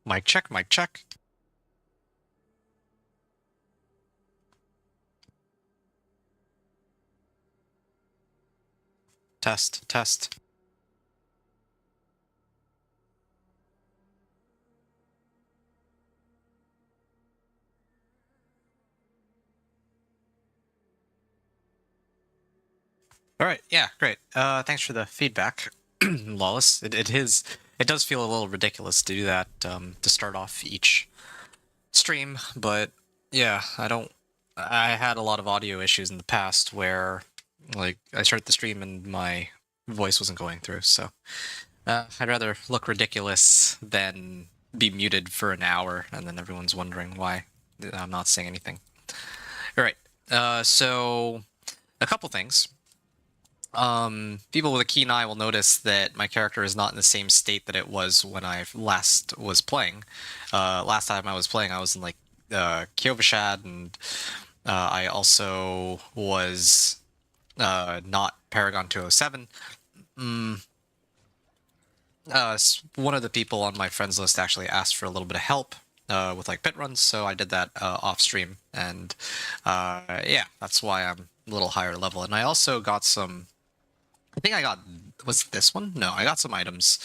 Mic check, mic check. Test, test. All right, yeah, great. Thanks for the feedback, Lawless. It does feel a little ridiculous to do that to start off each stream, but yeah, I had a lot of audio issues in the past where, like, I started the stream and my voice wasn't going through, so I'd rather look ridiculous than be muted for an hour and then everyone's wondering why I'm not saying anything. All right, so a couple things. People with a keen eye will notice that my character is not in the same state that it was when I last was playing. Last time I was playing, I was in like Kyovashad, and I also was not Paragon 207. One of the people on my friends list actually asked for a little bit of help with like pit runs, so I did that off stream, and yeah, that's why I'm a little higher level. And I also got some. I think I got, was it this one? No, I got some items,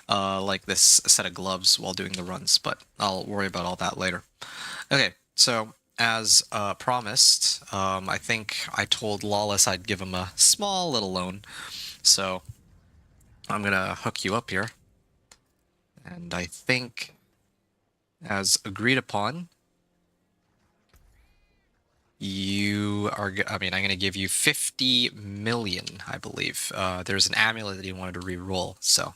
like this set of gloves while doing the runs, but I'll worry about all that later. Okay, so as promised, I think I told Lawless I'd give him a small little loan, so I'm gonna hook you up here. And I think, as agreed upon, I'm going to give you 50 million, I believe. There's an amulet that you wanted to re-roll, so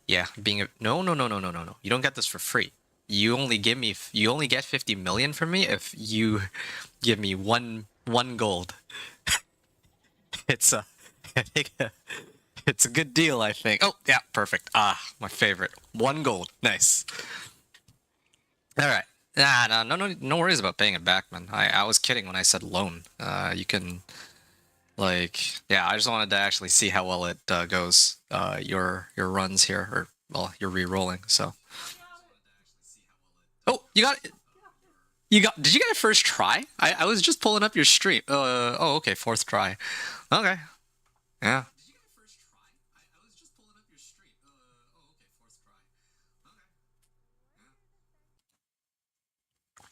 yeah, no, no, no, no, no, no, no. You don't get this for free. You only get 50 million from me if you give me one gold. It's a, I think it's a good deal, I think. Oh, yeah, perfect. Ah, my favorite. One gold. Nice. All right. No worries about paying it back, man. I was kidding when I said loan. You can, like, yeah, I just wanted to actually see how well it goes. Your runs here, or well, you're re-rolling. So, oh, you got it. Did you get it first try? I was just pulling up your stream. Oh, okay, fourth try. Okay, yeah.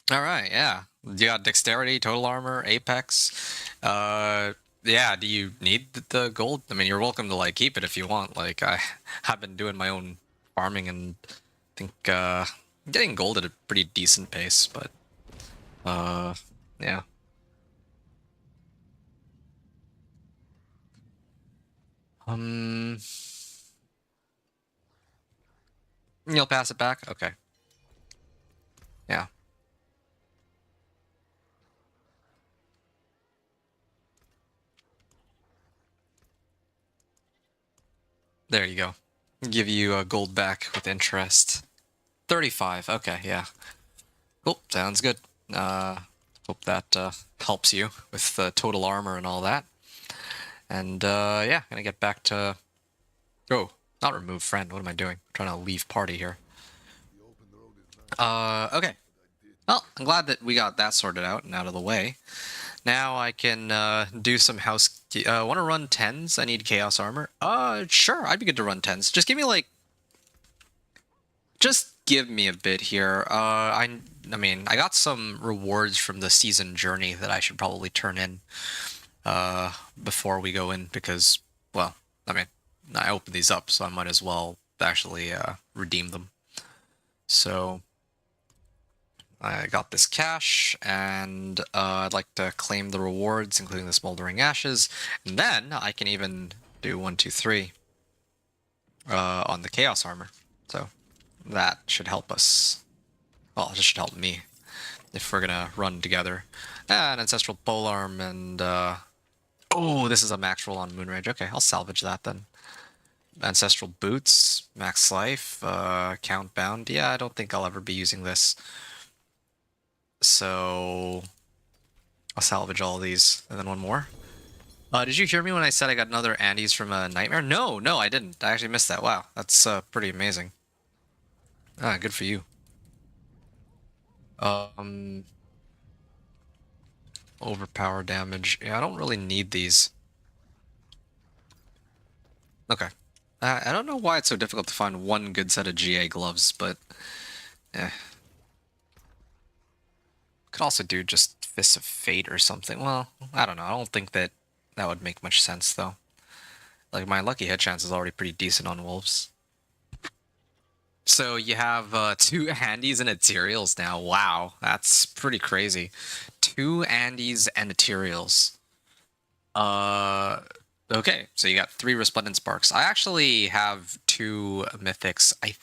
All right, yeah. You got dexterity, total armor, apex. Yeah. Do you need the gold? I mean, you're welcome to like keep it if you want. Like I have been doing my own farming and think getting gold at a pretty decent pace, but uh, yeah. Um, you'll pass it back. Okay. Yeah. There you go. Give you a gold back with interest. 35. Okay. Yeah. Cool. Sounds good. Hope that helps you with the total armor and all that. And yeah, gonna get back to. Oh, not remove friend. What am I doing? I'm trying to leave party here. Okay. Well, I'm glad that we got that sorted out and out of the way. Now I can do some house. Want to run tens? I need chaos armor. Sure, I'd be good to run tens. Just give me like. Just give me a bit here. I mean, I got some rewards from the season journey that I should probably turn in before we go in because, well, I mean, I opened these up, so I might as well actually redeem them. So I got this cash, and I'd like to claim the rewards, including the smoldering ashes, and then I can even do 1, 2, 3 on the chaos armor. So that should help us. Well, it should help me if we're gonna run together. An ancestral polearm and oh, this is a max roll on Moonrage. Okay, I'll salvage that then. Ancestral boots, max life, count bound. Yeah, I don't think I'll ever be using this. So I'll salvage all these and then one more. Did you hear me when I said I got another Andes from a nightmare? No, I didn't. I actually missed that. Wow, that's pretty amazing. Ah, good for you. Um, overpower damage. Yeah, I don't really need these. Okay. I don't know why it's so difficult to find one good set of GA gloves, but eh. Could also do just Fists of Fate or something. Well, I don't know. I don't think that that would make much sense, though. Like, my lucky hit chance is already pretty decent on wolves. So you have 2 Andes and Ethereals now. Wow, that's pretty crazy. 2 Andes and Ethereals. Uh, okay, so you got 3 Resplendent Sparks. I actually have 2 Mythics. I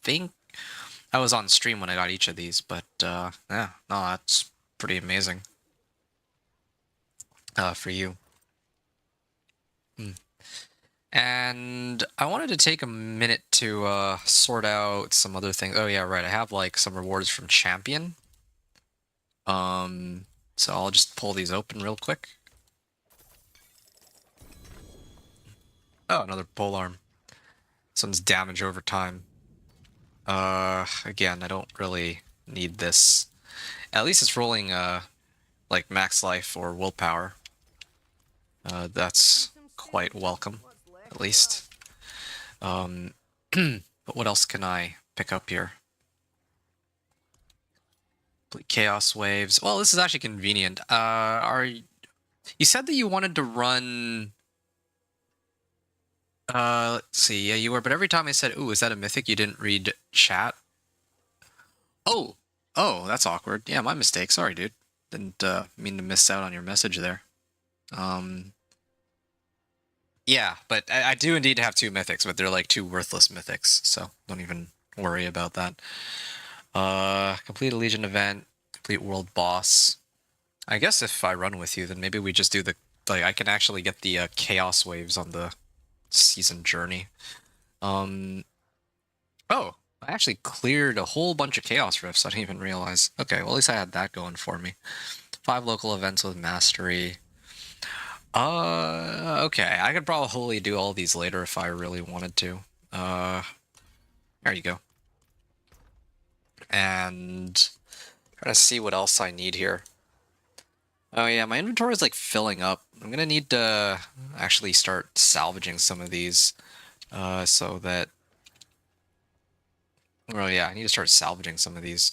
think I was on stream when I got each of these, but yeah, no, that's pretty amazing for you. Hmm. And I wanted to take a minute to sort out some other things. Oh yeah, right. I have like some rewards from Champion. So I'll just pull these open real quick. Oh, another polearm. Some's damage over time. Again, I don't really need this. At least it's rolling like max life or willpower. That's quite welcome, at least. But what else can I pick up here? Chaos waves. Well, this is actually convenient. You said that you wanted to run? Let's see. Yeah, you were. But every time I said, "Ooh, is that a mythic?" you didn't read chat. Oh, oh, that's awkward. Yeah, my mistake. Sorry, dude. Didn't mean to miss out on your message there. Yeah, but I do indeed have 2 mythics, but they're like 2 worthless mythics, so don't even worry about that. Complete a Legion event, complete world boss. I guess if I run with you, then maybe we just do the, like, I can actually get the chaos waves on the season journey. Oh, I actually cleared a whole bunch of chaos rifts. I didn't even realize. Okay, well, at least I had that going for me. 5 local events with mastery. Okay, I could probably do all these later if I really wanted to. There you go. And try to see what else I need here. Oh yeah, my inventory is like filling up. I'm gonna need to actually start salvaging some of these, so that. Oh yeah, I need to start salvaging some of these.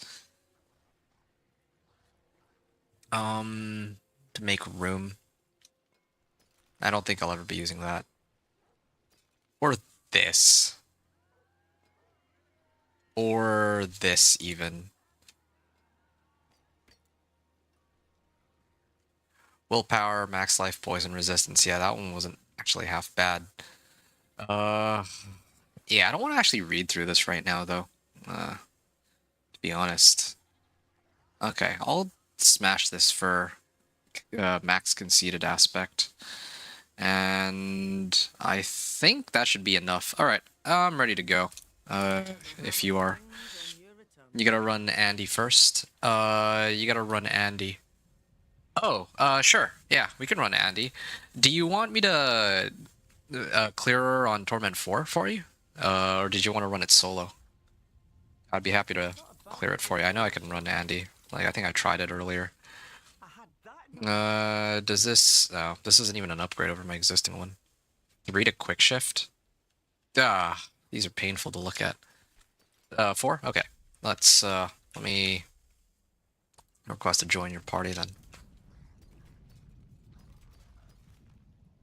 To make room. I don't think I'll ever be using that. Or this. Or this even. Willpower, max life, poison resistance. Yeah, that one wasn't actually half bad. Yeah, I don't want to actually read through this right now, though. To be honest. Okay, I'll smash this for max conceded aspect. And I think that should be enough. Alright, I'm ready to go. If you are. You gotta run Andy first. You gotta run Andy. Oh, sure. Yeah, we can run Andy. Do you want me to clear her on Torment 4 for you? Or did you want to run it solo? I'd be happy to clear it for you. I know I can run Andy. Like, I think I tried it earlier. Does this... Oh, this isn't even an upgrade over my existing one. Read a quick shift? Ah, these are painful to look at. 4? Okay. Let me request to join your party then.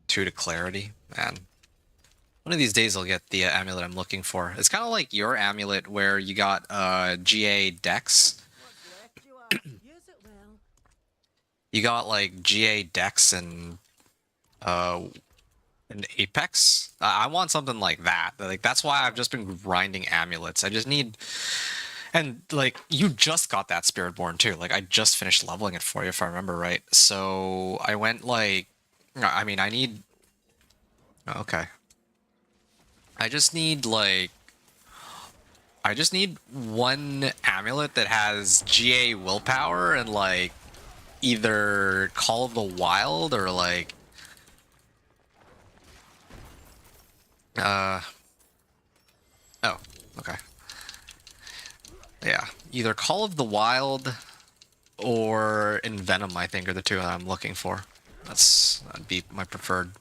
2 to clarity. Man. One of these days I'll get the amulet I'm looking for. It's kind of like your amulet where you got GA Dex. You got like GA Dex and Apex. I want something like that. Like that's why I've just been grinding amulets. I just need, and like you just got that Spiritborn too. Like I just finished leveling it for you if I remember right. So I went like, I mean I need. Okay. I just need like. I just need one amulet that has GA willpower and like either Call of the Wild or like oh, okay. Yeah, either Call of the Wild or Envenom, I think, are the two that I'm looking for. That'd be my preferred.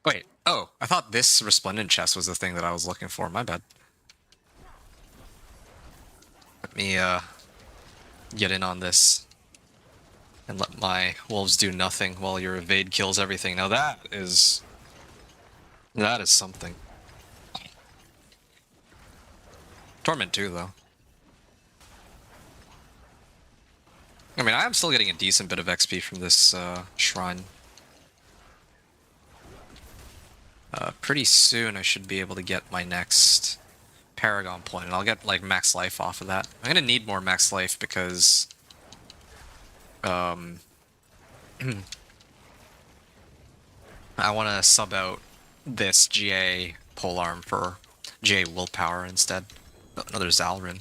Wait, oh, I thought this Resplendent chest was the thing that I was looking for. My bad. Let me get in on this and let my wolves do nothing while your evade kills everything. Now that is something. Torment too, though. I mean, I am still getting a decent bit of XP from this shrine. Pretty soon I should be able to get my next Paragon point, and I'll get like max life off of that. I'm gonna need more max life because I want to sub out this GA polearm for GA willpower instead. Another Zalrin.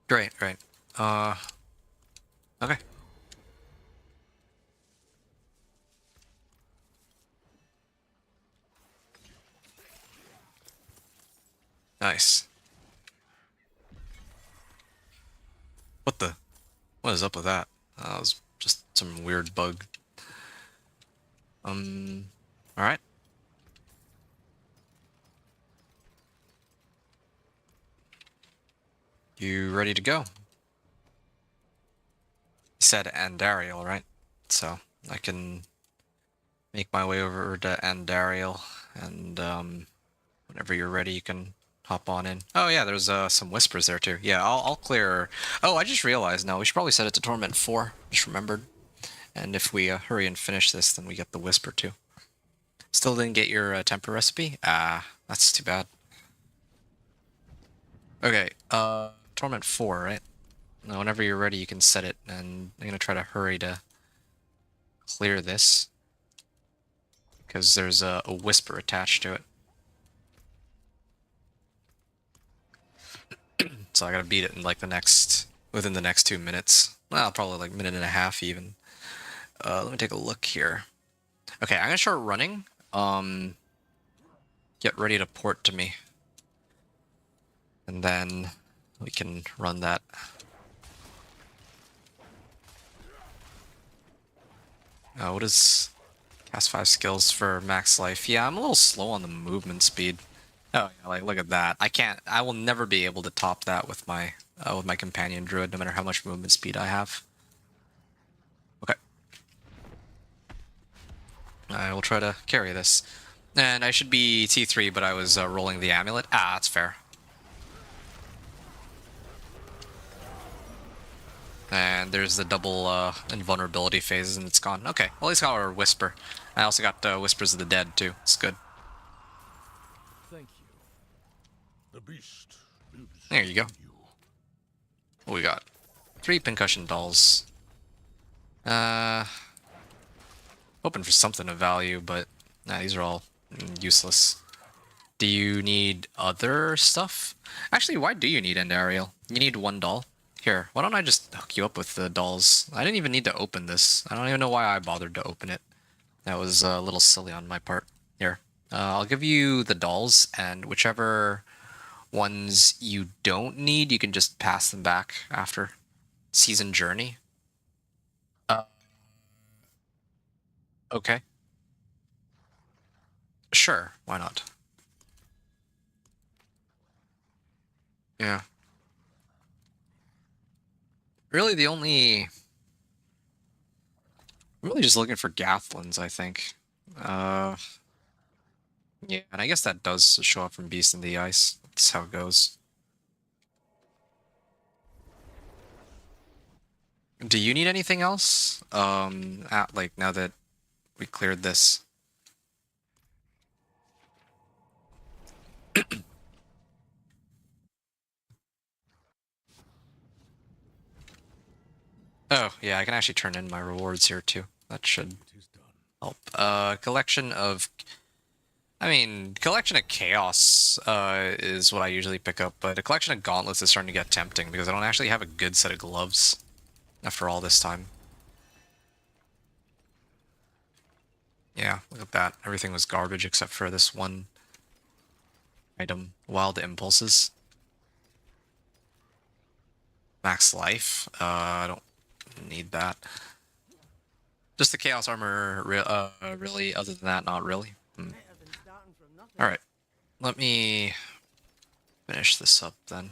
Great, great. Okay. Nice. What is up with that? That was just some weird bug. Alright. You ready to go? You said Andariel, right? So, I can make my way over to Andariel, and whenever you're ready, you can hop on in. Oh yeah, there's some whispers there too. Yeah, I'll clear. Oh, I just realized now we should probably set it to Torment 4. Just remembered. And if we hurry and finish this, then we get the whisper too. Still didn't get your temper recipe? Ah, that's too bad. Okay, Torment 4, right? Now, whenever you're ready, you can set it, and I'm gonna try to hurry to clear this because there's a whisper attached to it. So I gotta beat it in like within the next 2 minutes. Well, probably like minute and a half even. Let me take a look here. Okay, I'm gonna start running. Get ready to port to me. And then we can run that. What is cast 5 skills for max life? Yeah, I'm a little slow on the movement speed. Oh, yeah, like look at that. I will never be able to top that with my companion druid, no matter how much movement speed I have. Okay. I will try to carry this. And I should be T3, but I was rolling the amulet. Ah, that's fair. And there's the double invulnerability phases, and it's gone. Okay, well, at least got our Whisper. I also got Whispers of the Dead, too. It's good. Thank you. The beast lives. There you go. What we got? 3 pincushion dolls. Hoping for something of value, but nah, these are all useless. Do you need other stuff? Actually, why do you need Andariel? You need 1 doll. Here, why don't I just hook you up with the dolls? I didn't even need to open this. I don't even know why I bothered to open it. That was a little silly on my part. Here, I'll give you the dolls, and whichever ones you don't need, you can just pass them back after Season Journey. Okay. Sure, why not? Yeah. Really, I'm really just looking for Gathlins, I think. Yeah, and I guess that does show up from Beast in the Ice. That's how it goes. Do you need anything else? Like, now that we cleared this. Oh, yeah, I can actually turn in my rewards here, too. That should help. Collection of... I mean, collection of chaos is what I usually pick up, but a collection of gauntlets is starting to get tempting because I don't actually have a good set of gloves after all this time. Yeah, look at that. Everything was garbage except for this one item. Wild Impulses. Max life. I don't need that. Just the Chaos Armor, really. Other than that, not really. Better than starting from nothing. Alright, let me finish this up then.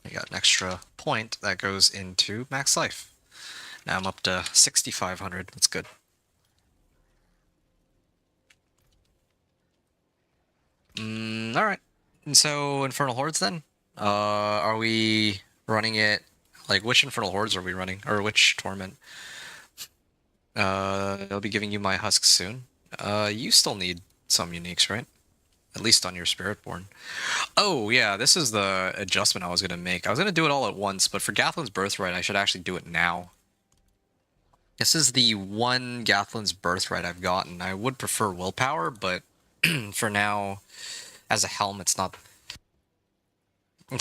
I got an extra point that goes into max life. Now I'm up to 6,500. That's good. Alright. And so, Infernal Hordes then? Are we running it... Like, which Infernal Hordes are we running? Or which Torment? I'll be giving you my husks soon. You still need some uniques, right? At least on your Spiritborn. Oh, yeah, this is the adjustment I was going to make. I was going to do it all at once, but for Gathlin's Birthright, I should actually do it now. This is the one Gathlin's Birthright I've gotten. I would prefer Willpower, but for now, as a Helm, it's not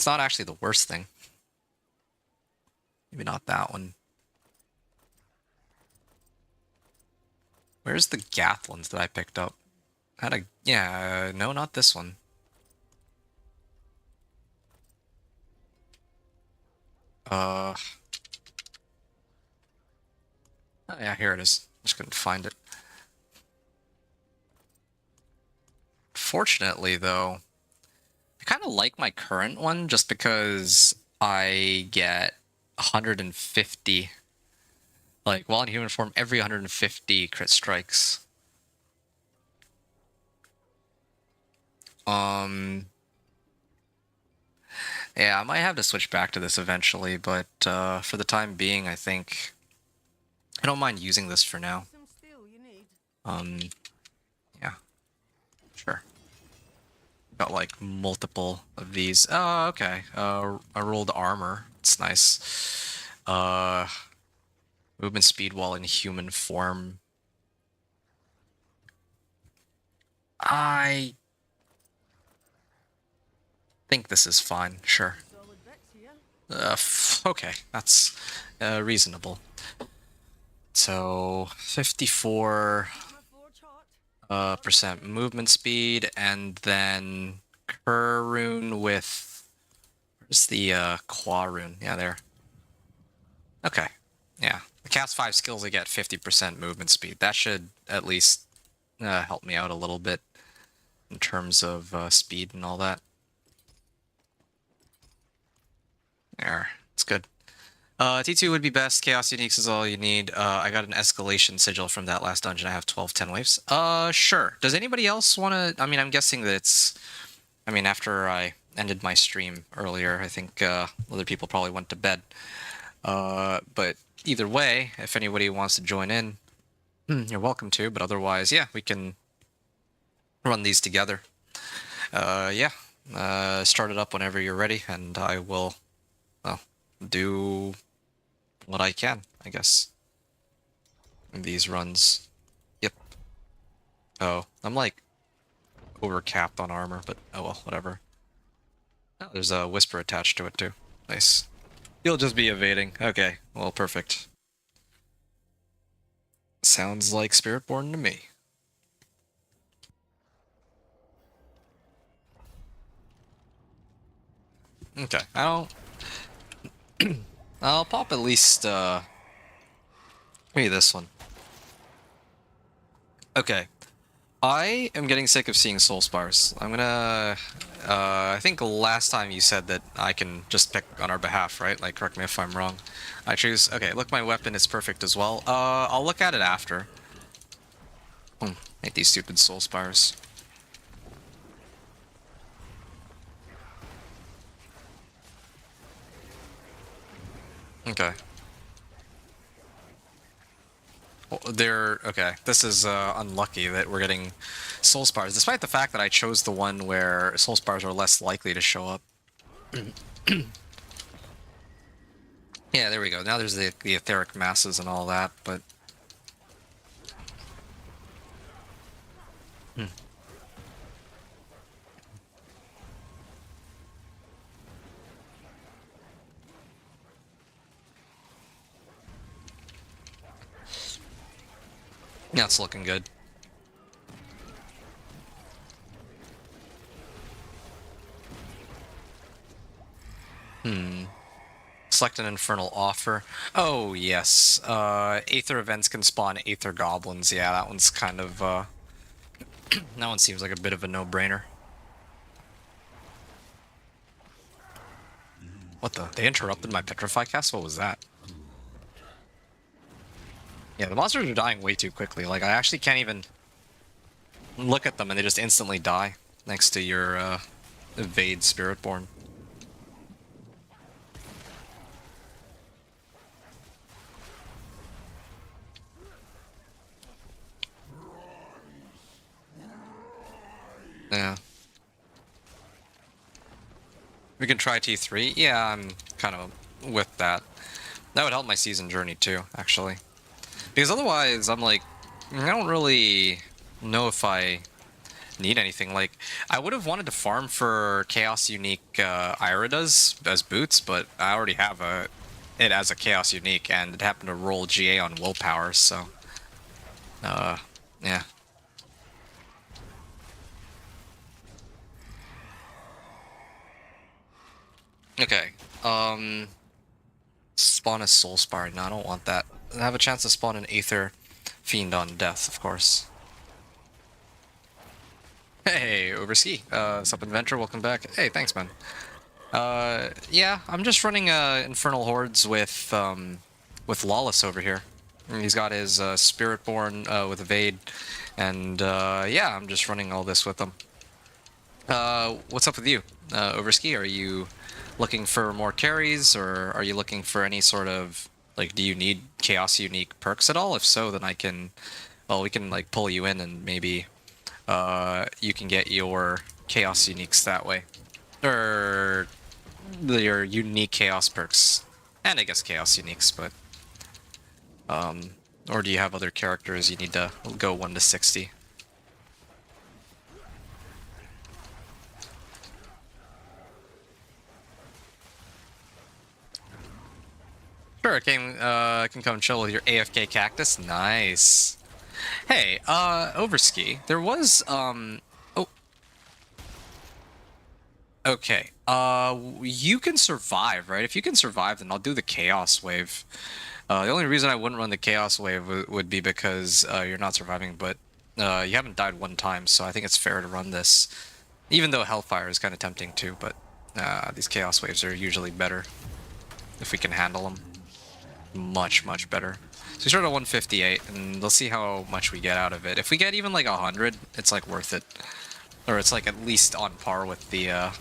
actually the worst thing. Maybe not that one. Where's the Gathlins that I picked up? No, not this one. Oh, yeah, here it is. Just couldn't find it. Fortunately, though, I kind of like my current one just because I get 150. Like, while in human form, every 150 crit strikes. Yeah, I might have to switch back to this eventually, but for the time being, I think I don't mind using this for now. Some steel you need. Yeah, sure. Got like multiple of these. Oh, okay. I rolled armor. It's nice. Movement speed while in human form. I think this is fine. Sure. Solid bits here. Okay, that's reasonable. So 54 My forge hot. percent movement speed, and then Rune with where's the Qua rune? Yeah, there. Okay, yeah. The cast 5 skills I get 50% movement speed. That should at least help me out a little bit in terms of speed and all that. There, it's good. T2 would be best. Chaos Uniques is all you need. I got an Escalation Sigil from that last dungeon. I have 12-10 waves. Sure. Does anybody else want to... I mean, I'm guessing that it's... I mean, after I ended my stream earlier, I think other people probably went to bed. But either way, if anybody wants to join in, you're welcome to. But otherwise, yeah, we can run these together. Yeah. Start it up whenever you're ready, and I will... well, do what I can, I guess. In these runs. Yep. Oh, I'm like overcapped on armor, but oh well, whatever. Oh, there's a whisper attached to it too. Nice. You'll just be evading. Okay, well, perfect. Sounds like Spiritborn to me. Okay, I'll pop at least, maybe this one. Okay. I am getting sick of seeing soul spires. I'm gonna... I think last time you said that I can just pick on our behalf, right? Like, correct me if I'm wrong. I choose... Okay, look, my weapon is perfect as well. I'll look at it after. Hate these stupid soul spires. Okay. Well, okay. This is unlucky that we're getting soul spires, despite the fact that I chose the one where soul spires are less likely to show up. Yeah, there we go. Now there's the etheric masses and all that, but... That's looking good. Select an infernal offer. Oh, yes. Aether events can spawn Aether goblins. Yeah, that one's kind of, that one seems like a bit of a no-brainer. What the? They interrupted my Petrify cast? What was that? Yeah, the monsters are dying way too quickly. Like, I actually can't even look at them and they just instantly die next to your, Evade Spiritborn. Yeah. We can try T3. Yeah, I'm kind of with that. That would help my season journey too, actually. Because otherwise, I'm like, I don't really know if I need anything. Like, I would have wanted to farm for Chaos Unique Iridas as boots, but I already have it as a Chaos Unique, and it happened to roll GA on Willpower, so... yeah. Okay, spawn a Soulspire. No, I don't want that. I have a chance to spawn an Aether Fiend on death, of course. Hey, Overski. Sup, Adventure, welcome back. Hey, thanks, man. Yeah, I'm just running, Infernal Hordes with Lawless over here. He's got his, Spiritborn, with Evade, and, yeah, I'm just running all this with him. What's up with you, Overski? Are you looking for more carries, or are you looking for any sort of, like, do you need Chaos Unique perks at all? If so, then I can, well, we can, like, pull you in and maybe, you can get your Chaos Uniques that way. Or your unique Chaos perks. And I guess Chaos Uniques, but, or do you have other characters you need to go 1 to 60? Sure, I can come chill with your AFK cactus. Nice. Hey, Overski, there was, oh. Okay, you can survive, right? If you can survive, then I'll do the Chaos Wave. The only reason I wouldn't run the Chaos Wave would be because, you're not surviving, but, you haven't died 1 time, so I think it's fair to run this. Even though Hellfire is kind of tempting too, but, these Chaos Waves are usually better if we can handle them. Much better. So we start at 158, and let's see how much we get out of it. If we get even like 100, it's like worth it, or it's like at least on par with the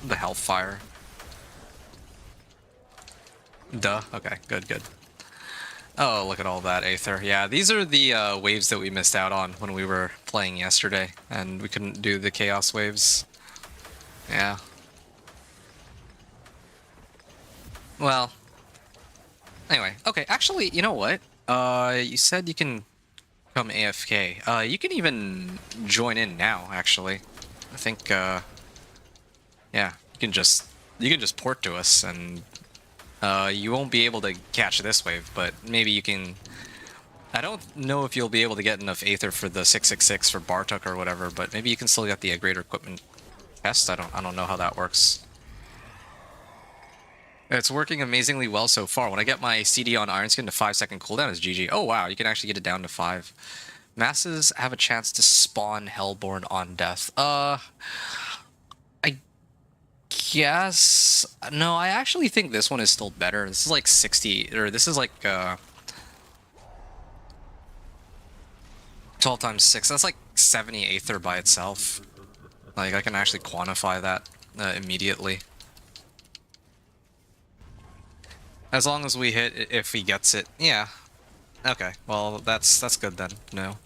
Hellfire. Duh. Okay. Good. Oh, look at all that Aether. Yeah, these are the waves that we missed out on when we were playing yesterday, and we couldn't do the Chaos Waves. Yeah. Well. Anyway, okay, actually, you know what? You said you can come AFK. You can even join in now, actually. I think, yeah, you can just port to us, and, you won't be able to catch this wave, but maybe you can... I don't know if you'll be able to get enough Aether for the 666 for Bartok or whatever, but maybe you can still get the Greater Equipment test. I don't know how that works. It's working amazingly well so far. When I get my CD on Ironskin to 5-second cooldown, it's GG. Oh wow, you can actually get it down to 5. Masses have a chance to spawn Hellborn on death. I guess... No, I actually think this one is still better. This is like 60... Or this is like, 12 times 6. That's like 70 Aether by itself. Like, I can actually quantify that immediately. As long as we hit, if he gets it, yeah. Okay, well that's good then. No.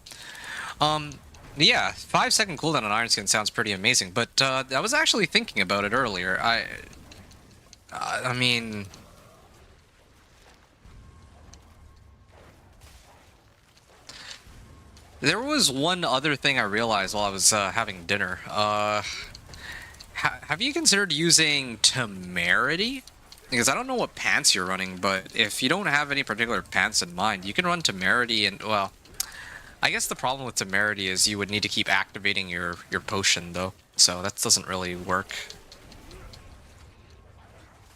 Yeah, 5-second cooldown on Ironskin sounds pretty amazing, but I was actually thinking about it earlier. I mean, there was one other thing I realized while I was having dinner. Have you considered using Temerity? Because I don't know what pants you're running, but if you don't have any particular pants in mind, you can run Temerity and, well, I guess the problem with Temerity is you would need to keep activating your potion though, so that doesn't really work.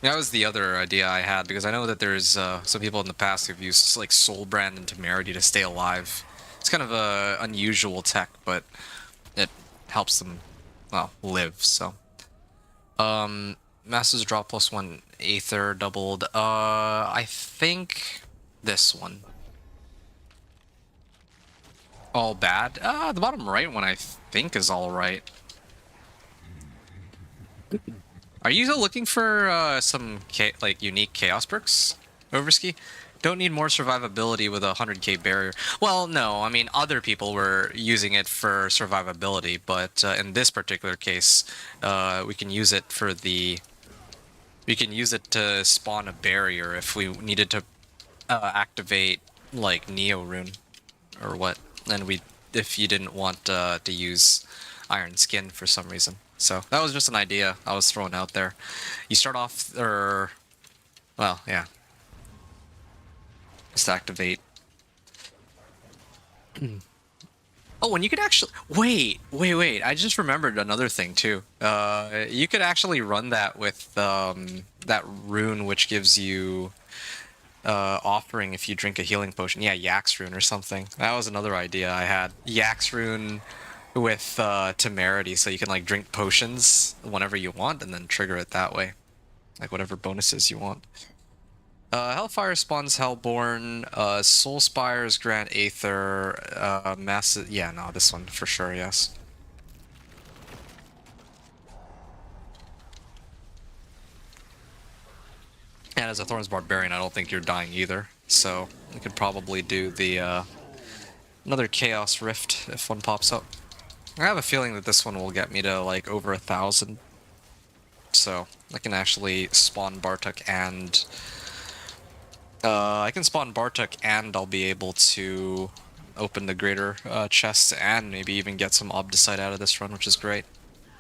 That was the other idea I had, because I know that there's some people in the past who've used like Soul Brand and Temerity to stay alive. It's kind of a unusual tech, but it helps them, well, live. So, Masters drop +1 Aether doubled. I think this one. All bad. The bottom right one I think is all right. Are you still looking for some like unique chaos perks, Overski? Don't need more survivability with a 100k barrier. Well, no, I mean other people were using it for survivability, but in this particular case, we can use it for the. We can use it to spawn a barrier if we needed to activate like Neo Rune or what, and if you didn't want to use Iron Skin for some reason. So that was just an idea I was throwing out there. You start off, or, well, yeah. Just activate. Oh, and you could actually, wait. I just remembered another thing too. You could actually run that with that rune which gives you offering if you drink a healing potion. Yeah, Yax rune or something. That was another idea I had. Yax rune with Temerity, so you can like drink potions whenever you want and then trigger it that way, like whatever bonuses you want. Hellfire spawns Hellborn, Soul Spires grant Aether, Massive. Yeah, no, this one for sure, yes. And as a Thorns Barbarian, I don't think you're dying either, so we could probably do the another Chaos Rift if one pops up. I have a feeling that this one will get me to like over 1,000. So I can actually spawn Bartok and I can spawn Bartok and I'll be able to open the greater chests and maybe even get some Obdicite out of this run, which is great.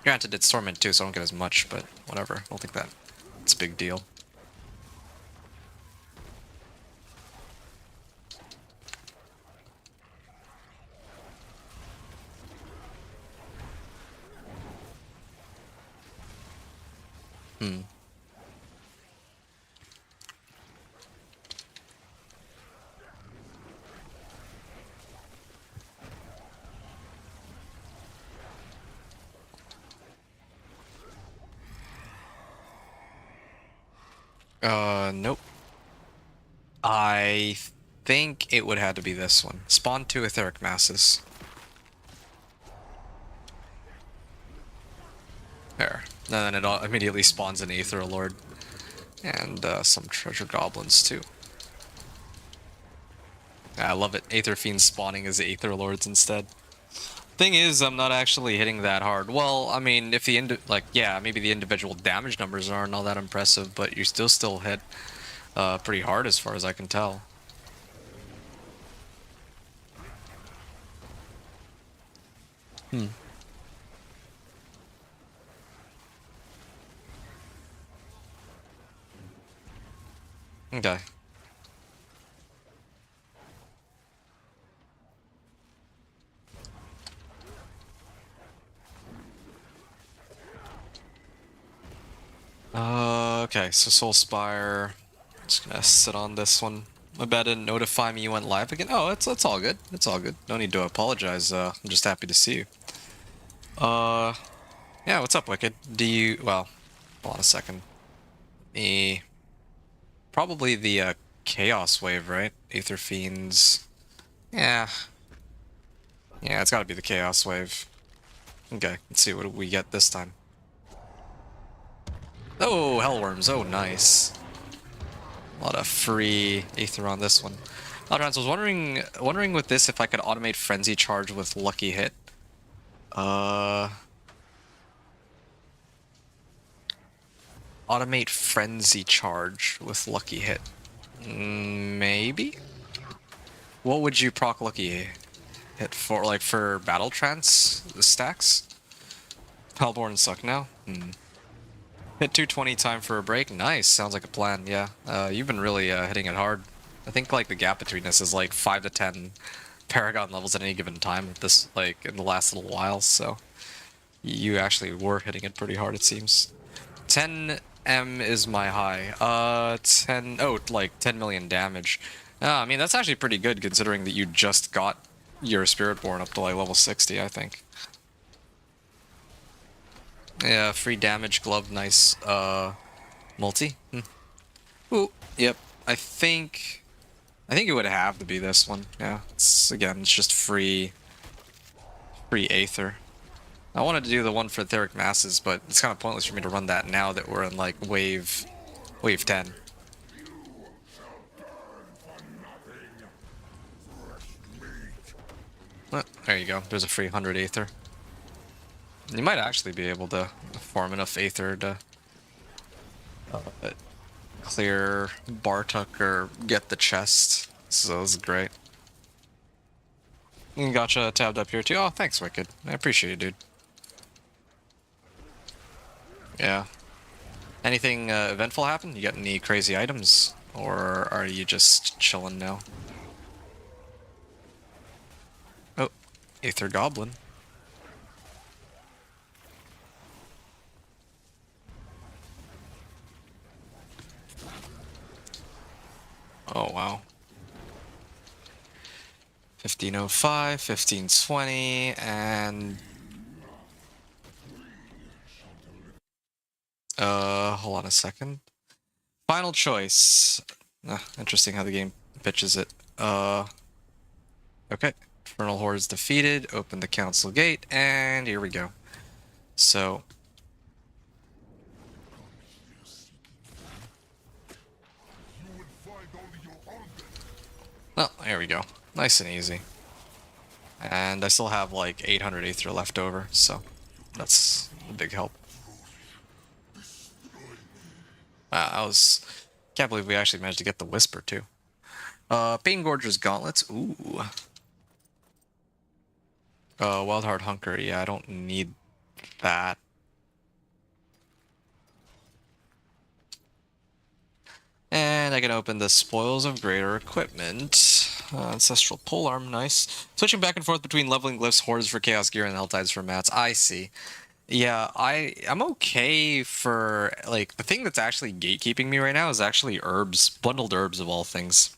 Granted, it's Torment too, so I don't get as much, but whatever. I don't think it's a big deal. Nope. I think it would have to be this one. Spawn 2 Etheric Masses. There. And then it immediately spawns an Aether Lord. And some Treasure Goblins too. Yeah, I love it. Aether Fiends spawning as Aether Lords instead. Thing is, I'm not actually hitting that hard. Well, I mean, if the yeah, maybe the individual damage numbers aren't all that impressive, but you still hit pretty hard as far as I can tell. Okay. Okay, so Soul Spire. Just gonna sit on this one. My bad didn't notify me you went live again. Oh, it's all good. It's all good. No need to apologize. I'm just happy to see you. Yeah, what's up, Wicked? Well, hold on a second. Probably the Chaos Wave, right? Aether Fiends. Yeah. Yeah, it's gotta be the Chaos Wave. Okay, let's see what we get this time. Oh, Hellworms. Oh, nice. A lot of free Aether on this one. Aldrans, was wondering with this if I could automate Frenzy Charge with Lucky Hit. Automate Frenzy Charge with Lucky Hit. Maybe? What would you proc Lucky Hit for? Like for Battle Trance stacks? Hellborn suck now? Hit 220 time for a break. Nice. Sounds like a plan. Yeah. You've been really hitting it hard. I think like the gap between us is like 5 to 10 Paragon levels at any given time at this, like, in the last little while, so you actually were hitting it pretty hard, it seems. 10M is my high. 10... Oh, like 10 million damage. I mean, that's actually pretty good considering that you just got your Spiritborn up to like level 60, I think. Yeah, free damage glove, nice, multi. Ooh, yep. I think it would have to be this one. Yeah, again, it's just free Aether. I wanted to do the one for Etheric Masses, but it's kind of pointless for me to run that now that we're in like wave 10. Well, there you go. There's a free 100 Aether. You might actually be able to farm enough Aether to clear Bartuk or get the chest. So this is great. Gotcha tabbed up here too. Oh, thanks, Wicked. I appreciate it, dude. Yeah. Anything eventful happen? You got any crazy items? Or are you just chilling now? Oh, Aether Goblin. Oh, wow. 1505, 1520, and... hold on a second. Final choice. Interesting how the game pitches it. Okay. Infernal Horde's defeated, open the Council Gate, and here we go. So... Well, here we go. Nice and easy. And I still have like 800 Aether left over, so that's a big help. Wow, can't believe we actually managed to get the Whisper too. Banegorger's Gauntlets, ooh. Wildheart Hunker, yeah, I don't need that. And I can open the Spoils of Greater Equipment. Ancestral Polearm, nice. Switching back and forth between leveling glyphs, hordes for Chaos Gear, and Helltides for mats. I see. Yeah, I'm okay for, like, the thing that's actually gatekeeping me right now is actually herbs. Bundled herbs of all things.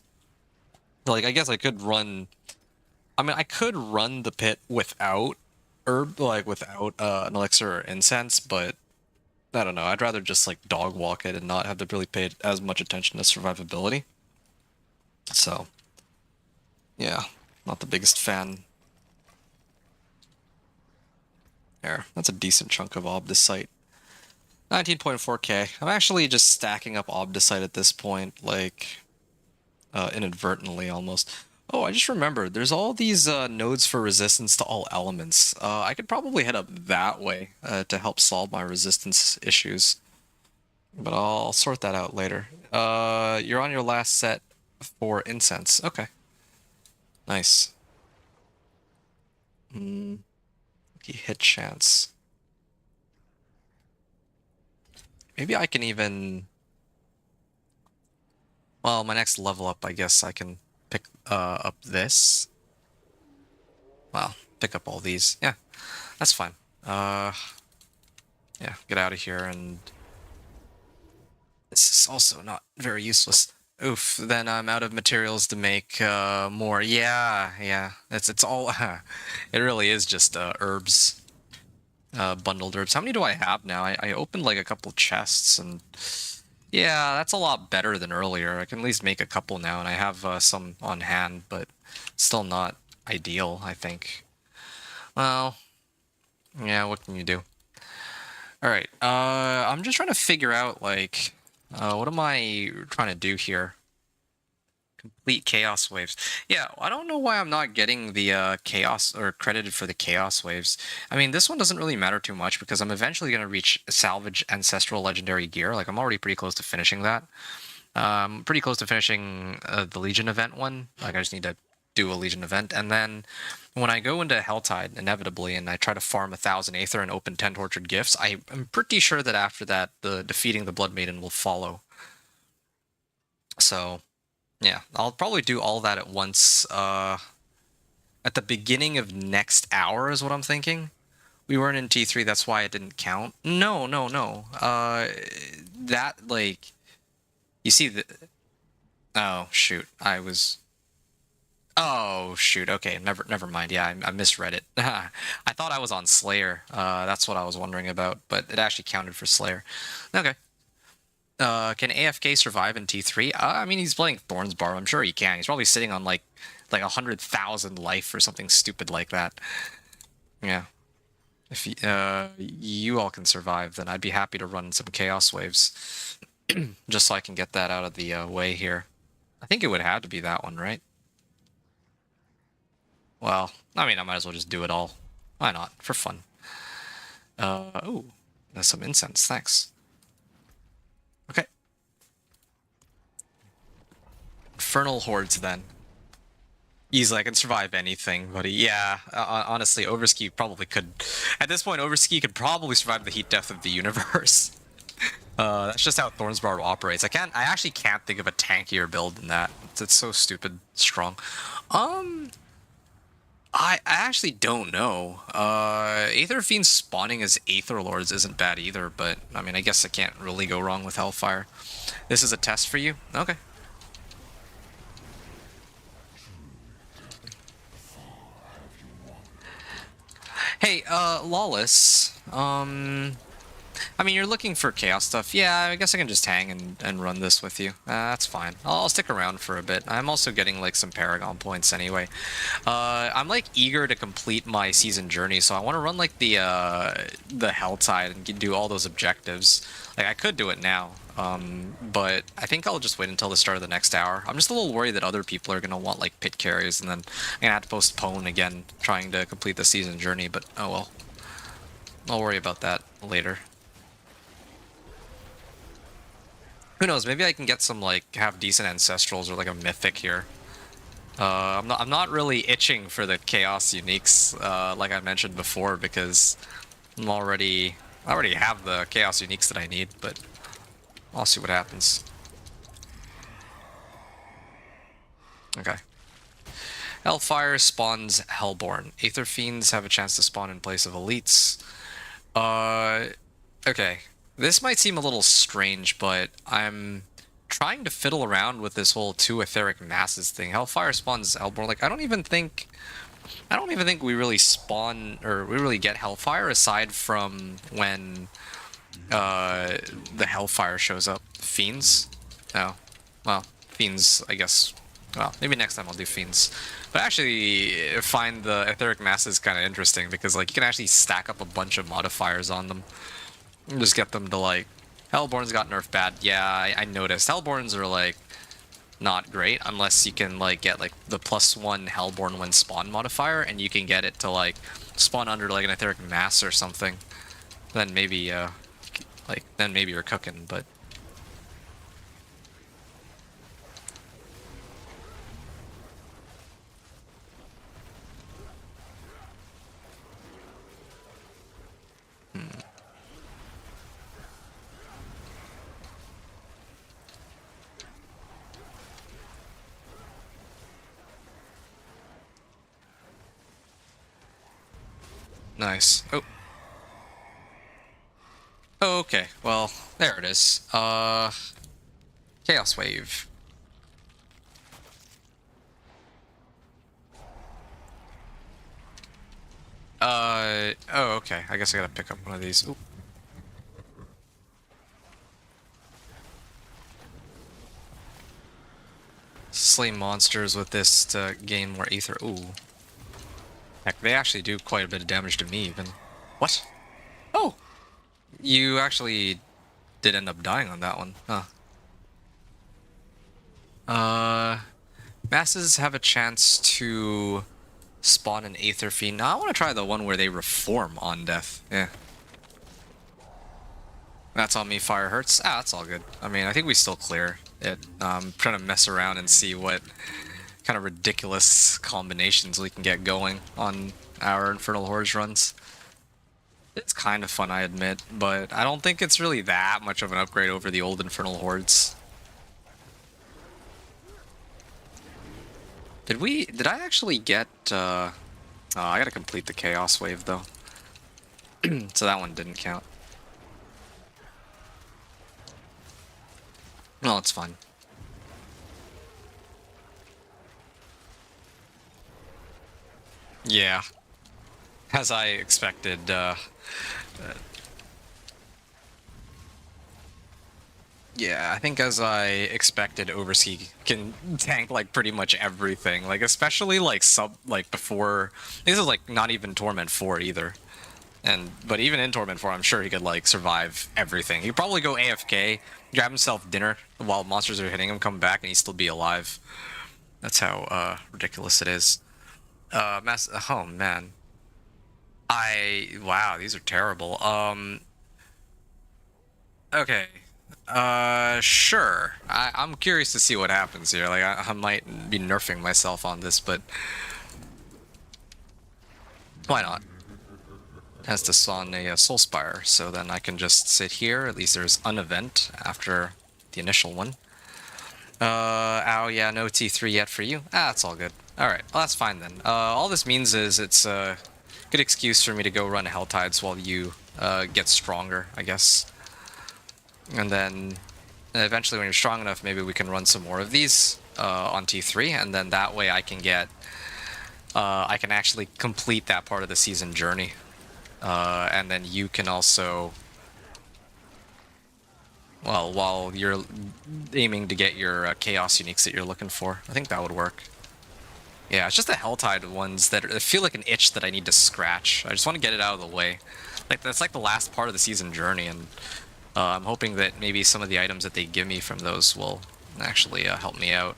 Like, I guess I could run... I mean, I could run the pit without herb, like, without an elixir or incense, but... I don't know, I'd rather just, like, dog walk it and not have to really pay as much attention to survivability. So... yeah, not the biggest fan. There, that's a decent chunk of Obdicite. 19.4k. I'm actually just stacking up Obdicite at this point, like, inadvertently almost. Oh, I just remembered, there's all these nodes for resistance to all elements. I could probably head up that way to help solve my resistance issues. But I'll sort that out later. You're on your last set for incense. Okay. Nice. Hit chance. Maybe I can even... Well, my next level up, I guess I can pick up this. Well, pick up all these. Yeah, that's fine. Yeah, get out of here, and... This is also not very useless. Oof, then I'm out of materials to make more. Yeah. It's all... it really is just herbs. Bundled herbs. How many do I have now? I opened like a couple chests, and... Yeah, that's a lot better than earlier. I can at least make a couple now, and I have some on hand, but still not ideal, I think. Well, yeah, what can you do? Alright, I'm just trying to figure out, like, what am I trying to do here? Complete Chaos Waves. Yeah, I don't know why I'm not getting the Chaos, or credited for the Chaos Waves. I mean, this one doesn't really matter too much, because I'm eventually going to reach Salvage Ancestral Legendary Gear. Like, I'm already pretty close to finishing that. Pretty close to finishing the Legion event one. Like, I just need to do a Legion event. And then, when I go into Helltide, inevitably, and I try to farm 1,000 Aether and open 10 Tortured Gifts, I'm pretty sure that after that, the defeating the Blood Maiden will follow. So... yeah, I'll probably do all that at once, at the beginning of next hour is what I'm thinking. We weren't in T3, that's why it didn't count. No, no, no. That, like... You see the... Oh, shoot. I was... Oh, shoot. Okay, never mind. Yeah, I misread it. I thought I was on Slayer. That's what I was wondering about, but it actually counted for Slayer. Okay. Can AFK survive in T3? I mean, he's playing Thorn's Bar. I'm sure he can. He's probably sitting on, like 100,000 life or something stupid like that. Yeah. If you all can survive, then I'd be happy to run some Chaos Waves. Just so I can get that out of the way here. I think it would have to be that one, right? Well, I mean, I might as well just do it all. Why not? For fun. Oh, there's some incense. Thanks. Okay. Infernal Hordes, then. Easily, I can survive anything, buddy. Yeah, honestly, Overski probably could... At this point, Overski could probably survive the heat death of the universe. That's just how Thorn's Bar operates. I actually can't think of a tankier build than that. It's so stupid strong. I actually don't know. Aether Fiends spawning as Aether Lords isn't bad either, but I mean, I guess I can't really go wrong with Hellfire. This is a test for you? Okay. Hey, Lawless, I mean, you're looking for chaos stuff. Yeah, I guess I can just hang and run this with you. That's fine. I'll stick around for a bit. I'm also getting, like, some Paragon points anyway. I'm, like, eager to complete my season journey, so I want to run, like, the Helltide and do all those objectives. Like, I could do it now, but I think I'll just wait until the start of the next hour. I'm just a little worried that other people are going to want, like, pit carries, and then I'm going to have to postpone again trying to complete the season journey, but oh well. I'll worry about that later. Who knows? Maybe I can get some, like, have decent ancestrals or like a mythic here. I'm not really itching for the chaos uniques, like I mentioned before, because I already have the chaos uniques that I need. But I'll see what happens. Okay. Hellfire spawns Hellborn. Aether Fiends have a chance to spawn in place of elites. Okay. This might seem a little strange, but I'm trying to fiddle around with this whole 2 etheric masses thing. Hellfire spawns Hellborn. Like, I don't even think we really spawn, or we really get Hellfire aside from when the Hellfire shows up. Fiends? Oh. Well, Fiends, I guess. Well, maybe next time I'll do Fiends. But I actually find the etheric masses kind of interesting because, like, you can actually stack up a bunch of modifiers on them. Just get them to, like... Hellborns got nerfed bad. Yeah, I noticed. Hellborns are, like, not great unless you can, like, get, like, the +1 Hellborn when spawn modifier, and you can get it to, like, spawn under, like, an etheric mass or something. Then maybe, then maybe you're cooking, but... Nice. Oh. Okay, well, there it is. Chaos Wave. Oh, okay. I guess I gotta pick up one of these. Ooh. Slay monsters with this to gain more ether. Ooh. Heck, they actually do quite a bit of damage to me, even. What? Oh! You actually did end up dying on that one, huh? Masses have a chance to spawn an Aether Fiend. Now, I want to try the one where they reform on death. Yeah. That's on me, fire hurts. Ah, that's all good. I mean, I think we still clear it. Trying to mess around and see what kind of ridiculous combinations we can get going on our Infernal Hordes runs. It's kind of fun, I admit, but I don't think it's really that much of an upgrade over the old Infernal Hordes. Did I actually get, oh, I gotta complete the Chaos Wave, though. So that one didn't count. No, it's fine. Yeah. As I expected, yeah, I think as I expected, Oversea can tank like pretty much everything. Like especially like before. This is like not even Torment 4 either. But even in Torment 4, I'm sure he could like survive everything. He'd probably go AFK, grab himself dinner while monsters are hitting him, come back, and he'd still be alive. That's how ridiculous it is. Oh man. Wow, these are terrible. Okay. Sure. I'm curious to see what happens here. Like, I might be nerfing myself on this, but why not? Has to spawn a Soul Spire, so then I can just sit here. At least there's an event after the initial one. Ow, yeah, no T3 yet for you. Ah, it's all good. Alright, well, that's fine then. All this means is it's a good excuse for me to go run Helltides while you get stronger, I guess. And then eventually when you're strong enough, maybe we can run some more of these on T3, and then that way I can get... I can actually complete that part of the season journey. And then you can also... Well, while you're aiming to get your Chaos Uniques that you're looking for. I think that would work. Yeah, it's just the Helltide ones that feel like an itch that I need to scratch. I just want to get it out of the way. Like that's like the last part of the season journey, and I'm hoping that maybe some of the items that they give me from those will actually help me out.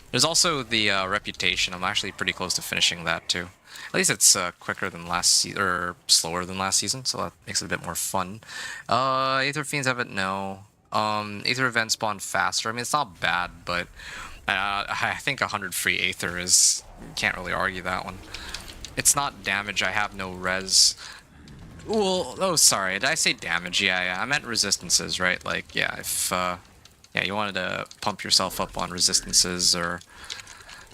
There's also the Reputation. I'm actually pretty close to finishing that too. At least it's quicker than last season, or slower than last season, so that makes it a bit more fun. Aether Fiends have it? No. Aether events spawn faster. I mean, it's not bad, but I think 100 free Aether is... Can't really argue that one. It's not damage. I have no res. Well, oh, sorry. Did I say damage? Yeah, I meant resistances, right? Like, yeah, if... yeah, you wanted to pump yourself up on resistances or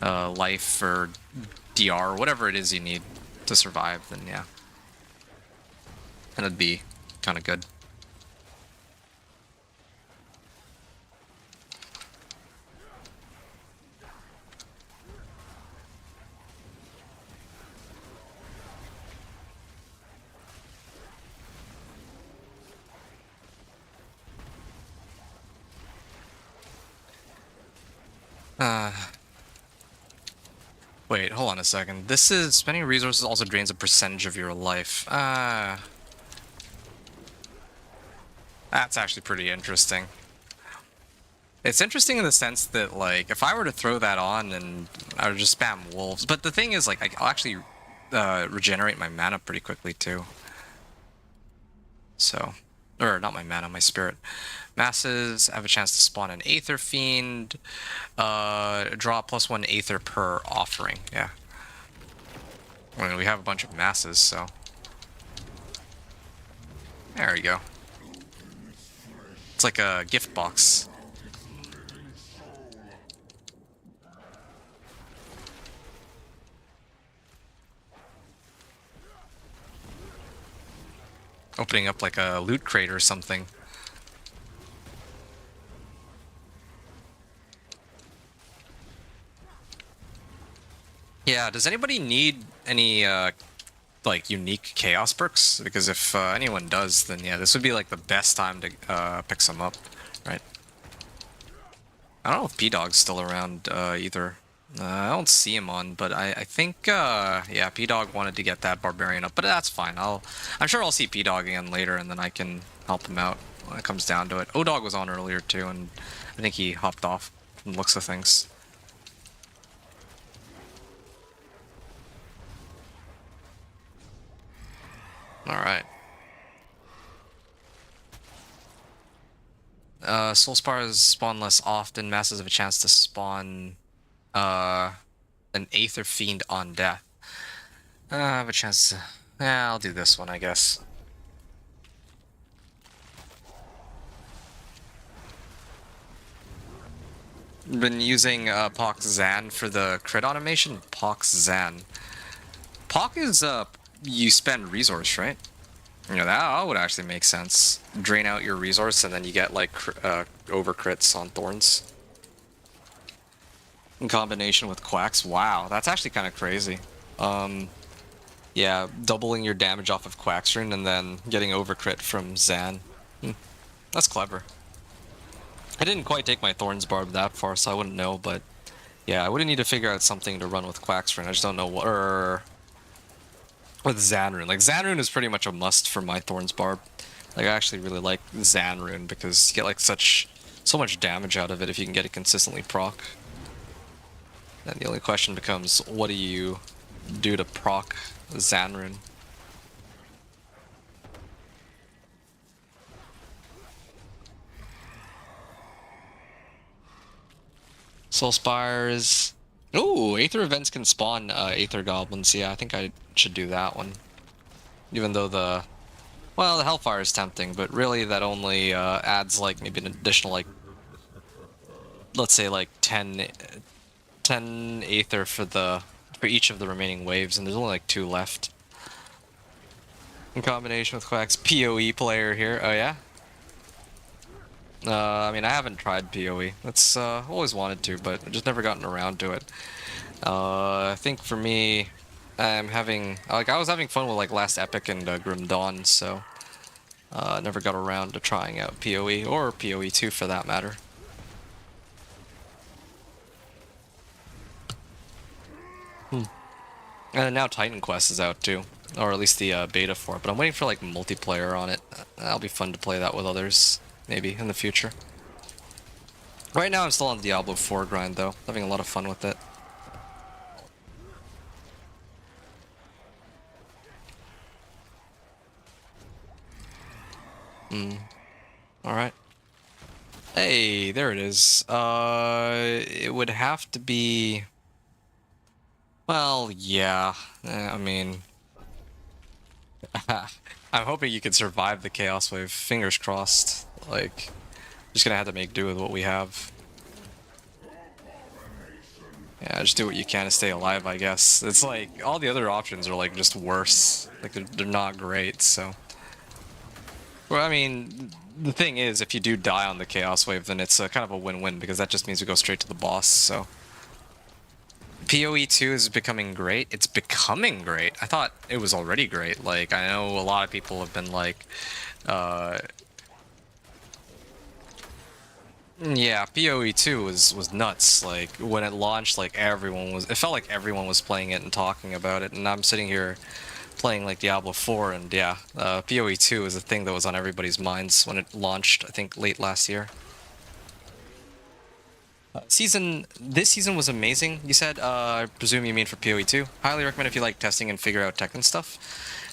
life or DR, or whatever it is you need to survive, then yeah. And it'd be kind of good. Wait, hold on a second. This is... Spending resources also drains a percentage of your life. That's actually pretty interesting. It's interesting in the sense that, like, if I were to throw that on and I would just spam wolves... But the thing is, like, I'll actually regenerate my mana pretty quickly, too. So... Or, not my mana, my spirit. Masses have a chance to spawn an Aether Fiend. Draw +1 Aether per offering, yeah. I mean, we have a bunch of masses, so... There we go. It's like a gift box. Opening up like a loot crate or something. Yeah, does anybody need any like unique chaos perks? Because if anyone does, then yeah, this would be like the best time to pick some up, right? I don't know if P-Dog's still around either. I don't see him on, but I think yeah, P-Dog wanted to get that Barbarian up, but that's fine. I'm sure I'll see P-Dog again later, and then I can help him out when it comes down to it. O-Dog was on earlier too, and I think he hopped off from the looks of things. Alright. Soul Spars spawn less often. Masses have a chance to spawn an Aether Fiend on death. I have a chance to... Yeah, I'll do this one, I guess. been using Pox Zan for the crit automation. Pox Zan. Pock is you spend resource, right? You know, that would actually make sense. Drain out your resource and then you get like over crits on thorns. In combination with quacks. Wow, that's actually kind of crazy. Yeah, doubling your damage off of Quaxrune and then getting over crit from Zan. That's clever. I didn't quite take my Thorns Barb that far, so I wouldn't know, but yeah, I would need to figure out something to run with Quaxrune. I just don't know what, or with Zanrune. Like, Zanrune is pretty much a must for my Thorns Barb. Like, I actually really like Zanrune because you get like so much damage out of it if you can get it consistently proc. And the only question becomes, what do you do to proc Zanrune? Soul Spires. Ooh, Aether events can spawn Aether Goblins. Yeah, I think I should do that one. Even though the Hellfire is tempting, but really that only adds like maybe an additional like, let's say like 10 Aether for each of the remaining waves, and there's only like 2 left. In combination with Quack's PoE player here. Oh yeah? I mean, I haven't tried PoE. That's always wanted to, but just never gotten around to it. I think for me, I was having fun with like Last Epic and Grim Dawn, so never got around to trying out PoE or PoE 2 for that matter. And now Titan Quest is out too, or at least the beta for it. But I'm waiting for like multiplayer on it. That'll be fun to play that with others, maybe in the future. Right now I'm still on Diablo 4 grind though, having a lot of fun with it. Alright. Hey, there it is. It would have to be... Well, yeah. I mean... I'm hoping you can survive the Chaos Wave. Fingers crossed. Like, just gonna have to make do with what we have. Yeah, just do what you can to stay alive, I guess. It's like, all the other options are like just worse. Like, they're not great, so... Well, I mean, the thing is, if you do die on the Chaos Wave, then it's kind of a win-win, because that just means we go straight to the boss, so... PoE 2 is becoming great. It's becoming great. I thought it was already great. Like, I know a lot of people have been like, yeah, PoE 2 was nuts. Like, when it launched, like, it felt like everyone was playing it and talking about it, and I'm sitting here playing, like, Diablo 4, and yeah, PoE 2 is a thing that was on everybody's minds when it launched, I think, late last year. This season was amazing, you said. I presume you mean for PoE 2. Highly recommend if you like testing and figure out tech and stuff.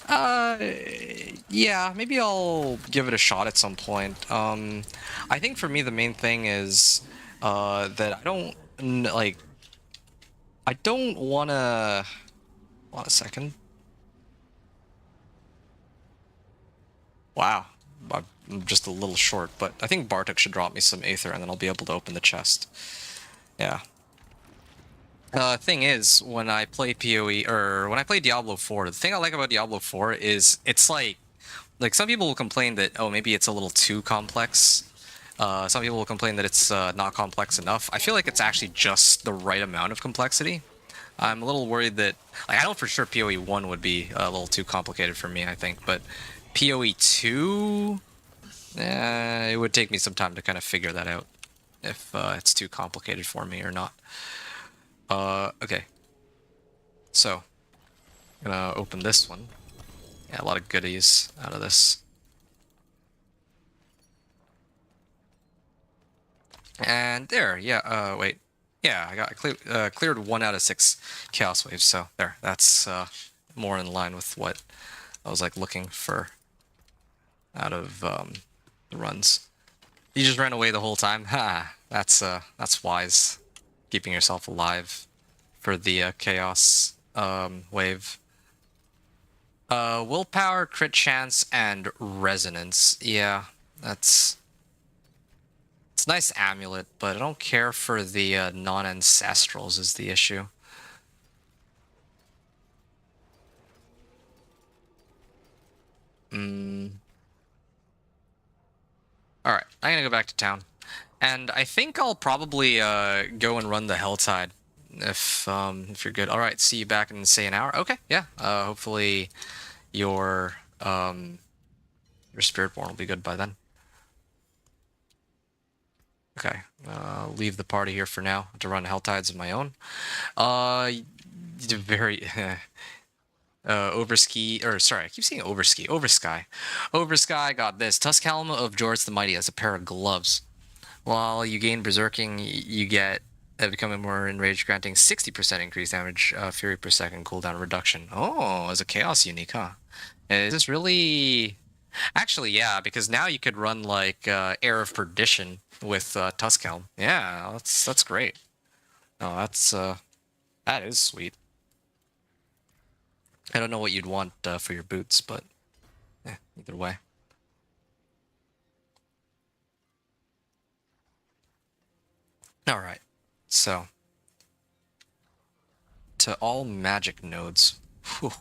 Yeah, maybe I'll give it a shot at some point. I think for me the main thing is that I don't wanna... Hold on a second. Wow. I'm just a little short, but I think Bartek should drop me some Aether and then I'll be able to open the chest. Yeah. Thing is, when I play PoE, or when I play Diablo 4, the thing I like about Diablo 4 is it's like some people will complain that, oh, maybe it's a little too complex. Some people will complain that it's not complex enough. I feel like it's actually just the right amount of complexity. I'm a little worried that, like, I know for sure PoE 1 would be a little too complicated for me, I think, but PoE 2... it would take me some time to kind of figure that out, if it's too complicated for me or not. Okay. So, I'm gonna open this one. Yeah, a lot of goodies out of this. And there, yeah, wait. Yeah, I cleared 1 out of 6 Chaos Waves, so there. That's more in line with what I was, like, looking for out of the runs. You just ran away the whole time? Ha! That's wise. Keeping yourself alive for the Chaos wave. Willpower, crit chance, and resonance. Yeah, that's It's a nice amulet, but I don't care for the non-ancestrals is the issue. Alright, I'm gonna go back to town. And I think I'll probably go and run the Helltide if you're good. Alright, see you back in say an hour. Okay, yeah. Hopefully your Spiritborn will be good by then. Okay, leave the party here for now to run Helltides of my own. Very Overski, or sorry, I keep saying Overski. Oversky. Oversky got this. Tusk Helm of George the Mighty as a pair of gloves. While you gain Berserking, you get becoming more enraged, granting 60% increased damage, Fury per second cooldown reduction. Oh, as a Chaos unique, huh? Is this really... Actually, yeah, because now you could run like Air of Perdition with Tusk Helm. Yeah, that's great. Oh, that is sweet. I don't know what you'd want for your boots, but yeah, either way. All right, so to all magic nodes. Whew.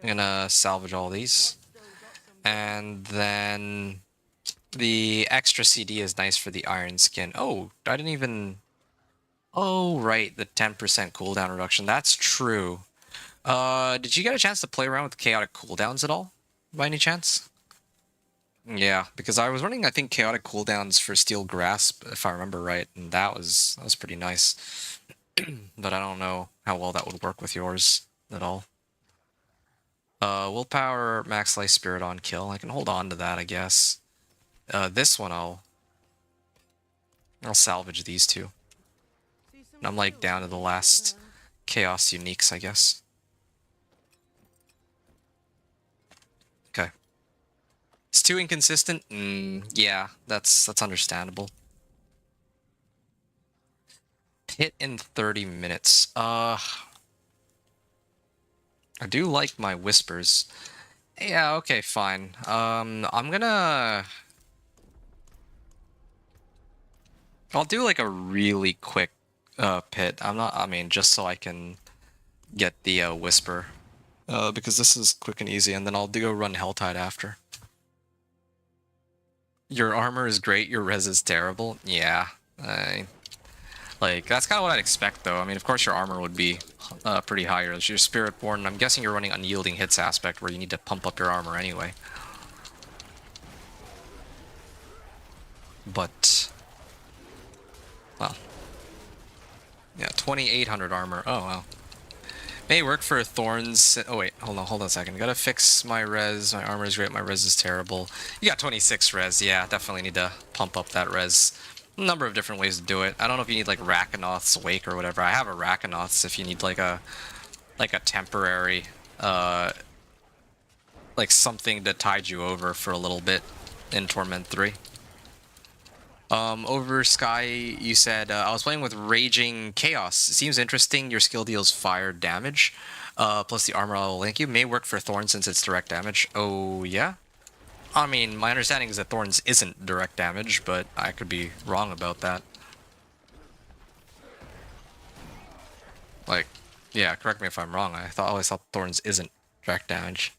I'm gonna salvage all these, and then the extra CD is nice for the iron skin. Oh, I didn't even... Oh, right, the 10% cooldown reduction. That's true. Did you get a chance to play around with chaotic cooldowns at all, by any chance? Yeah, because I was running, I think, chaotic cooldowns for Steel Grasp, if I remember right, and that was pretty nice. But I don't know how well that would work with yours at all. Willpower, Max Life, Spirit on kill. I can hold on to that, I guess. This one I'll salvage these two. And I'm like down to the last Chaos uniques, I guess. Okay. It's too inconsistent? Yeah, that's understandable. Hit in 30 minutes. I do like my whispers. Yeah, okay, fine. I'm gonna... I'll do like a really quick pit. I mean, just so I can get the whisper. Because this is quick and easy, and then I'll go run Helltide after. Your armor is great, your res is terrible. Yeah. Like, that's kind of what I'd expect, though. I mean, of course your armor would be pretty higher. It's your Spiritborn. I'm guessing you're running Unyielding Hits aspect, where you need to pump up your armor anyway. But... well... yeah, 2,800 armor. Oh, wow. May work for Thorns. Oh, wait. Hold on a second. Gotta fix my res. My armor is great. My res is terrible. You got 26 res. Yeah, definitely need to pump up that res. A number of different ways to do it. I don't know if you need, like, Rakanoth's Wake or whatever. I have a Rakanoth's if you need, like a temporary, like, something to tide you over for a little bit in Torment 3. Over Sky, you said, I was playing with Raging Chaos. It seems interesting. Your skill deals fire damage, plus the armor I will link you. May work for Thorns since it's direct damage. Oh, yeah? I mean, my understanding is that Thorns isn't direct damage, but I could be wrong about that. Like, yeah, correct me if I'm wrong. I always thought Thorns isn't direct damage.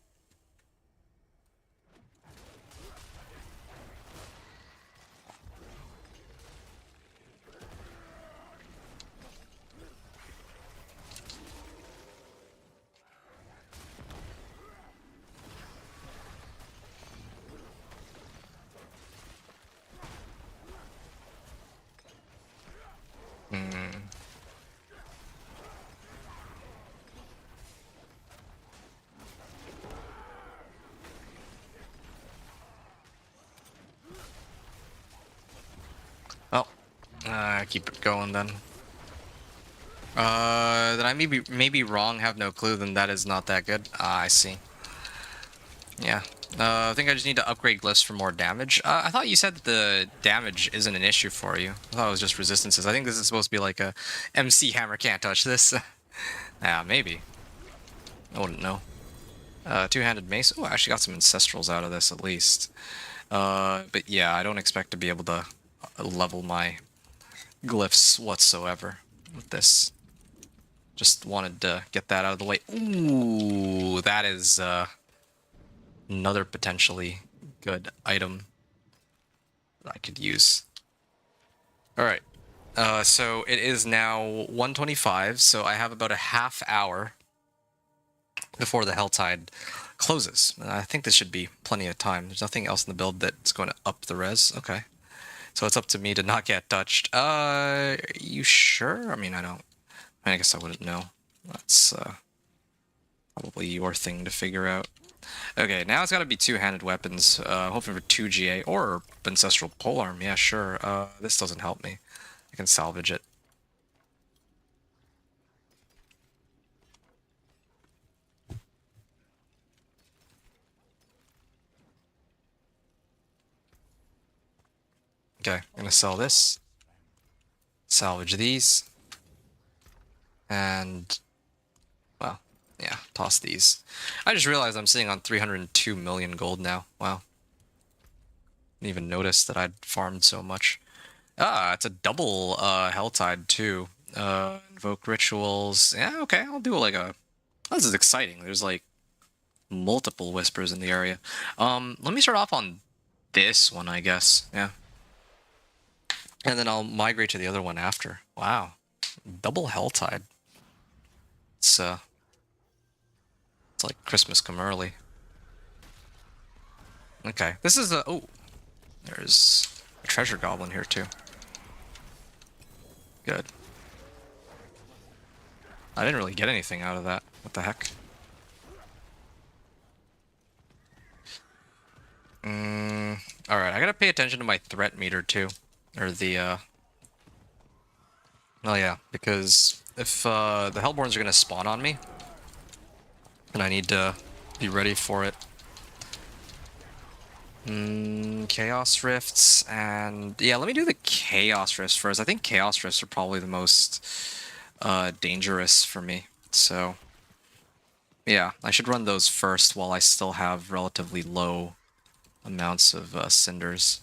Keep it going then. Then I may be wrong, have no clue, then that is not that good. Ah, I see. Yeah. I think I just need to upgrade glyphs for more damage. I thought you said that the damage isn't an issue for you. I thought it was just resistances. I think this is supposed to be like a MC Hammer can't touch this. Yeah, maybe. I wouldn't know. Two-handed mace. Oh, I actually got some ancestrals out of this at least. But yeah, I don't expect to be able to level my glyphs whatsoever with this. Just wanted to get that out of the way. Ooh, that is another potentially good item that I could use. All right. So it is now 1:25, so I have about a half hour before the Helltide closes. I think this should be plenty of time. There's nothing else in the build that's going to up the res. Okay. So it's up to me to not get touched. Are you sure? I mean, I guess I wouldn't know. That's probably your thing to figure out. Okay, now it's got to be two-handed weapons. Hoping for 2 GA or Ancestral Polearm. Yeah, sure. This doesn't help me. I can salvage it. Okay, I'm gonna sell this. Salvage these. And, well, yeah, toss these. I just realized I'm sitting on 302 million gold now. Wow. Didn't even notice that I'd farmed so much. Ah, it's a double Helltide too. Invoke rituals. Yeah, okay, I'll do like a... This is exciting. There's like multiple whispers in the area. Let me start off on this one, I guess. Yeah. And then I'll migrate to the other one after. Wow. Double Helltide. It's like Christmas come early. Okay. This is a... Oh. There's a treasure goblin here too. Good. I didn't really get anything out of that. What the heck? Alright, I gotta pay attention to my threat meter too. Or the, Oh yeah, because if the Hellborns are gonna spawn on me, then I need to be ready for it. Chaos Rifts, and yeah, let me do the Chaos Rifts first. I think Chaos Rifts are probably the most dangerous for me. So yeah, I should run those first while I still have relatively low amounts of cinders.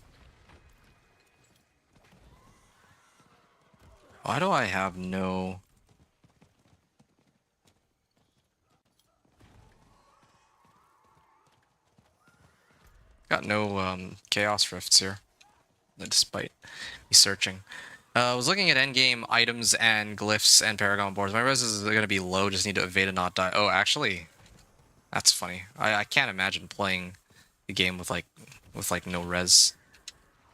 Why do I have no... Got no Chaos Rifts here, despite me searching. I was looking at endgame items and glyphs and Paragon boards. My res is going to be low, just need to evade and not die. Oh, actually, that's funny. I can't imagine playing the game with like no res.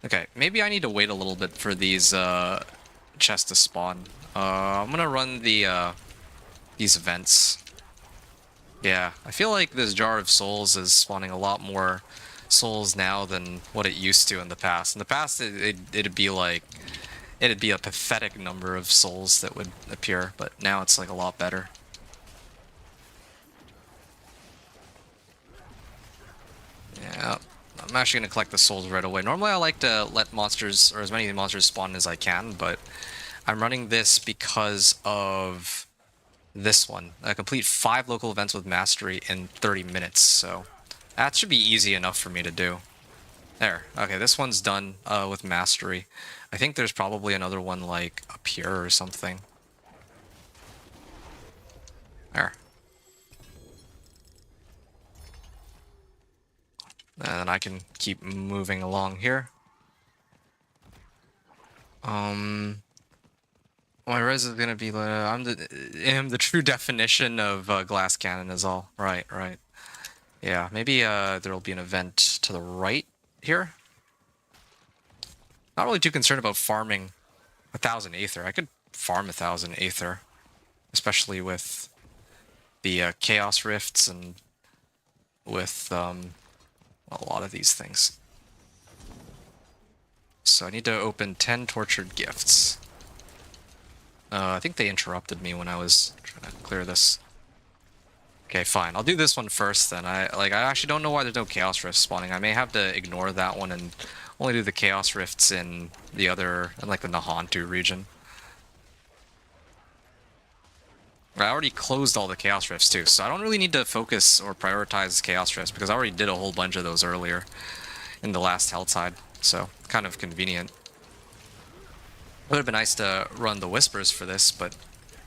Okay, maybe I need to wait a little bit for these chests to spawn. I'm gonna run the these events. Yeah, I feel like this Jar of Souls is spawning a lot more souls now than what it used to in the past. In the past, it'd be like... It'd be a pathetic number of souls that would appear, but now it's like a lot better. Yeah, I'm actually gonna collect the souls right away. Normally I like to let monsters, or as many monsters spawn as I can, but I'm running this because of this one. I complete 5 local events with mastery in 30 minutes, so that should be easy enough for me to do. There. Okay, this one's done with mastery. I think there's probably another one like up here or something. There. And I can keep moving along here. My res is gonna be I'm the true definition of glass cannon is all. Right. Yeah, maybe there'll be an event to the right here. Not really too concerned about farming 1,000 Aether. I could farm 1,000 Aether, especially with the Chaos Rifts and with a lot of these things. So I need to open 10 Tortured Gifts. I think they interrupted me when I was trying to clear this. Okay, fine. I'll do this one first then. I actually don't know why there's no Chaos Rifts spawning. I may have to ignore that one and only do the Chaos Rifts in the other, in like the Nahantu region. I already closed all the Chaos Rifts too, so I don't really need to focus or prioritize Chaos Rifts because I already did a whole bunch of those earlier. in the last Helltide, so kind of convenient. It would have been nice to run the Whispers for this, but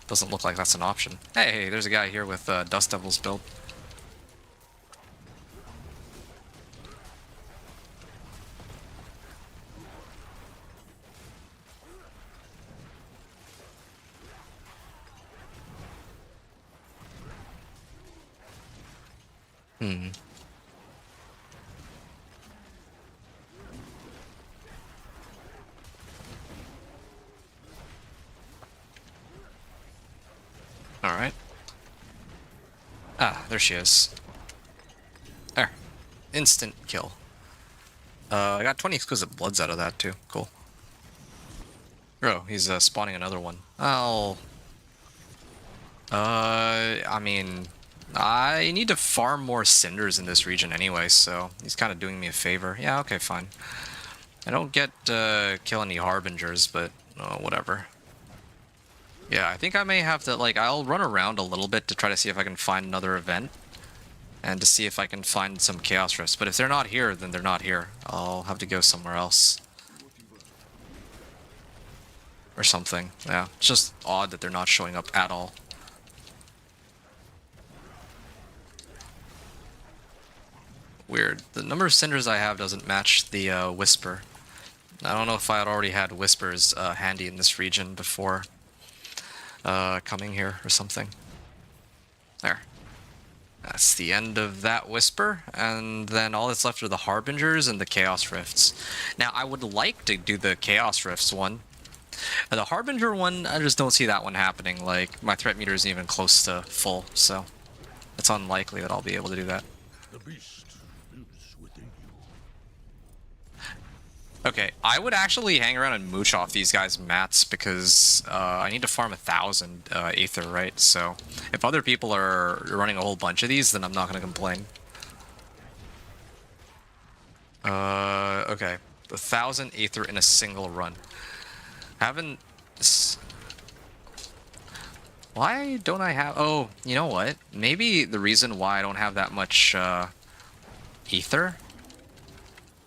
doesn't look like that's an option. Hey, there's a guy here with Dust Devils build. Alright. Ah, there she is. There. Instant kill. I got 20 exquisite bloods out of that too. Cool. Oh, he's spawning another one. Oh. I mean, I need to farm more cinders in this region anyway, so he's kind of doing me a favor. Yeah, okay, fine. I don't get kill any harbingers, but whatever. Yeah, I think I may have to, like, I'll run around a little bit to try to see if I can find another event. And to see if I can find some Chaos Rifts. But if they're not here, then they're not here. I'll have to go somewhere else. Or something. Yeah, it's just odd that they're not showing up at all. Weird. The number of cinders I have doesn't match the Whisper. I don't know if I had already had Whispers handy in this region before coming here or something. There. That's the end of that Whisper, and then all that's left are the Harbingers and the Chaos Rifts. Now, I would like to do the Chaos Rifts one. The Harbinger one, I just don't see that one happening. Like, my threat meter isn't even close to full, so it's unlikely that I'll be able to do that. The beast lives within you. Okay, I would actually hang around and mooch off these guys' mats because I need to farm 1,000 Aether, right? So if other people are running a whole bunch of these, then I'm not going to complain. Okay. 1,000 Aether in a single run. Haven't... Why don't I have... Oh, you know what? Maybe the reason why I don't have that much Aether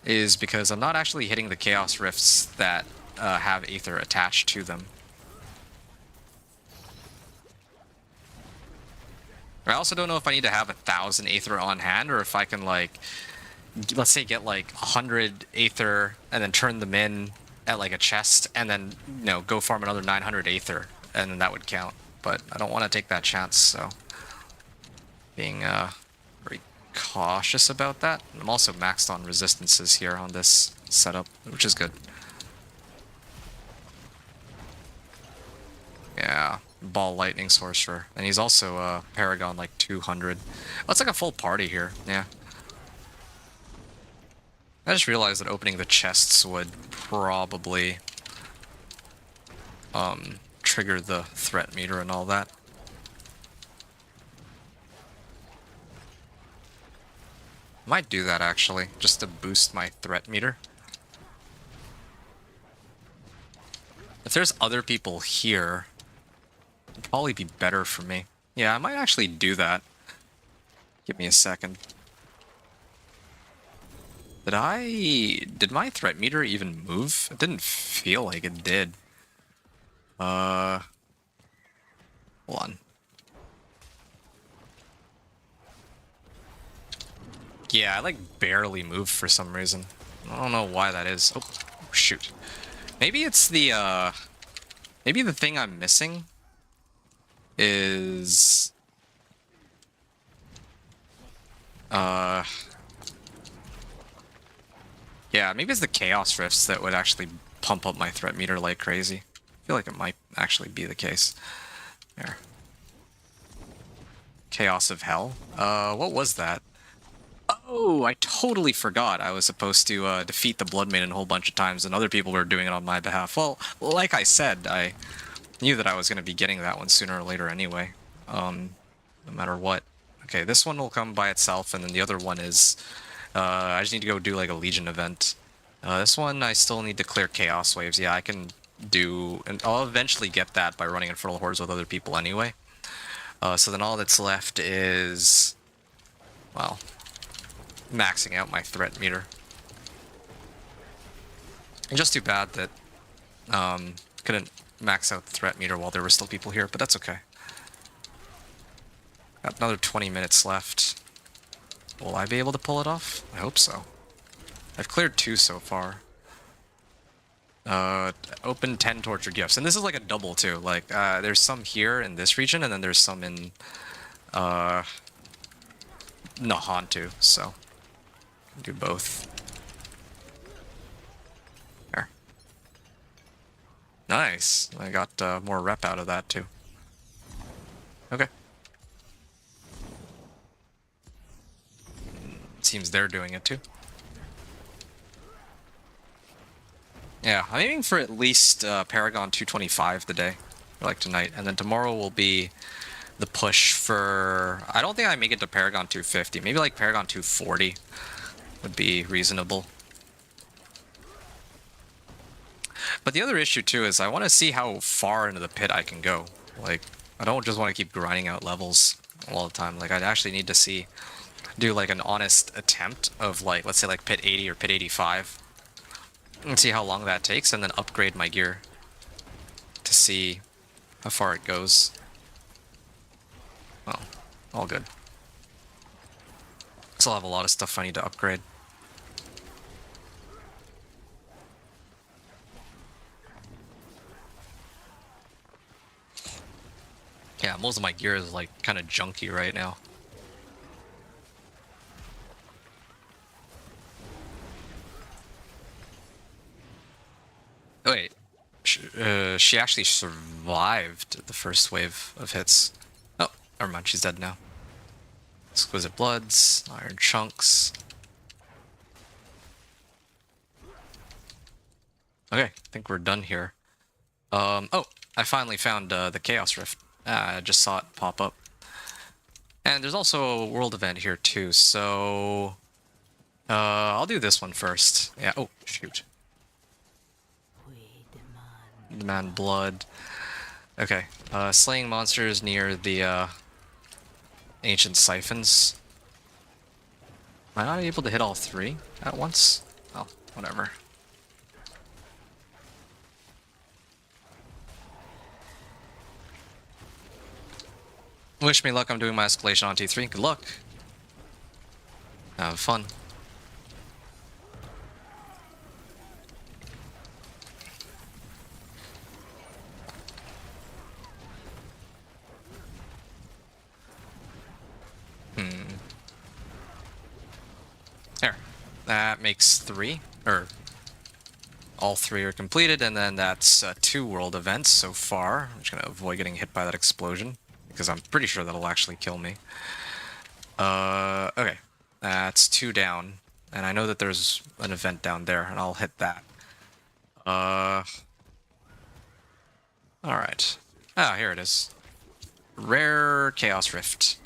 is because I'm not actually hitting the Chaos Rifts that have Aether attached to them. I also don't know if I need to have 1,000 Aether on hand, or if I can, like, let's say get like 100 Aether and then turn them in at like a chest, and then, you know, go farm another 900 Aether, and then that would count. But I don't want to take that chance, so being very cautious about that. I'm also maxed on resistances here on this setup, which is good. Yeah, Ball Lightning Sorcerer. And he's also Paragon like 200. Oh, it's like a full party here, yeah. I just realized that opening the chests would probably trigger the threat meter and all that. Might do that actually, just to boost my threat meter. If there's other people here, it'd probably be better for me. Yeah, I might actually do that. Give me a second. Did my threat meter even move? It didn't feel like it did. Hold on. Yeah, I like barely moved for some reason. I don't know why that is. Oh, shoot. Maybe it's the, maybe the thing I'm missing is... Yeah, maybe it's the Chaos Rifts that would actually pump up my threat meter like crazy. I feel like it might actually be the case. There. Chaos of Hell? What was that? Oh, I totally forgot I was supposed to defeat the Blood Maiden a whole bunch of times, and other people were doing it on my behalf. Well, like I said, I knew that I was going to be getting that one sooner or later anyway. No matter what. Okay, this one will come by itself, and then the other one is... I just need to go do like a Legion event. This one I still need to clear Chaos Waves. Yeah, I can do... And I'll eventually get that by running Infernal Hordes with other people anyway. So then all that's left is... Well... maxing out my threat meter. Just too bad that couldn't max out the threat meter while there were still people here, but that's okay. Got another 20 minutes left. Will I be able to pull it off? I hope so. I've cleared 2 so far. Open 10 tortured gifts. And this is like a double too. Like, there's some here in this region, and then there's some in Nahantu, so do both. There. Nice. I got more rep out of that too. Okay. Seems they're doing it too. Yeah, I'm aiming for at least Paragon 225 today, like tonight, and then tomorrow will be the push for... I don't think I make it to Paragon 250. Maybe like Paragon 240 would be reasonable. But the other issue too is I want to see how far into the pit I can go. Like, I don't just want to keep grinding out levels all the time. Like, I'd actually need to do like an honest attempt of like, let's say like pit 80 or pit 85. And see how long that takes, and then upgrade my gear to see how far it goes. Well, all good. Still have a lot of stuff I need to upgrade. Yeah, most of my gear is like kind of junky right now. Oh, wait, she actually survived the first wave of hits. Oh, never mind, she's dead now. Exquisite Bloods, Iron Chunks. Okay, I think we're done here. Oh, I finally found the Chaos Rift. I just saw it pop up. And there's also a world event here too, so... I'll do this one first. Yeah, oh, shoot. Demand blood. Okay, slaying monsters near the ancient siphons. Am I not able to hit all 3 at once? Oh, whatever. Wish me luck, I'm doing my escalation on T3. Good luck. Have fun. There. That makes 3, or all 3 are completed, and then that's 2 world events so far. I'm just gonna avoid getting hit by that explosion, because I'm pretty sure that'll actually kill me. Okay. That's 2 down, and I know that there's an event down there, and I'll hit that. Alright. Ah, here it is. Rare Chaos Rift.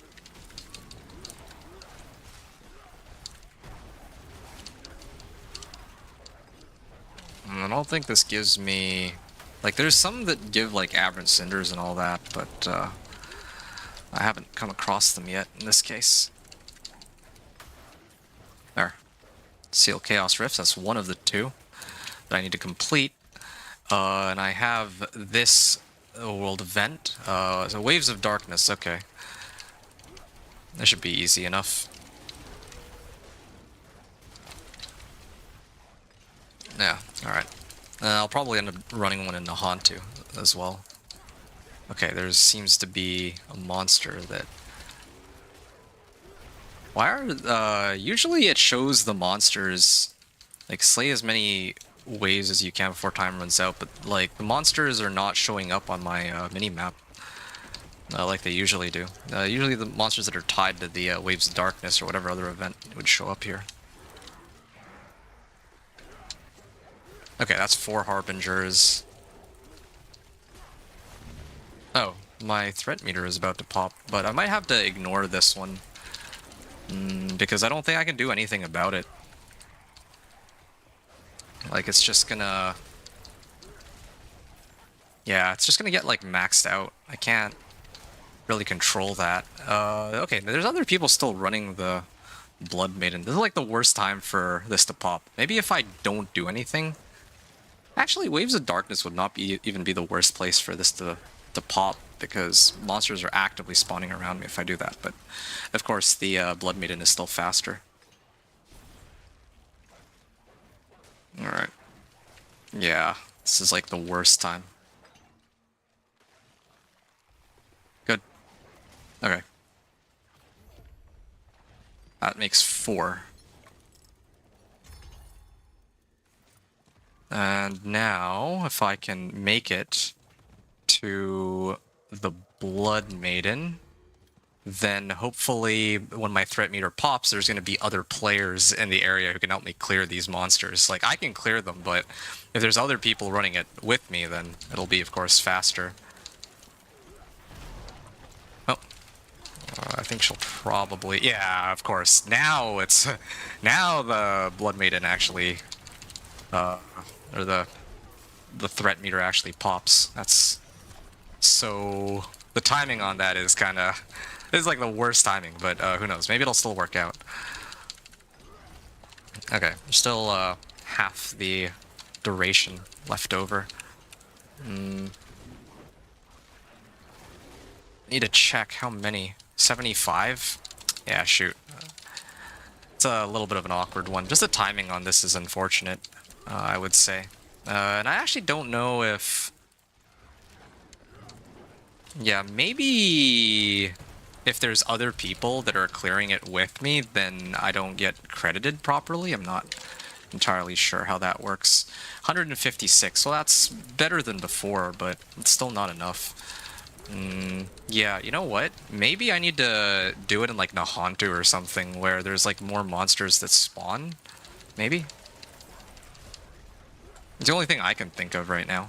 I don't think this gives me... Like, there's some that give, like, Aberrant Cinders and all that, but, I haven't come across them yet in this case. There. Seal Chaos Rifts, that's one of the 2 that I need to complete. And I have this world event. So Waves of Darkness, okay. That should be easy enough. Yeah, alright. I'll probably end up running one in Nahantu as well. Okay, there seems to be a monster that... Why are... usually it shows the monsters... Like, slay as many waves as you can before time runs out, but, like, the monsters are not showing up on my mini-map. Like they usually do. Usually the monsters that are tied to the Waves of Darkness or whatever other event would show up here. Okay, that's 4 Harbingers. Oh, my threat meter is about to pop, but I might have to ignore this one. Because I don't think I can do anything about it. Like, it's just gonna... Yeah, it's just gonna get, like, maxed out. I can't really control that. Okay, there's other people still running the Blood Maiden. This is, like, the worst time for this to pop. Maybe if I don't do anything, Actually, Waves of Darkness would not even be the worst place for this to pop, because monsters are actively spawning around me if I do that. But of course, the Blood Maiden is still faster. Alright. Yeah, this is like the worst time. Good. Okay. That makes 4. And now, if I can make it to the Blood Maiden, then hopefully when my threat meter pops, there's going to be other players in the area who can help me clear these monsters. Like, I can clear them, but if there's other people running it with me, then it'll be, of course, faster. Oh. I think she'll probably... Yeah, of course. Now it's... Now the Blood Maiden actually... or the threat meter actually pops. That's... So... The timing on that is kind of... This is like the worst timing, but who knows? Maybe it'll still work out. Okay, still half the duration left over. Need to check how many. 75? Yeah, shoot. It's a little bit of an awkward one. Just the timing on this is unfortunate, I would say. And I actually don't know if... Yeah, maybe... If there's other people that are clearing it with me, then I don't get credited properly. I'm not entirely sure how that works. 156, well that's better than before, but it's still not enough. Yeah, you know what? Maybe I need to do it in like Nahantu or something, where there's like more monsters that spawn? Maybe? It's the only thing I can think of right now.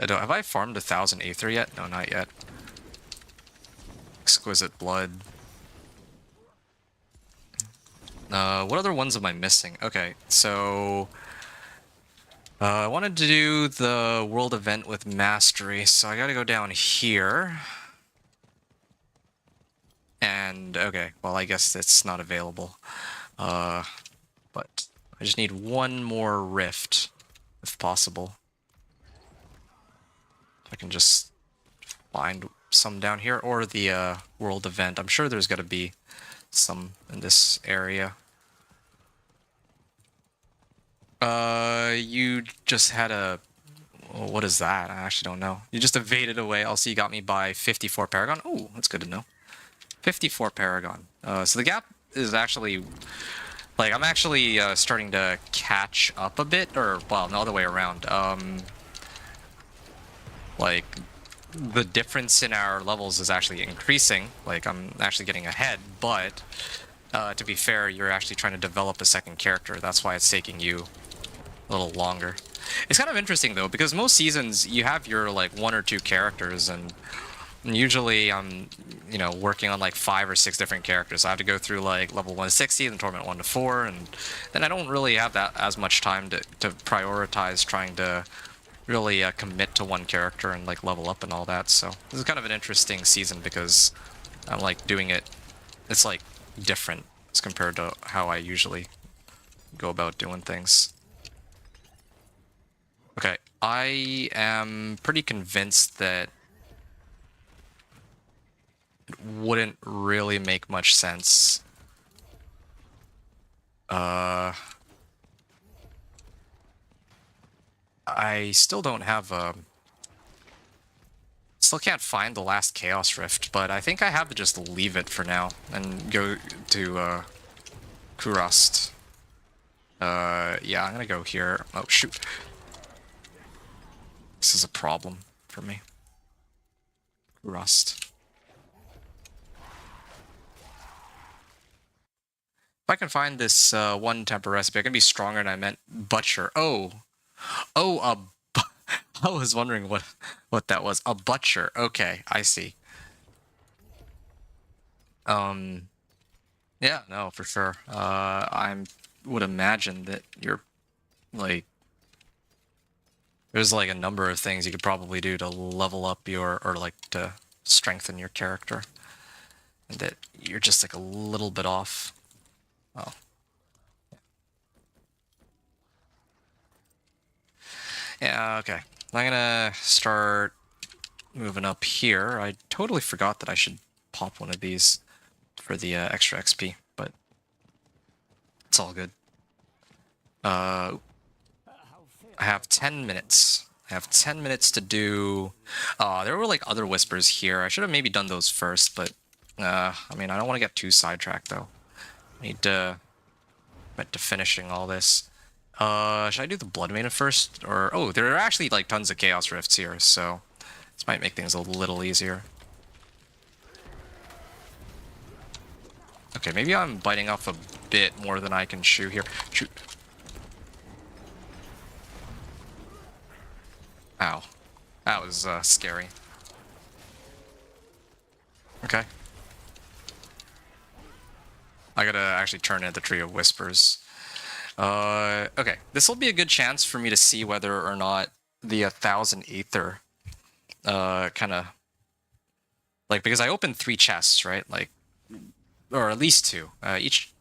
Have I farmed 1,000 Aether yet? No, not yet. Exquisite Blood. What other ones am I missing? Okay, so... I wanted to do the world event with Mastery, so I gotta go down here. And, okay, well I guess it's not available. But I just need one more rift, if possible. I can just find some down here, or the world event. I'm sure there's got to be some in this area. You just had a... Well, what is that? I actually don't know. You just evaded away. Also, you got me by 54 Paragon. Oh, that's good to know. 54 Paragon. So the gap is actually... Like, I'm actually starting to catch up a bit, or, well, the other way around. Like, the difference in our levels is actually increasing. Like, I'm actually getting ahead, but to be fair, you're actually trying to develop a second character. That's why it's taking you a little longer. It's kind of interesting, though, because most seasons, you have your, like, 1 or 2 characters, and usually I'm, you know, working on, like, 5 or 6 different characters. I have to go through, like, level 160, then Torment 1 to 4, and then I don't really have that as much time to prioritize trying to really commit to one character and like level up and all that. So this is kind of an interesting season because I'm like doing it, it's like different as compared to how I usually go about doing things. Okay, I am pretty convinced that it wouldn't really make much sense. I still don't have a... Still can't find the last Chaos Rift, but I think I have to just leave it for now and go to Kurast. Yeah, I'm gonna go here. Oh, shoot. This is a problem for me. Kurast. If I can find this one temper recipe, I can be stronger than I meant. Butcher. Oh, I was wondering what that was. A butcher. Okay, I see. Yeah, no, for sure. I would imagine that you're like there's like a number of things you could probably do to level up your or like to strengthen your character, and that you're just like a little bit off. Oh, Yeah, okay. I'm gonna start moving up here. I totally forgot that I should pop one of these for the extra XP, but it's all good. I have 10 minutes. I have 10 minutes to do... there were like other whispers here. I should have maybe done those first, but... I mean, I don't want to get too sidetracked, though. I need to... get to finishing all this. Should I do the Blood Maiden first? Or... Oh, there are actually like tons of Chaos Rifts here, so... This might make things a little easier. Okay, maybe I'm biting off a bit more than I can chew here. Shoot. Ow. That was scary. Okay. I gotta actually turn in the Tree of Whispers. Okay. This will be a good chance for me to see whether or not the 1,000 Aether kind of... Like, because I opened 3 chests, right? Like, or at least 2. Each...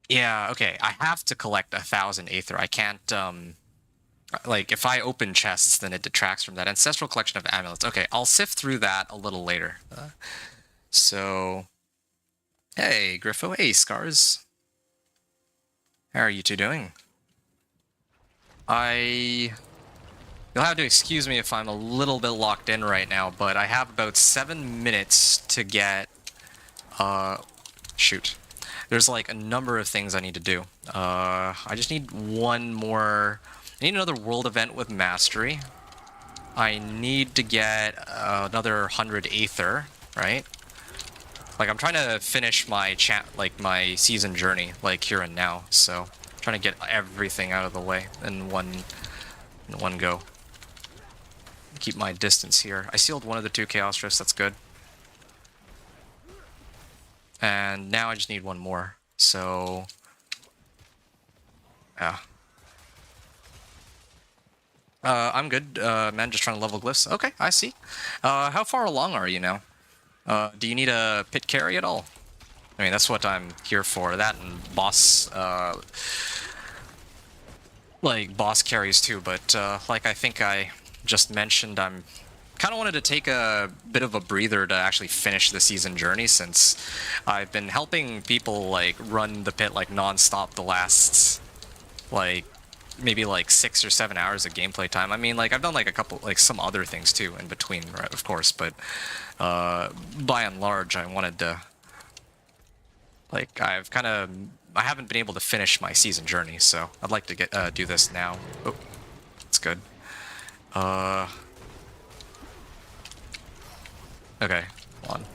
Yeah, okay. I have to collect 1,000 Aether. I can't, like, if I open chests, then it detracts from that. Ancestral collection of amulets. Okay, I'll sift through that a little later. So... Hey, Griffo. Hey, Scars. How are you two doing? You'll have to excuse me if I'm a little bit locked in right now, but I have about 7 minutes to get... Shoot. There's like a number of things I need to do. I just need one more... I need another world event with Mastery. I need to get another 100 Aether, right? Like, I'm trying to finish my my season journey, like, here and now, so... I'm trying to get everything out of the way in one go. Keep my distance here. I sealed one of the 2 Chaos Rifts, that's good. And now I just need one more, so... Yeah. I'm good, man, just trying to level glyphs. Okay, I see. How far along are you now? Do you need a pit carry at all? I mean, that's what I'm here for. That and boss, like, boss carries too, but, like I think I just mentioned, I'm kind of wanted to take a bit of a breather to actually finish the season journey, since I've been helping people, like, run the pit, like, non-stop the last, like, maybe like 6 or 7 hours of gameplay time. I mean, like, I've done like a couple, like some other things too in between, right, of course, but by and large, I wanted to, like, I haven't been able to finish my season journey, so I'd like to do this now. Oh, that's good. Okay, hold on.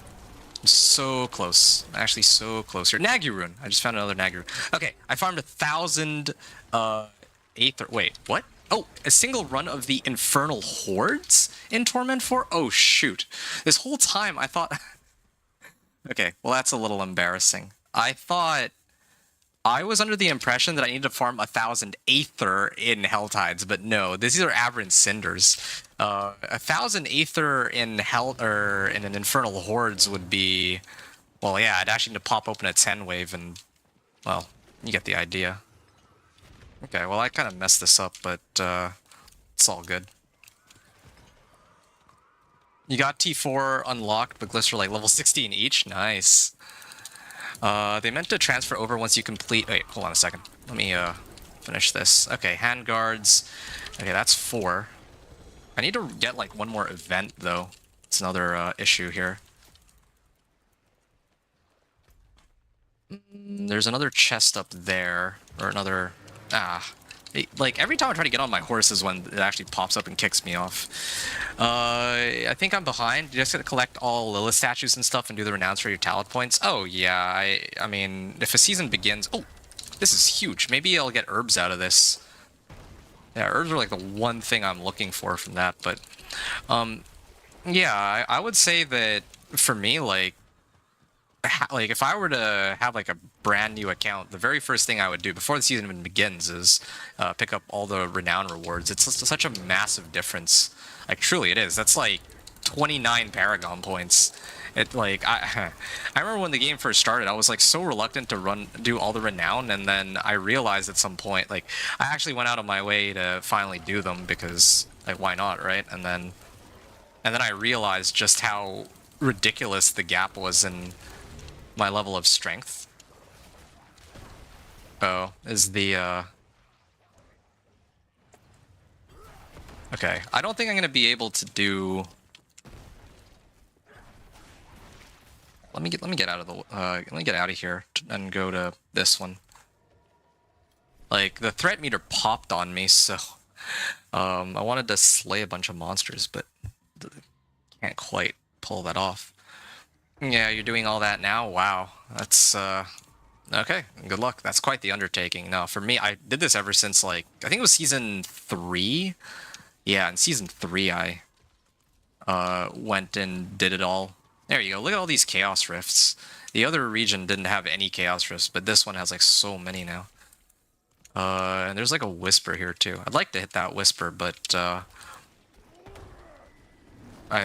I'm so close. I'm actually so close here. Nagu Rune. I just found another Nagu Rune. Okay, I farmed 1,000 Aether. Wait, what? Oh, a single run of the Infernal Hordes in Torment 4? Oh, shoot. This whole time I thought... Okay, well, that's a little embarrassing. I thought... I was under the impression that I needed to farm 1,000 Aether in Helltides, but no, these are Aberrant Cinders. 1,000 Aether in in an Infernal Hordes would be... Well, yeah, I'd actually need to pop open a 10 wave and... Well, you get the idea. Okay, well, I kind of messed this up, but it's all good. You got T4 unlocked, but glyphs are like level 16 each? Nice. They meant to transfer over once you complete... Wait, hold on a second. Let me finish this. Okay, handguards. Okay, that's 4. I need to get like one more event, though. It's another issue here. There's another chest up there, or another... like, every time I try to get on my horse is when it actually pops up and kicks me off. I think I'm behind. You just gotta collect all Lilith statues and stuff and do the renounce for your talent points. Oh, yeah, I mean, if a season begins... Oh, this is huge. Maybe I'll get herbs out of this. Yeah, herbs are like the one thing I'm looking for from that, but... yeah, I would say that, for me, like, if I were to have like a brand new account, the very first thing I would do before the season even begins is pick up all the renown rewards. It's just such a massive difference. Like, truly it is. That's like 29 Paragon points. It like I remember when the game first started, I was like so reluctant to do all the renown, and then I realized at some point, like I actually went out of my way to finally do them because like why not, right? And then I realized just how ridiculous the gap was in my level of strength. Oh, is the okay. I don't think I'm gonna be able to do. Let me get out of the let me get out of here and go to this one. Like the threat meter popped on me, so I wanted to slay a bunch of monsters, but can't quite pull that off. Yeah, you're doing all that now? Wow, that's okay. Good luck. That's quite the undertaking. No, for me, I did this ever since like I think it was season 3. Yeah, in season 3 I went and did it all. There you go. Look at all these chaos rifts. The other region didn't have any chaos rifts, but this one has like so many now. And there's like a whisper here too. I'd like to hit that whisper, but I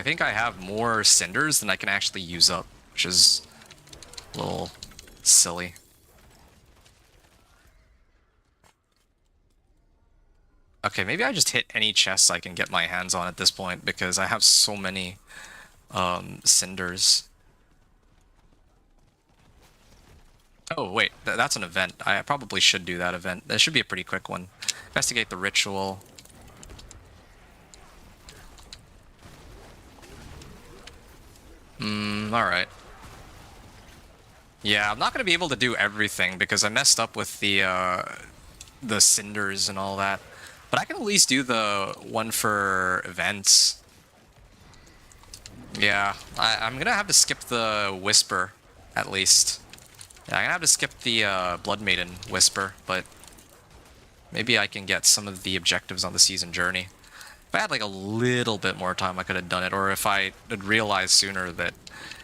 think I have more cinders than I can actually use up, which is a little silly. Okay, maybe I just hit any chests I can get my hands on at this point because I have so many cinders. Oh, wait, that's an event. I probably should do that event. That should be a pretty quick one. Investigate the ritual. Alright. Yeah, I'm not going to be able to do everything because I messed up with the cinders and all that. But I can at least do the one for events. Yeah, I'm going to have to skip the Whisper, at least. Yeah, I'm going to have to skip the Blood Maiden Whisper, but maybe I can get some of the objectives on the season journey. If I had like a little bit more time, I could have done it. Or if I had realized sooner that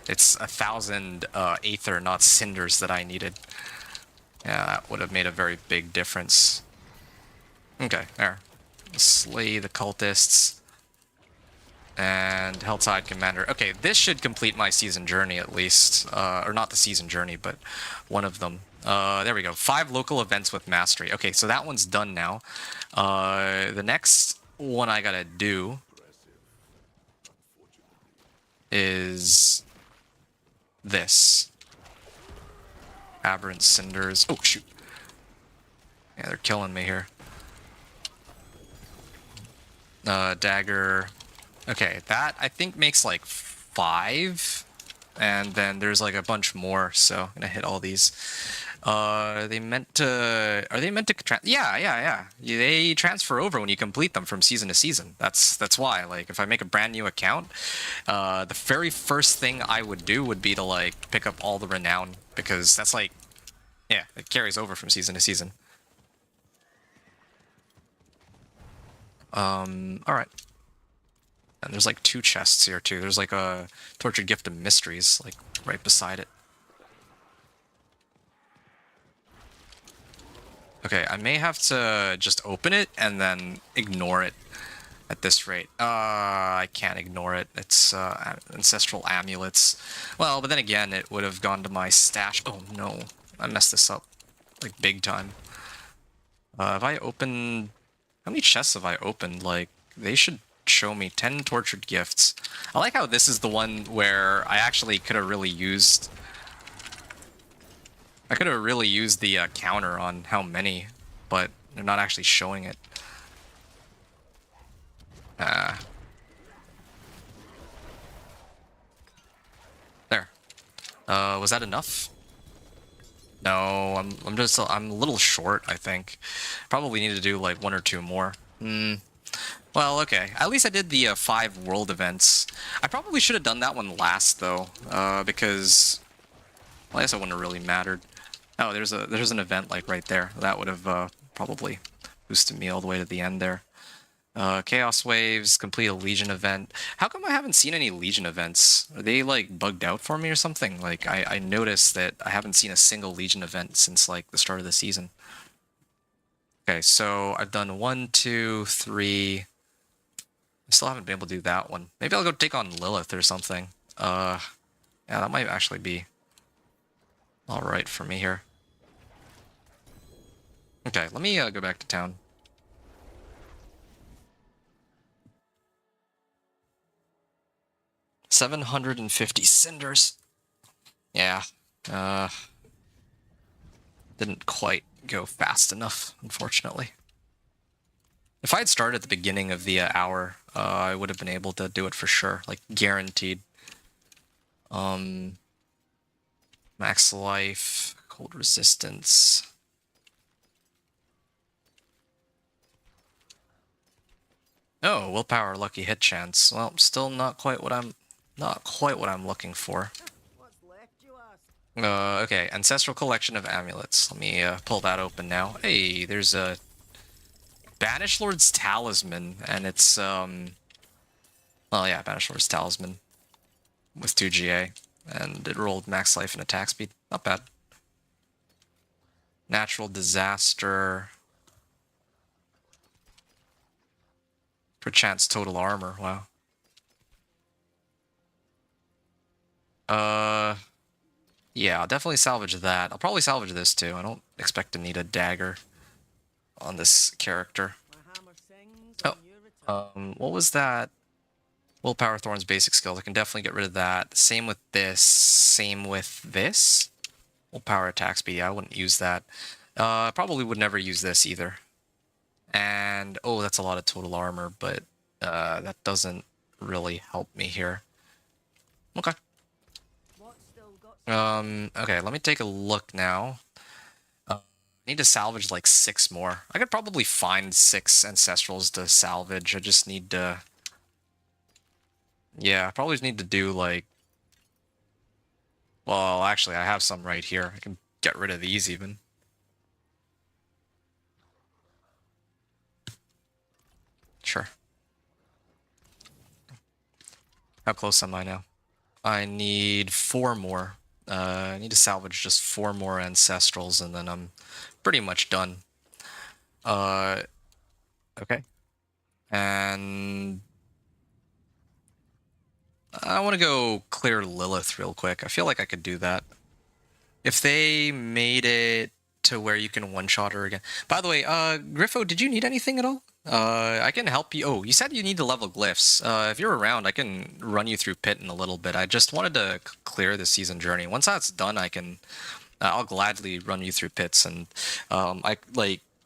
it's 1,000 Aether, not Cinders, that I needed. Yeah, that would have made a very big difference. Okay, there. Slay the cultists. And Helltide Commander. Okay, this should complete my season journey at least. Or not the season journey, but one of them. There we go. 5 local events with mastery. Okay, so that one's done now. The next one I gotta do is this. Aberrant Cinders. Oh, shoot. Yeah, they're killing me here. Dagger. Okay, that I think makes like 5. And then there's like a bunch more, so I'm gonna hit all these. Are they meant to yeah. They transfer over when you complete them from season to season. That's why. Like if I make a brand new account, the very first thing I would do would be to like pick up all the renown, because that's like, yeah, it carries over from season to season. Alright. And there's like 2 chests here too. There's like a Tortured Gift of Mysteries, like right beside it. Okay, I may have to just open it and then ignore it at this rate. I can't ignore it. It's Ancestral Amulets. Well, but then again, it would have gone to my stash. Oh no, I messed this up. Like big time. Have I opened... How many chests have I opened? Like, they should show me 10 Tortured Gifts. I like how this is the one where I actually could have really used... I could have really used the counter on how many, but they're not actually showing it. There. Was that enough? No, I'm a little short, I think. Probably need to do like 1 or 2 more. Well, okay. At least I did the 5 world events. I probably should have done that one last though, because well, I guess it wouldn't have really mattered. Oh, there's an event like right there. That would have probably boosted me all the way to the end there. Chaos Waves, complete a Legion event. How come I haven't seen any Legion events? Are they like bugged out for me or something? Like I noticed that I haven't seen a single Legion event since like the start of the season. Okay, so I've done 1, 2, 3. I still haven't been able to do that one. Maybe I'll go take on Lilith or something. Yeah, that might actually be alright for me here. Okay, let me go back to town. $750 cinders. Yeah. Didn't quite go fast enough, unfortunately. If I had started at the beginning of the hour, I would have been able to do it for sure, like guaranteed. Max life, cold resistance. Oh, willpower, lucky hit chance. Well, still not quite what I'm looking for. What's left, you ask? Okay, ancestral collection of amulets. Let me pull that open now. Hey, there's a Banished Lord's Talisman, and it's well, yeah, Banished Lord's Talisman with 2 GA, and it rolled max life and attack speed. Not bad. Natural disaster. Perchance total armor. Wow. Yeah, I'll definitely salvage that. I'll probably salvage this too. I don't expect to need a dagger on this character. My hammer sings on your return. What was that? Willpower Thorn's basic skills. I can definitely get rid of that. Same with this. Same with this. Willpower attack speed. Yeah, I wouldn't use that. Probably would never use this either. And, oh, that's a lot of total armor, but that doesn't really help me here. Okay. What's still got Okay, let me take a look now. I need to salvage like 6 more. I could probably find 6 Ancestrals to salvage. I just need to... Yeah, I probably just need to do like... Well, actually, I have some right here. I can get rid of these even. Sure. How close am I now? I need 4 more. I need to salvage just 4 more Ancestrals, and then I'm pretty much done. Okay. And... I want to go clear Lilith real quick. I feel like I could do that. If they made it to where you can one-shot her again. By the way, Griffo, did you need anything at all? I can help you. Oh, you said you need to level glyphs. If you're around, I can run you through Pit in a little bit. I just wanted to clear the season journey. Once that's done, I can... I'll gladly run you through Pits, and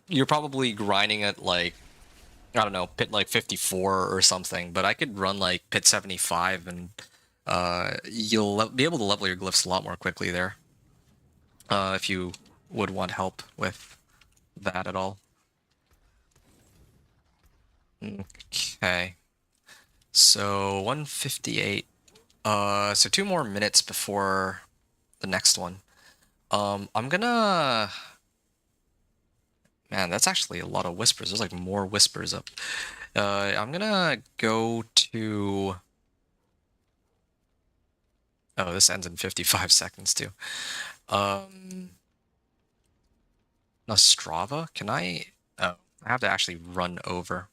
you're probably grinding at like, I don't know, Pit like 54 or something, but I could run like Pit 75, and you'll be able to level your glyphs a lot more quickly there. If you would want help with that at all. Okay. So 158. So 2 more minutes before the next one. I'm gonna... Man, that's actually a lot of whispers. There's like more whispers up. I'm gonna go to... Oh, this ends in 55 seconds too. Nostrava? Can I... Oh, I have to actually run over.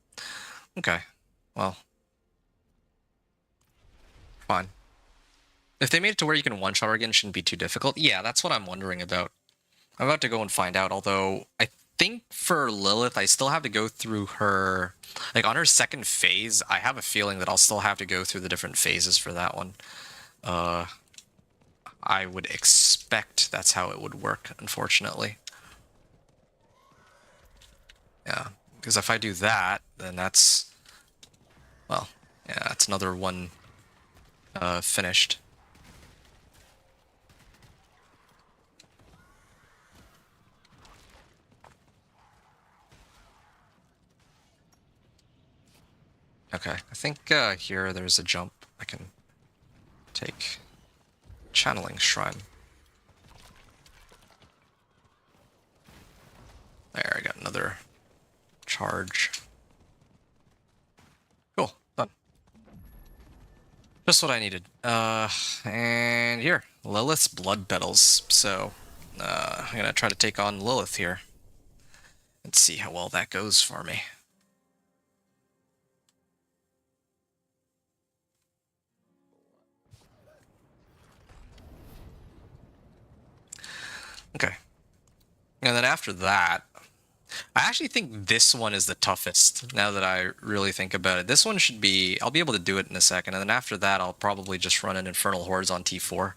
Okay, well. Fine. If they made it to where you can one-shot her again, it shouldn't be too difficult. Yeah, that's what I'm wondering about. I'm about to go and find out, although I think for Lilith, I still have to go through her... Like, on her second phase, I have a feeling that I'll still have to go through the different phases for that one. I would expect that's how it would work, unfortunately. Yeah, because if I do that, then that's... Well, yeah, that's another one finished. Okay, I think here there's a jump I can take. Channeling Shrine. There, I got another charge. Cool, done. Just what I needed. And here, Lilith's Blood Petals. So, I'm gonna try to take on Lilith here. Let's see how well that goes for me. Okay. And then after that, I actually think this one is the toughest, now that I really think about it. This one should be... I'll be able to do it in a second, and then after that, I'll probably just run an Infernal Hordes on T4.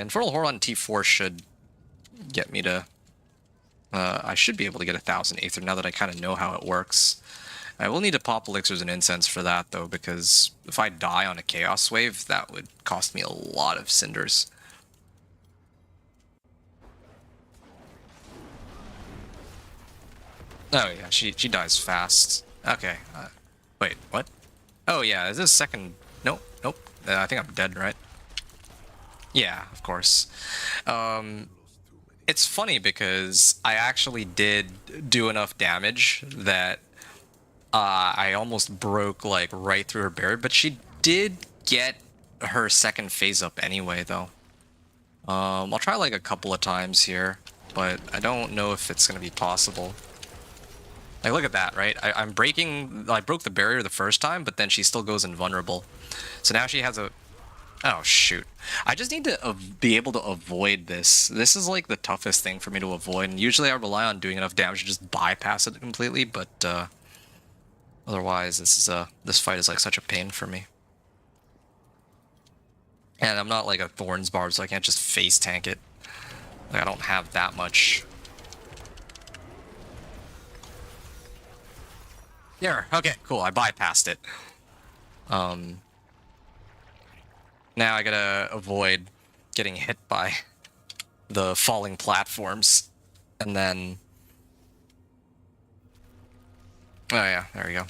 Infernal Horde on T4 should get me to... I should be able to get 1,000 Aether now that I kind of know how it works. I will need to pop Elixirs and Incense for that, though, because if I die on a Chaos Wave, that would cost me a lot of Cinders. Oh yeah, she dies fast. Okay. Wait, what? Oh yeah, is this second... Nope, nope. I think I'm dead, right? Yeah, of course. It's funny because I actually did do enough damage that I almost broke like right through her barrier, but she did get her second phase up anyway, though. I'll try like a couple of times here, but I don't know if it's gonna be possible. Like, look at that, right? I broke the barrier the first time, but then she still goes invulnerable. So now she has a... Oh, shoot. I just need to be able to avoid this. This is, like, the toughest thing for me to avoid. And usually I rely on doing enough damage to just bypass it completely, but, otherwise, this fight is, like, such a pain for me. And I'm not, like, a Thorns Barb, so I can't just face tank it. Like, I don't have that much... There. Okay, cool. I bypassed it. Now I gotta avoid getting hit by the falling platforms. And then... Oh yeah, there we go.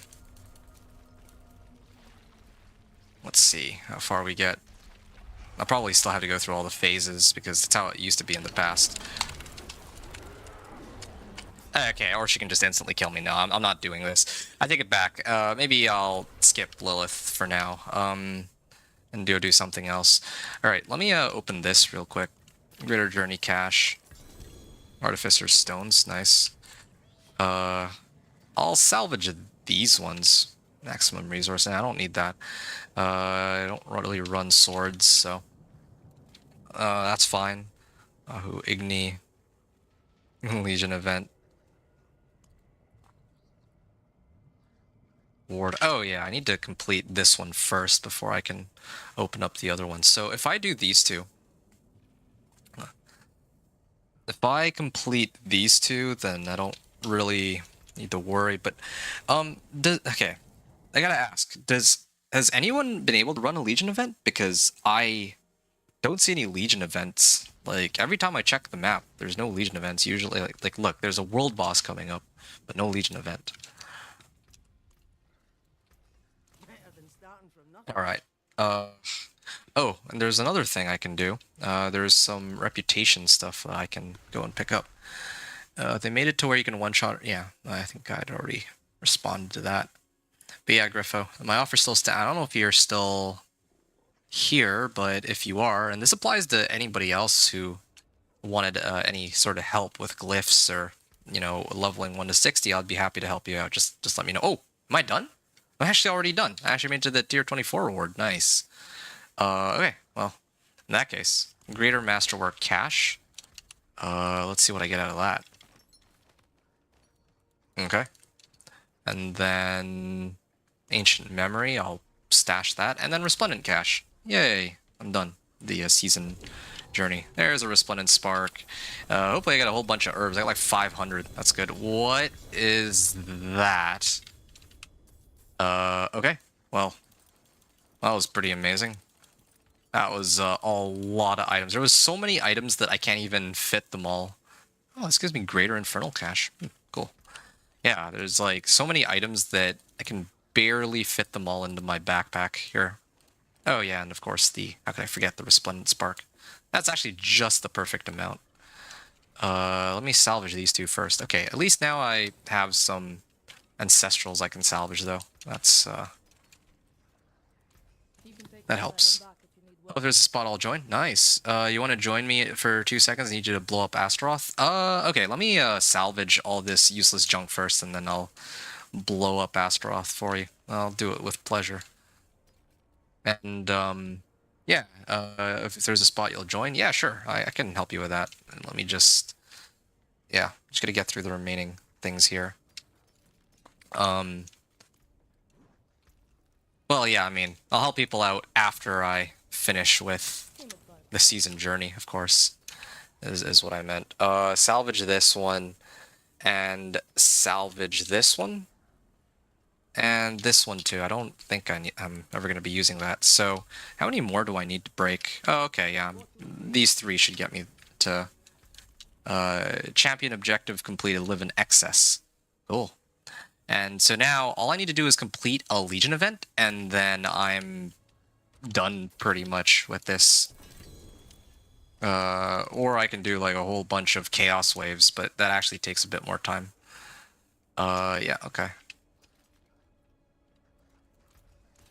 Let's see how far we get. I'll probably still have to go through all the phases because that's how it used to be in the past. Okay, or she can just instantly kill me. No, I'm not doing this. I take it back. Maybe I'll skip Lilith for now. And do something else. Alright, let me open this real quick. Greater Journey Cache. Artificer's Stones, nice. I'll salvage these ones. Maximum resource, and I don't need that. I don't really run swords, so... that's fine. Who Igni. Legion event. Ward. Oh yeah, I need to complete this one first before I can open up the other ones. So if I do these two, if I complete these two, then I don't really need to worry. But okay, I gotta ask: has anyone been able to run a Legion event? Because I don't see any Legion events. Like every time I check the map, there's no Legion events. Usually, like look, there's a world boss coming up, but no Legion event. Alright. Oh, and there's another thing I can do. There's some reputation stuff that I can go and pick up. They made it to where you can one-shot... Yeah, I think I'd already responded to that. But yeah, Griffo, my offer still stands. I don't know if you're still here, but if you are, and this applies to anybody else who wanted any sort of help with glyphs or, you know, leveling 1 to 60, I'd be happy to help you out. Just let me know. Oh, am I done? I'm actually already done. I actually made it to the tier 24 reward. Nice. Okay, well, in that case, Greater Masterwork Cache. Let's see what I get out of that. Okay. And then Ancient Memory, I'll stash that. And then Resplendent Cache. Yay, I'm done. The season journey. There's a Resplendent Spark. Hopefully I got a whole bunch of herbs. I got like 500. That's good. What is that? Okay. Well, that was pretty amazing. That was a lot of items. There was so many items that I can't even fit them all. Oh, this gives me Greater Infernal Cache. Cool. Yeah, there's like so many items that I can barely fit them all into my backpack here. Oh yeah, and of course how can I forget the Resplendent Spark? That's actually just the perfect amount. Let me salvage these two first. Okay, at least now I have some Ancestrals I can salvage though. That's that helps. Oh, there's a spot I'll join. Nice. You want to join me for 2 seconds? I need you to blow up Astaroth. Okay, let me salvage all this useless junk first, and then I'll blow up Astaroth for you. I'll do it with pleasure. And Yeah, if there's a spot you'll join, yeah, sure, I can help you with that. And let me just, yeah, just gonna get through the remaining things here. Well, yeah, I mean, I'll help people out after I finish with the season journey, of course, is what I meant. Salvage this one, and salvage this one, and this one too. I don't think I'm ever going to be using that. So how many more do I need to break? Oh, okay, yeah. These 3 should get me to champion objective completed, live in excess. Cool. And so now all I need to do is complete a Legion event, and then I'm done pretty much with this. Or I can do like a whole bunch of chaos waves, but that actually takes a bit more time. Yeah, okay.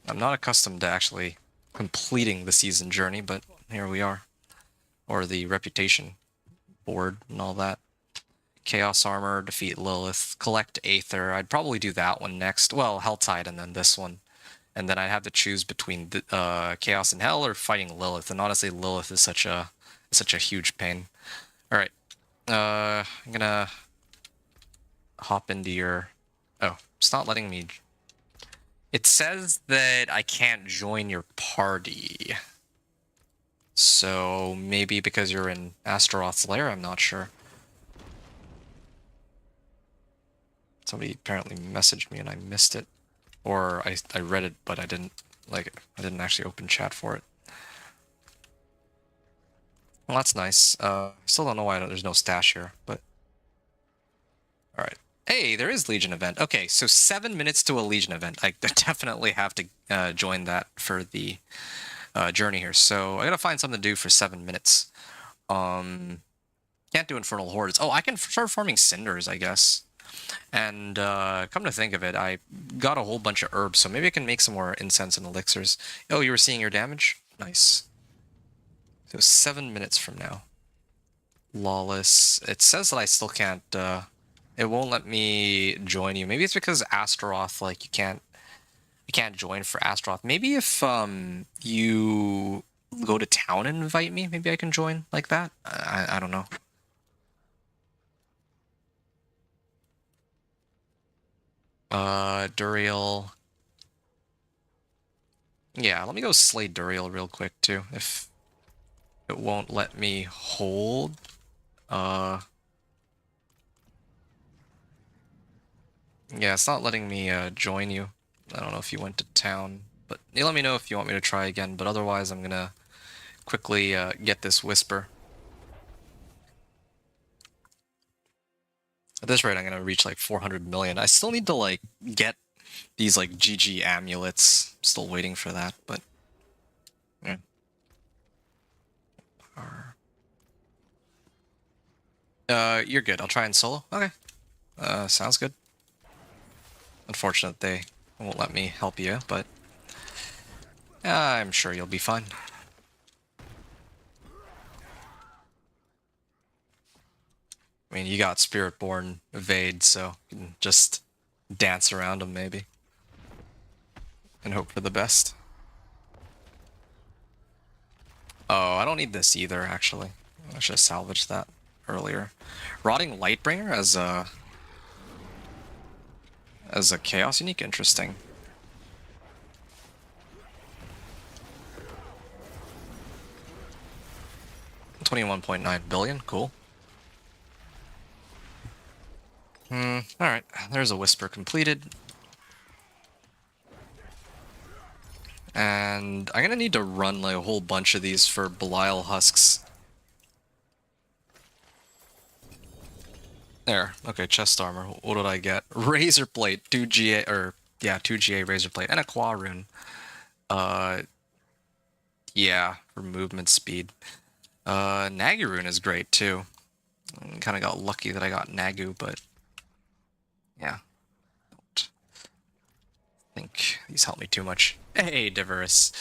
I'm not accustomed to actually completing the season journey, but here we are. Or the reputation board and all that. Chaos Armor, defeat Lilith, collect Aether. I'd probably do that one next. Well, Helltide and then this one. And then I'd have to choose between Chaos and Hell or fighting Lilith. And honestly, Lilith is such a huge pain. All right, I'm gonna hop into your. Oh, it's not letting me. It says that I can't join your party. So maybe because you're in Astaroth's lair, I'm not sure. Somebody apparently messaged me and I missed it. Or I read it, but I didn't actually open chat for it. Well, that's nice. Still don't know why there's no stash here, but... Alright. Hey, there is Legion event. Okay, so 7 minutes to a Legion event. I definitely have to join that for the journey here. So I gotta find something to do for 7 minutes. Can't do Infernal Hordes. Oh, I can start farming Cinders, I guess. And come to think of it, I got a whole bunch of herbs, so maybe I can make some more incense and elixirs. Oh, you were seeing your damage? Nice. So 7 minutes from now. Lawless. It says that I still can't, it won't let me join you. Maybe it's because Astaroth, like, you can't join for Astaroth. Maybe if, you go to town and invite me, maybe I can join like that? I don't know. Duriel. Yeah, let me go slay Duriel real quick, too, if it won't let me hold. Yeah, it's not letting me, join you. I don't know if you went to town, but you let me know if you want me to try again, but otherwise I'm gonna quickly, get this Whisper. At this rate, I'm gonna reach, like, 400 million. I still need to, like, get these, like, GG amulets. Still waiting for that, but... yeah. You're good. I'll try and solo. Okay. Sounds good. Unfortunate they won't let me help you, but... I'm sure you'll be fine. I mean, you got Spiritborn Evade, so you can just dance around them, maybe. And hope for the best. Oh, I don't need this either, actually. I should have salvaged that earlier. Rotting Lightbringer as a Chaos Unique? Interesting. $21.9 billion, cool. Alright, there's a Whisper completed. And I'm gonna need to run like a whole bunch of these for Belial Husks. There, okay, chest armor. What did I get? Razor Plate, 2 GA, or, yeah, 2 GA Razor Plate, and a Claw Rune. Yeah, for movement speed. Nagu Rune is great, too. Kind of got lucky that I got Nagu, but... yeah. Don't think these help me too much. Hey, Diverus.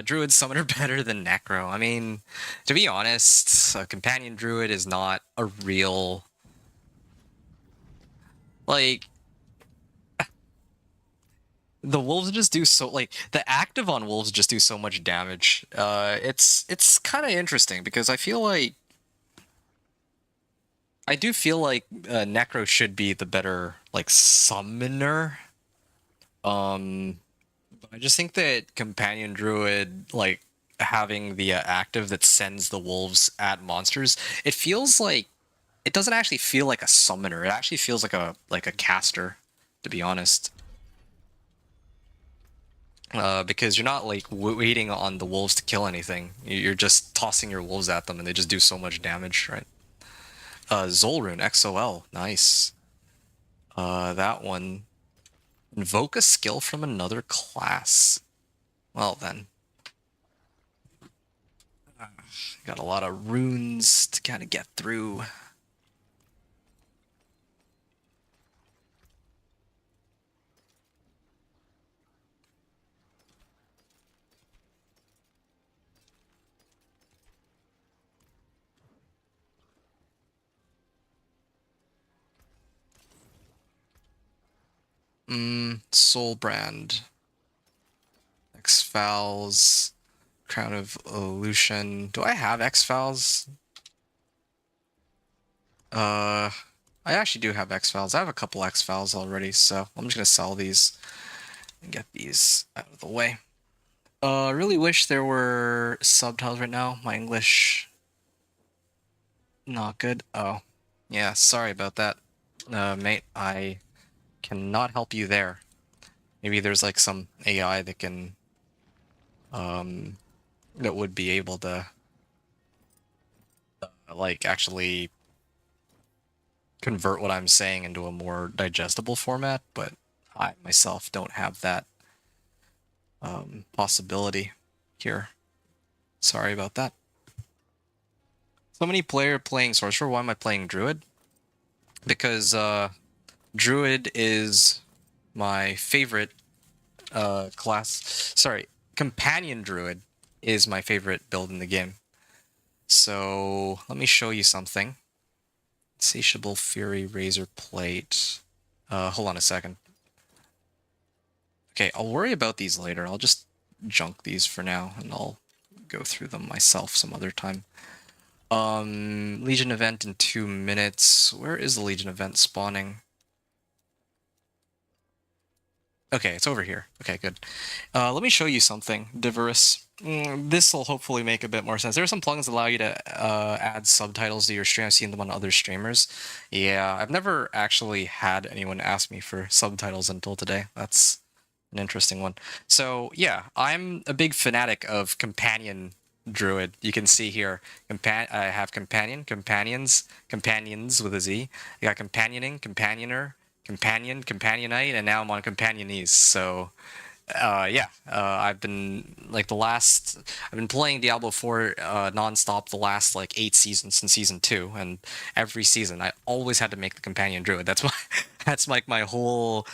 Druid Summoner better than Necro. I mean, to be honest, a Companion Druid is not a real... like... The wolves just do so like the active on wolves just do so much damage. It's kind of interesting because I do feel like Necro should be the better like summoner. But I just think that companion druid like having the active that sends the wolves at monsters, it feels like it doesn't actually feel like a summoner. It actually feels like a caster, to be honest. Because you're not like waiting on the wolves to kill anything. You're just tossing your wolves at them, and they just do so much damage, right? Zolrune XOL, nice. That one. Invoke a skill from another class. Well then, got a lot of runes to kind of get through. Soulbrand. X-Files. Crown of Illusion. Do I have X-Files? I actually do have X-Files. I have a couple X-Files already, so I'm just gonna sell these and get these out of the way. I really wish there were subtitles right now. My English not good. Oh, yeah, sorry about that, mate. I cannot help you there. Maybe there's like some AI that can, that would be able to, like, actually convert what I'm saying into a more digestible format, but I myself don't have that possibility here. Sorry about that. So many player playing Sorcerer. Why am I playing Druid? Because Druid is my favorite class. Sorry, Companion Druid is my favorite build in the game. So let me show you something. Insatiable Fury, Razor Plate. Hold on a second. Okay, I'll worry about these later. I'll just junk these for now, and I'll go through them myself some other time. Legion event in 2 minutes. Where is the Legion event spawning? Okay, it's over here. Okay, good. Let me show you something, Divorous. This will hopefully make a bit more sense. There are some plugins that allow you to add subtitles to your stream. I've seen them on other streamers. Yeah, I've never actually had anyone ask me for subtitles until today. That's an interesting one. So, yeah, I'm a big fanatic of Companion Druid. You can see here, I have Companions with a Z. I got Companioning, Companioner, Companion, Companionite, and now I'm on Companionese. So, yeah, I've been I've been playing Diablo 4 nonstop the last like 8 seasons since season 2, and every season I always had to make the Companion Druid. That's why that's like my whole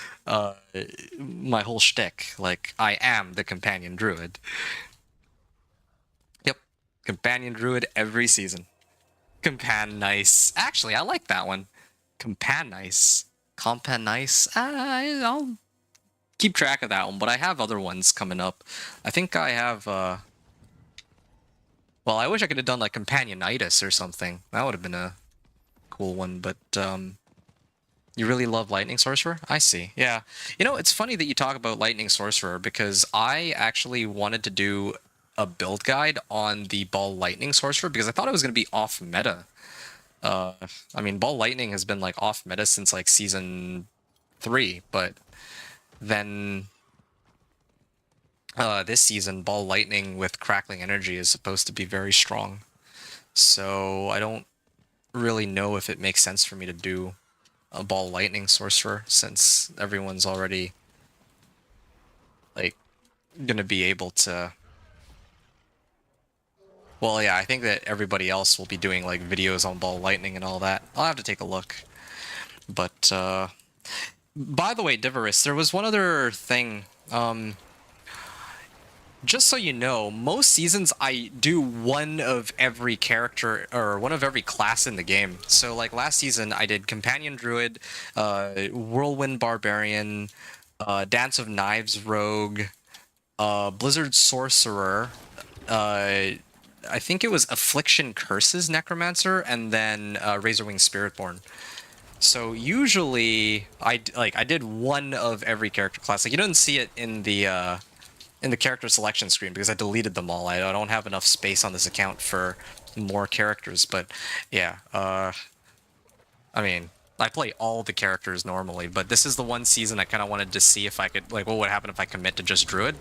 shtick. Like, I am the Companion Druid. Yep, Companion Druid every season. Compan nice. Actually, I like that one. Compan nice. Compan nice. I'll keep track of that one, but I have other ones coming up. I think I have, well, I wish I could have done, like, Companionitis or something. That would have been a cool one, but, you really love Lightning Sorcerer? I see, yeah. You know, it's funny that you talk about Lightning Sorcerer, because I actually wanted to do a build guide on the Ball Lightning Sorcerer, because I thought it was going to be off-meta. I mean, Ball Lightning has been, like, off-meta since, like, Season 3, but then this season, Ball Lightning with Crackling Energy is supposed to be very strong. So I don't really know if it makes sense for me to do a Ball Lightning Sorcerer, since everyone's already, like, gonna be able to... Well, yeah, I think that everybody else will be doing, like, videos on Ball Lightning and all that. I'll have to take a look. But, by the way, Divorous, there was one other thing. Just so you know, most seasons I do one of every character, or one of every class in the game. So, like, last season I did Companion Druid, Whirlwind Barbarian, Dance of Knives Rogue, Blizzard Sorcerer, I think it was Affliction Curses Necromancer, and then Razorwing Spiritborn. So usually I did one of every character class. Like you didn't see it in the character selection screen because I deleted them all. I don't have enough space on this account for more characters, but yeah, I mean, I play all the characters normally, but this is the one season I kind of wanted to see if I could, like, what would happen if I commit to just Druid?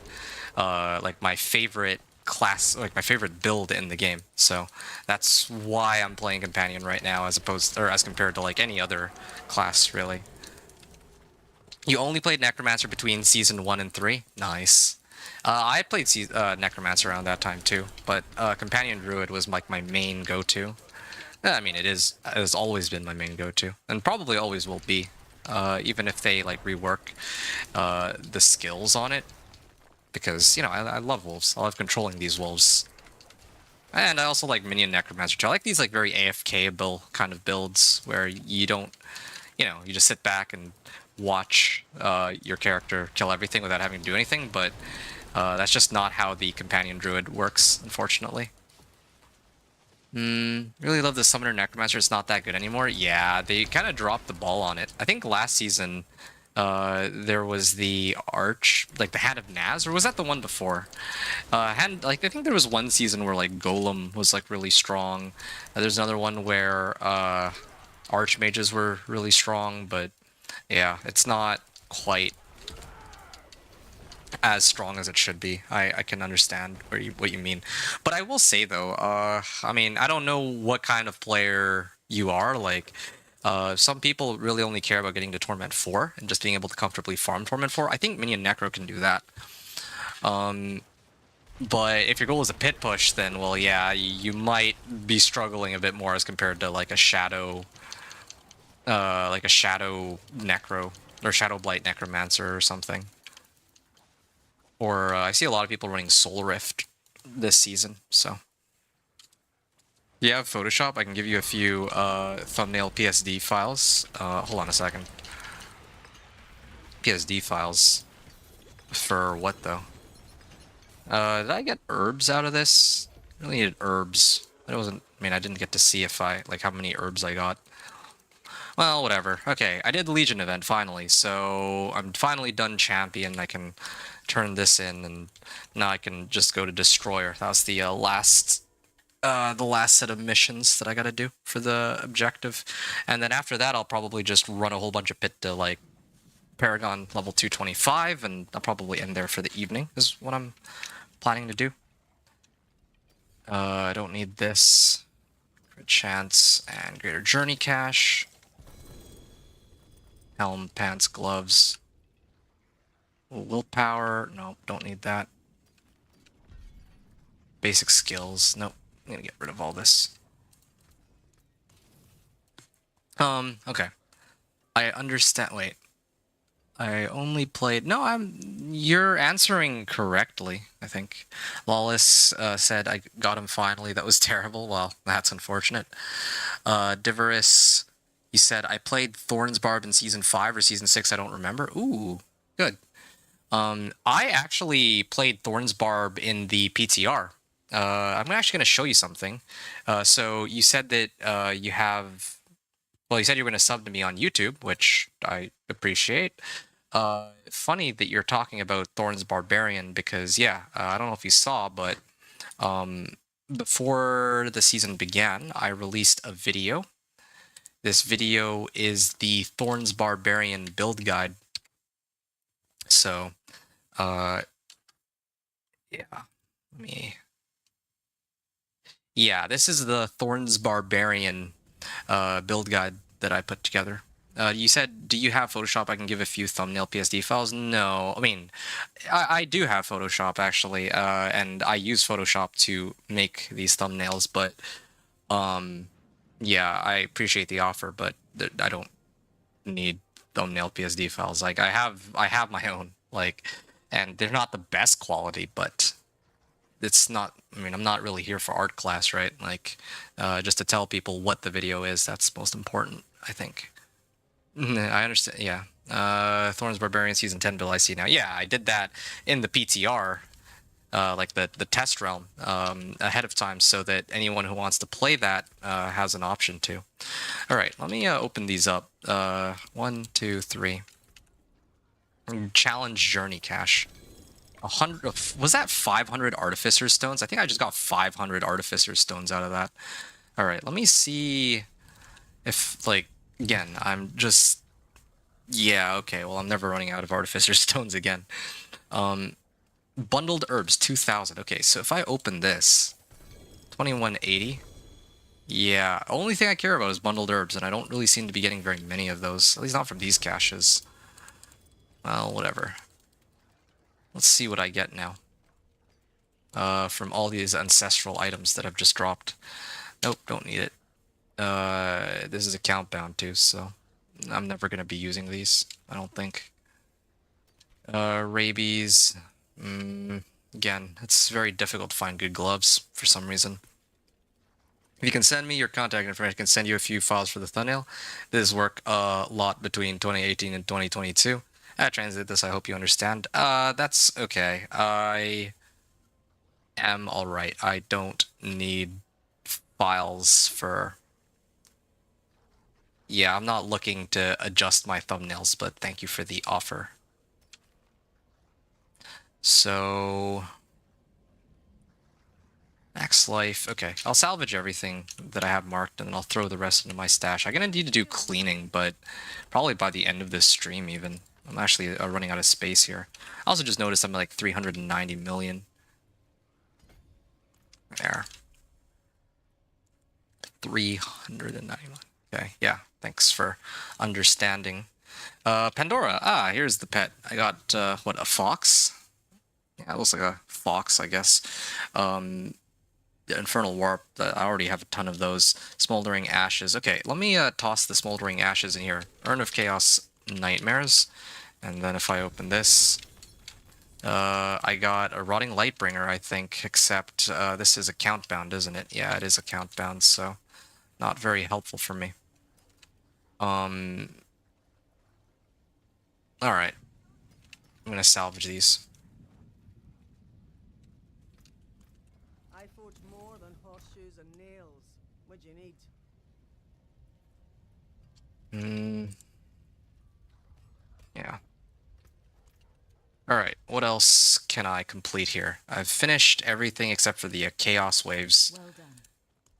Like my favorite class, like my favorite build in the game. So that's why I'm playing Companion right now, as opposed, or as compared to like any other class, really. You only played Necromancer between season 1 and 3? Nice. I played Necromancer around that time too, but Companion Druid was like my main go-to. I mean, it has always been my main go-to, and probably always will be, even if they like rework the skills on it, because you know I love wolves. I love controlling these wolves, and I also like minion necromancer too. I like these like very AFK-able kind of builds where you don't, you know, you just sit back and watch your character kill everything without having to do anything. But that's just not how the companion druid works, unfortunately. Really love the Summoner Necromancer. It's not that good anymore. Yeah, they kind of dropped the ball on it. I think last season there was the Arch, like the Hand of Naz, or was that the one before? Like I think there was one season where like Golem was like really strong. There's another one where Archmages were really strong, but yeah, it's not quite as strong as it should be. I can understand what you mean, but I will say though, I mean, I don't know what kind of player you are. Like, some people really only care about getting to Torment 4 and just being able to comfortably farm Torment 4. I think Minion Necro can do that. But if your goal is a pit push, then well, yeah, you might be struggling a bit more as compared to like a Shadow Necro or Shadow Blight Necromancer or something. Or I see a lot of people running Soul Rift this season, so. You have Photoshop? I can give you a few thumbnail PSD files. Hold on a second. PSD files. For what, though? Did I get herbs out of this? I really needed herbs. It wasn't... I mean, I didn't get to see if I... like, how many herbs I got. Well, whatever. Okay, I did the Legion event, finally, so I'm finally done Champion. I can turn this in, and now I can just go to Destroyer. That was the last set of missions that I gotta do for the objective. And then after that, I'll probably just run a whole bunch of pit to, like, Paragon level 225, and I'll probably end there for the evening, is what I'm planning to do. I don't need this. Crit chance and Greater Journey Cache. Helm, pants, gloves. Willpower. Nope, don't need that. Basic skills. Nope. I'm gonna get rid of all this. Okay. I understand. Wait. I only played... No, you're answering correctly, I think. Lawless said I got him finally. That was terrible. Well, that's unfortunate. Divorous, he said, I played Thorn's Barb in Season 5 or Season 6, I don't remember. Ooh, good. I actually played Thorn's Barb in the PTR. I'm actually going to show you something. So you said that you have... Well, you said you were going to sub to me on YouTube, which I appreciate. Funny that you're talking about Thorn's Barbarian, because, yeah, I don't know if you saw, but before the season began, I released a video. This video is the Thorn's Barbarian build guide. So, yeah, yeah, this is the Thorn's Barbarian build guide that I put together. You said, do you have Photoshop? I can give a few thumbnail PSD files. No, I mean, I do have Photoshop, actually, and I use Photoshop to make these thumbnails, but, yeah, I appreciate the offer, but I don't need thumbnail PSD files. Like, I have my own, like, and they're not the best quality, but it's not... I mean, I'm not really here for art class, right? Like, just to tell people what the video is, that's most important, I think. I understand, yeah. Thorns Barbarian Season 10 build I see now. Yeah, I did that in the PTR, like the test realm, ahead of time, so that anyone who wants to play that has an option to. All right, let me open these up. 1, 2, 3. Challenge Journey Cache. 100. Was that 500 Artificer Stones? I think I just got 500 Artificer Stones out of that. All right, let me see if, like, again, I'm just... Yeah, okay, well, I'm never running out of Artificer Stones again. Bundled Herbs, 2,000. Okay, so if I open this, 2180. Yeah, only thing I care about is Bundled Herbs, and I don't really seem to be getting very many of those. At least not from these caches. Well, whatever. Let's see what I get now. From all these ancestral items that I've just dropped. Nope, don't need it. This is account bound too, so I'm never going to be using these, I don't think. Rabies. Again, it's very difficult to find good gloves for some reason. If you can send me your contact information, I can send you a few files for the thumbnail. This worked a lot between 2018 and 2022. I translated this, I hope you understand. That's okay. I am alright. I don't need files for... Yeah, I'm not looking to adjust my thumbnails, but thank you for the offer. So... Max life. Okay, I'll salvage everything that I have marked, and then I'll throw the rest into my stash. I'm gonna need to do cleaning, but probably by the end of this stream even. I'm actually running out of space here. I also just noticed I'm like 390 million. There. 390 million. Okay, yeah, thanks for understanding. Pandora. Ah, here's the pet. I got, what, a fox? Yeah, it looks like a fox, I guess. The Infernal Warp, I already have a ton of those. Smoldering Ashes. Okay, let me toss the Smoldering Ashes in here. Urn of Chaos Nightmares. And then if I open this, I got a Rotting Lightbringer, I think, except this is account bound, isn't it? Yeah, it is account bound, so not very helpful for me. Alright. I'm gonna salvage these. I forge more than horseshoes and nails. What'd you need? Yeah. Alright, what else can I complete here? I've finished everything except for the Chaos Waves. Well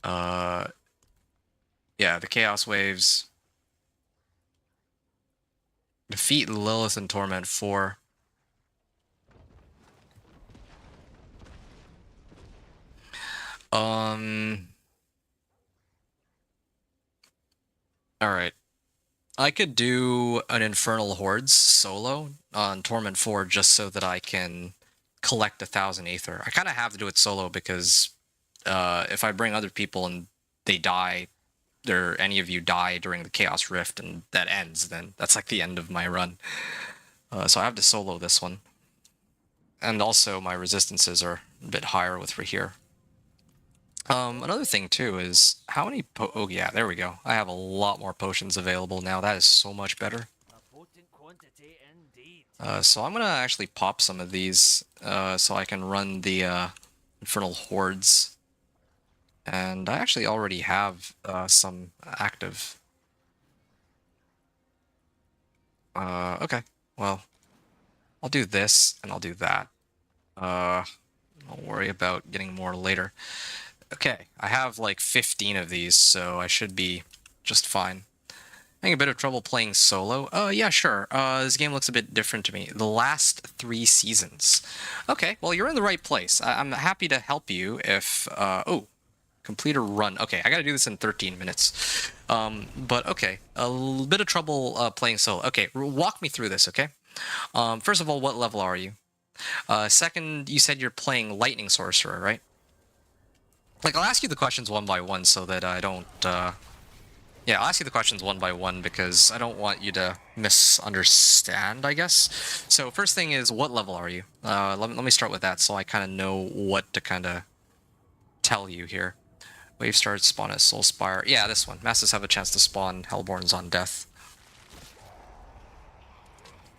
done. Yeah, the Chaos Waves. Defeat Lilith and Torment 4. Alright. I could do an Infernal Hordes solo on Torment 4 just so that I can collect 1,000 Aether. I kind of have to do it solo because if I bring other people and they die, or any of you die during the Chaos Rift and that ends, then that's like the end of my run. So I have to solo this one. And also my resistances are a bit higher with Rahir. Another thing too is how many oh yeah, there we go. I have a lot more potions available now. That is so much better. A potent quantity indeed. So I'm gonna actually pop some of these so I can run the Infernal Hordes. And I actually already have some active. Okay, well, I'll do this and I'll do that. I'll worry about getting more later. Okay, I have like 15 of these, so I should be just fine. Having a bit of trouble playing solo? Yeah, sure. This game looks a bit different to me. The last 3 seasons. Okay, well, you're in the right place. I'm happy to help you if... oh, complete a run. Okay, I gotta do this in 13 minutes. But okay, a little bit of trouble playing solo. Okay, walk me through this, okay? First of all, what level are you? Second, you said you're playing Lightning Sorcerer, right? Like, I'll ask you the questions one by one so that I don't, yeah, I'll ask you the questions one by one because I don't want you to misunderstand, I guess. So, first thing is, what level are you? Let me start with that so I kind of know what to kind of tell you here. Wave starts, spawn as Soulspire. Yeah, this one. Masters have a chance to spawn Hellborns on death.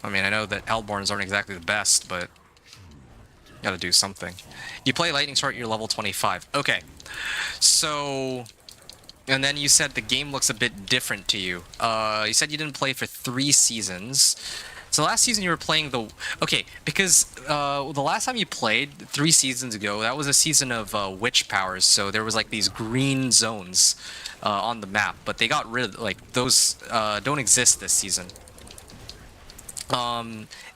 I mean, I know that Hellborns aren't exactly the best, but gotta do something. You play Lightning Sword, you're level 25. Okay, so... And then you said the game looks a bit different to you. You said you didn't play for 3 seasons. So last season you were playing the... Okay, because the last time you played, 3 seasons ago, that was a season of witch powers. So there was like these green zones on the map. But they got rid of... Like, those don't exist this season.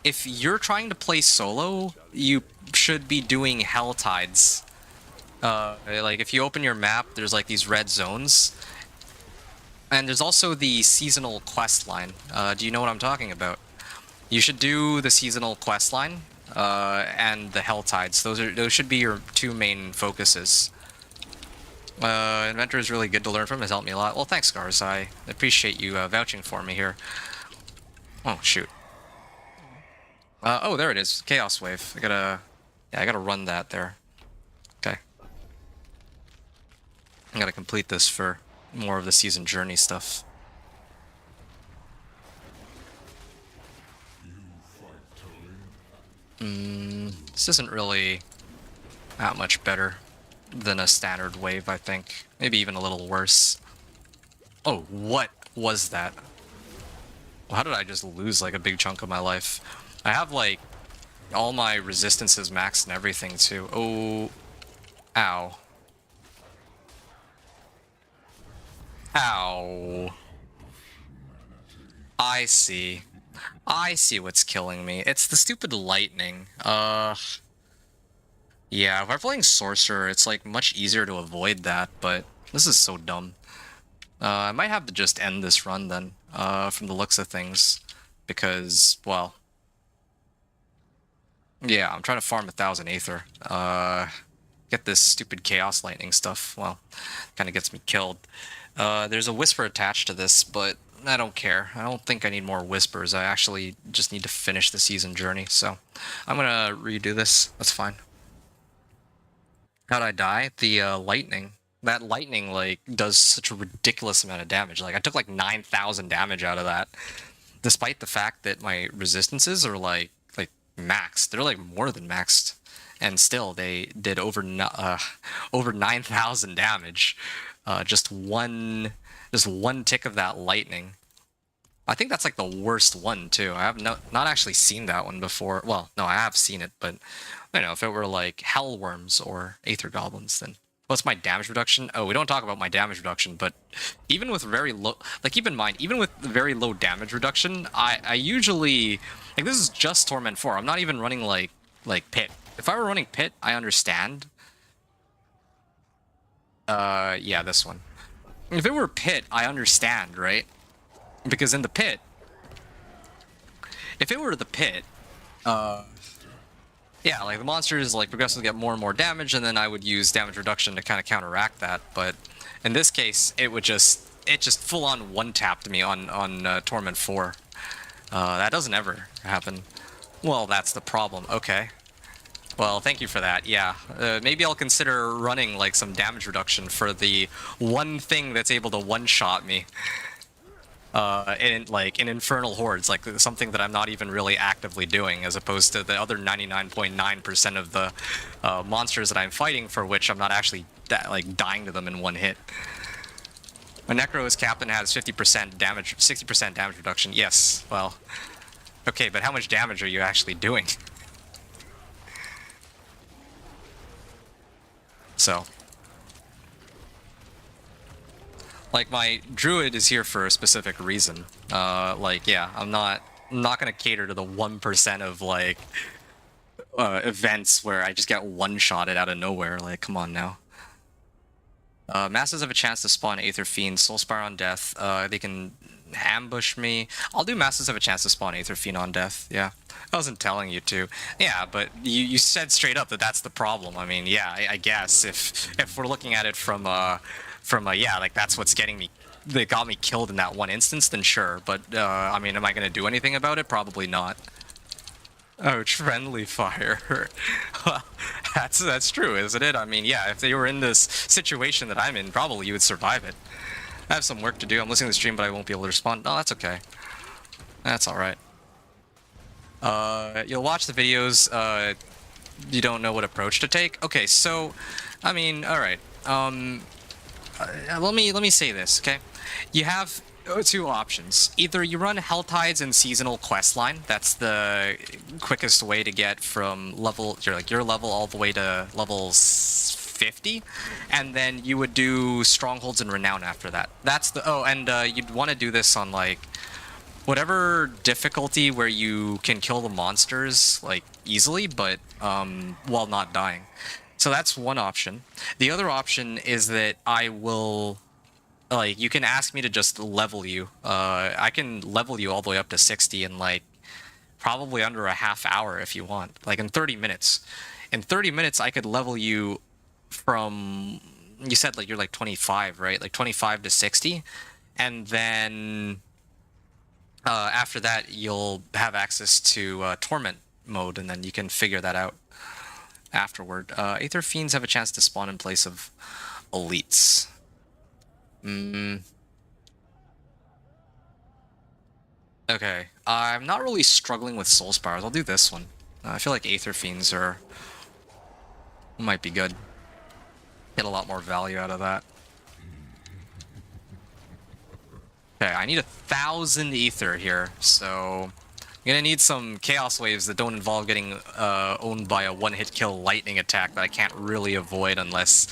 If you're trying to play solo, you should be doing Hell Tides. Like, if you open your map, there's like these red zones. And there's also the seasonal quest line. Do you know what I'm talking about? You should do the seasonal quest line, and the Hell Tides. Those should be your 2 main focuses. Inventor is really good to learn from, has helped me a lot. Well, thanks, Scars. I appreciate you vouching for me here. Oh, shoot. Oh, there it is. Chaos Wave. I gotta run that there. Okay. I gotta complete this for more of the season journey stuff. This isn't really that much better than a standard wave, I think. Maybe even a little worse. Oh, what was that? How did I just lose like a big chunk of my life? I have like all my resistances maxed and everything too. Oh, ow. Ow. I see. I see what's killing me. It's the stupid lightning. Yeah, if I'm playing Sorcerer, it's like much easier to avoid that, but this is so dumb. I might have to just end this run then, from the looks of things, because, well... Yeah, I'm trying to farm 1,000 Aether. Get this stupid Chaos Lightning stuff. Well, kind of gets me killed. There's a Whisper attached to this, but I don't care. I don't think I need more Whispers. I actually just need to finish the season journey, so I'm gonna redo this. That's fine. How'd I die? The lightning. That lightning, like, does such a ridiculous amount of damage. Like, I took like 9,000 damage out of that, despite the fact that my resistances are like maxed. They're like more than maxed, and still they did over 9,000 damage. Just one tick of that lightning. I think that's like the worst one too. I have not actually seen that one before. Well, no, I have seen it, but you know, if it were like Hellworms or Aether Goblins, then what's my damage reduction? Oh, we don't talk about my damage reduction, but even with very low, like, keep in mind, even with very low damage reduction, I usually, like, this is just Torment 4. I'm not even running like Pit. If I were running Pit, I understand. Yeah, this one. If it were Pit, I understand, right? Because in the Pit, if it were the Pit, yeah, like, the monsters, like, progressively get more and more damage, and then I would use damage reduction to kind of counteract that, but in this case, it just full-on one-tapped me on Torment 4. That doesn't ever happen. Well, that's the problem. Okay. Well, thank you for that. Yeah, maybe I'll consider running, like, some damage reduction for the one thing that's able to one-shot me. In Infernal Hordes, like something that I'm not even really actively doing, as opposed to the other 99.9% of the monsters that I'm fighting, for which I'm not actually dying to them in one hit. My Necro's captain has 50% damage, 60% damage reduction. Yes, well, okay, but how much damage are you actually doing? So, like, my Druid is here for a specific reason. Like, yeah, I'm not gonna cater to the 1% of, like, events where I just get one-shotted out of nowhere. Like, come on now. Masses have a chance to spawn Aether Fiend, Soulspire on death. They can ambush me. I'll do Masses have a chance to spawn Aether Fiend on death, yeah. I wasn't telling you to. Yeah, but you said straight up that that's the problem. I mean, yeah, I guess if we're looking at it from yeah, like, that's what's getting me, that got me killed in that one instance, then sure. But I mean, am I gonna do anything about it? Probably not. Oh, friendly fire. Well, that's true, isn't it? I mean, yeah, if they were in this situation that I'm in, probably you would survive it. I have some work to do. I'm listening to the stream, but I won't be able to respond. No, that's okay. That's alright. You'll watch the videos. You don't know what approach to take. Okay, so, I mean, all right. Let me say this, okay? You have two options. Either you run Hell Tides and Seasonal Questline. That's the quickest way to get from your level all the way to level 50, and then you would do Strongholds and Renown after that. That's the and you'd want to do this on like whatever difficulty where you can kill the monsters like easily, but while not dying. So that's one option. The other option is that I will, like, you can ask me to just level you. I can level you all the way up to 60 in like probably under a half hour if you want, like in 30 minutes. In 30 minutes, I could level you from, you said like you're like 25, right? Like 25 to 60. And then after that, you'll have access to Torment mode, and then you can figure that out afterward. Aether Fiends have a chance to spawn in place of elites. Okay, I'm not really struggling with Soul Spires. I'll do this one. I feel like Aether Fiends might be good. Get a lot more value out of that. Okay, I need 1,000 Ether here, so I'm gonna need some Chaos Waves that don't involve getting owned by a one-hit kill lightning attack that I can't really avoid unless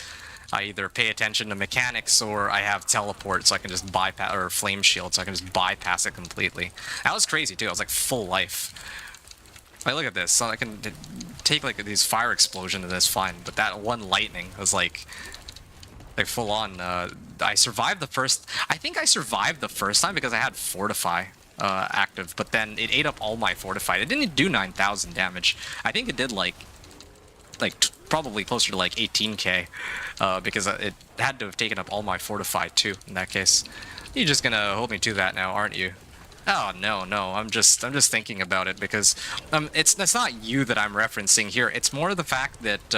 I either pay attention to mechanics or I have teleport so I can just bypass, or flame shield so I can just bypass it completely. That was crazy too. I was like full life. Like, look at this. So I can take like these fire explosion and it's fine, but that one lightning was like full on. I survived the first. I think I survived the first time because I had Fortify active, but then it ate up all my Fortify. It didn't do 9,000 damage. I think it did like probably closer to like 18k because it had to have taken up all my Fortify too. In that case, you're just gonna hold me to that now, aren't you? Oh no, I'm just thinking about it because that's not you that I'm referencing here. It's more the fact that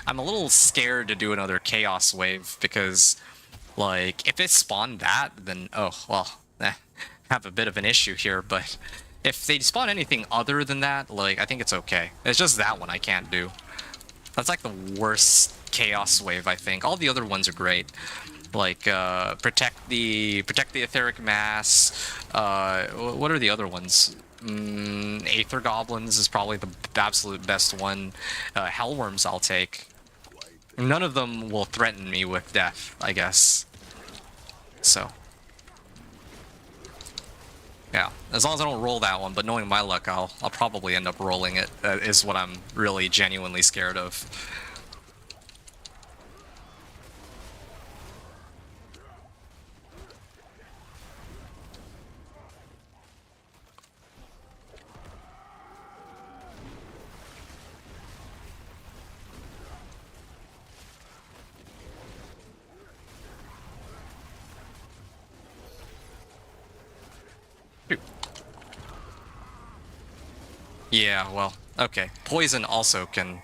I'm a little scared to do another Chaos Wave because, like, if it spawned that, then oh well, have a bit of an issue here. But if they spawn anything other than that, like, I think it's okay. It's just that one I can't do. That's like the worst Chaos Wave, I think. All the other ones are great. Like protect the etheric mass. What are the other ones? Aether goblins is probably the absolute best one. Hellworms I'll take. None of them will threaten me with death, I guess. So yeah, as long as I don't roll that one. But knowing my luck, I'll probably end up rolling it. Is what I'm really genuinely scared of. Yeah, well, okay. Poison also can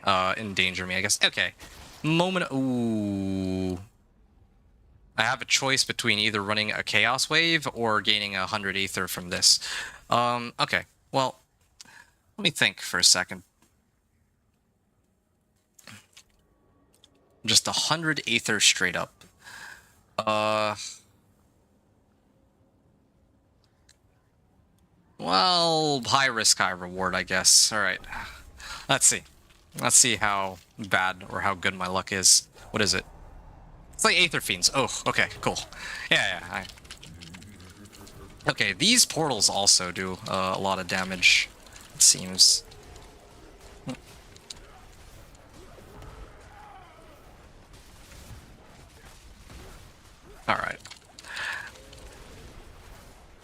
endanger me, I guess. Okay. Moment. Ooh. I have a choice between either running a Chaos Wave or gaining 100 Ether from this. Okay. Well, let me think for a second. Just 100 Ether straight up. Well, high risk, high reward, I guess. Alright. Let's see. Let's see how bad or how good my luck is. What is it? It's like Aether Fiends. Oh, okay, cool. Yeah. Okay, these portals also do a lot of damage, it seems. Alright.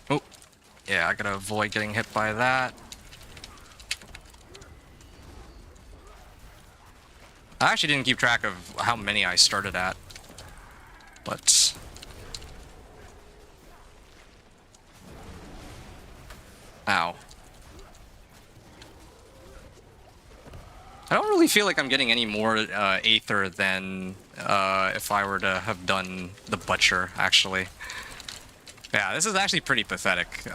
Oh, yeah, I gotta avoid getting hit by that. I actually didn't keep track of how many I started at, but... Ow. I don't really feel like I'm getting any more Aether than if I were to have done the Butcher, actually. Yeah, this is actually pretty pathetic.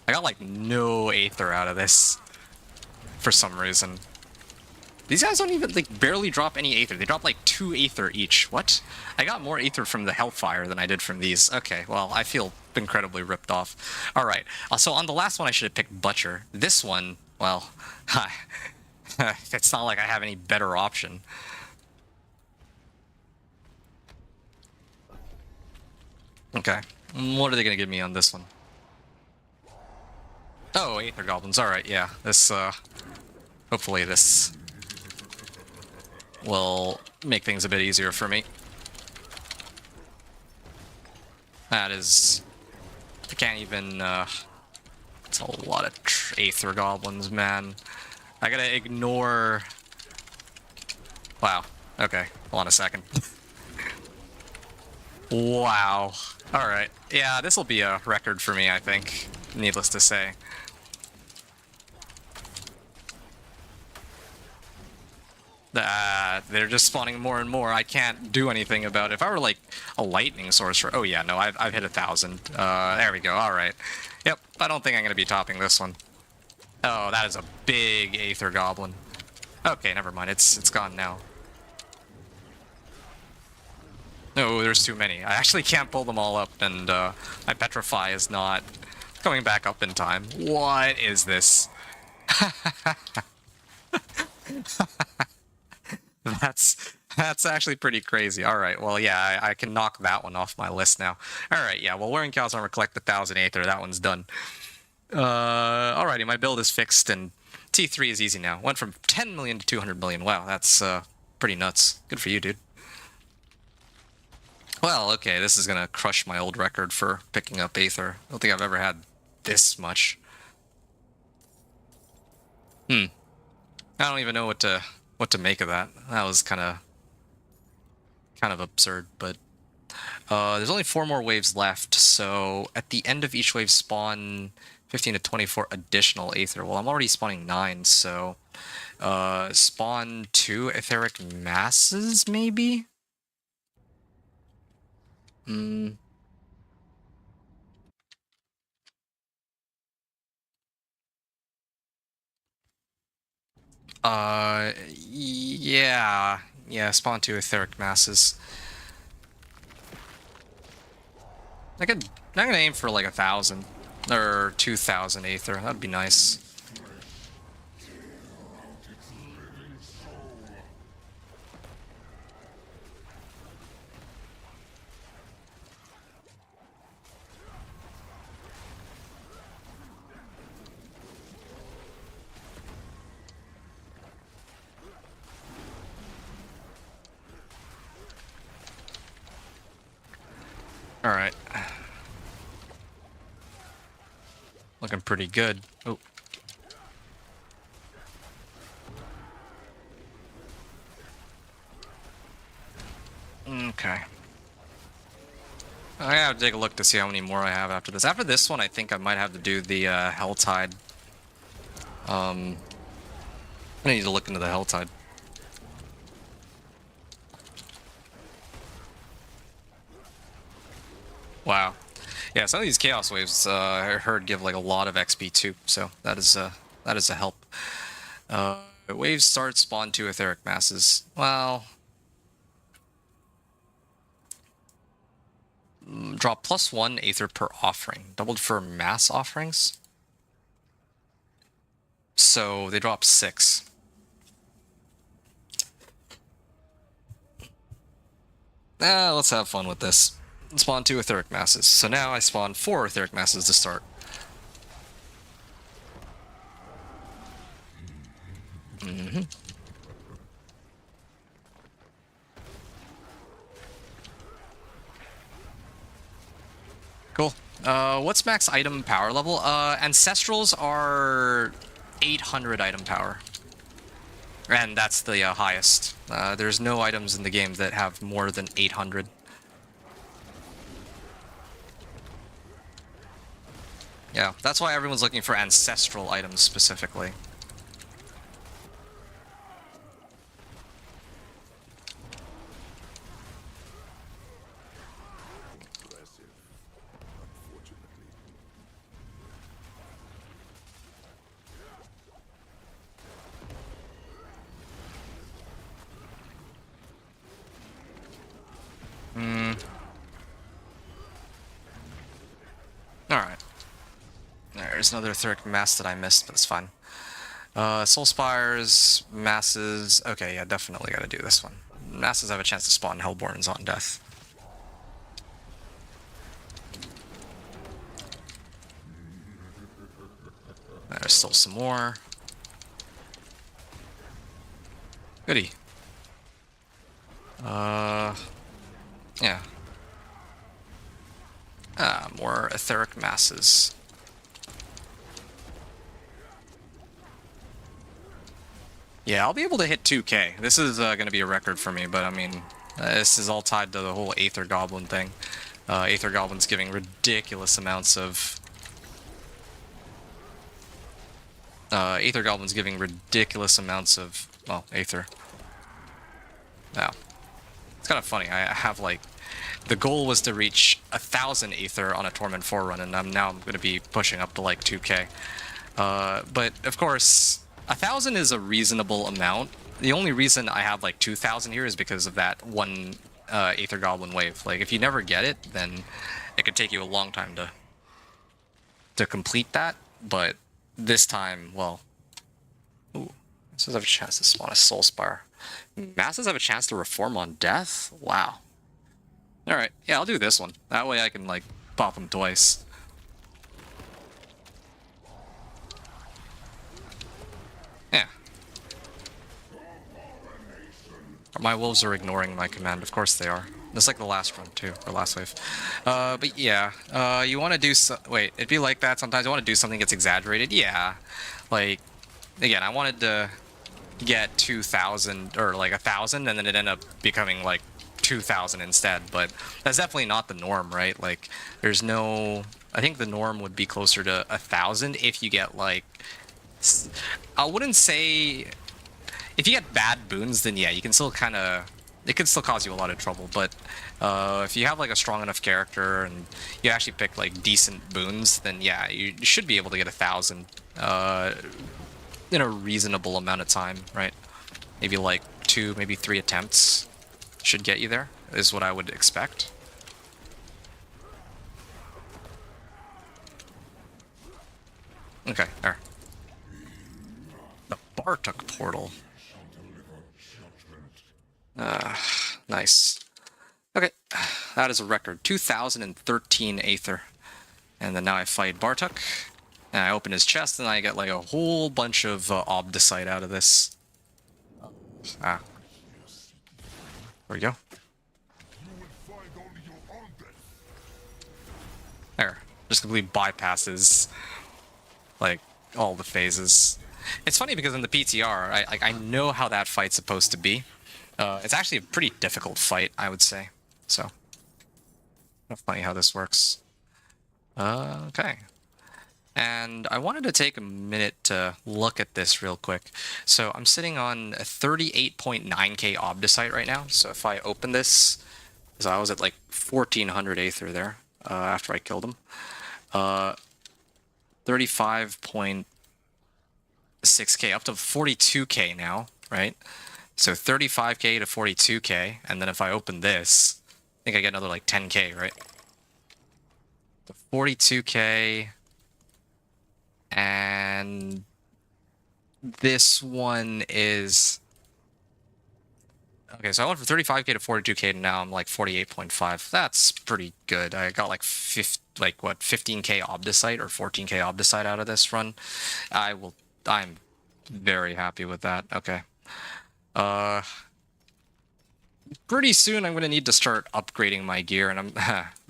I got like no Aether out of this for some reason. These guys don't even, like, barely drop any Aether. They drop like 2 Aether each. What? I got more Aether from the Hellfire than I did from these. Okay, well, I feel incredibly ripped off. Alright, so on the last one I should have picked Butcher. This one, well, it's not like I have any better option. Okay, what are they gonna give me on this one? Oh, Aether Goblins, alright, yeah. This, hopefully this will make things a bit easier for me. That is... I can't even, it's a lot of Aether Goblins, man. I gotta ignore... Wow. Okay, hold on a second. Wow. Alright. Yeah, this will be a record for me, I think. Needless to say. They're just spawning more and more. I can't do anything about it. If I were like a lightning sorcerer... Oh yeah, no, I've hit 1,000. There we go, alright. Yep, I don't think I'm going to be topping this one. Oh, that is a big Aether Goblin. Okay, never mind, it's gone now. No, there's too many. I actually can't pull them all up, and my Petrify is not coming back up in time. What is this? That's actually pretty crazy. Alright, well, yeah, I can knock that one off my list now. Alright, yeah, well, wearing Chaos Armor, collect 1,000 Aether, that one's done. Alrighty, my build is fixed, and T3 is easy now. Went from 10 million to 200 million. Wow, that's pretty nuts. Good for you, dude. Well, okay, this is gonna crush my old record for picking up Aether. I don't think I've ever had this much. I don't even know what to make of that. That was kind of absurd, but there's only 4 more waves left, so at the end of each wave spawn 15 to 24 additional Aether. Well, I'm already spawning 9, so spawn 2 etheric masses, maybe? Yeah. Yeah, spawn 2 etheric masses. I'm gonna aim for like 1,000 or 2,000 Aether. That'd be nice. Alright. Looking pretty good. Oh. Okay. I have to take a look to see how many more I have after this. After this one, I think I might have to do the Helltide. I need to look into the Helltide. Wow. Yeah, some of these Chaos Waves, I heard, give like a lot of XP too, so that is a help. Waves start, spawn 2 etheric masses. Well, drop +1 Aether per offering, doubled for mass offerings. So they drop 6. Let's have fun with this. Spawn 2 etheric masses. So now I spawn 4 etheric masses to start. Cool. What's max item power level? Ancestrals are 800 item power. And that's the highest. There's no items in the game that have more than 800. Yeah, that's why everyone's looking for ancestral items specifically. Alright. There's another etheric mass that I missed, but it's fine. Soul Spires, Masses... Okay, yeah, definitely gotta do this one. Masses have a chance to spawn Hellborns on death. There's still some more. Goody. Yeah. More etheric masses. Yeah, I'll be able to hit 2k. This is going to be a record for me, but I mean, this is all tied to the whole Aether Goblin thing. Aether Goblin's giving ridiculous amounts of... Aether Goblin's giving ridiculous amounts of... well, Aether. Now, it's kind of funny. I have, like... The goal was to reach 1,000 Aether on a Torment 4 run, and now I'm going to be pushing up to, like, 2k. But, of course, 1,000 is a reasonable amount. The only reason I have, like, 2,000 here is because of that one Aether Goblin wave. Like, if you never get it, then it could take you a long time to complete that. But this time, well... Ooh, this does have a chance to spawn a Soul Spire. Masses have a chance to reform on death? Wow. Alright, yeah, I'll do this one. That way I can, like, pop them twice. Yeah. My wolves are ignoring my command. Of course they are. Just like the last run, too. Or last wave. But yeah. You want to do so... Wait, it'd be like that sometimes. You want to do something that's exaggerated? Yeah. Like, again, I wanted to get 2,000, or like 1,000, and then it ended up becoming, like, 2,000 instead, but that's definitely not the norm, right? Like, there's no... I think the norm would be closer to 1,000 if you get, like... I wouldn't say... If you get bad boons, then yeah, you can still kind of... It could still cause you a lot of trouble, but if you have, like, a strong enough character and you actually pick, like, decent boons, then yeah, you should be able to get 1,000 in a reasonable amount of time, right? Maybe, like, 2, maybe 3 attempts should get you there, is what I would expect. Okay, there. The Bartok portal. Nice. Okay, that is a record. 2,013 Aether. And then now I fight Bartok, and I open his chest, and I get like a whole bunch of Obdicite out of this. There we go. There. Just completely bypasses, like, all the phases. It's funny because in the PTR, I know how that fight's supposed to be. It's actually a pretty difficult fight, I would say. So, funny how this works. Okay. And I wanted to take a minute to look at this real quick. So I'm sitting on 38.9k Obdicite right now. So if I open this, so I was at like 1,400 Aether there after I killed him. 35.6k up to 42k now, right? So 35k to 42k, and then if I open this, I think I get another like 10k, right? The 42k, and this one is... Okay, so I went from 35k to 42k, and now I'm like 48.5. That's pretty good. I got like 15k Obdicite or 14k Obdicite out of this run. I'm very happy with that. Okay. Pretty soon I'm going to need to start upgrading my gear, and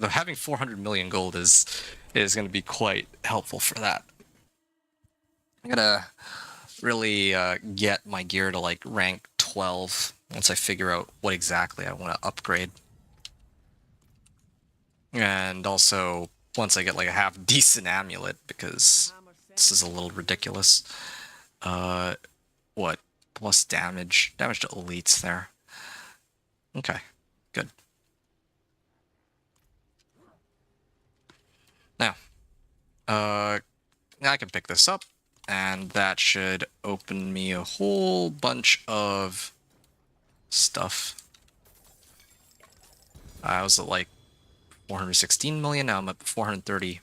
having 400 million gold is going to be quite helpful for that. I'm going to really get my gear to like rank 12 once I figure out what exactly I want to upgrade. And also once I get like a half decent amulet, because this is a little ridiculous. What? Plus damage. Damage to elites there. Okay, good. Now, I can pick this up, and that should open me a whole bunch of stuff. I was at like 416 million, now I'm at 430.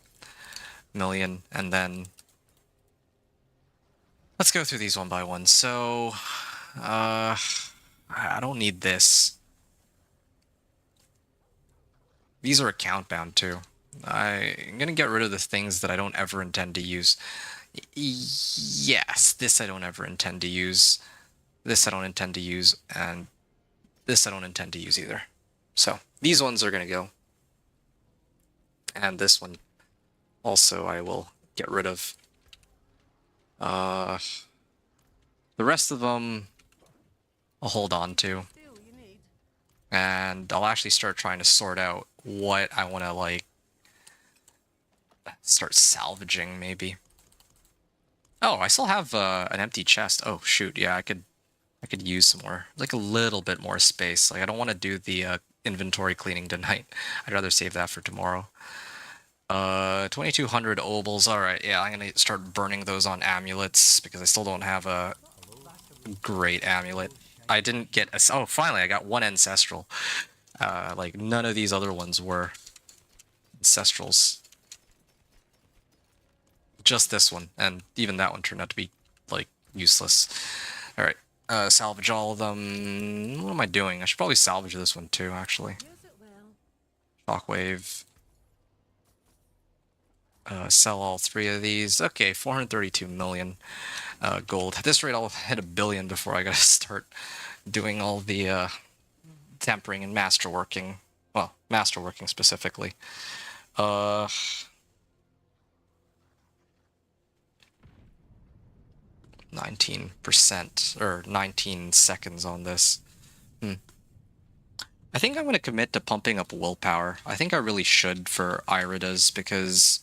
million, and then let's go through these one by one. So, I don't need this. These are account bound too. I'm gonna get rid of the things that I don't ever intend to use. Yes, this I don't ever intend to use. This I don't intend to use, and this I don't intend to use either. So these ones are gonna go. And this one also I will get rid of. The rest of them I'll hold on to. Steel you need. And I'll actually start trying to sort out what I want to, like, start salvaging, maybe. Oh, I still have an empty chest. Oh, shoot, yeah, I could use some more, like a little bit more space. Like, I don't want to do the inventory cleaning tonight. I'd rather save that for tomorrow. 2200 obols. Alright, yeah, I'm gonna start burning those on amulets, because I still don't have a great amulet. I didn't get a... Oh, finally, I got one ancestral. Like, none of these other ones were ancestrals. Just this one, and even that one turned out to be, like, useless. Alright, salvage all of them. What am I doing? I should probably salvage this one too, actually. Use it well. Shockwave. Sell all 3 of these. Okay, 432 million gold. At this rate, I'll hit $1 billion before I gotta start doing all the tempering and masterworking. Well, masterworking specifically. 19% or 19 seconds on this. I think I'm going to commit to pumping up willpower. I think I really should for Iridas, because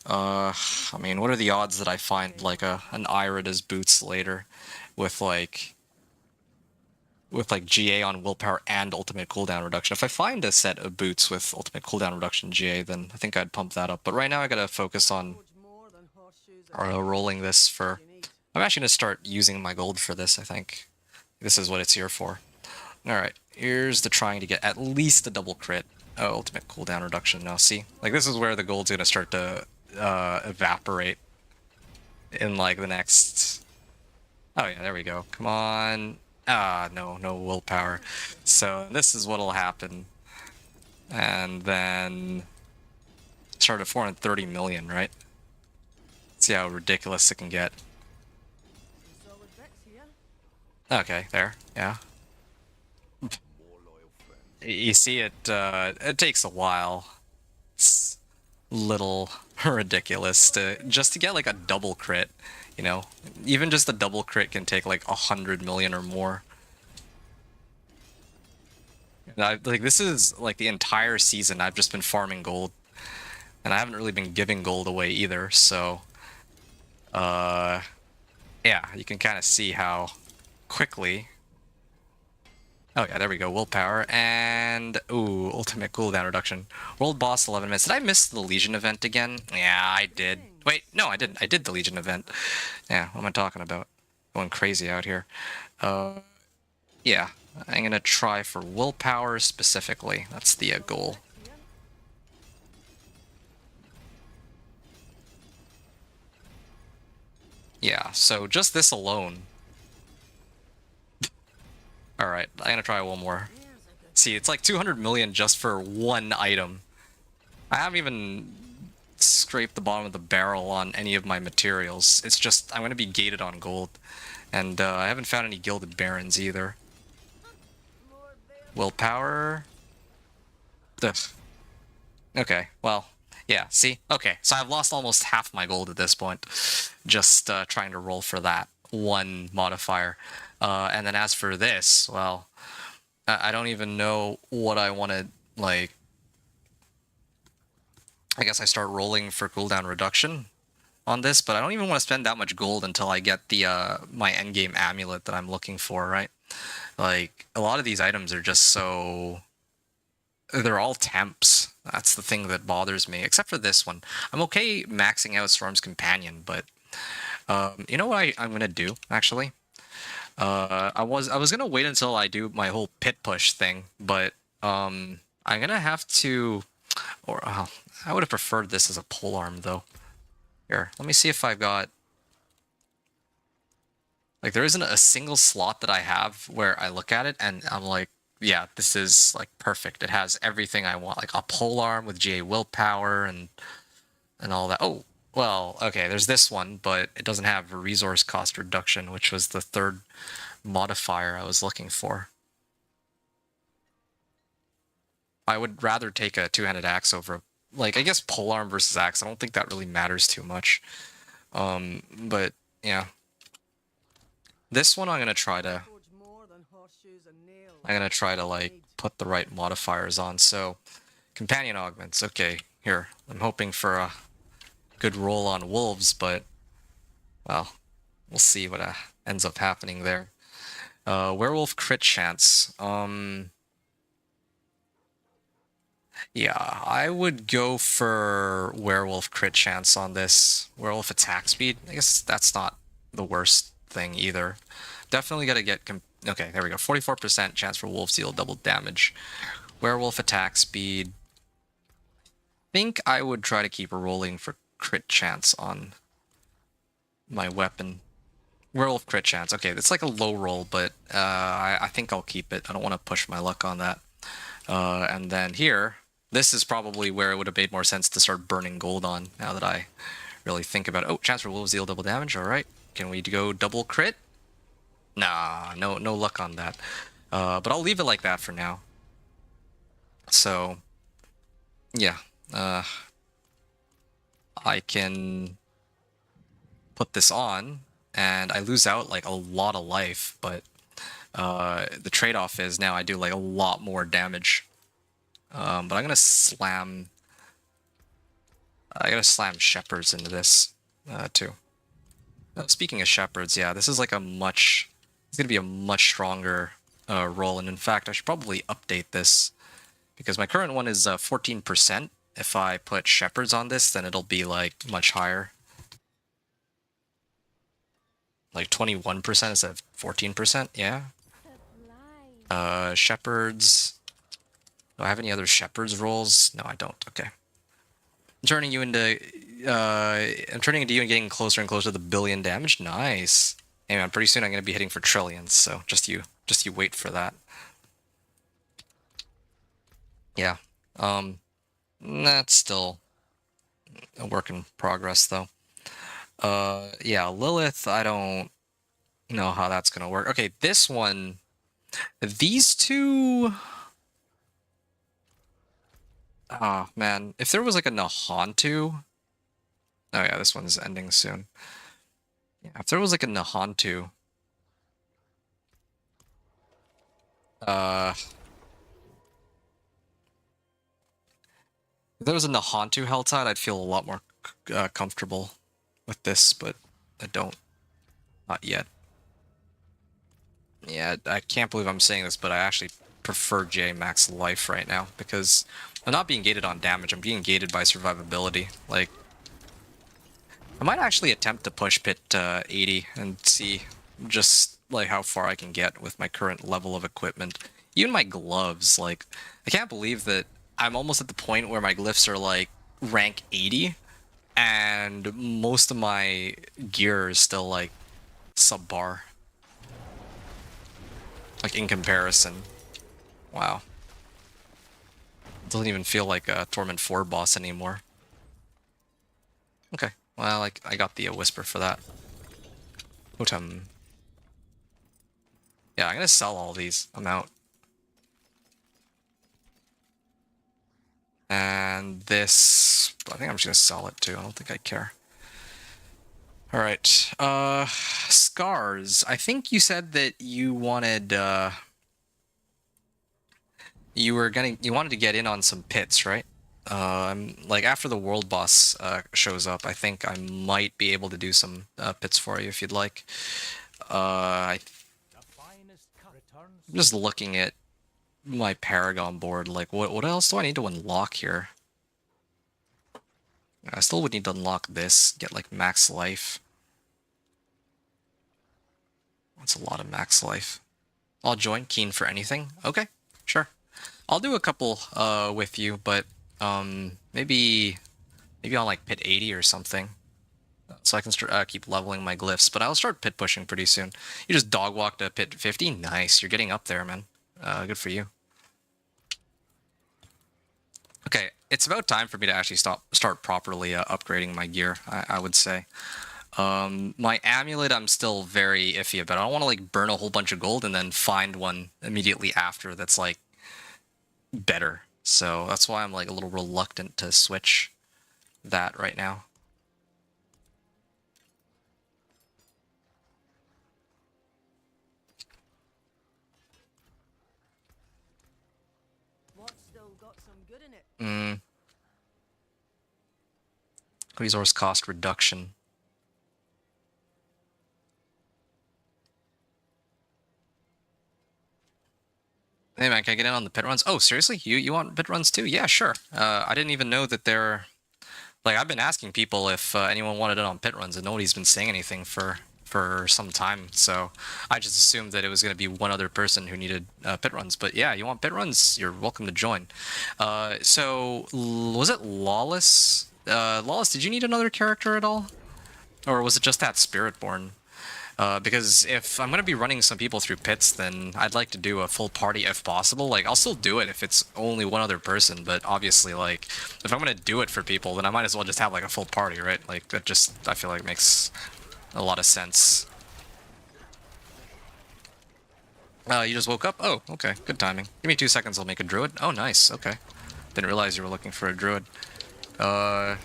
I mean, what are the odds that I find like an Irida's boots later with like GA on willpower and ultimate cooldown reduction? If I find a set of boots with ultimate cooldown reduction GA, then I think I'd pump that up. But right now I gotta focus on Forge more than horseshoes and rolling this for... you need. I'm actually gonna start using my gold for this, I think. This is what it's here for. Alright, here's the trying to get at least a double crit. Oh, ultimate cooldown reduction. Now, see? Like, this is where the gold's gonna start to evaporate in, like, the next... Oh, yeah, there we go. Come on. Ah, no willpower. So, this is what'll happen. And then... Start at 430 million, right? See how ridiculous it can get. Some solid bits here. Okay, there. Yeah. You see, it takes a while. It's a little ridiculous just to get like a double crit, you know? Even just a double crit can take like 100 million or more. And like, this is like the entire season I've just been farming gold. And I haven't really been giving gold away either, so... yeah, you can kind of see how quickly... Oh yeah, there we go. Willpower and... Ooh, ultimate cooldown reduction. World boss 11 minutes. Did I miss the Legion event again? Yeah, I did. Wait, no, I didn't. I did the Legion event. Yeah, what am I talking about? Going crazy out here. Yeah, I'm gonna try for willpower specifically. That's the goal. Here. Yeah, so just this alone. Alright, I'm gonna try one more. Here's a good See, it's like 200 million just for one item. I haven't even scraped the bottom of the barrel on any of my materials. It's just, I'm gonna be gated on gold. And I haven't found any Gilded Barons either. more there. Willpower... Ugh. Okay, well, yeah, see? Okay, so I've lost almost half my gold at this point. Just trying to roll for that one modifier. And then as for this, well, I don't even know what I want to, like... I guess I start rolling for cooldown reduction on this, but I don't even want to spend that much gold until I get the my endgame amulet that I'm looking for, right? Like, a lot of these items are just so... They're all temps. That's the thing that bothers me, except for this one. I'm okay maxing out Storm's Companion, but you know what I'm gonna do, actually? I was gonna wait until I do my whole pit push thing, but I'm gonna have to... Or I would have preferred this as a polearm, though. Here, let me see if I've got... Like, there isn't a single slot that I have where I look at it and I'm like, yeah, this is, like, perfect. It has everything I want. Like, a polearm with GA willpower and all that. Oh, well, okay, there's this one, but it doesn't have a resource cost reduction, which was the third modifier I was looking for. I would rather take a two-handed axe over, like, I guess polearm versus axe. I don't think that really matters too much. But yeah, this one I'm gonna try to like put the right modifiers on. So companion augments. Okay, here I'm hoping for a good roll on wolves, but well, we'll see what ends up happening there. Werewolf crit chance. Yeah, I would go for werewolf crit chance on this. Werewolf attack speed. I guess that's not the worst thing either. Definitely gotta get... Okay, there we go. 44% chance for wolves to deal double damage. Werewolf attack speed. I think I would try to keep rolling for crit chance on my weapon. Werewolf crit chance. Okay, it's like a low roll, but I think I'll keep it. I don't want to push my luck on that. And then here, this is probably where it would have made more sense to start burning gold on, now that I really think about it. Oh, chance for wolves deal double damage. All right. Can we go double crit? Nah, no luck on that. But I'll leave it like that for now. So, yeah. I can put this on, and I lose out like a lot of life, but the trade-off is now I do like a lot more damage. But I'm gonna slam... I gotta slam shepherds into this, too. Speaking of shepherds, yeah, this is like a much... It's gonna be a much stronger roll, and in fact, I should probably update this, because my current one is 14%. If I put shepherds on this, then it'll be like much higher. Like 21% instead of 14%, yeah. Shepherds... Do I have any other shepherds rolls? No, I don't. Okay. I'm turning you into you and getting closer and closer to the billion damage. Nice. Hey man, pretty soon I'm gonna be hitting for trillions, so just you wait for that. Yeah. That's still a work in progress though. Yeah, Lilith, I don't know how that's gonna work. Okay, this one, these two... Ah, man. If there was like a Nahantu... Oh yeah, this one's ending soon. Yeah, if there was like a Nahantu... If there was a Nahantu Helltide, I'd feel a lot more comfortable with this, but I don't. Not yet. Yeah, I can't believe I'm saying this, but I actually prefer J Max Life right now, because I'm not being gated on damage, I'm being gated by survivability. Like, I might actually attempt to push pit 80 and see just like how far I can get with my current level of equipment. Even my gloves, like, I can't believe that I'm almost at the point where my glyphs are like rank 80, and most of my gear is still like subpar. Like, in comparison. Wow. It doesn't even feel like a Torment 4 boss anymore. Okay, well, like, I got the Whisper for that. Totem. Yeah, I'm gonna sell all these. I'm out. And this... I think I'm just gonna sell it too. I don't think I care. Alright. Scars. I think you said that you wanted, you wanted to get in on some pits, right? Like, after the world boss shows up, I think I might be able to do some pits for you if you'd like. I'm just looking at my Paragon board, like, what else do I need to unlock here? I still would need to unlock this, get, like, max life. That's a lot of max life. I'll join, keen for anything. Okay, sure. I'll do a couple with you, but maybe on like pit 80 or something. so I can keep leveling my glyphs. But I'll start pit pushing pretty soon. You just dog walked to pit 50. Nice, you're getting up there, man. Good for you. Okay, it's about time for me to actually start properly upgrading my gear. I would say. My amulet, I'm still very iffy about. I don't want to like burn a whole bunch of gold and then find one immediately after that's like better. So that's why I'm like a little reluctant to switch that right now. What's still got some good in it? Resource cost reduction. Hey man, can I get in on the pit runs? Oh, seriously? You want pit runs too? Yeah, sure. I didn't even know that they're... Like, I've been asking people if anyone wanted in on pit runs, and nobody's been saying anything for some time, so I just assumed that it was going to be one other person who needed pit runs. But yeah, you want pit runs? You're welcome to join. So, was it Lawless? Lawless, did you need another character at all? Or was it just that Spiritborn? Because if I'm going to be running some people through pits, then I'd like to do a full party if possible. Like, I'll still do it if it's only one other person, but obviously, like, if I'm going to do it for people, then I might as well just have, like, a full party, right? Like, that just, I feel like makes a lot of sense. You just woke up? Oh, okay. Good timing. Give me 2 seconds, I'll make a druid. Oh, nice. Okay. Didn't realize you were looking for a druid. Yeah.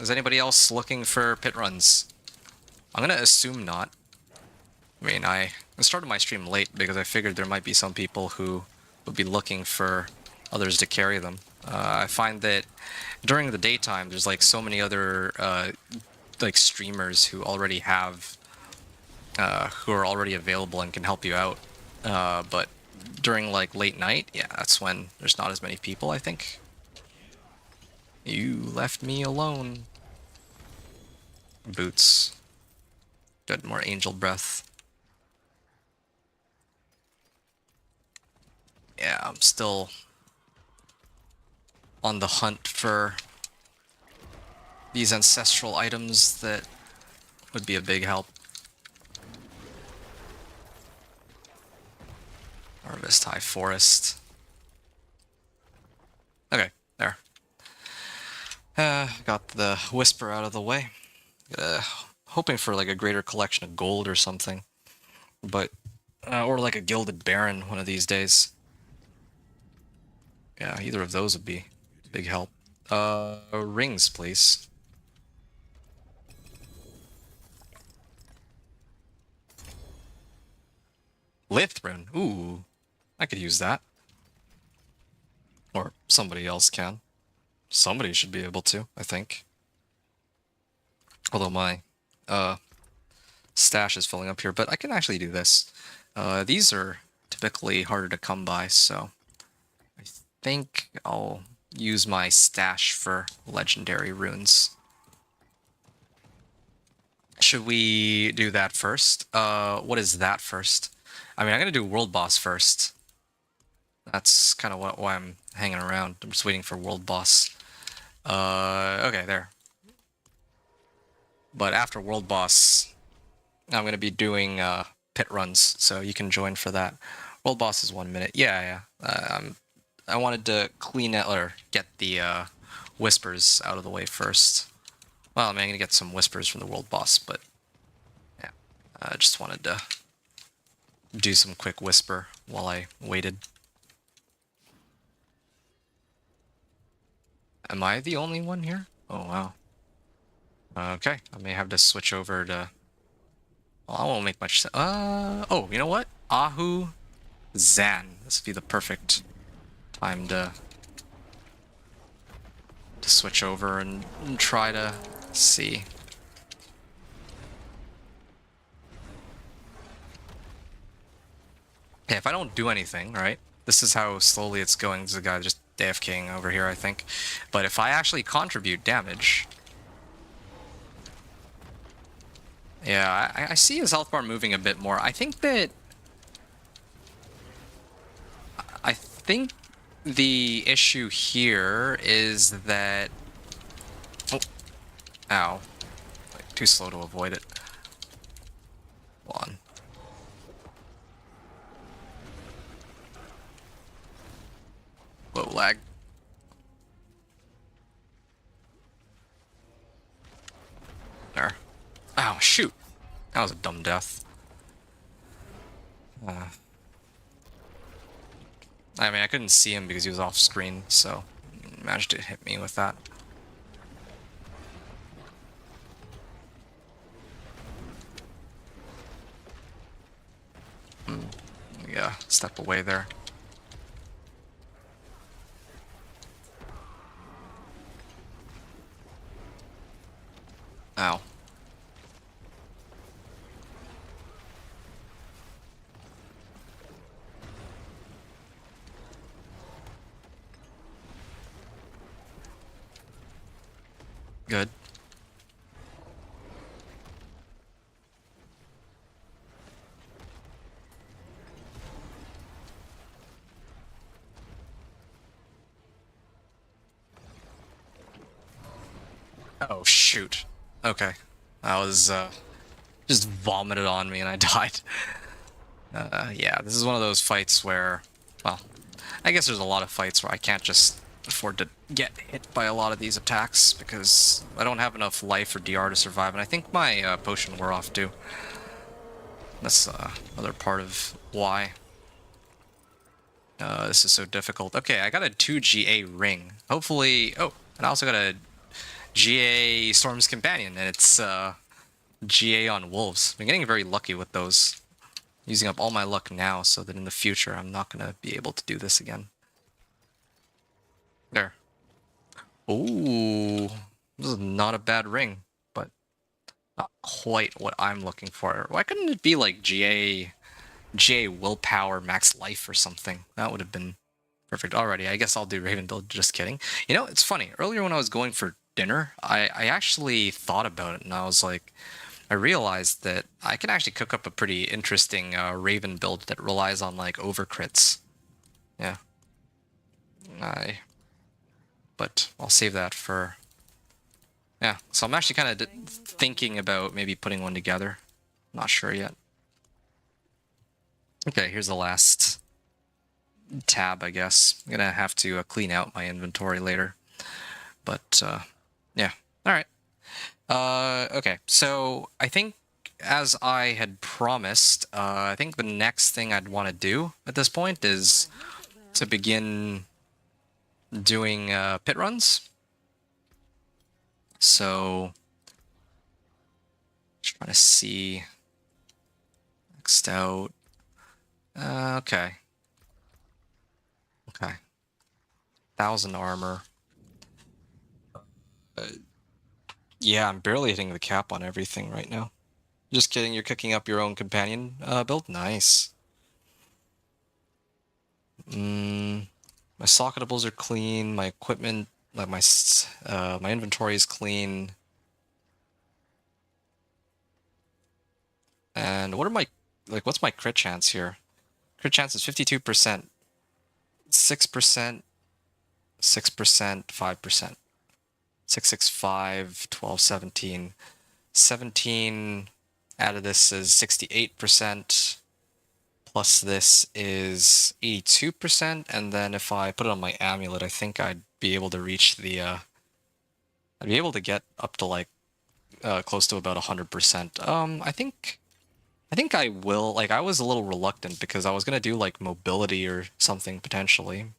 Is anybody else looking for pit runs? I'm going to assume not. I mean, I started my stream late because I figured there might be some people who would be looking for others to carry them. I find that during the daytime, there's like so many other like streamers who already have, who are already available and can help you out. But during like late night, yeah, that's when there's not as many people, I think. You left me alone. Boots. Good, more angel breath. Yeah, I'm still on the hunt for these ancestral items that would be a big help. Harvest High Forest. Okay, there. Got the Whisper out of the way. Hoping for like a greater collection of gold or something. But, or like a Gilded Baron one of these days. Yeah, either of those would be a big help. Rings, please. Lithrun. Ooh, I could use that. Or somebody else can. Somebody should be able to, I think. Although my stash is filling up here, but I can actually do this. These are typically harder to come by, so I think I'll use my stash for legendary runes. Should we do that first? What is that first? I mean, I'm gonna do World Boss first. That's kind of why I'm hanging around. I'm just waiting for World Boss. Okay, there. But after World Boss, I'm gonna be doing pit runs, so you can join for that. World Boss is 1 minute. Yeah. I wanted to clean out or get the whispers out of the way first. Well, I mean, I'm gonna get some whispers from the World Boss, but yeah, I just wanted to do some quick whisper while I waited. Am I the only one here? Oh, wow. Okay, I may have to switch over to... Well, I won't make much sense. Oh, you know what? Ahu Zan. This would be the perfect time to switch over and try to see. Okay, if I don't do anything, right? This is how slowly it's going. There's a guy just AFKing over here, I think. But if I actually contribute damage... Yeah, I see his health bar moving a bit more. I think the issue here is that... Oh. Ow. Like too slow to avoid it. Hold on. Whoa, lag. There. Oh, shoot. That was a dumb death. I mean, I couldn't see him because he was off screen, so he managed to hit me with that. Yeah, step away there. Ow. Good. Oh, shoot. Okay. That was, just vomited on me and I died. Yeah, this is one of those fights where, well, I guess there's a lot of fights where I can't just afford to get hit by a lot of these attacks because I don't have enough life or DR to survive, and I think my potion wore off too. That's another part of why this is so difficult. Okay, I got a 2 GA ring. Hopefully... Oh, and I also got a GA Storm's Companion, and it's GA on Wolves. I'm getting very lucky with those. Using up all my luck now so that in the future I'm not going to be able to do this again. There. Ooh, this is not a bad ring, but not quite what I'm looking for. Why couldn't it be like GA willpower max life or something? That would have been perfect. Alrighty, I guess I'll do Raven build. Just kidding. You know, it's funny. Earlier when I was going for dinner, I actually thought about it and I was like, I realized that I can actually cook up a pretty interesting Raven build that relies on like overcrits. Yeah. But I'll save that for... Yeah, so I'm actually kind of thinking about maybe putting one together. Not sure yet. Okay, here's the last tab, I guess. I'm gonna have to clean out my inventory later. But, yeah. Alright. Okay, so I think as I had promised, I think the next thing I'd want to do at this point is to begin doing pit runs. So, just trying to see. Next out. Okay. Okay. 1,000 armor. Yeah, I'm barely hitting the cap on everything right now. Just kidding, you're cooking up your own companion build? Nice. My socketables are clean, my equipment, like my inventory is clean. And what are my, like, what's my crit chance here? Crit chance is 52%, 6%, 6%, 5%. 6, 6, 5, 12, 17. 17 out of this is 68%. Plus this is 82%. And then if I put it on my amulet, I think I'd be able to reach the... I'd be able to get up to like close to about 100%. I think I will. Like, I was a little reluctant because I was gonna do like mobility or something potentially.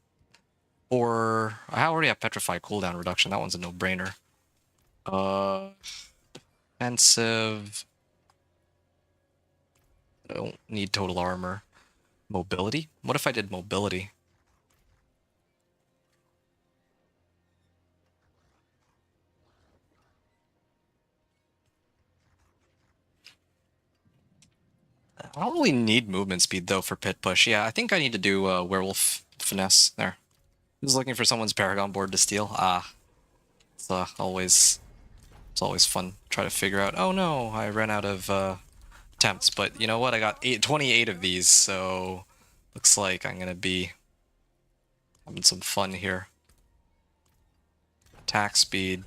Or I already have petrify cooldown reduction. That one's a no-brainer. Defensive. I don't need total armor. Mobility? What if I did mobility? I don't really need movement speed though for pit push. Yeah, I think I need to do werewolf finesse there. Just looking for someone's paragon board to steal. Ah, it's always fun. Try to figure out. Oh no, I ran out of attempts. But you know what? I got 28 of these, so looks like I'm gonna be having some fun here. Attack speed.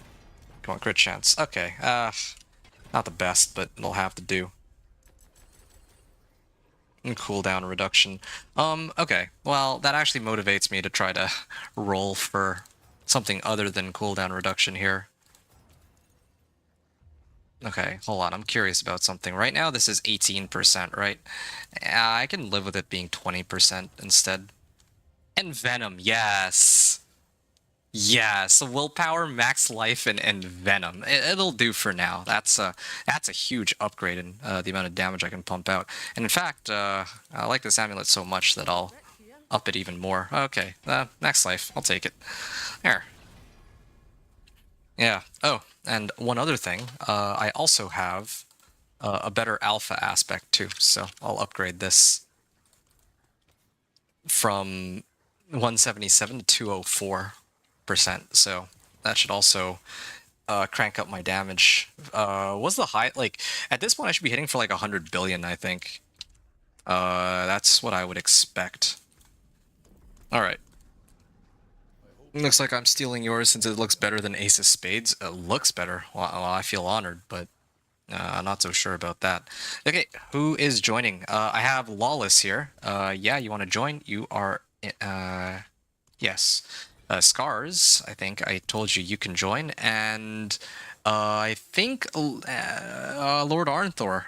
Come on, crit chance. Okay. That Not the best, but it'll have to do. And cooldown reduction. Okay. Well, that actually motivates me to try to roll for something other than cooldown reduction here. Okay, hold on. I'm curious about something. Right now, this is 18%, right? I can live with it being 20% instead. And Venom, yes. Yes, willpower, max life, and Venom. It'll do for now. That's a huge upgrade in the amount of damage I can pump out. And in fact, I like this amulet so much that I'll up it even more. Okay, max life. I'll take it. There. Yeah. Oh, and one other thing. I also have a better alpha aspect too, so I'll upgrade this from 177 to 204%. So that should also crank up my damage. What's the high? Like at this point, I should be hitting for like 100 billion. I think. That's what I would expect. All right. Looks like I'm stealing yours since it looks better than Ace of Spades. It looks better. Well, I feel honored, but I'm not so sure about that. Okay, who is joining? I have Lawless here. Yeah, you want to join? You are... yes. Scars, I think I told you you can join. And I think Lord Arnthor.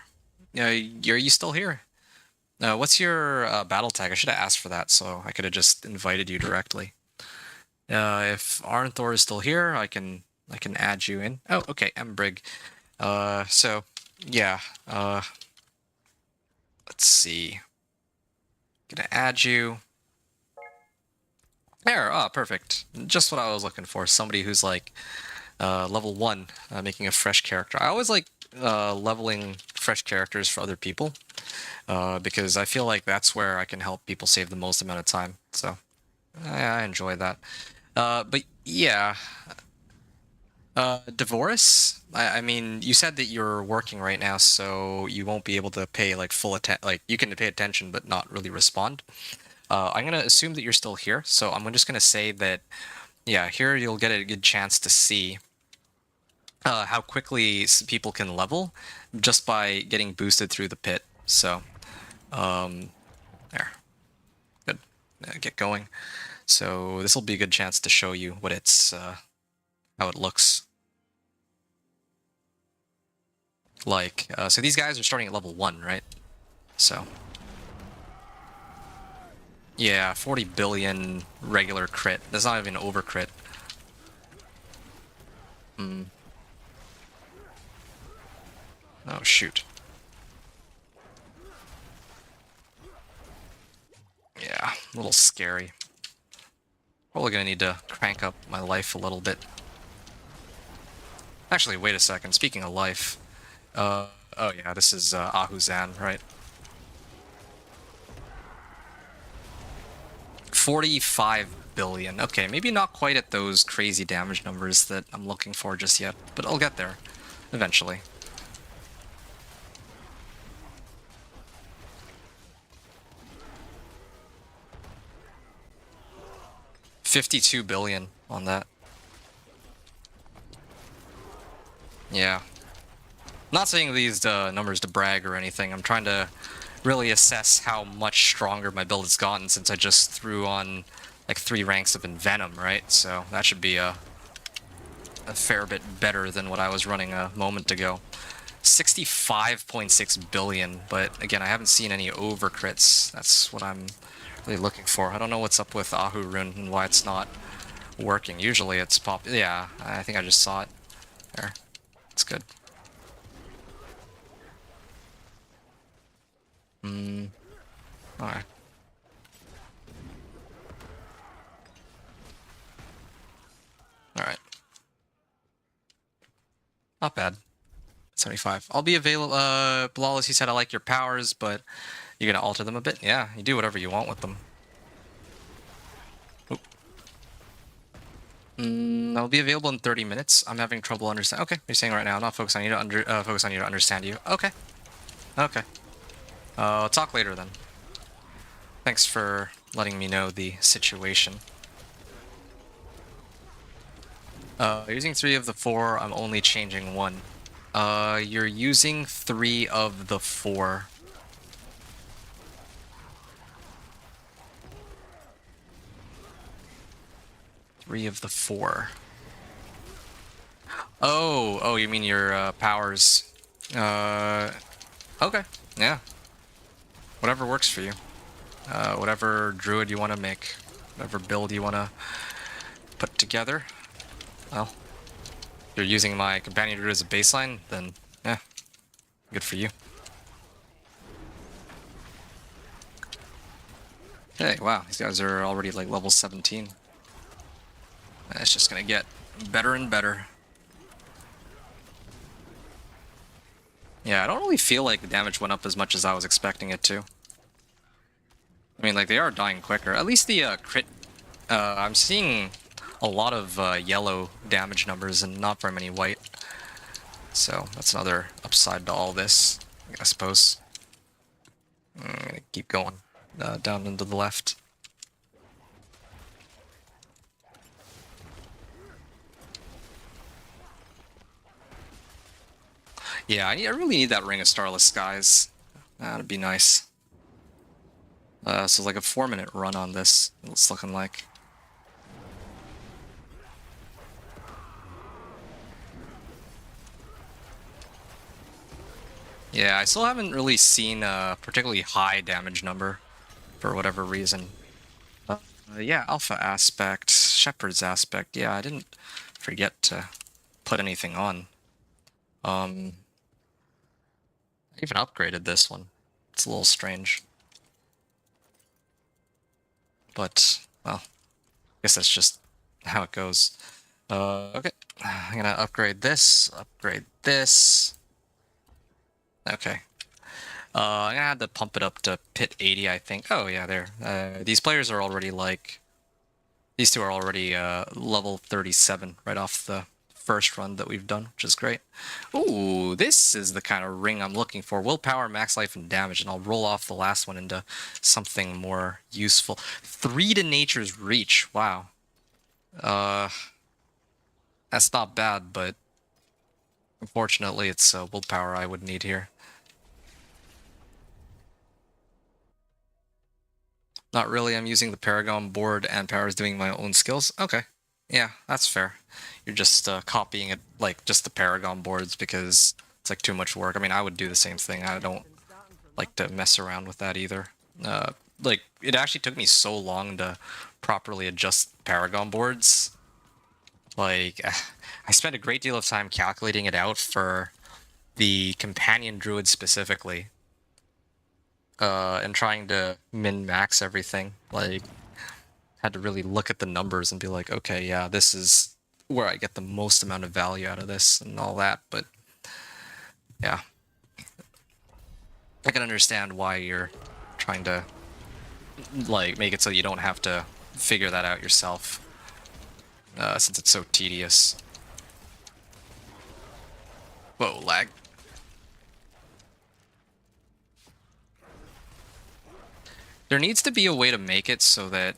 Are you still here? What's your battle tag? I should have asked for that, so I could have just invited you directly. If Arnthor is still here, I can add you in. Oh, okay, Mbrig. So yeah. Let's see. Gonna add you. There. Oh, perfect. Just what I was looking for. Somebody who's like level 1, making a fresh character. I always like leveling fresh characters for other people because I feel like that's where I can help people save the most amount of time. So I enjoy that. But yeah, Devoris, I mean, you said that you're working right now, so you won't be able to pay like full attention. Like you can pay attention, but not really respond. I'm gonna assume that you're still here, so I'm just gonna say that, yeah, here you'll get a good chance to see how quickly people can level just by getting boosted through the pit. So, there, good, get going. So this will be a good chance to show you what it's, how it looks like. So these guys are starting at level 1, right? So yeah, 40 billion regular crit. That's not even over crit. Oh shoot. Yeah, a little scary. Probably gonna need to crank up my life a little bit. Actually, wait a second. Speaking of life, oh yeah, this is Ahuzan, right? 45 billion. Okay, maybe not quite at those crazy damage numbers that I'm looking for just yet, but I'll get there eventually. $52 billion on that. Yeah. Not saying these numbers to brag or anything. I'm trying to really assess how much stronger my build has gotten since I just threw on like 3 ranks of Envenom, right? So that should be a fair bit better than what I was running a moment ago. 65.6 billion, but again, I haven't seen any over crits. That's what I'm really looking for. I don't know what's up with Ahu Rune and why it's not working. Usually it's yeah, I think I just saw it. There. It's good. Alright. Alright. Not bad. 75. I'll be available. Lawless, you said I like your powers, but you're gonna alter them a bit? Yeah, you do whatever you want with them. I'll be available in 30 minutes. I'm having trouble understanding. Okay, you're saying right now. I'm not focused on you to focus on you to understand you. Okay. Okay. Talk later then. Thanks for letting me know the situation. Using 3 of the 4, I'm only changing 1. You're using 3 of the 4. Three of the 4. Oh, you mean your powers. Okay, yeah. Whatever works for you. Whatever druid you want to make. Whatever build you want to put together. Well, if you're using my companion druid as a baseline, then yeah, good for you. Hey, wow, these guys are already like level 17. It's just gonna get better and better. Yeah, I don't really feel like the damage went up as much as I was expecting it to. I mean, like, they are dying quicker. At least the crit... I'm seeing a lot of yellow damage numbers and not very many white. So, that's another upside to all this, I suppose. I'm gonna keep going down into the left. Yeah, I really need that Ring of Starless Skies. That'd be nice. So like a 4-minute run on this, it's looking like. Yeah, I still haven't really seen a particularly high damage number for whatever reason. Yeah, Alpha Aspect, Shepherd's Aspect, yeah, I didn't forget to put anything on. I even upgraded this one. It's a little strange. But, well, I guess that's just how it goes. Okay, I'm gonna upgrade this, upgrade this. Okay. I'm gonna have to pump it up to pit 80, I think. Oh, yeah, there. These players are already like... These two are already level 37 right off the first run that we've done, which is great. Ooh, this is the kind of ring I'm looking for. Willpower, max life, and damage, and I'll roll off the last one into something more useful. 3 to Nature's Reach. Wow. That's not bad, but unfortunately it's willpower I would need here. Not really, I'm using the Paragon board and Power's doing my own skills. Okay, yeah, that's fair. You're just copying it, like, just the Paragon boards because it's, like, too much work. I mean, I would do the same thing. I don't like to mess around with that either. Like, it actually took me so long to properly adjust Paragon boards. Like, I spent a great deal of time calculating it out for the Companion Druid specifically. And trying to min-max everything. Like, had to really look at the numbers and be like, okay, yeah, this is where I get the most amount of value out of this and all that, but yeah. I can understand why you're trying to, like, make it so you don't have to figure that out yourself, since it's so tedious. Whoa, lag. There needs to be a way to make it so that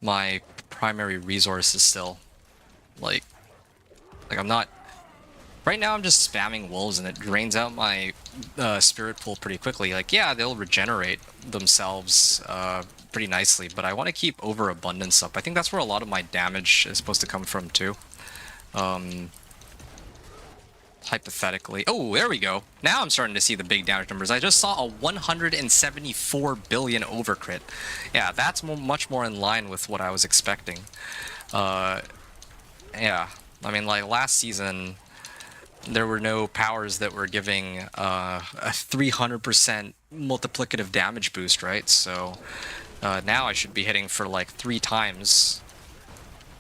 my primary resource is still like I'm not right now. I'm just spamming wolves and it drains out my spirit pool pretty quickly. Like, yeah, they'll regenerate themselves pretty nicely, but I want to keep overabundance up. I think that's where a lot of my damage is supposed to come from too. Hypothetically. Oh, there we go. Now I'm starting to see the big damage numbers. I just saw a 174 billion overcrit. Yeah, that's much more in line with what I was expecting. Yeah. I mean, like, last season, there were no powers that were giving a 300% multiplicative damage boost, right? So now I should be hitting for like 3 times.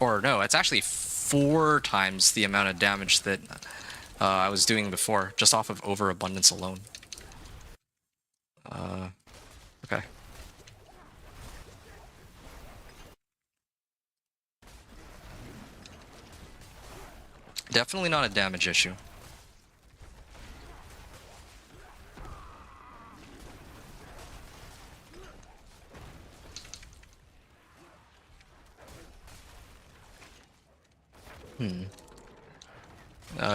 Or no, it's actually 4 times the amount of damage that I was doing before, just off of overabundance alone. Okay. Definitely not a damage issue. You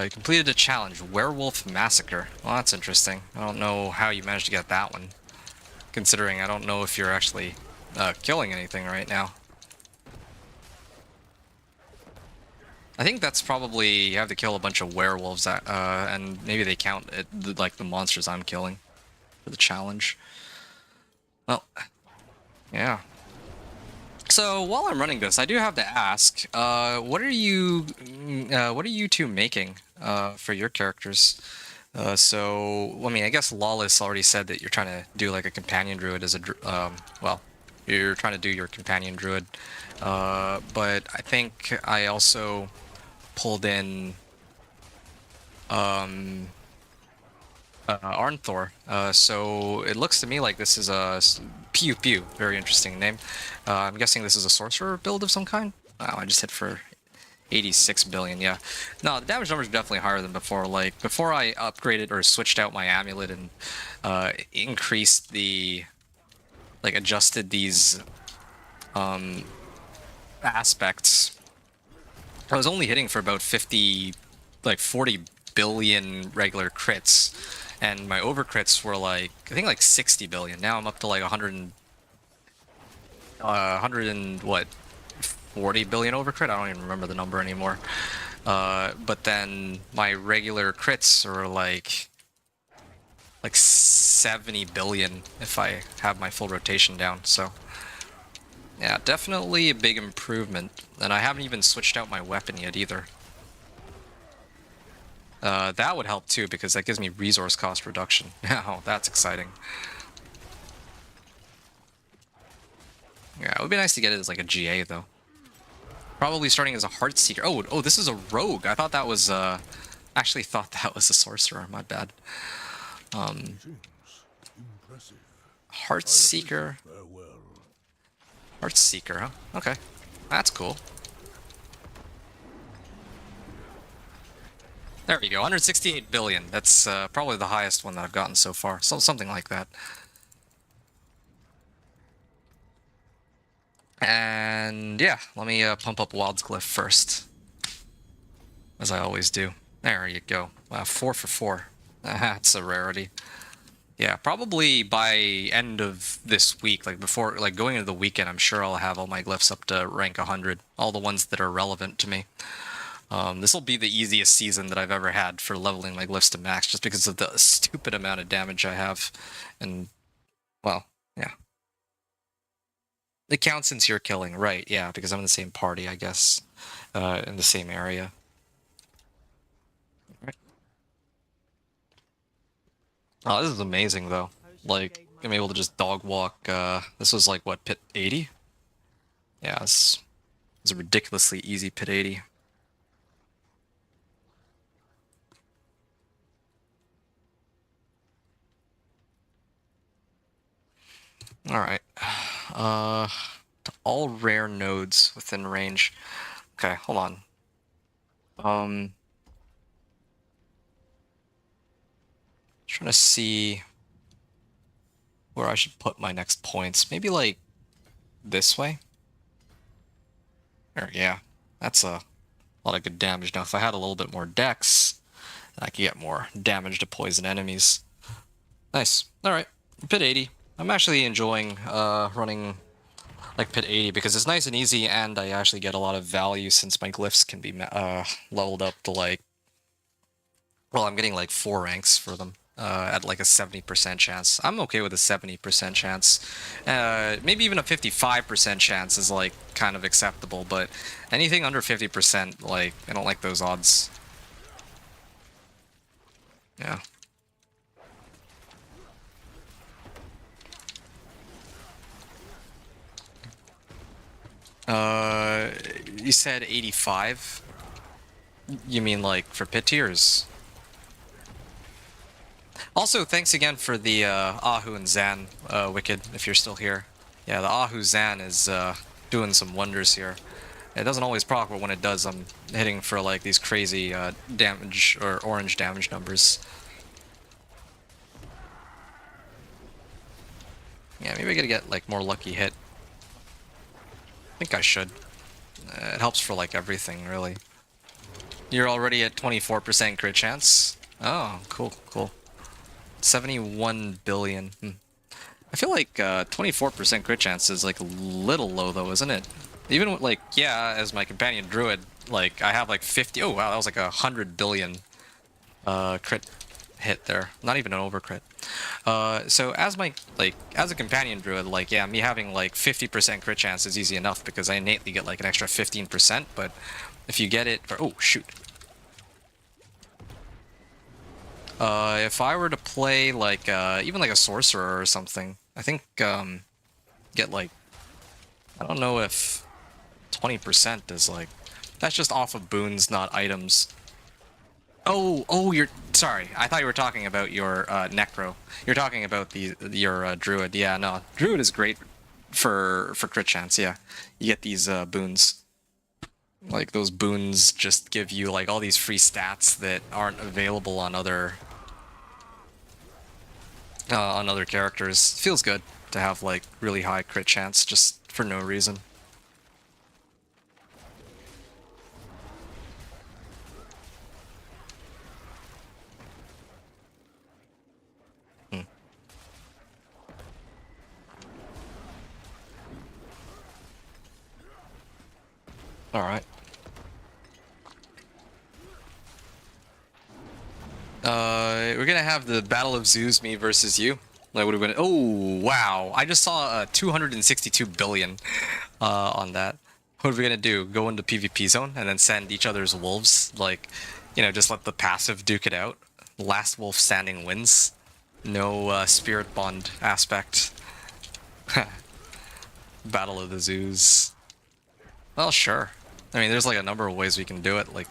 completed a challenge, Werewolf Massacre. Well, that's interesting. I don't know how you managed to get that one, considering I don't know if you're actually killing anything right now. I think that's probably you have to kill a bunch of werewolves, and maybe they count it, like the monsters I'm killing for the challenge. Well, yeah. So while I'm running this, I do have to ask, what are you two making for your characters? So, I mean, I guess Lawless already said that you're trying to do like a companion druid as a, well, you're trying to do your companion druid. But I think I also pulled in Arnthor. So it looks to me like this is a Pew Pew. Very interesting name. I'm guessing this is a sorcerer build of some kind. Wow, I just hit for 86 billion. Yeah. No, the damage numbers are definitely higher than before. Like before, I upgraded or switched out my amulet and increased the, like, adjusted these aspects. I was only hitting for about 50, like 40 billion regular crits, and my over crits were like, I think like 60 billion. Now I'm up to like 100 and what, 40 billion over crit? I don't even remember the number anymore. But then my regular crits are like 70 billion if I have my full rotation down. So yeah, definitely a big improvement. And I haven't even switched out my weapon yet either. That would help too, because that gives me resource cost reduction. Oh, that's exciting. Yeah, it would be nice to get it as like a GA though. Probably starting as a Heartseeker. Oh, this is a rogue. I thought that was actually thought that was a sorcerer. My bad. Impressive. Heartseeker. Farewell. Heartseeker, huh? Okay, that's cool. There we go. 168 billion. That's probably the highest one that I've gotten so far. So something like that. And yeah, let me pump up Wild's Glyph first, as I always do. There you go. 4 for 4. That's a rarity. Yeah, probably by end of this week, like before, like going into the weekend, I'm sure I'll have all my glyphs up to rank 100. All the ones that are relevant to me. This will be the easiest season that I've ever had for leveling my glyphs to max, just because of the stupid amount of damage I have. And, well, yeah. It counts since you're killing, right? Yeah, because I'm in the same party, I guess, in the same area. Right. Oh, this is amazing, though. Like, I'm able to just dog walk. This was like, what, pit 80? Yeah, it's a ridiculously easy pit 80. Alright. To all rare nodes within range. Okay, hold on. Trying to see where I should put my next points. Maybe like this way? Or yeah, that's a lot of good damage. Now if I had a little bit more dex, I could get more damage to poison enemies. Nice. Alright, pit 80. I'm actually enjoying running like pit 80 because it's nice and easy, and I actually get a lot of value since my glyphs can be leveled up to like, well, I'm getting like 4 ranks for them at like a 70% chance. I'm okay with a 70% chance. Maybe even a 55% chance is like kind of acceptable, but anything under 50%, like, I don't like those odds. Yeah. You said 85? You mean like for pit tiers? Also, thanks again for the Ahu and Zan, Wicked, if you're still here. Yeah, the Ahu Zan is doing some wonders here. It doesn't always proc, but when it does, I'm hitting for like these crazy damage or orange damage numbers. Yeah, maybe I gotta get like more lucky hit. I think I should. It helps for like everything, really. You're already at 24% crit chance. Oh, cool, cool. 71 billion. I feel like 24% crit chance is like a little low though, isn't it? Even with, like, yeah, as my companion druid, like I have like 50. Oh wow, that was like 100 billion crit hit there. Not even an over crit. So as my as a companion druid, like yeah, me having like 50% crit chance is easy enough because I innately get like an extra 15%. But if you get it for oh shoot. If I were to play like even like a sorcerer or something, I think get like I don't know if 20% is like that's just off of boons, not items. Oh, you're sorry. I thought you were talking about your necro. You're talking about your druid. Yeah, no, druid is great for crit chance. Yeah, you get these boons. Like those boons just give you like all these free stats that aren't available on other characters. Feels good to have like really high crit chance just for no reason. All right. We're gonna have the Battle of Zeus, me versus you. Like, what are we gonna? Oh, wow! I just saw 262 billion on that. What are we gonna do? Go into PvP zone and then send each other's wolves? Like, you know, just let the passive duke it out. Last wolf standing wins. No spirit bond aspect. Battle of the Zoos. Well, sure. I mean, there's like a number of ways we can do it. Like,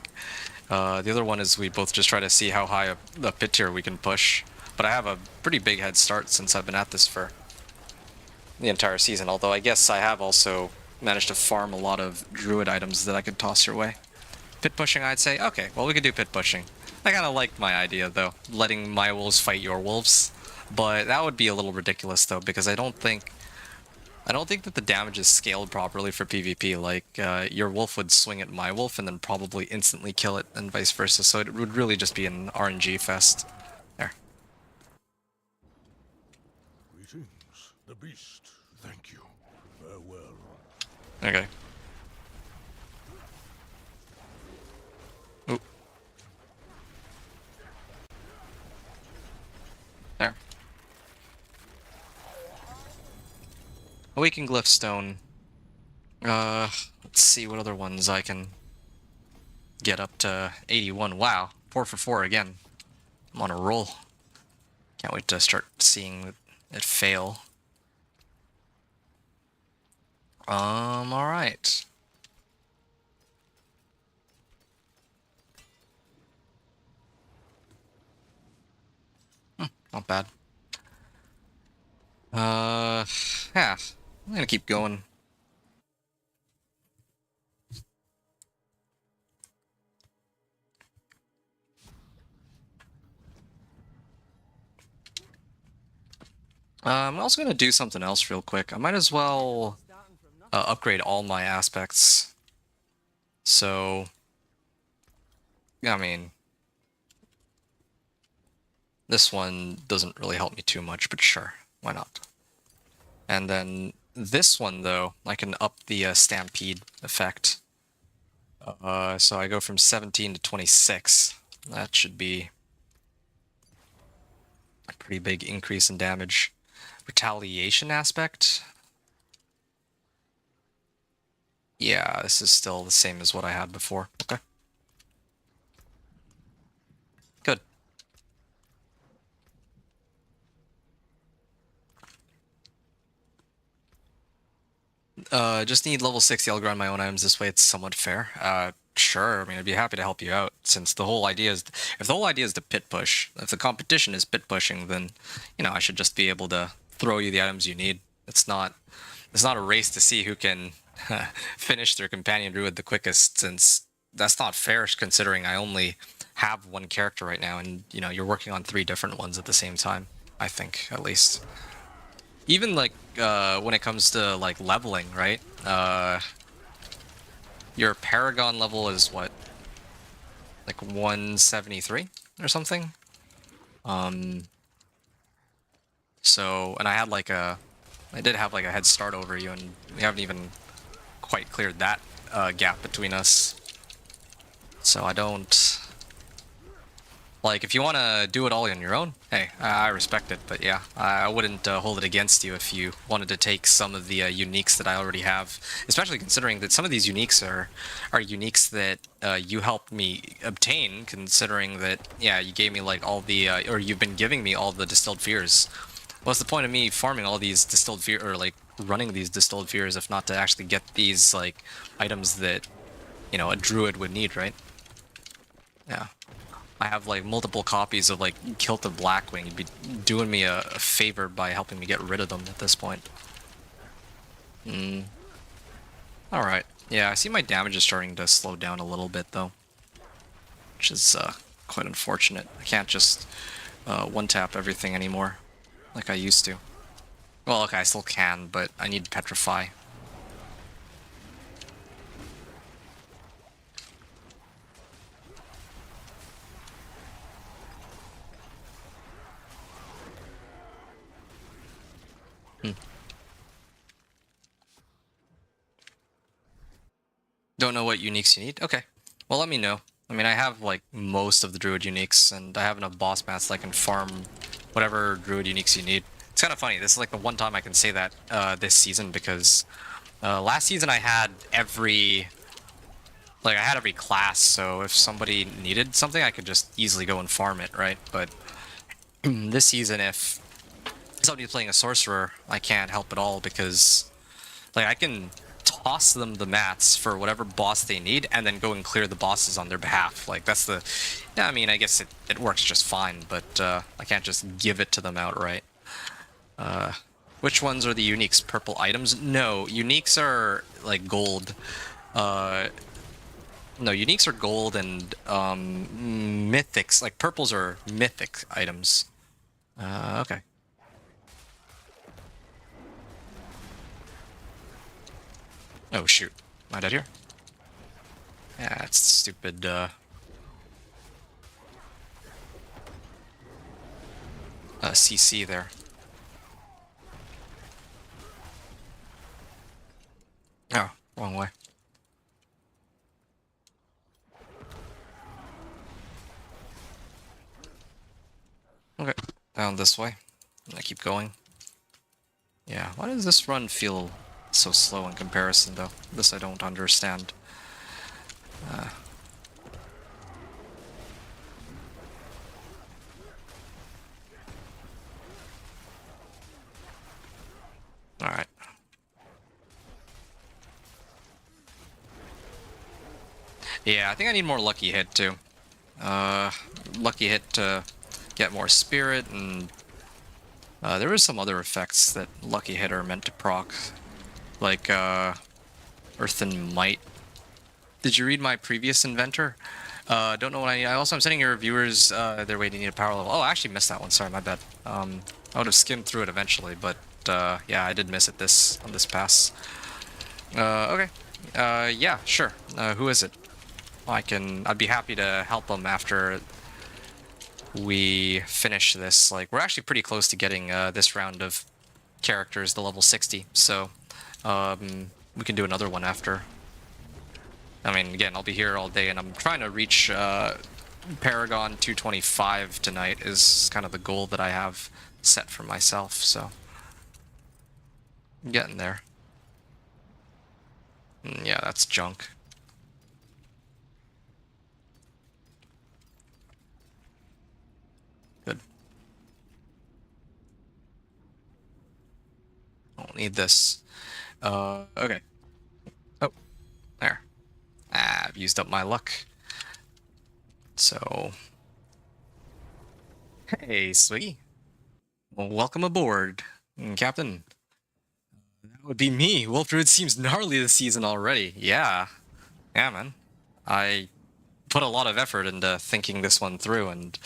the other one is we both just try to see how high a pit tier we can push. But I have a pretty big head start since I've been at this for the entire season. Although I guess I have also managed to farm a lot of druid items that I could toss your way. Pit pushing, I'd say. Okay, well, we could do pit pushing. I kind of like my idea, though. Letting my wolves fight your wolves. But that would be a little ridiculous, though, because I don't think that the damage is scaled properly for PvP. Like, your wolf would swing at my wolf and then probably instantly kill it, and vice versa. So it would really just be an RNG fest. There. Greetings, the beast. Thank you. Farewell. Okay. Oop. There. Awakened Glyphstone. Let's see what other ones I can get up to 81. Wow, 4 for 4 again. I'm on a roll. Can't wait to start seeing it fail. Alright. Not bad. Yeah. I'm gonna keep going. I'm also gonna do something else real quick. I might as well Starting from nothing. upgrade all my aspects. So, I mean, this one doesn't really help me too much, but sure, why not? And then this one, though, I can up the Stampede effect. So I go from 17 to 26. That should be a pretty big increase in damage. Retaliation aspect? Yeah, this is still the same as what I had before. Okay. Good. Just need level 60, I'll grind my own items. This way it's somewhat fair. Sure, I mean, I'd be happy to help you out, since the whole idea is... If the whole idea is to pit push, if the competition is pit pushing, then, you know, I should just be able to throw you the items you need. It's not a race to see who can finish their companion druid the quickest, since that's not fair considering I only have one character right now, and, you know, you're working on 3 different ones at the same time, I think, at least. Even, like, when it comes to, like, leveling, right? Your Paragon level is what? like 173 or something. So, and I did have like a head start over you, and we haven't even quite cleared that gap between us. So I don't... Like, if you want to do it all on your own, hey, I respect it, but yeah, I wouldn't hold it against you if you wanted to take some of the uniques that I already have, especially considering that some of these uniques are uniques that you helped me obtain, considering that, yeah, you gave me, like, all the, or you've been giving me all the distilled fears. What's the point of me farming all these distilled fear, or, like, running these distilled fears if not to actually get these, like, items that, you know, a druid would need, right? Yeah. I have like multiple copies of like Kilt of Blackwing. You'd be doing me a favor by helping me get rid of them at this point. Alright. Yeah, I see my damage is starting to slow down a little bit though. Which is quite unfortunate. I can't just one-tap everything anymore like I used to. Well, okay, I still can, but I need Petrify. Don't know what uniques you need? Okay. Well, let me know. I mean, I have, like, most of the Druid uniques, and I have enough boss mats that I can farm whatever Druid uniques you need. It's kind of funny. This is, like, the one time I can say that this season, because last season I had every... Like, I had every class, so if somebody needed something, I could just easily go and farm it, right? But this season, if somebody's playing a Sorcerer, I can't help at all, because... Like, I can toss them the mats for whatever boss they need, and then go and clear the bosses on their behalf. Like, that's the... Yeah, I mean, I guess it works just fine, but I can't just give it to them outright. Which ones are the uniques? Purple items? No, uniques are, like, gold. No, uniques are gold, and mythics... Like, purples are mythic items. Okay. Oh, shoot. Am I dead here? Yeah, it's stupid, CC there. Oh, wrong way. Okay, down this way. I keep going. Yeah, why does this run feel so slow in comparison, though? This I don't understand. Alright. Yeah, I think I need more Lucky Hit, too. Lucky Hit to get more Spirit, and... there is some other effects that Lucky Hit are meant to proc. Like, Earthen Might. Did you read my previous inventor? Don't know what I need. I'm sending your viewers their way to need a power level. Oh, I actually missed that one. Sorry, my bad. I would have skimmed through it eventually, but yeah, I did miss it on this pass. Okay. Yeah, sure. Who is it? I'd be happy to help them after we finish this. Like, we're actually pretty close to getting this round of characters to level 60, so we can do another one after. I mean, again, I'll be here all day, and I'm trying to reach Paragon 225 tonight is kind of the goal that I have set for myself, so I'm getting there. Yeah, that's junk. Good. Don't need this. Okay. Oh, there. Ah, I've used up my luck. So... Hey, Swiggy. Well, welcome aboard, Captain. That would be me. Wolf Druid seems gnarly this season already. Yeah. Yeah, man. I put a lot of effort into thinking this one through, and...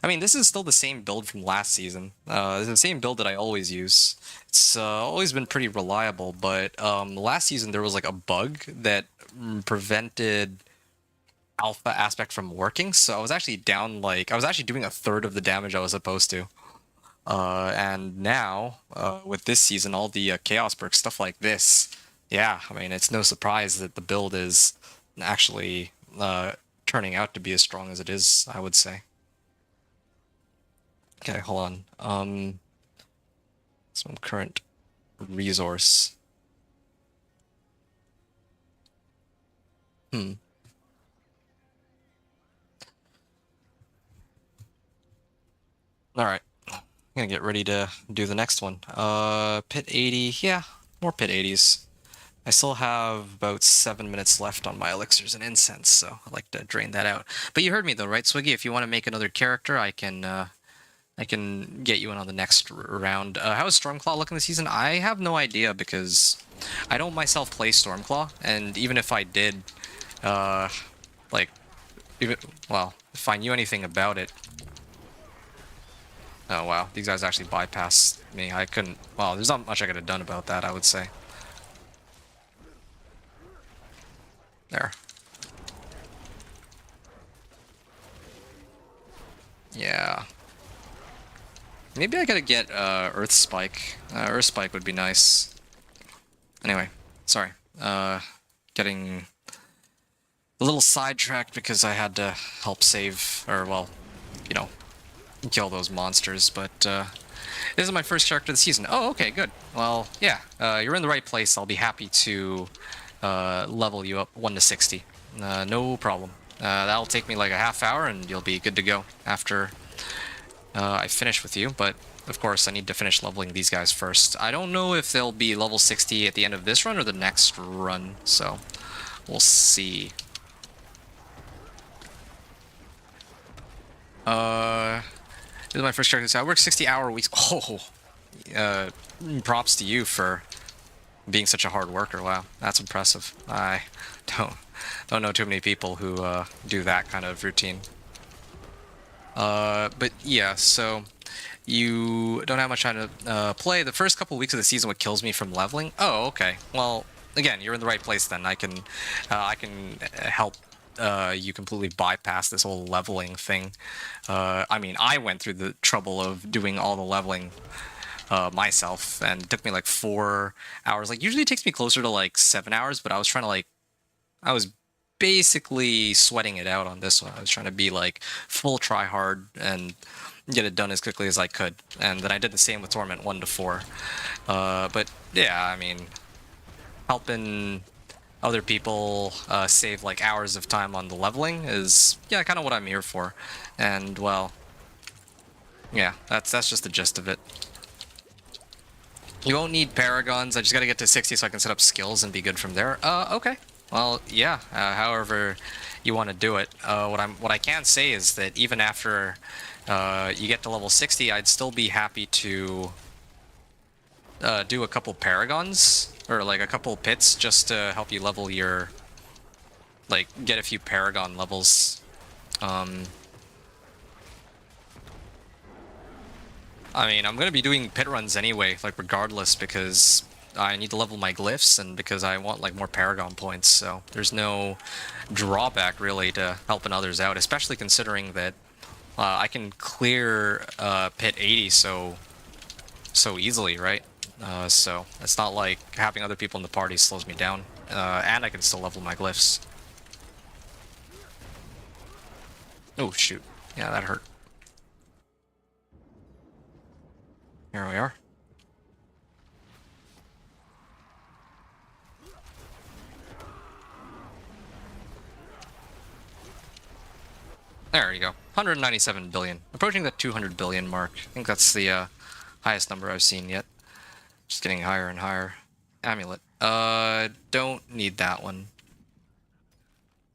I mean, this is still the same build from last season. It's the same build that I always use. It's always been pretty reliable, but last season there was like a bug that prevented... alpha aspect from working, so I was actually down, like, I was actually doing a third of the damage I was supposed to. And now, with this season, all the chaos perks, stuff like this, yeah, I mean, it's no surprise that the build is actually turning out to be as strong as it is, I would say. Okay, hold on. Some current resource. Hmm. Alright. I'm gonna get ready to do the next one. Pit 80. Yeah, more pit 80s. I still have about 7 minutes left on my elixirs and incense, so I'd like to drain that out. But you heard me though, right, Swiggy? If you want to make another character, I can get you in on the next round. How is Stormclaw looking this season? I have no idea because I don't myself play Stormclaw, and even if I did, like, even, well, if I knew anything about it. Oh wow, these guys actually bypassed me. I couldn't. Well, there's not much I could have done about that, I would say. There. Yeah. Maybe I gotta get Earth Spike. Earth Spike would be nice. Anyway, sorry. Getting a little sidetracked because I had to help save, or well, you know, kill those monsters, but this is my first character of the season. Oh, okay, good. Well, yeah, you're in the right place. I'll be happy to level you up 1 to 60. No problem. That'll take me like a half hour and you'll be good to go after I finish with you, but of course I need to finish leveling these guys first. I don't know if they'll be level 60 at the end of this run or the next run, so we'll see. This is my first character, so I work 60-hour weeks. Oh, props to you for being such a hard worker. Wow, that's impressive. I don't know too many people who do that kind of routine. But yeah, so you don't have much time to play. The first couple weeks of the season, what kills me from leveling? Oh, okay. Well, again, you're in the right place then. I can help you completely bypass this whole leveling thing. I mean, I went through the trouble of doing all the leveling myself, and it took me like 4 hours. Like, usually it takes me closer to like 7 hours, but I was trying to like, I was basically sweating it out on this one. I was trying to be like full try hard and get it done as quickly as I could. And then I did the same with Torment 1 to 4. But yeah, I mean, helping other people save like hours of time on the leveling is, yeah, kind of what I'm here for. And well, yeah, that's just the gist of it. You won't need paragons. I just gotta get to 60 so I can set up skills and be good from there. Okay. Well, yeah. However you want to do it. What I can say is that even after you get to level 60, I'd still be happy to do a couple paragons or like a couple pits just to help you level your, like, get a few paragon levels. I mean, I'm gonna be doing pit runs anyway, like regardless, because I need to level my glyphs and because I want like more paragon points. So there's no drawback really to helping others out, especially considering that I can clear pit 80 so easily, right? So it's not like having other people in the party slows me down, and I can still level my glyphs. Oh shoot, yeah, that hurt. Here we are. There you go. 197 billion. Approaching the 200 billion mark. I think that's the highest number I've seen yet. Just getting higher and higher. Amulet. Don't need that one.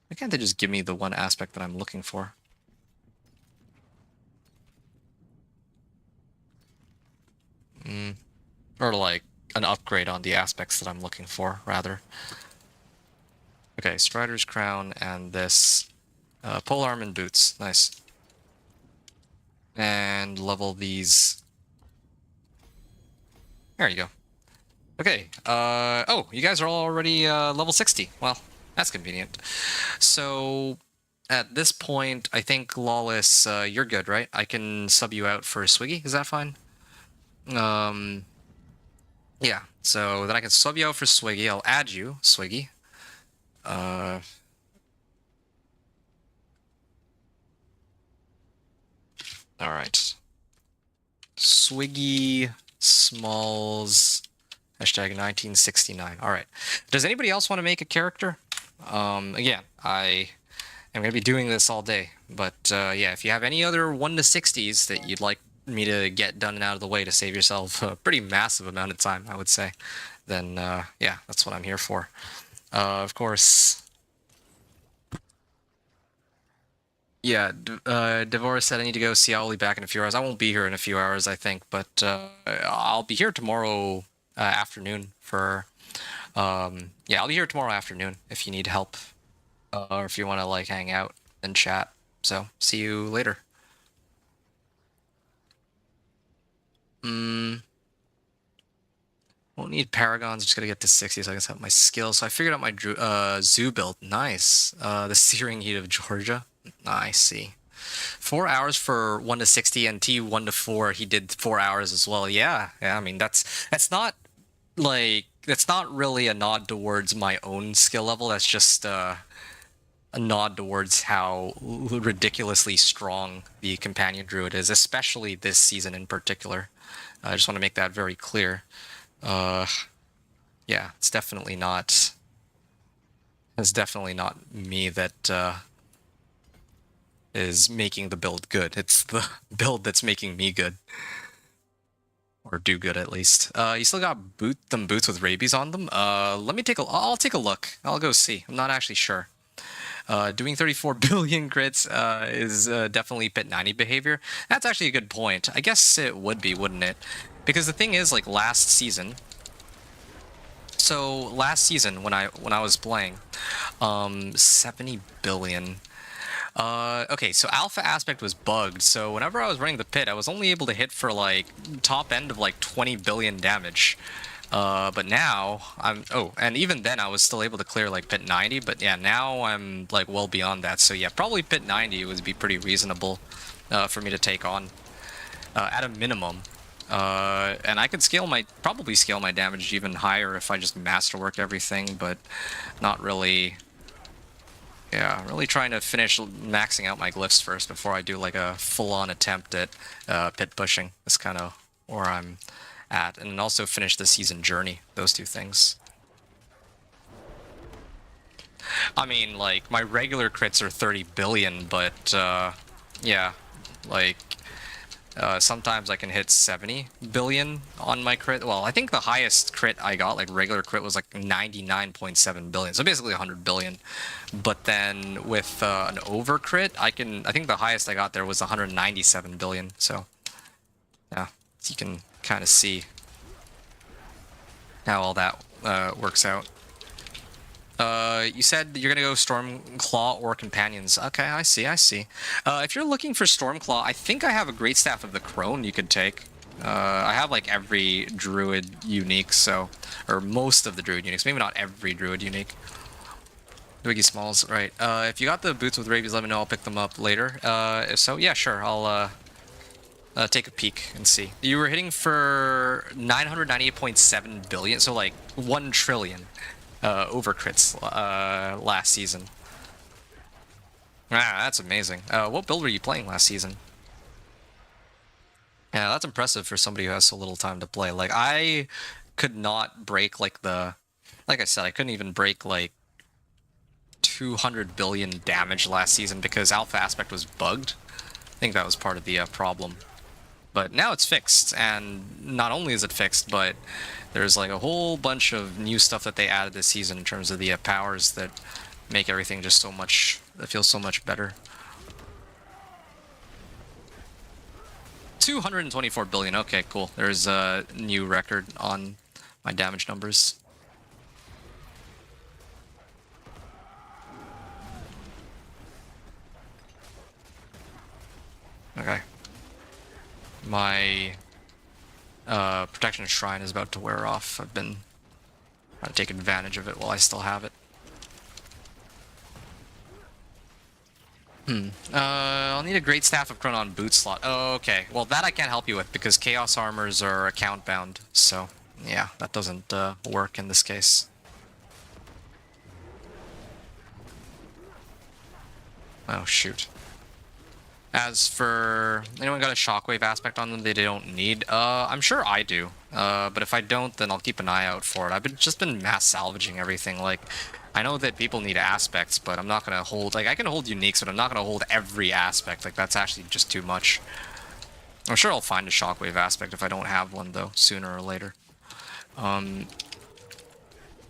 Why can't they just give me the one aspect that I'm looking for? Or like an upgrade on the aspects that I'm looking for, rather. Okay, Strider's Crown and this polearm and boots. Nice. And level these. There you go. Okay, oh, you guys are all already level 60. Well, that's convenient. So, at this point, I think Lawless, you're good, right? I can sub you out for Swiggy. Is that fine? Yeah. So then I can sub you out for Swiggy. I'll add you, Swiggy. All right. Swiggy Smalls. Hashtag 1969. All right. Does anybody else want to make a character? Again, I am going to be doing this all day. But yeah, if you have any other 1 to 60s that you'd like me to get done and out of the way to save yourself a pretty massive amount of time, I would say, then yeah, that's what I'm here for. Of course. Yeah, Devora said I need to go see Ollie back in a few hours. I won't be here in a few hours, I think, but I'll be here tomorrow afternoon for... yeah, I'll be here tomorrow afternoon if you need help, or if you want to, like, hang out and chat. So, see you later. Won't need Paragons, just gotta get to 60 so I can set up my skills. So I figured out my zoo build. Nice. The Searing Heat of Georgia. I see. 4 hours for 1 to 60 and T 1 to 4. He did 4 hours as well. Yeah. I mean that's not like that's not really a nod towards my own skill level. That's just a nod towards how ridiculously strong the companion druid is, especially this season in particular. I just want to make that very clear. Yeah, it's definitely not me that is making the build good. It's the build that's making me good. Or do good, at least. You still got boots with rabies on them? Let me I'll take a look. I'll go see. I'm not actually sure. Doing 34 billion crits is definitely Pit 90 behavior. That's actually a good point. I guess it would be, wouldn't it? Because the thing is, like, last season... So, last season, when I was playing, 70 billion... okay, so Alpha Aspect was bugged, so whenever I was running the pit, I was only able to hit for, like, top end of, like, 20 billion damage. But now, oh, and even then I was still able to clear, like, pit 90, but yeah, now I'm, like, well beyond that, so yeah, probably pit 90 would be pretty reasonable, for me to take on, at a minimum. And I could probably scale my damage even higher if I just masterwork everything, but not really... Yeah, really trying to finish maxing out my glyphs first before I do like a full-on attempt at pit pushing. That's kind of where I'm at. And also finish the season journey, those two things. I mean, like, my regular crits are 30 billion, but yeah, like... sometimes I can hit 70 billion on my crit. Well, I think the highest crit I got, like regular crit, was like 99.7 billion. So basically 100 billion. But then with an over crit, I think the highest I got there was 197 billion. So yeah, you can kind of see how all that works out. You said you're gonna go Stormclaw or Companions. Okay, I see. If you're looking for Stormclaw, I think I have a Great Staff of the Crone you could take. I have like every Druid unique, so... Or most of the Druid uniques, maybe not every Druid unique. Wiggy Smalls, right. If you got the boots with rabies, let me know, I'll pick them up later. If so, yeah, sure, I'll take a peek and see. You were hitting for 998.7 billion, so like 1 trillion. Over crits last season. Ah, that's amazing. What build were you playing last season? Yeah, that's impressive for somebody who has so little time to play. Like, I could not break, like, like I said, I couldn't even break, like, 200 billion damage last season because Alpha Aspect was bugged. I think that was part of the problem. But now it's fixed, and not only is it fixed, but there's like a whole bunch of new stuff that they added this season in terms of the powers that make everything just so much, that feels so much better. 224 billion, okay, cool. There's a new record on my damage numbers. Okay. My Protection Shrine is about to wear off. I've been trying to take advantage of it while I still have it. I'll need a Great Staff of Chronon boot slot. Oh, okay. Well, that I can't help you with because Chaos Armors are account bound. So, yeah, that doesn't work in this case. Oh, shoot. As for anyone got a shockwave aspect on them they don't need? I'm sure I do. But if I don't, then I'll keep an eye out for it. I've just been mass salvaging everything. Like, I know that people need aspects, but I'm not gonna hold like I can hold uniques, but I'm not gonna hold every aspect. Like that's actually just too much. I'm sure I'll find a shockwave aspect if I don't have one though, sooner or later.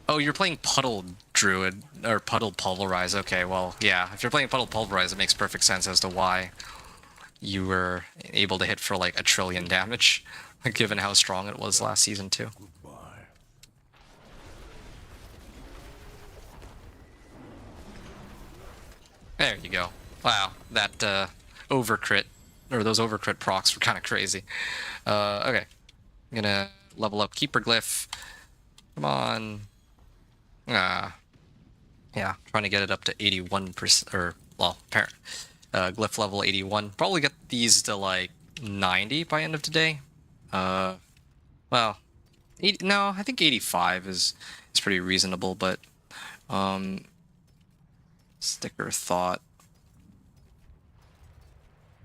Oh, you're playing Puddle Druid or Puddle Pulverize. Okay, well, yeah. If you're playing Puddle Pulverize, it makes perfect sense as to why you were able to hit for like 1 trillion damage, given how strong it was last season too. Goodbye. There you go. Wow, that overcrit, or those overcrit procs were kind of crazy. Okay, I'm gonna level up Keeper Glyph. Come on. Yeah, trying to get it up to 81%, or, well, Glyph level 81. Probably get these to like 90 by end of today. Well, 80, no, I think 85 is pretty reasonable, but sticker thought.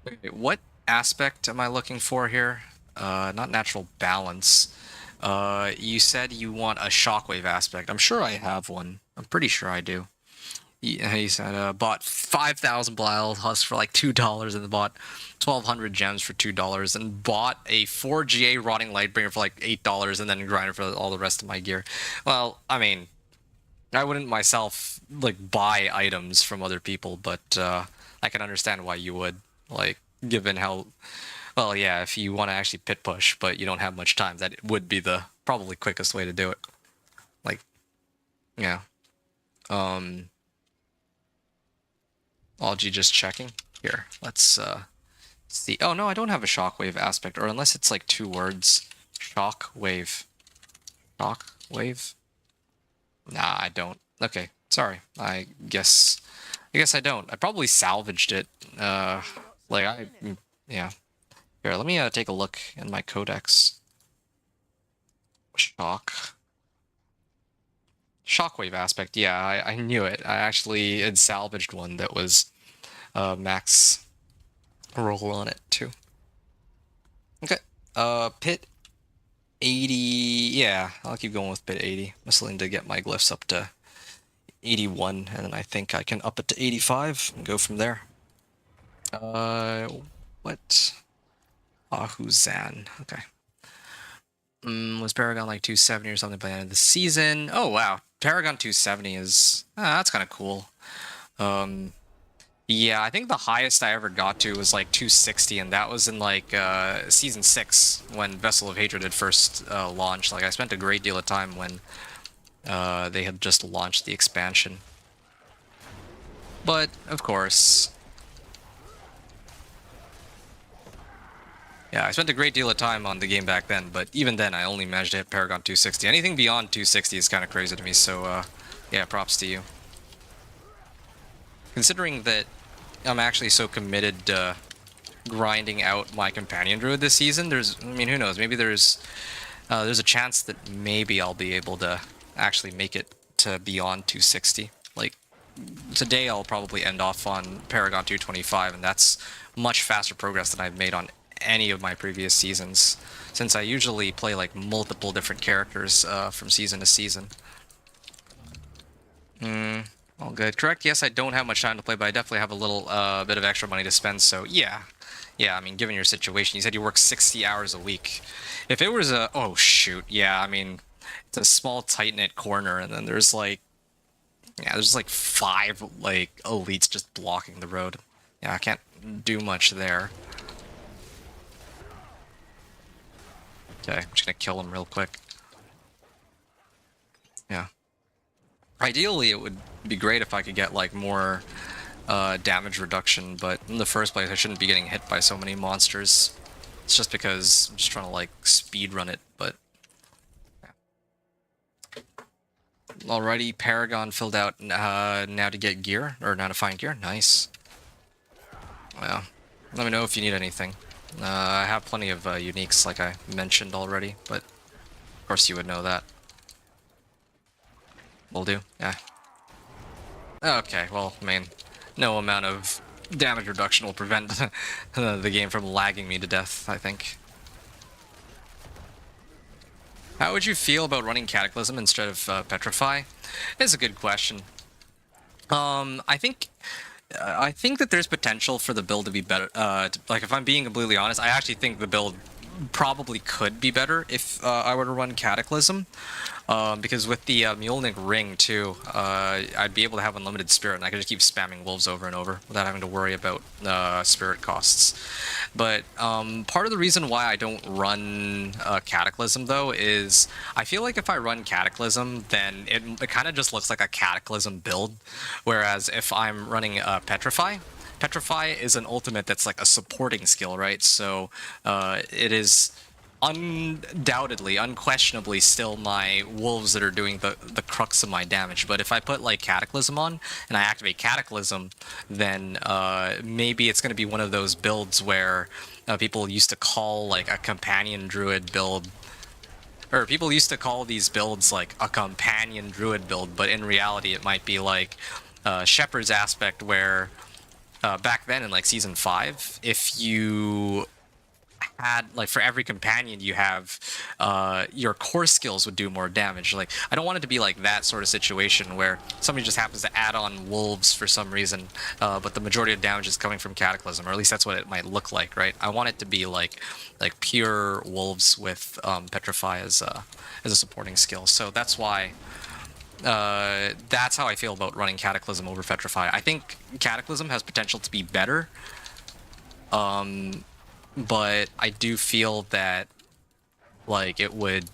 Okay, what aspect am I looking for here? Not natural balance. You said you want a shockwave aspect. I'm sure I have one. I'm pretty sure I do. He said bought 5,000 Bile Husk for like $2 and bought 1,200 gems for $2 and bought a 4GA Rotting Lightbringer for like $8 and then grinded for all the rest of my gear. Well, I mean, I wouldn't myself like buy items from other people, but I can understand why you would. Like, given how, well, yeah, if you want to actually pit push, but you don't have much time, that would be the probably quickest way to do it. Like, yeah. Algae just checking. Here, let's see. Oh, no, I don't have a shockwave aspect, or unless it's like 2 words. Shockwave. Shockwave? Nah, I don't. Okay, sorry. I guess I don't. I probably salvaged it. Yeah. Here, let me take a look in my codex. Shockwave aspect. Yeah, I knew it. I actually had salvaged one that was max roll on it too. Okay. Pit 80. Yeah, I'll keep going with pit 80. I'm still need to get my glyphs up to 81, and then I think I can up it to 85 and go from there. What? Ahuzan. Okay. Was Paragon like 270 or something by the end of the season? Oh, wow. Paragon 270 is... that's kind of cool. Yeah, I think the highest I ever got to was like 260, and that was in like Season 6, when Vessel of Hatred had first launched. Like, I spent a great deal of time when they had just launched the expansion. But, of course... Yeah, I spent a great deal of time on the game back then, but even then I only managed to hit Paragon 260. Anything beyond 260 is kind of crazy to me, so yeah, props to you. Considering that I'm actually so committed to grinding out my companion druid this season, I mean, who knows, maybe there's a chance that maybe I'll be able to actually make it to beyond 260. Like, today I'll probably end off on Paragon 225, and that's much faster progress than I've made on any of my previous seasons, since I usually play like multiple different characters from season to season. All good. Correct? Yes, I don't have much time to play, but I definitely have a little bit of extra money to spend, so yeah. Yeah, I mean, given your situation, you said you work 60 hours a week. If it was a... Oh, shoot. Yeah, I mean, it's a small, tight-knit corner, and then there's like... Yeah, there's like 5, like, elites just blocking the road. Yeah, I can't do much there. Okay, I'm just gonna kill him real quick. Yeah. Ideally, it would be great if I could get, like, more damage reduction, but in the first place, I shouldn't be getting hit by so many monsters. It's just because I'm just trying to, like, speedrun it, but... Yeah. Alrighty, Paragon filled out now to get gear, or now to find gear. Nice. Well, let me know if you need anything. I have plenty of uniques, like I mentioned already, but of course you would know that. Will do, yeah. Okay, well, I mean, no amount of damage reduction will prevent the game from lagging me to death, I think. How would you feel about running Cataclysm instead of Petrify? It's a good question. I think that there's potential for the build to be better. Like, if I'm being completely honest, I actually think the build probably could be better if I were to run Cataclysm. Because with the Mjolnir ring too, I'd be able to have unlimited spirit, and I could just keep spamming wolves over and over without having to worry about spirit costs. But part of the reason why I don't run Cataclysm though is I feel like if I run Cataclysm, then it kind of just looks like a Cataclysm build, whereas if I'm running Petrify. Petrify is an ultimate that's like a supporting skill, right? So it is undoubtedly, unquestionably still my wolves that are doing the crux of my damage. But if I put like Cataclysm on and I activate Cataclysm, then maybe it's going to be one of those builds where people used to call like a companion druid build, or people used to call these builds like a companion druid build, but in reality it might be like Shepherd's Aspect, where back then in like season 5, if you had like for every companion you have, your core skills would do more damage. Like, I don't want it to be like that sort of situation where somebody just happens to add on wolves for some reason, but the majority of damage is coming from Cataclysm, or at least that's what it might look like, right? I want it to be like pure wolves with Petrify as a supporting skill. So that's why that's how I feel about running Cataclysm over Petrify. I think Cataclysm has potential to be better, but I do feel that like it would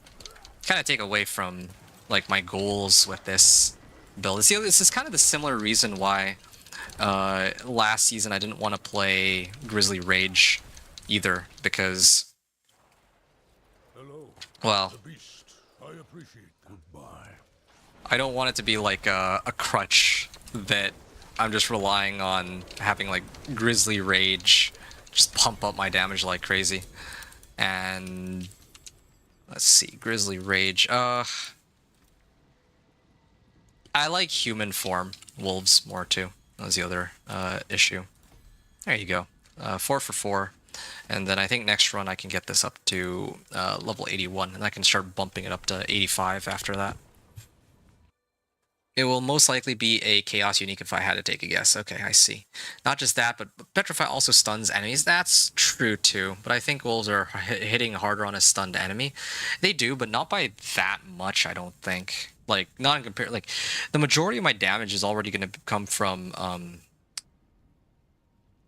kind of take away from like my goals with this build. See, this is kind of the similar reason why last season I didn't want to play Grizzly Rage either, because Hello, well, the beast. I appreciate that. Goodbye. I don't want it to be like a crutch that I'm just relying on having like Grizzly Rage just pump up my damage like crazy. And let's see, Grizzly Rage. I like human form wolves more too. That was the other issue. There you go. 4 for 4. And then I think next run I can get this up to level 81, and I can start bumping it up to 85 after that. It will most likely be a Chaos Unique if I had to take a guess. Okay, I see. Not just that, but Petrify also stuns enemies. That's true too, but I think wolves are hitting harder on a stunned enemy. They do, but not by that much, I don't think. Like, not in compare. Like, the majority of my damage is already going to come from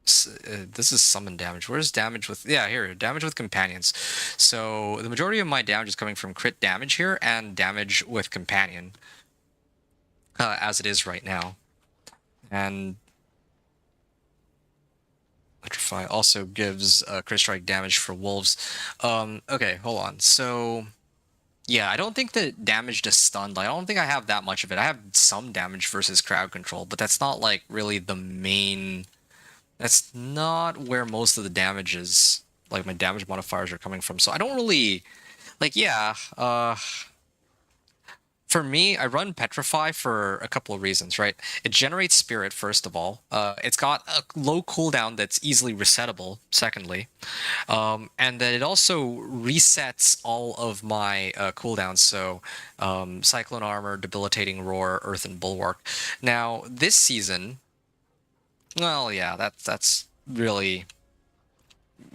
this is summon damage. Where's damage with... Yeah, here. Damage with companions. So the majority of my damage is coming from crit damage here and damage with companion, as it is right now. And Petrify also gives crit strike damage for wolves. Okay, hold on. So yeah, I don't think that damage to stun, like, I don't think I have that much of it. I have some damage versus crowd control, but that's not like really the main... That's not where most of the damage is, like, my damage modifiers are coming from. So I don't really, like, yeah, for me, I run Petrify for a couple of reasons, right? It generates spirit, first of all. It's got a low cooldown that's easily resettable, secondly. And then it also resets all of my cooldowns, so Cyclone Armor, Debilitating Roar, Earth and Bulwark. Now, this season... Well, yeah, that's really...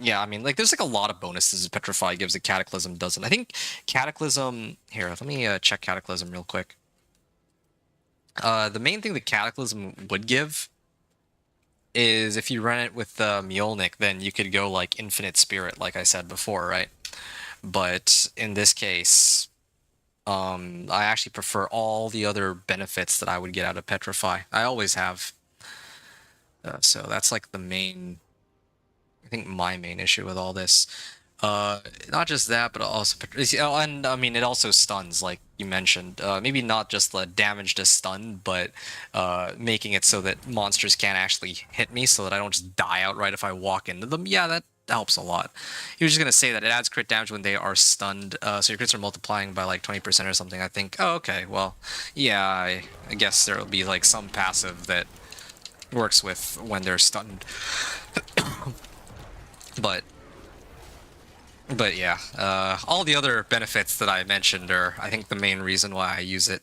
Yeah, I mean, like, there's like a lot of bonuses Petrify gives that Cataclysm doesn't. I think Cataclysm... Here, let me check Cataclysm real quick. The main thing that Cataclysm would give is if you run it with Mjolnir, then you could go like Infinite Spirit, like I said before, right? But in this case, I actually prefer all the other benefits that I would get out of Petrify. I always have. So that's like the main, I think my main issue with all this. Not just that, but also, and I mean, it also stuns, like you mentioned. Maybe not just the damage to stun, but making it so that monsters can't actually hit me, so that I don't just die outright if I walk into them. Yeah, that helps a lot. He was just gonna say that it adds crit damage when they are stunned, so your crits are multiplying by like 20% or something. I think. Oh, okay. Well, yeah, I guess there'll be like some passive that works with when they're stunned, but. But yeah, all the other benefits that I mentioned are, I think, the main reason why I use it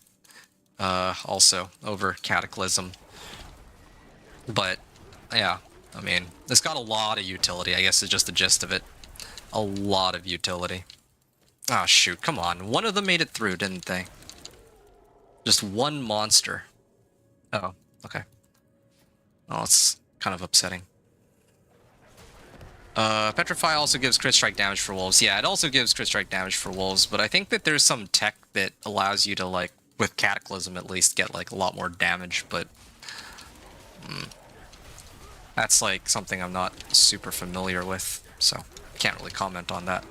also over Cataclysm. But yeah, I mean, it's got a lot of utility, I guess is just the gist of it. A lot of utility. Oh shoot, come on. One of them made it through, didn't they? Just one monster. Oh, okay. Well, it's kind of upsetting. Petrify also gives crit strike damage for wolves. Yeah, it also gives crit strike damage for wolves, but I think that there's some tech that allows you to, like, with Cataclysm at least, get, like, a lot more damage, but... that's, like, something I'm not super familiar with, so can't really comment on that.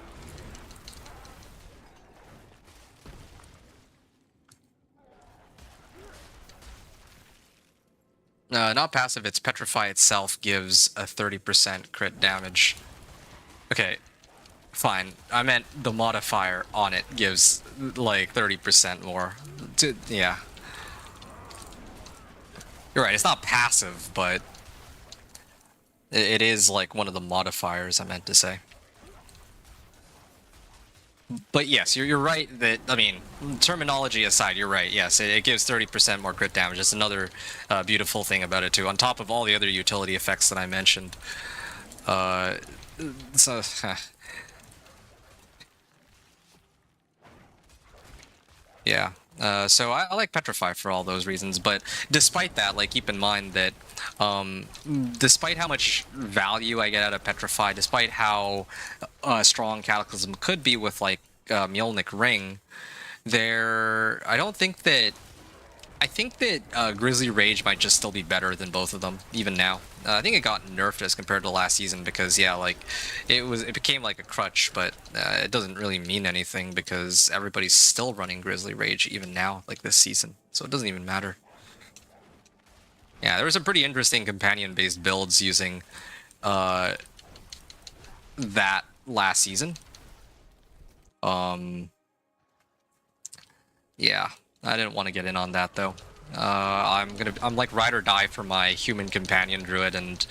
Not passive, it's Petrify itself gives a 30% crit damage. Okay, fine. I meant the modifier on it gives like 30% more. Yeah. You're right, it's not passive, but it is like one of the modifiers I meant to say. But yes, you're right that, I mean, terminology aside, you're right. Yes, it gives 30% more crit damage. That's another beautiful thing about it too, on top of all the other utility effects that I mentioned. So... yeah. So I like Petrify for all those reasons, but despite that, like, keep in mind that despite how much value I get out of Petrify, despite how strong Cataclysm could be with, like, Mjolnir Ring, I think that Grizzly Rage might just still be better than both of them, even now. I think it got nerfed as compared to last season because, yeah, like, it became like a crutch, but it doesn't really mean anything because everybody's still running Grizzly Rage even now, like this season, so it doesn't even matter. Yeah, there was some pretty interesting companion-based builds using that last season. Yeah. I didn't want to get in on that though. I'm like ride or die for my human companion druid, and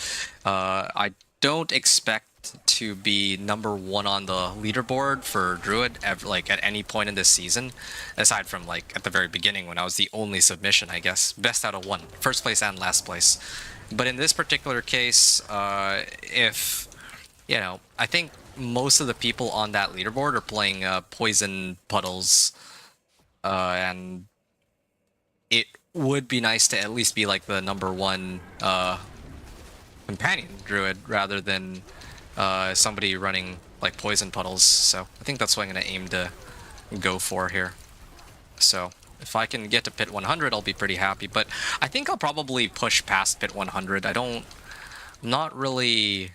I don't expect to be #1 on the leaderboard for druid ever, like at any point in this season, aside from like at the very beginning when I was the only submission, I guess. Best out of 1, first place and last place. But in this particular case, if you know, I think most of the people on that leaderboard are playing poison puddles. And it would be nice to at least be like the #1 companion druid rather than somebody running like poison puddles. So I think that's what I'm going to aim to go for here. So if I can get to pit 100, I'll be pretty happy. But I think I'll probably push past pit 100. Not really...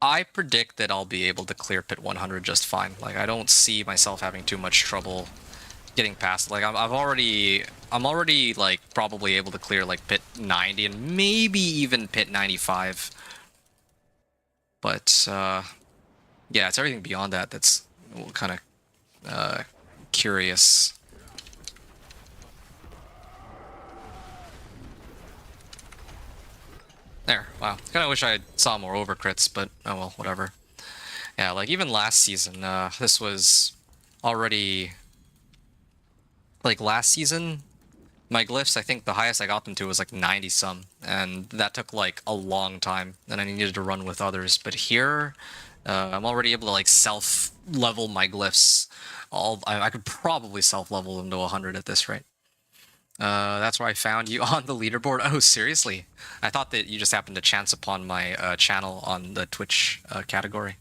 I predict that I'll be able to clear pit 100 just fine. Like, I don't see myself having too much trouble getting past. Like, I'm already like probably able to clear like pit 90 and maybe even pit 95. But yeah, it's everything beyond that that's kind of curious. There, wow. Kind of wish I saw more overcrits, but oh well, whatever. Yeah, like even last season, this was already... like last season, my glyphs, I think the highest I got them to was like 90 some, and that took like a long time, and I needed to run with others. But here, I'm already able to like self-level my glyphs. I could probably self-level them to 100 at this rate. That's where I found you on the leaderboard. Oh, seriously? I thought that you just happened to chance upon my channel on the Twitch category.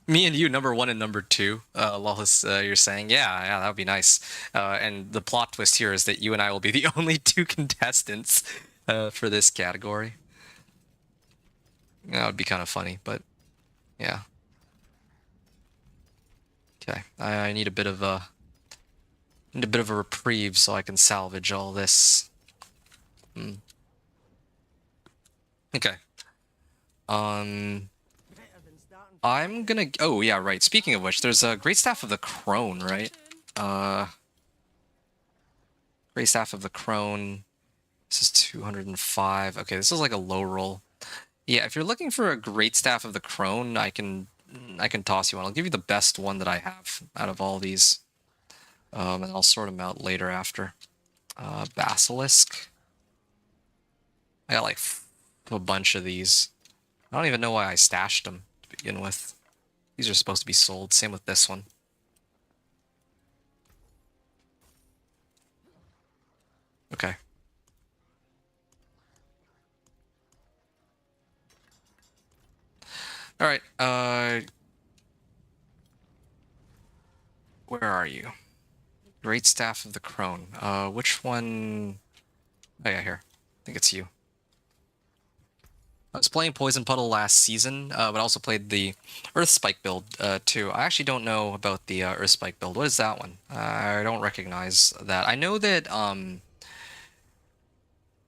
Me and you, #1 and #2, Lawless, you're saying? Yeah, that would be nice. And the plot twist here is that you and I will be the only 2 contestants for this category. That would be kind of funny, but Yeah. Okay, I need a bit of a reprieve so I can salvage all this. Okay. Better than starting I'm gonna. Oh yeah, right. Speaking of which, there's a Great Staff of the Crone, right? Great Staff of the Crone. This is 205. Okay, this is like a low roll. Yeah, if you're looking for a Great Staff of the Crone, I can toss you one. I'll give you the best one that I have out of all these. And I'll sort them out later after. Basilisk. I got like a bunch of these. I don't even know why I stashed them to begin with. These are supposed to be sold. Same with this one. Okay. All right. Where are you? Great Staff of the Crone. Which one? Oh yeah, here. I think it's you. I was playing Poison Puddle last season, but also played the Earth Spike build too. I actually don't know about the Earth Spike build. What is that one? I don't recognize that. I know that I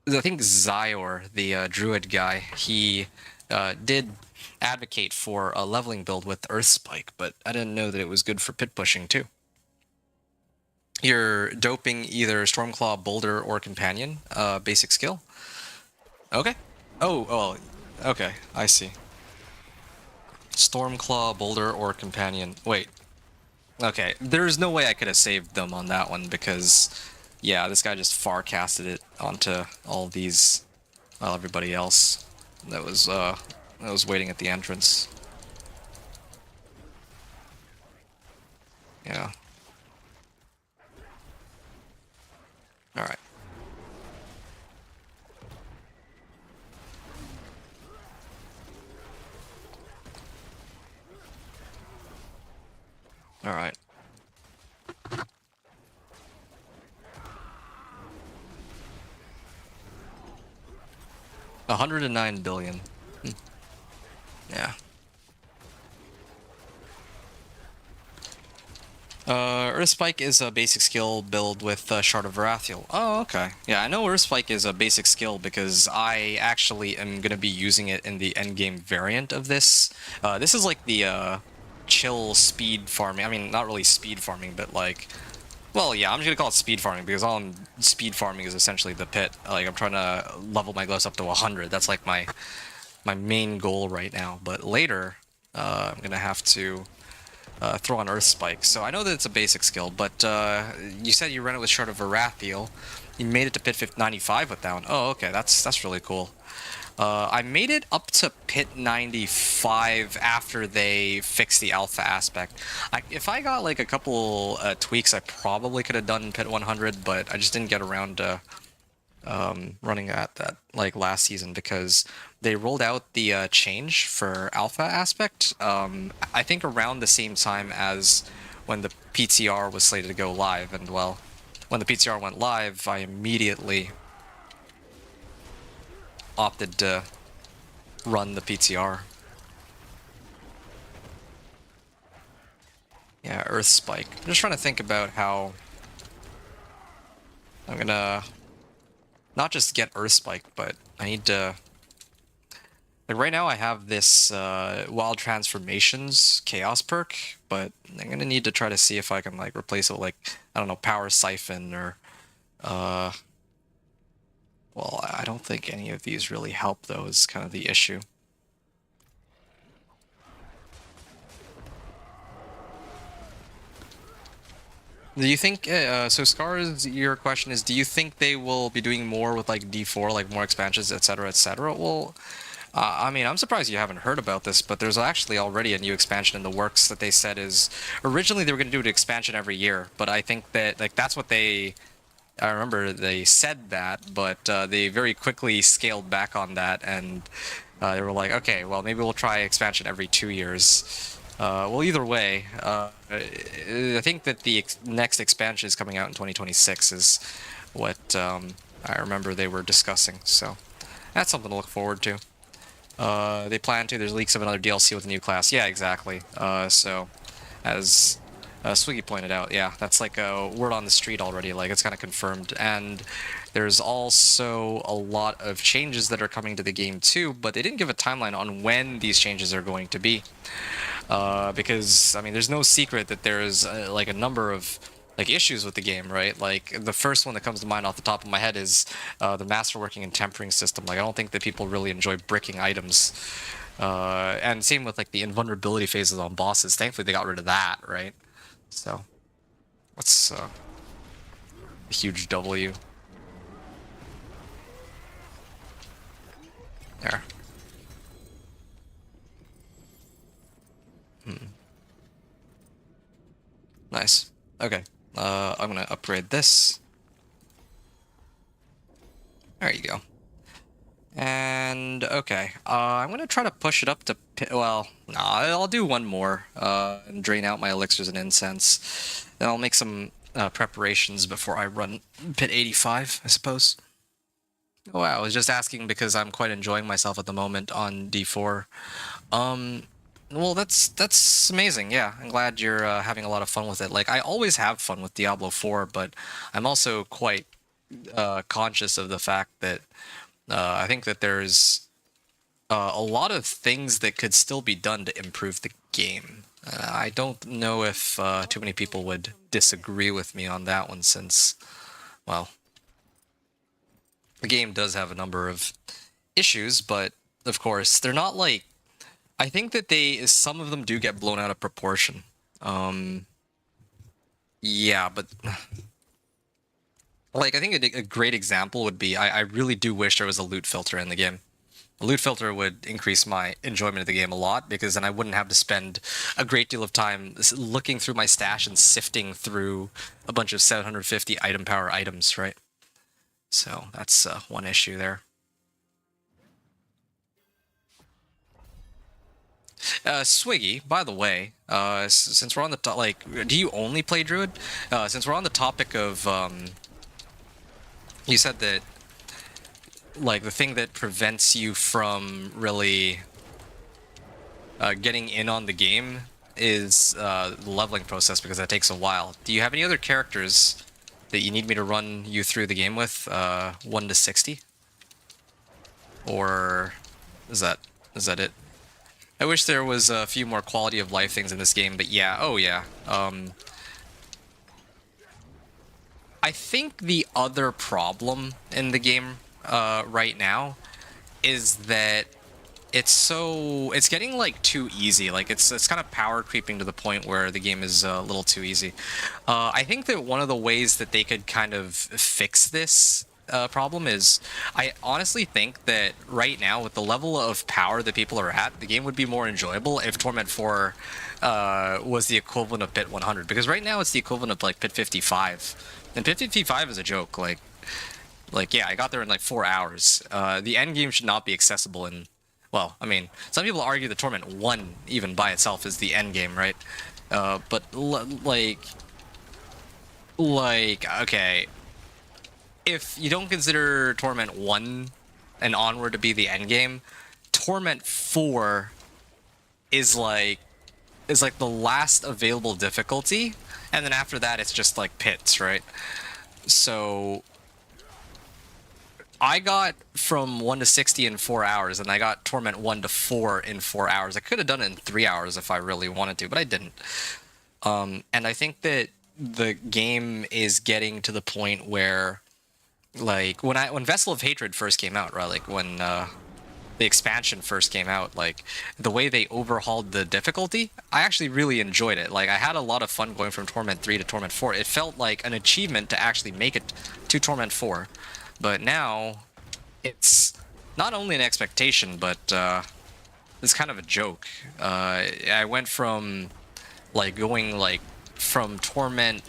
think Zyor, the Druid guy, he did advocate for a leveling build with Earth Spike, but I didn't know that it was good for pit pushing too. You're doping either Stormclaw, Boulder, or Companion, basic skill. Okay. Oh, okay, I see. Stormclaw, Boulder, or Companion. Wait. Okay, there's no way I could have saved them on that one because, yeah, this guy just far casted it onto all these, well, everybody else that was waiting at the entrance. Yeah. All right. All right. $109 billion. Yeah. Earth Spike is a basic skill build with Shard of Varathiel. Oh, okay. Yeah, I know Earth Spike is a basic skill because I actually am going to be using it in the endgame variant of this. This is like the chill speed farming. I mean, not really speed farming, but like... Well, yeah, I'm just going to call it speed farming because all I'm speed farming is essentially the pit. Like, I'm trying to level my gloves up to 100. That's like my main goal right now. But later, I'm going to have to... throw on Earth Spike. So I know that it's a basic skill, but you said you ran it with Shard of Varathiel. You made it to Pit 95 with that one. Oh, okay, that's really cool. I made it up to Pit 95 after they fixed the alpha aspect. If I got like a couple tweaks, I probably could have done Pit 100, but I just didn't get around to running at that like last season because they rolled out the change for alpha aspect I think around the same time as when the PTR was slated to go live, and well, when the PTR went live I immediately opted to run the PTR. Yeah, Earth Spike. I'm just trying to think about how I'm gonna not just get Earth Spike, but I need to... Like right now I have this Wild Transformations Chaos perk, but I'm gonna need to try to see if I can like replace it with like, I don't know, Power Siphon or... Well, I don't think any of these really help though, is kind of the issue. Do you think, so Scars, your question is, do you think they will be doing more with like D4, like more expansions, etc., etc.? Well, I mean, I'm surprised you haven't heard about this, but there's actually already a new expansion in the works that they said is... Originally they were going to do an expansion every year, but I think that, like, that's what they... I remember they said that, but they very quickly scaled back on that, and they were like, okay, well, maybe we'll try expansion every 2 years. Well, either way, I think that the next expansion is coming out in 2026 is what I remember they were discussing, so that's something to look forward to. They plan to. There's leaks of another DLC with a new class. Yeah, exactly. So, as Swiggy pointed out, yeah, that's like a word on the street already. Like, it's kind of confirmed. And there's also a lot of changes that are coming to the game too, but they didn't give a timeline on when these changes are going to be. Because, I mean, there's no secret that there's like a number of like issues with the game, right? Like the first one that comes to mind off the top of my head is the masterworking and tempering system. Like I don't think that people really enjoy bricking items. And same with like the invulnerability phases on bosses. Thankfully they got rid of that, right? So that's a huge W. There. Nice. Okay. I'm gonna upgrade this. There you go. And okay, I'm gonna try to push it up to well, no, I'll do one more and drain out my elixirs and incense. Then I'll make some preparations before I run pit 85, I suppose. Oh, wow, I was just asking because I'm quite enjoying myself at the moment on D4. Well, that's amazing. Yeah, I'm glad you're having a lot of fun with it. Like I always have fun with Diablo 4, but I'm also quite conscious of the fact that I think that there's a lot of things that could still be done to improve the game. I don't know if too many people would disagree with me on that one since, well, the game does have a number of issues, but of course, they're not like... I think that some of them do get blown out of proportion. Yeah, but... Like, I think a great example would be, I really do wish there was a loot filter in the game. A loot filter would increase my enjoyment of the game a lot, because then I wouldn't have to spend a great deal of time looking through my stash and sifting through a bunch of 750 item power items, right? So, that's one issue there. Swiggy, by the way, since we're on the like, do you only play Druid? Since we're on the topic of, you said that, like, the thing that prevents you from really getting in on the game is the leveling process, because that takes a while. Do you have any other characters that you need me to run you through the game with, 1 to 60? Or is that it? I wish there was a few more quality of life things in this game, but yeah, oh yeah. I think the other problem in the game right now is that it's getting like too easy. Like it's kind of power creeping to the point where the game is a little too easy. I think that one of the ways that they could kind of fix this problem is, I honestly think that right now with the level of power that people are at, the game would be more enjoyable if Torment 4 was the equivalent of Pit 100, because right now it's the equivalent of like Pit 55. And Pit 55 is a joke. Like yeah, I got there in like 4 hours. The end game should not be accessible in... Well, I mean, some people argue that Torment 1 even by itself is the end game, right? But like, okay, if you don't consider Torment 1 and onward to be the end game, Torment 4 is like the last available difficulty, and then after that it's just like pits, right? So I got from 1 to 60 in 4 hours, and I got Torment 1 to 4 in 4 hours. I could have done it in 3 hours if I really wanted to, but I didn't. And I think that the game is getting to the point where, like, when Vessel of Hatred first came out, right, like when the expansion first came out, like the way they overhauled the difficulty, I actually really enjoyed it. Like I had a lot of fun going from Torment 3 to Torment 4. It felt like an achievement to actually make it to Torment 4. But now it's not only an expectation, but it's kind of a joke. I went from like going like from Torment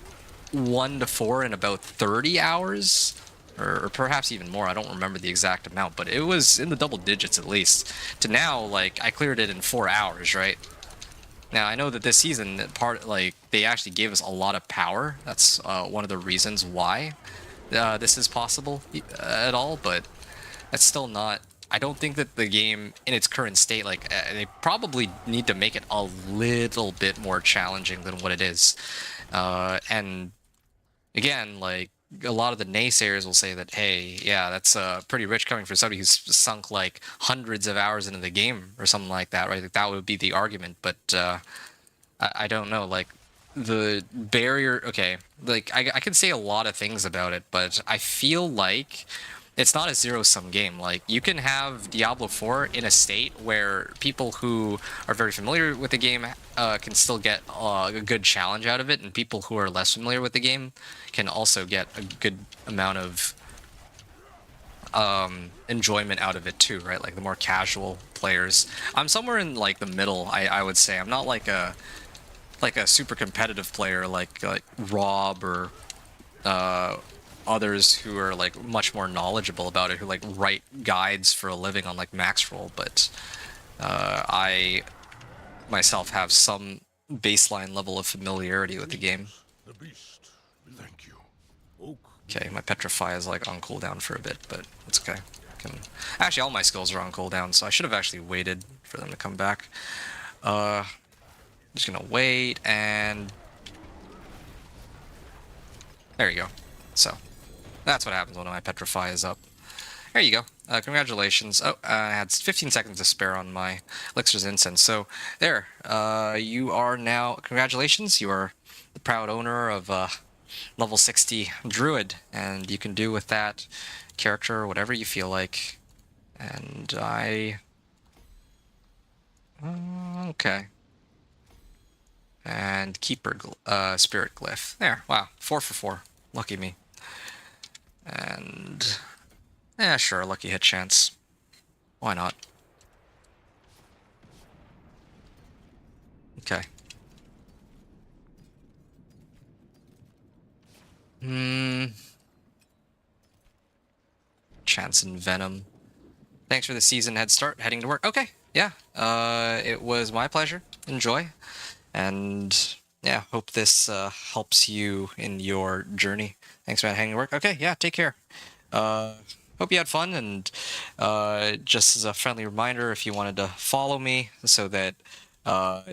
1 to 4 in about 30 hours, or perhaps even more. I don't remember the exact amount, but it was in the double digits at least. To now, like, I cleared it in 4 hours, right? Now, I know that this season, like, they actually gave us a lot of power. That's one of the reasons why this is possible at all, but that's still not... I don't think that the game in its current state, like they probably need to make it a little bit more challenging than what it is. And again, like a lot of the naysayers will say that, hey, yeah, that's pretty rich coming from somebody who's sunk like hundreds of hours into the game or something like that, right? Like that would be the argument, but I don't know, like the barrier. Okay, like I can say a lot of things about it, but I feel like it's not a zero-sum game. Like you can have Diablo 4 in a state where people who are very familiar with the game can still get a good challenge out of it, and people who are less familiar with the game can also get a good amount of enjoyment out of it too, right? Like the more casual players. I'm somewhere in like the middle. I would say I'm not like a super competitive player like Rob or others who are like much more knowledgeable about it, who like write guides for a living on like Maxroll, but I myself have some baseline level of familiarity with the game. The beast. Thank you. Oak. Okay, my Petrify is like on cooldown for a bit, but it's okay. Actually, all my skills are on cooldown, so I should have actually waited for them to come back. Just gonna wait, and there you go. So that's what happens when my Petrify is up. There you go. Congratulations. Oh, I had 15 seconds to spare on my Elixir's Incense. So there, you are now, congratulations, you are the proud owner of level 60 Druid, and you can do with that character whatever you feel like. And okay. And Keeper Spirit Glyph. There, wow, 4 for 4. Lucky me. And yeah, sure, lucky hit chance. Why not? Okay. Chance and Venom. Thanks for the season head start. Heading to work. Okay, yeah. It was my pleasure. Enjoy. And yeah, hope this helps you in your journey. Thanks for heading to work. Okay, yeah, take care. Hope you had fun, and just as a friendly reminder, if you wanted to follow me so that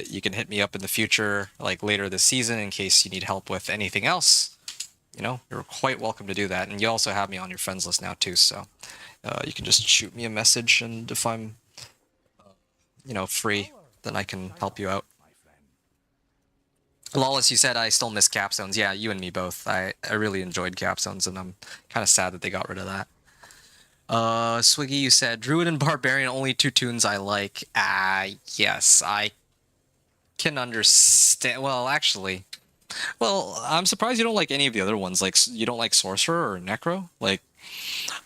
you can hit me up in the future, like later this season, in case you need help with anything else, you know, you're quite welcome to do that. And you also have me on your friends list now too, so you can just shoot me a message, and if I'm, you know, free, then I can help you out. Lawless, you said I still miss capstones. Yeah, you and me both. I really enjoyed capstones, and I'm kind of sad that they got rid of that. Swiggy, you said Druid and Barbarian, only two tunes I like. Yes, I can understand. Well, actually, well, I'm surprised you don't like any of the other ones. Like, you don't like Sorcerer or Necro? Like,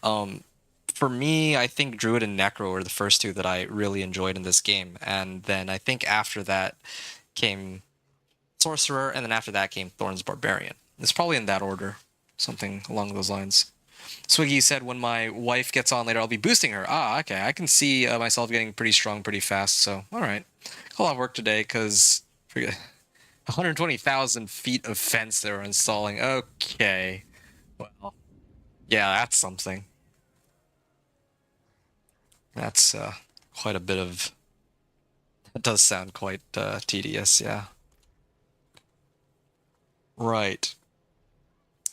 for me, I think Druid and Necro were the first two that I really enjoyed in this game. And then I think after that came Sorcerer, and then after that came Thorn's Barbarian. It's probably in that order. Something along those lines. Swiggy said, when my wife gets on later, I'll be boosting her. Ah, okay. I can see myself getting pretty strong pretty fast, so alright. I'll have work today, because 120,000 feet of fence they were installing. Okay. Well, yeah, that's something. That's quite a bit of... That does sound quite tedious, yeah. Right.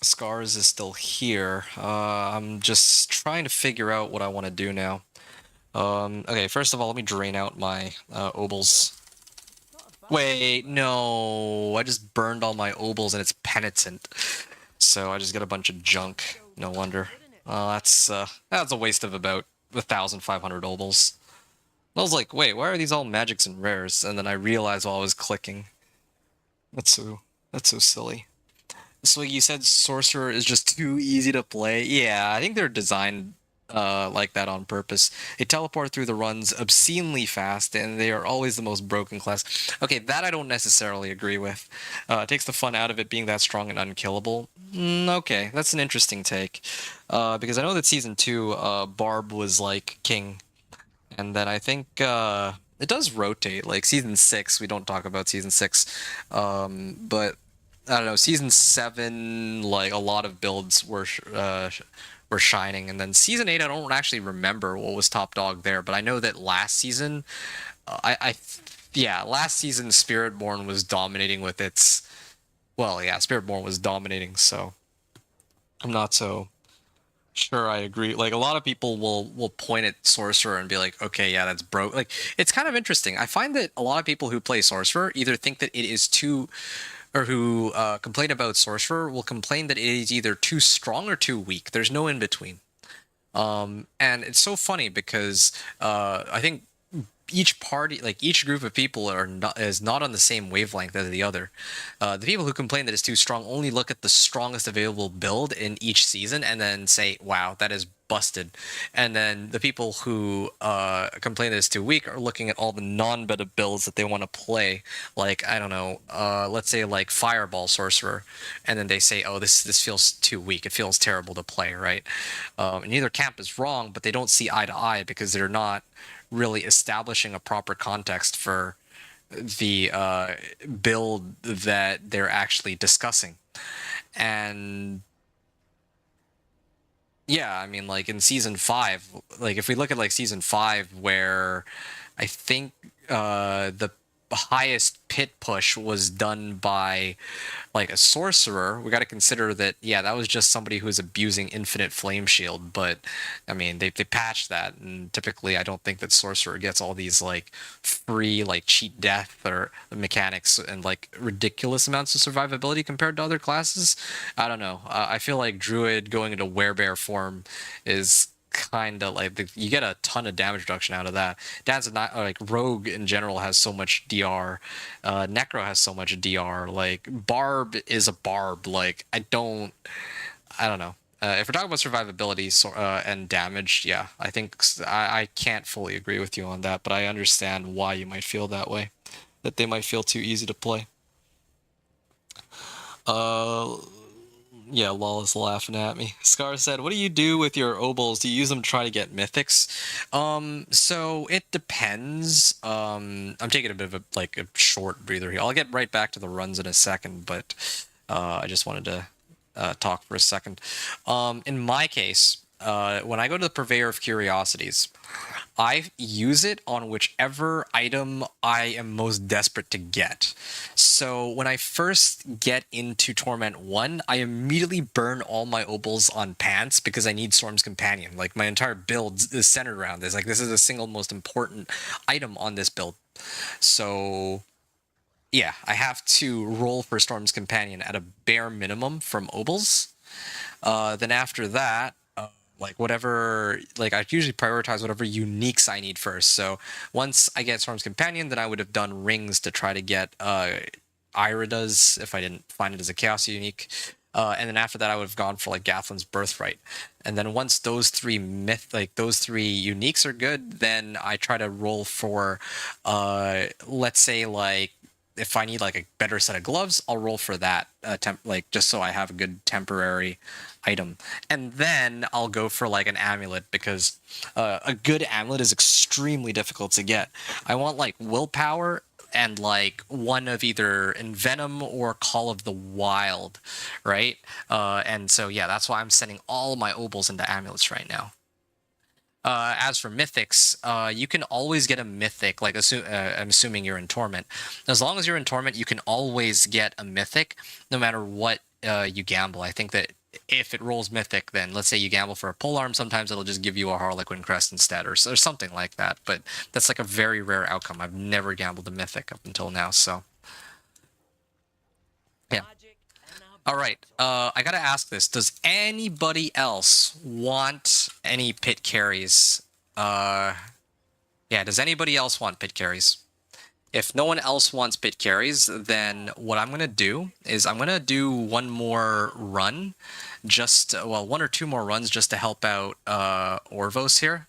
Scars is still here. I'm just trying to figure out what I want to do now. Okay, first of all, let me drain out my obols. Wait, no. I just burned all my obols and it's penitent. So I just got a bunch of junk. No wonder. That's a waste of about 1,500 obols. I was like, wait, why are these all magics and rares? And then I realized while I was clicking. That's so silly. So you said Sorcerer is just too easy to play. Yeah, I think they're designed like that on purpose. They teleport through the runs obscenely fast, and they are always the most broken class. Okay, that I don't necessarily agree with. It takes the fun out of it being that strong and unkillable. Okay, that's an interesting take. Because I know that Season 2, Barb was like king. And then I think it does rotate. Like Season 6, we don't talk about Season 6. But I don't know, season 7, like a lot of builds were shining, and then season 8, I don't actually remember what was top dog there, but I know that last season, yeah, last season Spiritborn was dominating with its, well, yeah, Spiritborn was dominating, so I'm not so sure I agree. Like a lot of people will point at Sorcerer and be like, okay, yeah, that's broke. Like it's kind of interesting. I find that a lot of people who play Sorcerer either think that it is too, or who complain about Sorcerer will complain that it is either too strong or too weak. There's no in between. And it's so funny because I think each party, like each group of people, is not on the same wavelength as the other. The people who complain that it's too strong only look at the strongest available build in each season and then say, "Wow, that is busted." And then the people who complain that it's too weak are looking at all the non-meta builds that they want to play, like I don't know, let's say like Fireball Sorcerer, and then they say, "Oh, this feels too weak. It feels terrible to play." Right? And neither camp is wrong, but they don't see eye to eye because they're not really establishing a proper context for the build that they're actually discussing. And yeah, I mean, like in season 5, like if we look at like season 5, where I think the highest pit push was done by like a sorcerer, we got to consider that, yeah, that was just somebody who was abusing infinite flame shield. But I mean, they patched that, and typically I don't think that sorcerer gets all these like free like cheat death or mechanics and like ridiculous amounts of survivability compared to other classes. I don't know. I feel like druid going into werebear form is kind of like you get a ton of damage reduction out of that. That's not like rogue in general has so much DR. Necro has so much DR. Like barb is a barb. Like I don't know. If we're talking about survivability and damage, yeah, I think I can't fully agree with you on that, but I understand why you might feel that way, that they might feel too easy to play. Yeah, Lol is laughing at me. Scar said, "What do you do with your obols? Do you use them to try to get mythics?" So it depends. I'm taking a bit of a short breather here. I'll get right back to the runs in a second, but I just wanted to talk for a second. In my case, when I go to the Purveyor of Curiosities, I use it on whichever item I am most desperate to get. So when I first get into Torment 1, I immediately burn all my obols on Pants because I need Storm's Companion. Like my entire build is centered around this. Like this is the single most important item on this build. So yeah, I have to roll for Storm's Companion at a bare minimum from obols. Then after that, like whatever, like I usually prioritize whatever uniques I need first. So once I get Storm's Companion, then I would have done rings to try to get Irida's if I didn't find it as a Chaos unique. And then after that, I would have gone for like Gathlin's Birthright. And then once those three uniques are good, then I try to roll for, let's say like if I need like a better set of gloves, I'll roll for that like just so I have a good temporary item. And then I'll go for like an amulet because a good amulet is extremely difficult to get. I want like willpower and like one of either Envenom or Call of the Wild, right? And so yeah, that's why I'm sending all my obols into amulets right now. As for mythics, you can always get a mythic. Like, I'm assuming you're in Torment. As long as you're in Torment, you can always get a mythic, no matter what you gamble. I think that if it rolls mythic, then let's say you gamble for a polearm, sometimes it'll just give you a Harlequin crest instead, or something like that. But that's like a very rare outcome. I've never gambled a mythic up until now, so yeah. All right, I gotta ask this: does anybody else want any pit carries? Yeah, does anybody else want pit carries? If no one else wants pit carries, then what I'm gonna do is I'm gonna do one more run, one or two more runs just to help out Orvos here,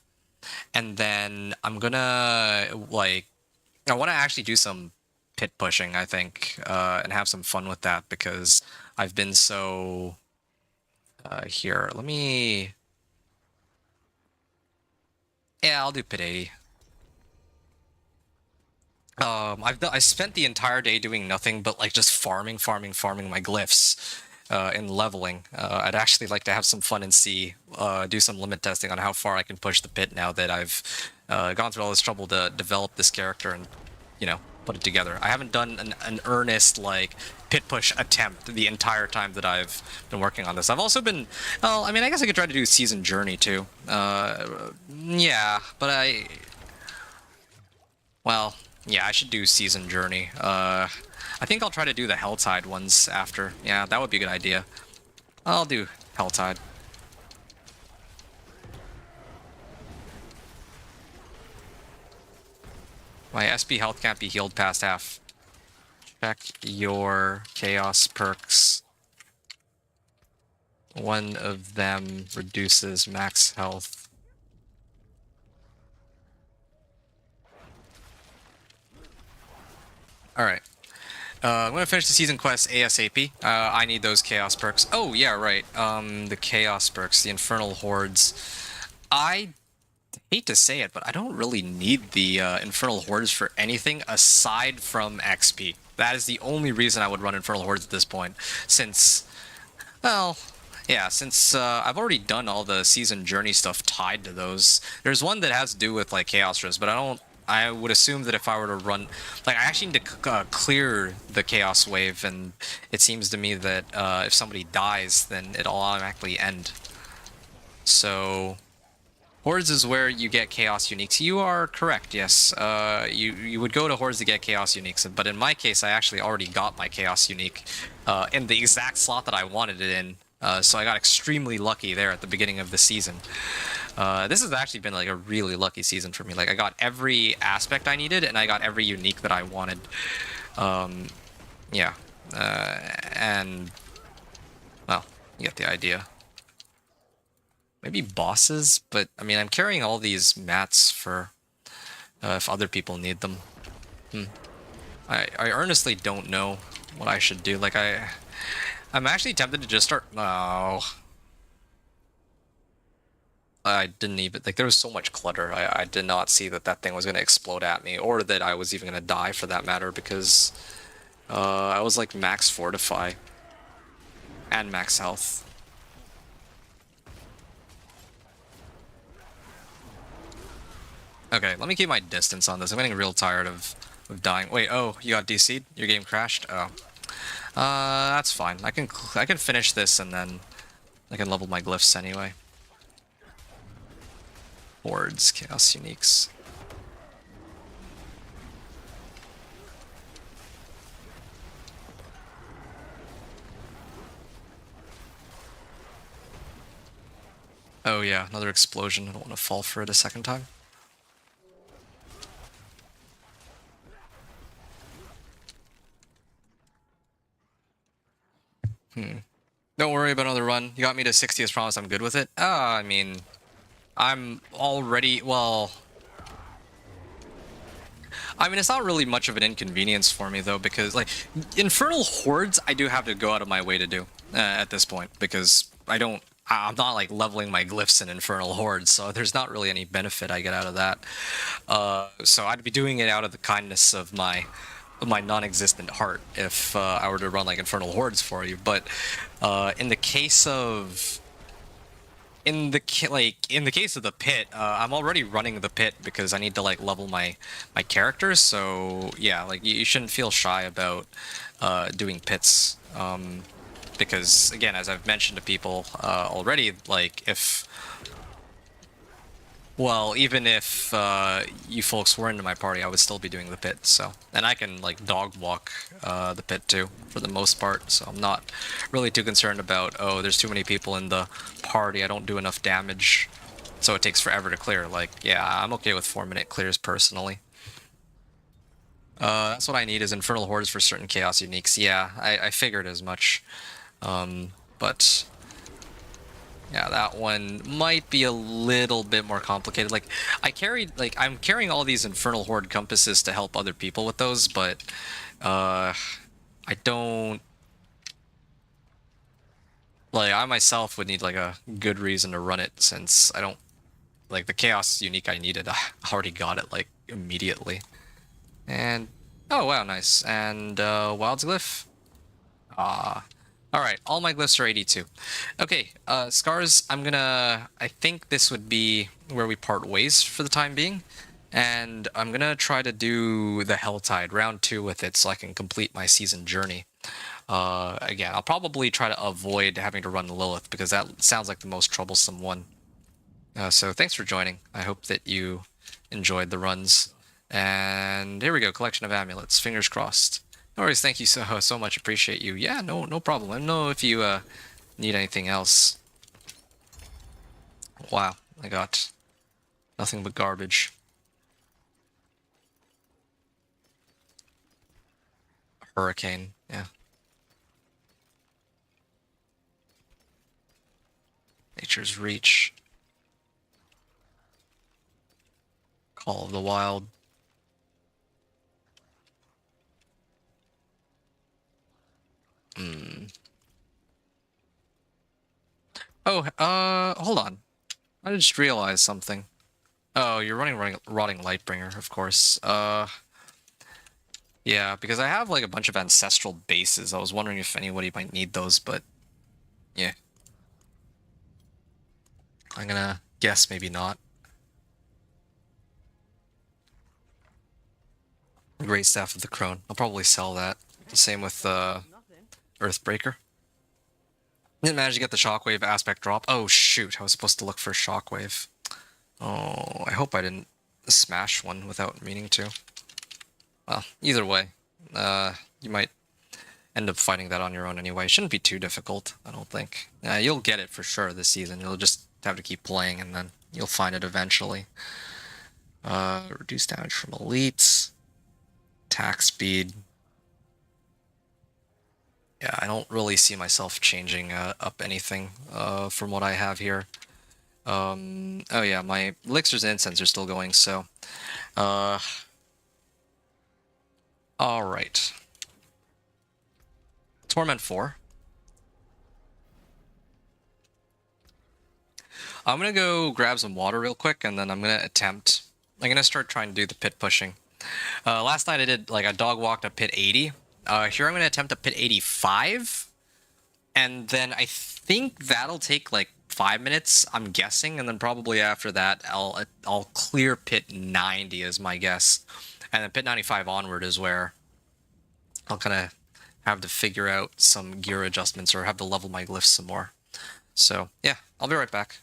and then I'm gonna I want to actually do some pit pushing, I think, and have some fun with that because I've been so here. Yeah, I'll do pit 80. I spent the entire day doing nothing but like just farming my glyphs and leveling. I'd actually like to have some fun and see do some limit testing on how far I can push the pit now that I've gone through all this trouble to develop this character and put it together. I haven't done an earnest like pit push attempt the entire time that I've been working on this. I've also been, well, I mean, I guess I could try to do season journey too. Yeah, but well, yeah, I should do season journey. I think I'll try to do the Helltide ones after. Yeah, that would be a good idea. I'll do Helltide. My SB health can't be healed past half. Check your chaos perks. One of them reduces max health. Alright. I'm gonna finish the season quest ASAP. I need those chaos perks. Oh, yeah, right. The chaos perks, the infernal hordes. I hate to say it, but I don't really need the infernal hordes for anything aside from XP. That is the only reason I would run infernal hordes at this point, since, well, yeah, since I've already done all the season journey stuff tied to those. There's one that has to do with like chaos rifts, but I would assume that if I were to run, like, I actually need to clear the chaos wave, and it seems to me that if somebody dies, then it'll automatically end. So Hordes is where you get Chaos Uniques. You are correct, yes. You would go to Hordes to get Chaos Uniques, but in my case, I actually already got my Chaos Unique in the exact slot that I wanted it in. So I got extremely lucky there at the beginning of the season. This has actually been like a really lucky season for me. Like, I got every aspect I needed, and I got every unique that I wanted. Yeah. And, well, you get the idea. Maybe bosses, but I mean, I'm carrying all these mats for if other people need them. I earnestly don't know what I should do. Like, I'm actually tempted to just start. Oh, I didn't even like. There was so much clutter. I did not see that that thing was going to explode at me, or that I was even going to die for that matter, because I was like max fortify and max health. Okay, let me keep my distance on this. I'm getting real tired of dying. Wait, oh, you got DC'd? Your game crashed? Oh. That's fine. I can finish this and then I can level my glyphs anyway. Hordes, Chaos Uniques. Oh yeah, another explosion. I don't want to fall for it a second time. Don't worry about another run. You got me to 60 as promised. I'm good with it. I mean, I'm already, well, I mean, it's not really much of an inconvenience for me though, because like Infernal Hordes, I do have to go out of my way to do at this point, because I'm not like leveling my glyphs in Infernal Hordes, so there's not really any benefit I get out of that. So I'd be doing it out of the kindness of my non-existent heart if I were to run like Infernal Hordes for you. But in the case of the case of the pit, I'm already running the pit because I need to like level my characters. So yeah, like you shouldn't feel shy about doing pits, because again, as I've mentioned to people already, like even if you folks were into my party, I would still be doing the pit. So, and I can like dog walk the pit too, for the most part. So I'm not really too concerned about, oh, there's too many people in the party, I don't do enough damage, so it takes forever to clear. Like, yeah, I'm okay with 4-minute clears personally. That's what I need is Infernal Hordes for certain Chaos Uniques. Yeah, I figured as much. But yeah, that one might be a little bit more complicated. Like, I'm carrying all these Infernal Horde compasses to help other people with those, but I don't, like, I myself would need like a good reason to run it, since I don't, like, the Chaos Unique I needed, I already got it like immediately. And oh wow, nice. And Wild's Glyph. Ah. Alright, all my glyphs are 82. Okay, Scars, I think this would be where we part ways for the time being. And I'm gonna try to do the Helltide, round 2 with it, so I can complete my season journey. Again, I'll probably try to avoid having to run Lilith, because that sounds like the most troublesome one. So thanks for joining. I hope that you enjoyed the runs. And here we go, collection of amulets, fingers crossed. No worries, thank you so much. Appreciate you. Yeah, no problem. Let me know if you need anything else. Wow, I got nothing but garbage. Hurricane, yeah. Nature's Reach. Call of the Wild. Oh, hold on. I just realized something. Oh, you're running Rotting Lightbringer, of course. Yeah, because I have like a bunch of ancestral bases. I was wondering if anybody might need those, but yeah. I'm gonna guess maybe not. Great Staff of the Crone. I'll probably sell that. Same with Nothing. Earthbreaker. Didn't manage to get the Shockwave aspect drop. Oh shoot, I was supposed to look for Shockwave. Oh, I hope I didn't smash one without meaning to. Well, either way, you might end up fighting that on your own anyway. Shouldn't be too difficult, I don't think. You'll get it for sure this season. You'll just have to keep playing and then you'll find it eventually. Reduce damage from elites. Attack speed. Yeah, I don't really see myself changing up anything from what I have here. Oh yeah, my elixirs and incense are still going, so... Alright. Torment 4. I'm gonna go grab some water real quick, and then I'm gonna start trying to do the pit pushing. Last night I did, like, a dog walked up pit 80. Here I'm gonna attempt a pit 85. And then I think that'll take, like, 5 minutes, I'm guessing, and then probably after that, I'll clear pit 90 is my guess. And then pit 95 onward is where I'll kind of have to figure out some gear adjustments or have to level my glyphs some more. So, yeah, I'll be right back.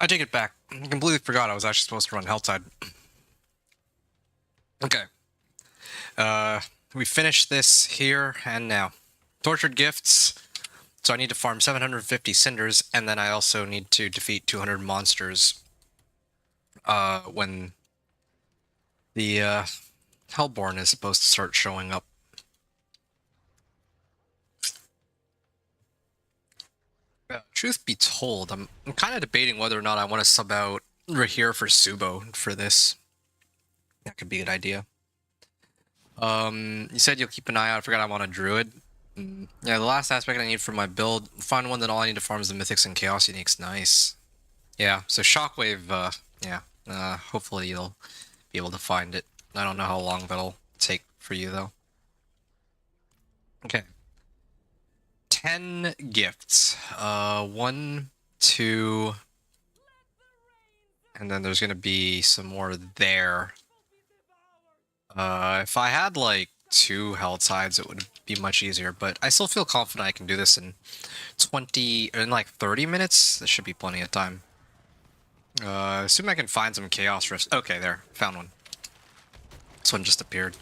I take it back. I completely forgot I was actually supposed to run Helltide. Okay. We finished this here and now. Tortured Gifts. So I need to farm 750 cinders, and then I also need to defeat 200 monsters when the Hellborn is supposed to start showing up. Truth be told, I'm kind of debating whether or not I want to sub out Rahir for Subo for this. That could be a good idea. You said you'll keep an eye out. I forgot I'm on a Druid. Yeah, the last aspect I need for my build, find one that all I need to farm is the Mythics and Chaos Uniques. Nice. Yeah, so Shockwave, yeah. Hopefully you'll be able to find it. I don't know how long that'll take for you, though. Okay. 10 gifts. 1, 2... And then there's gonna be some more there. If I had, like, 2 Hell Tides, it would be much easier, but I still feel confident I can do this in 30 minutes. That should be plenty of time. Assume I can find some Chaos Rifts. Okay, there. Found one. This one just appeared.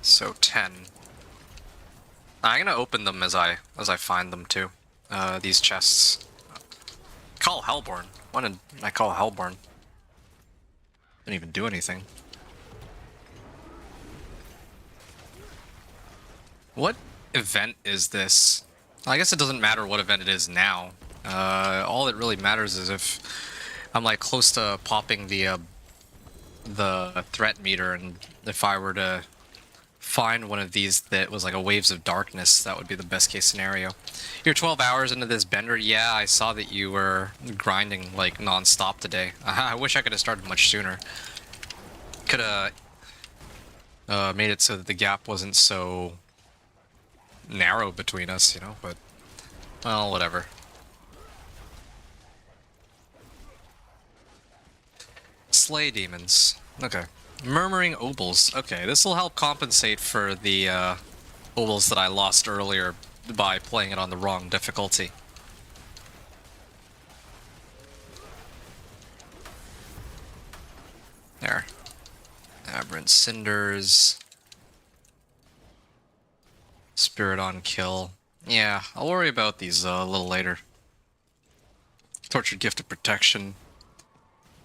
So 10. I'm gonna open them as I find them too. These chests. Call Hellborn. When did I call Hellborn? Didn't even do anything. What event is this? I guess it doesn't matter what event it is now. All that really matters is if I'm like close to popping the threat meter, and if I were to find one of these that was like a Waves of Darkness, that would be the best case scenario. You're 12 hours into this bender? Yeah, I saw that you were grinding like non-stop today. I wish I could have started much sooner. Could have made it so that the gap wasn't so narrow between us, you know, but, well, whatever. Slay demons. Okay. Murmuring Obols. Okay, this will help compensate for the Obols that I lost earlier by playing it on the wrong difficulty. There. Aberrant Cinders. Spirit on kill. Yeah, I'll worry about these a little later. Tortured Gift of Protection.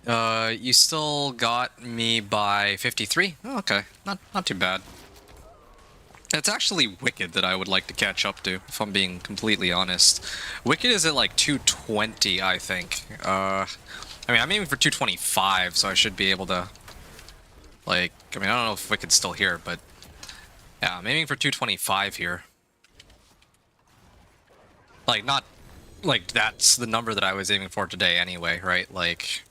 You still got me by 53? Oh, okay, not too bad. It's actually Wicked that I would like to catch up to, if I'm being completely honest. Wicked is at like 220, I think. I mean, I'm aiming for 225, so I should be able to, like, I mean, I don't know if Wicked's still here, but yeah, I'm aiming for 225 here. Like, not, like, that's the number that I was aiming for today anyway, right? Like,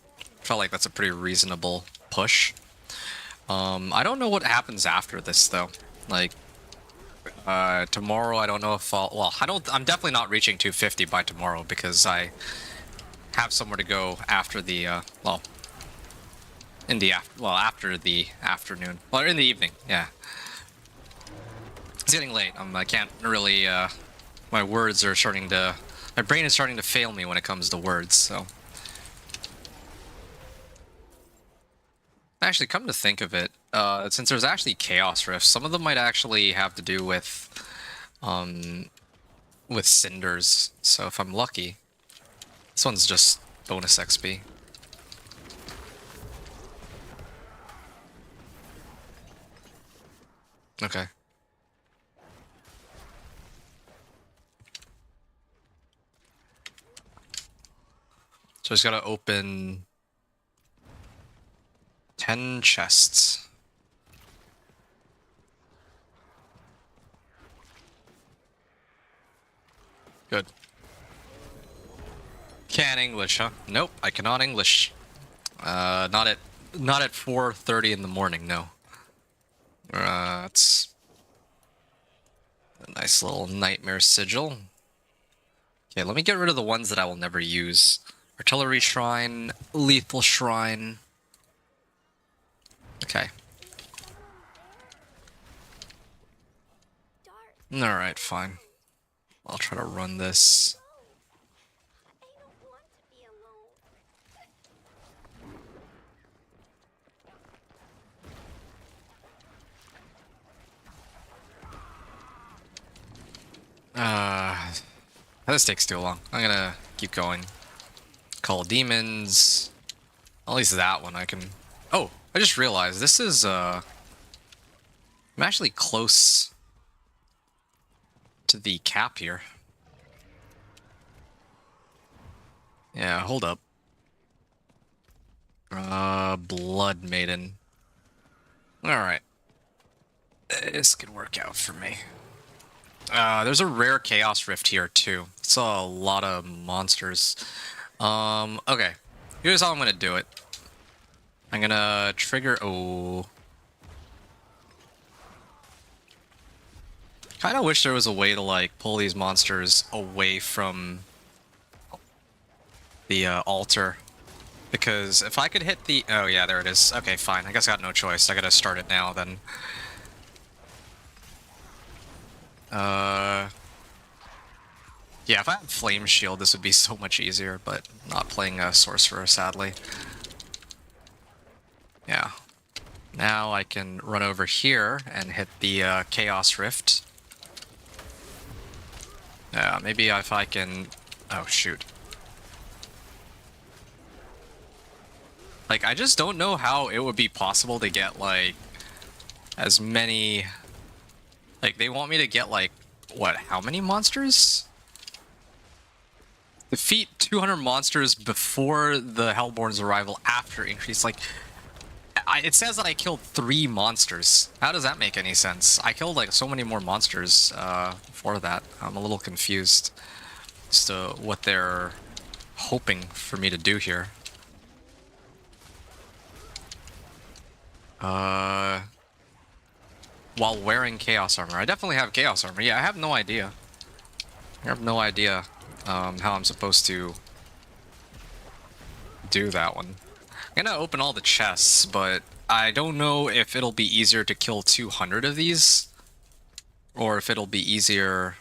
felt like that's a pretty reasonable push. I don't know what happens after this, though. Like, tomorrow, I don't know if I'll, well, I'm definitely not reaching 250 by tomorrow, because I have somewhere to go after the, well, after the afternoon. Well, in the evening, yeah. It's getting late. I can't really, my words are starting to, my brain is starting to fail me when it comes to words, so. Actually, come to think of it, since there's actually Chaos Rifts, some of them might actually have to do with Cinders, so if I'm lucky. This one's just bonus XP. Okay. So I just gotta open 10 chests. Good. Can English, huh? Nope, I cannot English. Not at 4:30 in the morning, no. It's a nice little nightmare sigil. Okay, let me get rid of the ones that I will never use. Artillery Shrine, Lethal Shrine. Okay. Alright, fine. I'll try to run this. This takes too long. I'm gonna keep going. Call demons. At least that one I can... Oh, I just realized this is, I'm actually close to the cap here. Yeah, hold up. Blood Maiden. Alright. This could work out for me. There's a rare Chaos Rift here, too. It's a lot of monsters. Okay. Here's how I'm gonna do it. I'm gonna trigger... Oh. Kinda wish there was a way to, like, pull these monsters away from the altar. Because if I could hit the... Oh, yeah, there it is. Okay, fine. I guess I got no choice. I gotta start it now, then. Yeah, if I had Flame Shield, this would be so much easier, but not playing a Sorcerer, sadly. Yeah. Now I can run over here and hit the Chaos Rift. Yeah, maybe if I can... Oh, shoot. Like, I just don't know how it would be possible to get, like, as many... Like, they want me to get, like, what, how many monsters? Defeat 200 monsters before the Hellborn's arrival after increase. Like, it says that I killed 3 monsters. How does that make any sense? I killed, like, so many more monsters for that. I'm a little confused as to what they're hoping for me to do here. While wearing Chaos Armor. I definitely have Chaos Armor. Yeah, I have no idea. I have no idea how I'm supposed to do that one. I'm gonna open all the chests, but I don't know if it'll be easier to kill 200 of these, or if it'll be easier,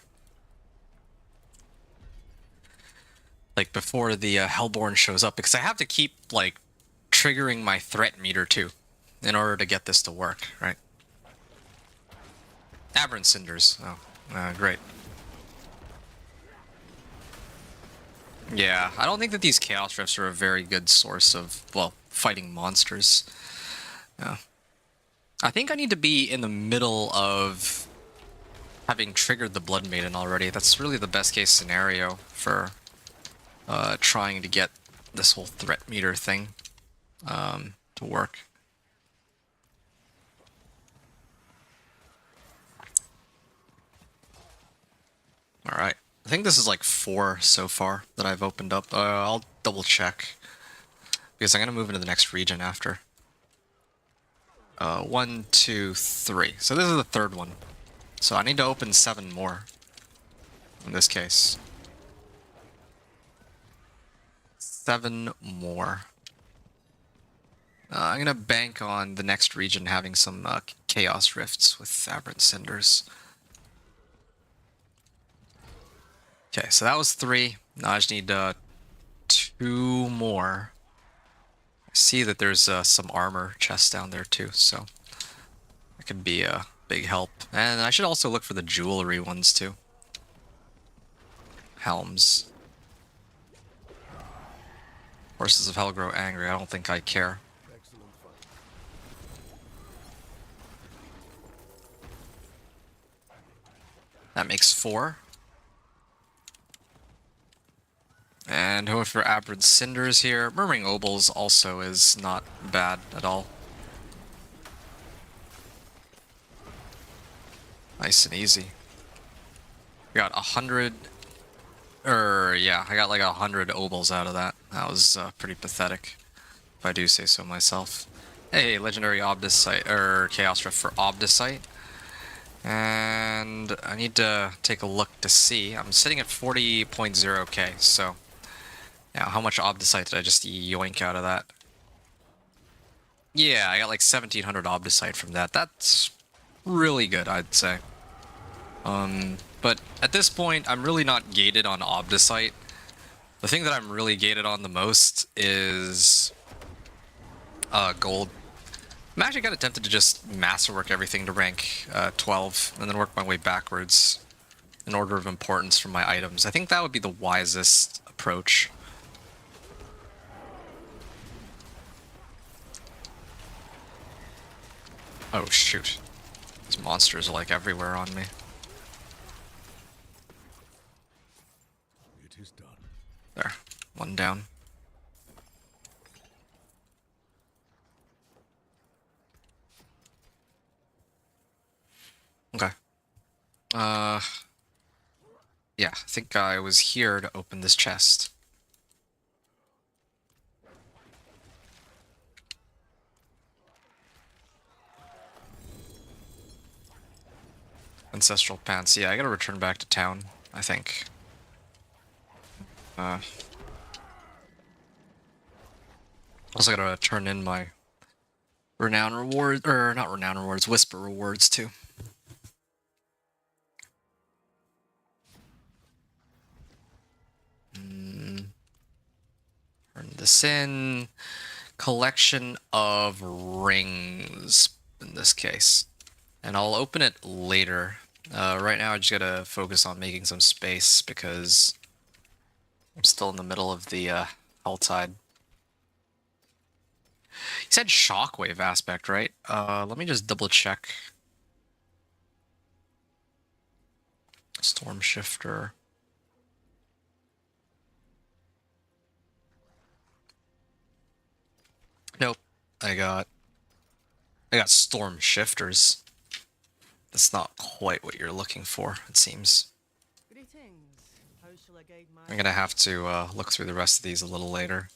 like, before the Hellborn shows up, because I have to keep, like, triggering my threat meter, too, in order to get this to work, right? Aberrant Cinders. Oh, great. Yeah, I don't think that these Chaos Rifts are a very good source of, well, fighting monsters. Yeah. I think I need to be in the middle of having triggered the Blood Maiden already. That's really the best case scenario for trying to get this whole threat meter thing to work. Alright. I think this is like 4 so far that I've opened up. I'll double check. Because I'm going to move into the next region after. 1, 2, 3. So this is the 3rd one. So I need to open 7 more. In this case. 7 more. I'm going to bank on the next region having some Chaos Rifts with Aberrant Cinders. Okay, so that was 3. Now I just need 2 more. I see that there's some armor chests down there too, so that could be a big help. And I should also look for the jewelry ones too. Helms. Horses of Hell grow angry. I don't think I care. That makes 4. And going for Aberrant Cinders here. Murmuring Obols also is not bad at all. Nice and easy. We got 100... yeah, I got like 100 Obols out of that. That was pretty pathetic, if I do say so myself. Hey, Legendary Obdicite, or Chaos Rift for Obdicite. And I need to take a look to see. I'm sitting at 40.0k, so... Now, how much Obdicite did I just yoink out of that? Yeah, I got like 1700 Obdicite from that. That's really good, I'd say. But at this point, I'm really not gated on Obdicite. The thing that I'm really gated on the most is gold. I'm actually kind of tempted to just masterwork everything to rank 12 and then work my way backwards in order of importance from my items. I think that would be the wisest approach. Oh shoot. These monsters are like everywhere on me. It is done. There. One down. Okay. Yeah, I think I was here to open this chest. Ancestral pants. Yeah, I gotta return back to town, I think. Also gotta turn in my renown reward, or not renown rewards, whisper rewards too. Turn this in. Collection of rings in this case. And I'll open it later. Right now I just gotta focus on making some space because I'm still in the middle of the Helltide. He said shockwave aspect, right? Let me just double check. Storm shifter. Nope. I got storm shifters. That's not quite what you're looking for, it seems. Greetings. How shall I guide my... I'm gonna have to look through the rest of these a little later.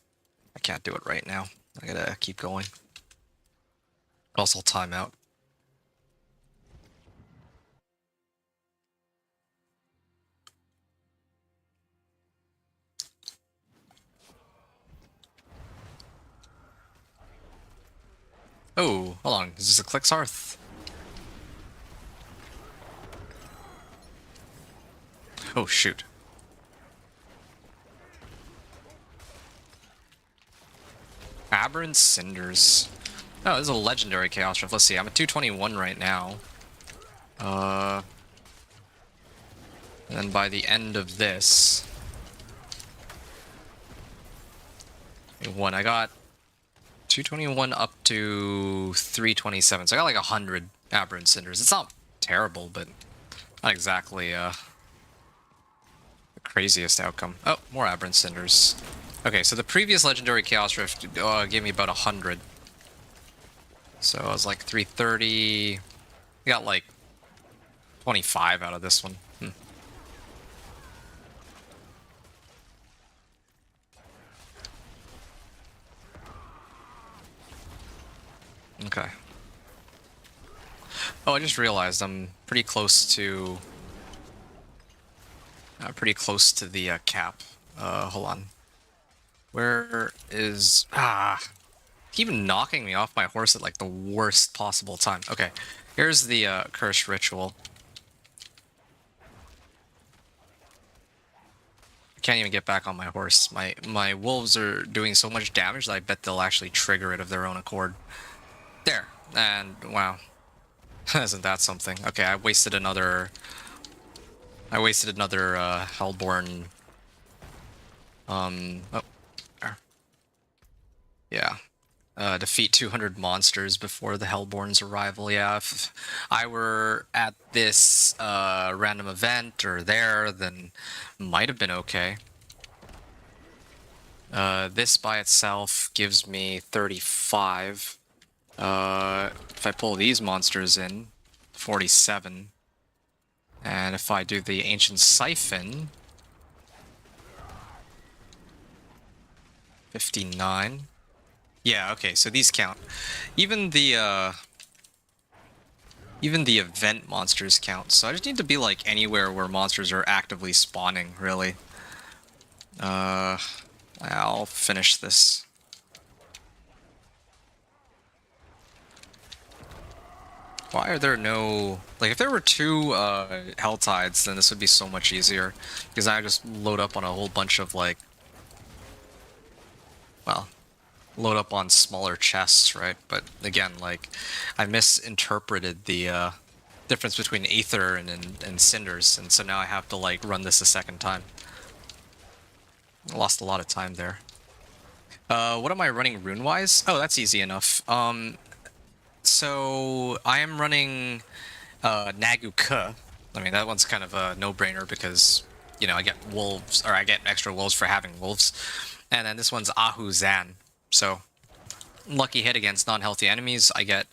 I can't do it right now. I gotta keep going. Also time out. Oh, hold on. Is this a Clixarth? Oh, shoot. Aberrant Cinders. Oh, this is a legendary Chaos Rift. Let's see, I'm at 221 right now. And then by the end of this... I got 221 up to 327. So I got like 100 Aberrant Cinders. It's not terrible, but not exactly the craziest outcome. Oh, more Aberrant Cinders. Okay, so the previous legendary Chaos Rift gave me about 100. So I was like 330. We got like 25 out of this one. Okay. Oh, I just realized I'm pretty close to the cap. Hold on. Where is keep knocking me off my horse at like the worst possible time. Okay, here's the cursed ritual. I can't even get back on my horse. My wolves are doing so much damage that I bet they'll actually trigger it of their own accord. There, and wow, isn't that something? Okay, I wasted another Hellborn. Oh, there. Yeah. Defeat 200 monsters before the Hellborn's arrival. Yeah, if I were at this random event or there, then might have been okay. This by itself gives me 35. If I pull these monsters in, 47. And if I do the Ancient Siphon, 59. Yeah, okay, so these count. Even the event monsters count. So I just need to be like anywhere where monsters are actively spawning, really. I'll finish this. Why are there no... Like, if there were two Helltides, then this would be so much easier. Because I just load up on a whole bunch of, like... Well, load up on smaller chests, right? But again, like, I misinterpreted the difference between Aether and Cinders, and so now I have to, like, run this a second time. I lost a lot of time there. What am I running rune-wise? Oh, that's easy enough. so I am running Naguka. I mean, that one's kind of a no-brainer because, you know, I get wolves, or I get extra wolves for having wolves. And then this one's Ahu Zan. So, lucky hit against non-healthy enemies, I get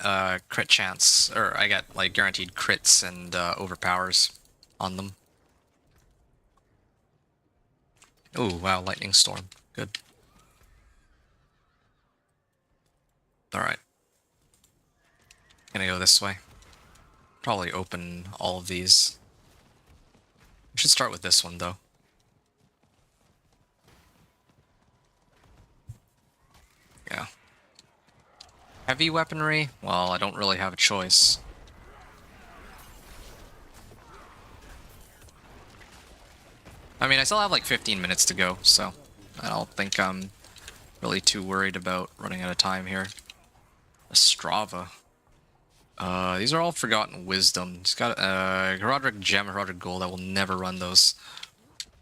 crit chance, or I get, like, guaranteed crits and overpowers on them. Oh, wow, Lightning Storm. Good. Alright. Gonna go this way. Probably open all of these. We should start with this one, though. Yeah. Heavy weaponry? Well, I don't really have a choice. I mean, I still have like 15 minutes to go, so I don't think I'm really too worried about running out of time here. Strava. These are all Forgotten Wisdom. It's got Roderick Gem, Roderick Gold. I will never run those.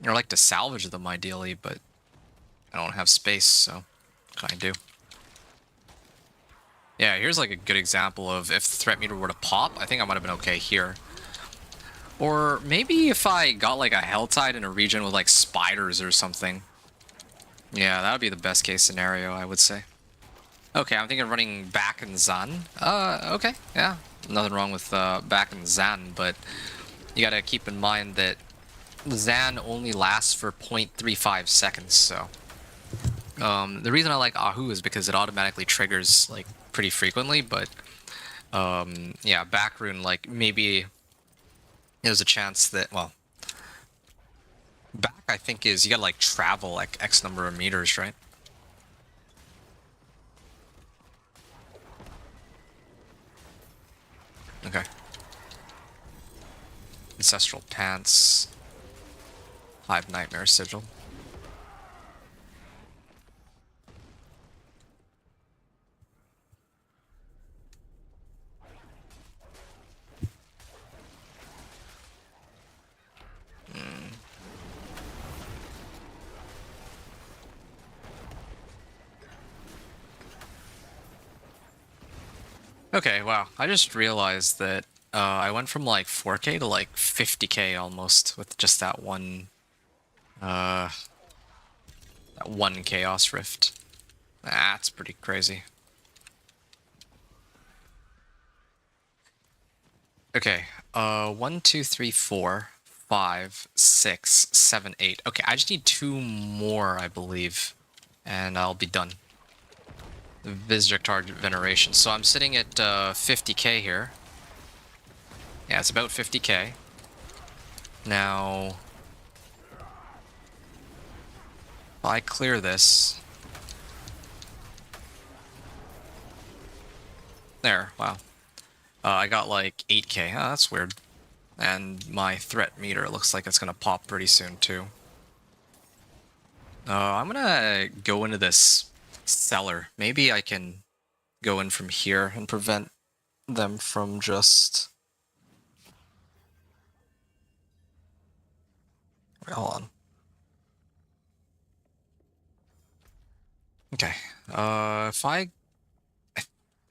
I'd like to salvage them ideally, but I don't have space, so what can I do? Yeah, here's like a good example of if the threat meter were to pop, I think I might have been okay here. Or maybe if I got like a Helltide in a region with like spiders or something. Yeah, that would be the best case scenario, I would say. Okay, I'm thinking of running Back and Zan. Okay, yeah. Nothing wrong with Back and Zan, but you gotta keep in mind that Zan only lasts for 0.35 seconds, so. The reason I like Ahu is because it automatically triggers, like, pretty frequently, but, yeah, Backrune, like, maybe there's a chance that, well, Back, I think, is you gotta, like, travel, like, X number of meters, right? Okay. Ancestral Pants. Hive Nightmare Sigil. Okay, wow. I just realized that I went from like 4K to like 50K almost with just that one Chaos Rift. That's pretty crazy. Okay, 1, 2, 3, 4, 5, 6, 7, 8. Okay, I just need 2 more, I believe, and I'll be done. The Visdictar Veneration. So I'm sitting at 50K here. Yeah, it's about 50K. Now, if I clear this... There, wow. I got like 8K. Oh, that's weird. And my threat meter looks like it's gonna pop pretty soon too. I'm gonna go into this cellar. Maybe I can go in from here and prevent them from just... Wait, hold on. Okay. If I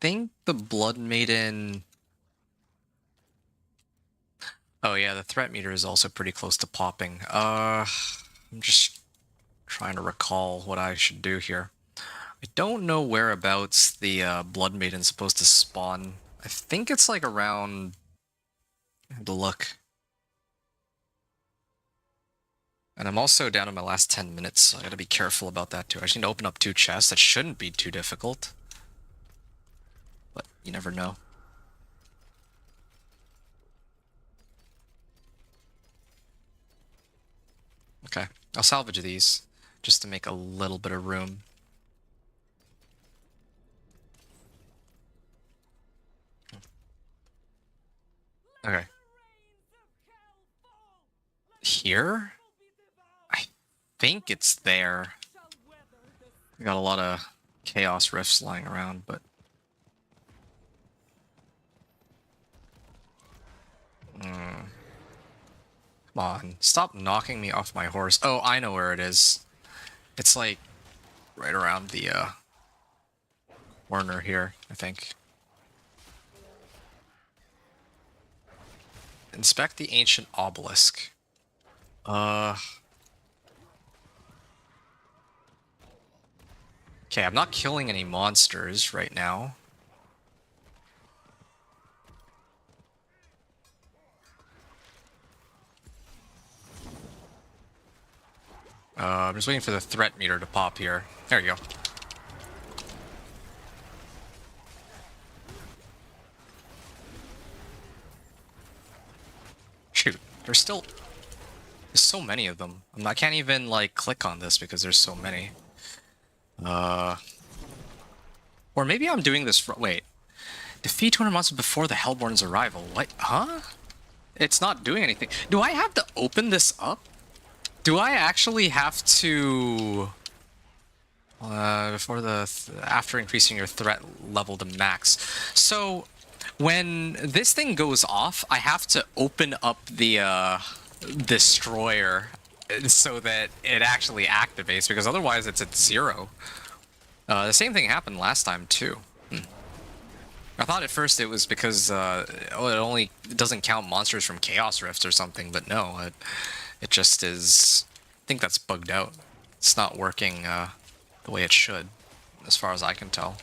think the Blood Maiden... Oh yeah, the threat meter is also pretty close to popping. I'm just trying to recall what I should do here. I don't know whereabouts the Blood Maiden's supposed to spawn. I think it's like around... I have to look. And I'm also down to my last 10 minutes, so I gotta be careful about that too. I just need to open up 2 chests. That shouldn't be too difficult. But you never know. Okay, I'll salvage these, just to make a little bit of room. Okay. Here? I think it's there. We got a lot of Chaos Rifts lying around, but... Come on, stop knocking me off my horse. Oh, I know where it is. It's like right around the corner here, I think. inspect the ancient obelisk. Okay, I'm not killing any monsters right now. I'm just waiting for the threat meter to pop here. There you go. Shoot, there's so many of them. I can't even like click on this because there's so many. Or maybe I'm doing this wait. Defeat 200 monsters before the Hellborn's arrival. What? Huh? It's not doing anything. Do I have to open this up? Do I actually have to... after increasing your threat level to max. So, when this thing goes off, I have to open up the, destroyer so that it actually activates, because otherwise it's at 0. The same thing happened last time, too. I thought at first it was because, it doesn't count monsters from Chaos Rifts or something, but no, it just is... I think that's bugged out. It's not working, the way it should, as far as I can tell.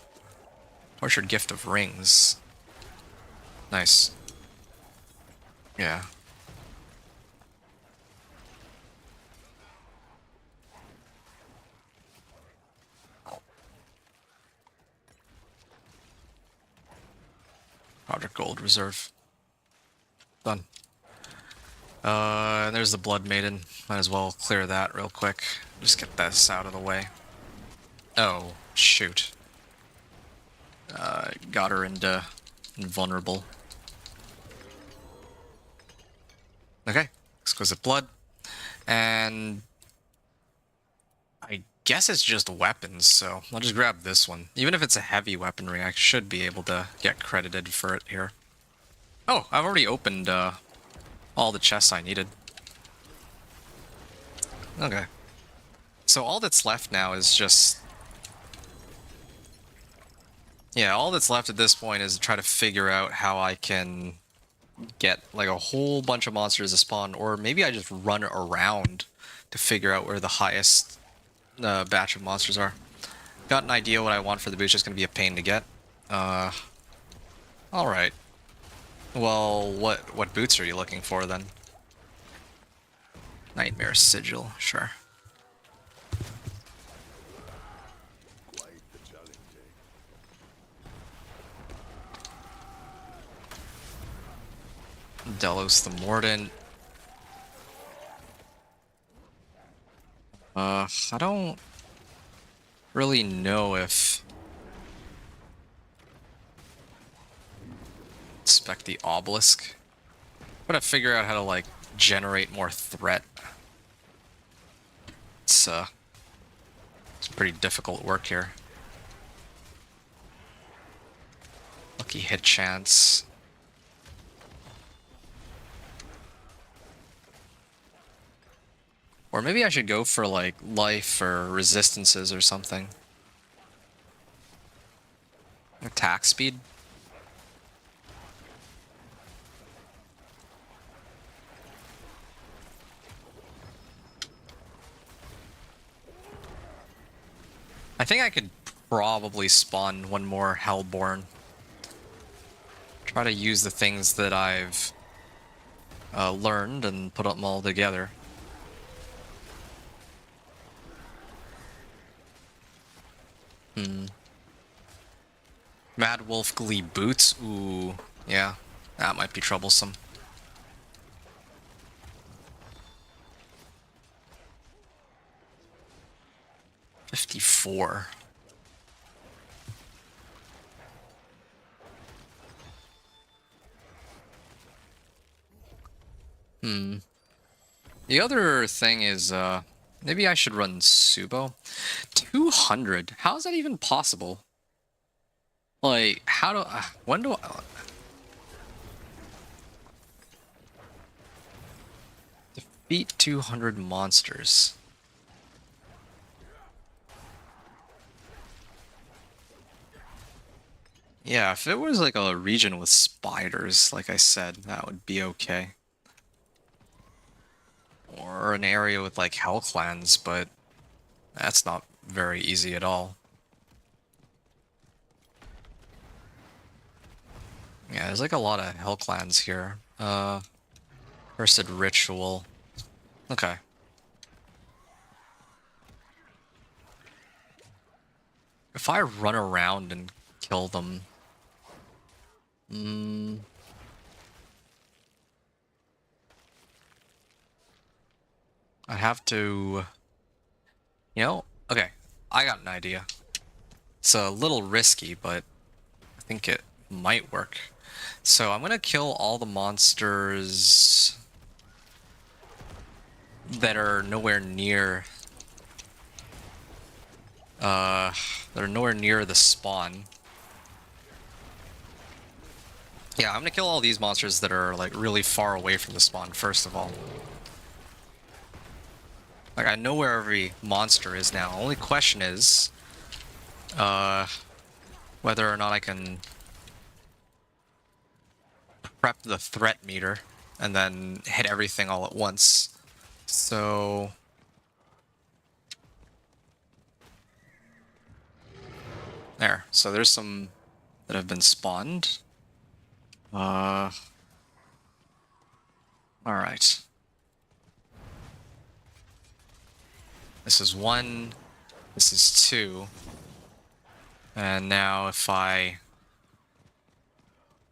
Tortured Gift of Rings. Nice. Yeah. Project Gold Reserve. Done. And there's the Blood Maiden. Might as well clear that real quick. Just get this out of the way. Oh, shoot. Got her into invulnerable. Okay. Exquisite Blood. And... I guess it's just weapons, so I'll just grab this one. Even if it's a heavy weaponry, I should be able to get credited for it here. Oh, I've already opened, all the chests I needed. Okay. So all that's left now is just... Yeah, all that's left at this point is to try to figure out how I can get like a whole bunch of monsters to spawn, or maybe I just run around to figure out where the highest batch of monsters are. Got an idea what I want for the boots, just gonna be a pain to get. Alright. Well, what boots are you looking for then? Nightmare Sigil, sure. Delos the Mordant. I don't really know if... Inspect the Obelisk. I'm gonna figure out how to, like, generate more threat. It's pretty difficult work here. Lucky hit chance. Or maybe I should go for, like, life or resistances or something. Attack speed? I think I could probably spawn one more Hellborn. Try to use the things that I've learned and put them all together. Mad Wolf Glee Boots? Ooh, yeah, that might be troublesome. $54. The other thing is, maybe I should run Subo. 200? How is that even possible? Like, how do when do I... Defeat 200 monsters. Yeah, if it was like a region with spiders, like I said, that would be okay. or an area with like hell clans, but that's not very easy at all. Yeah, there's like a lot of hell clans here. Cursed Ritual. Okay. If I run around and kill them... I have to... You know? Okay, I got an idea. It's a little risky, but I think it might work. So I'm gonna kill all the monsters that are nowhere near the spawn. Yeah, I'm gonna kill all these monsters that are like really far away from the spawn first of all. Like I know where every monster is now. Only question is whether or not I can prep the threat meter and then hit everything all at once. So there. So there's some that have been spawned. All right. This is 1. This is 2. And now if I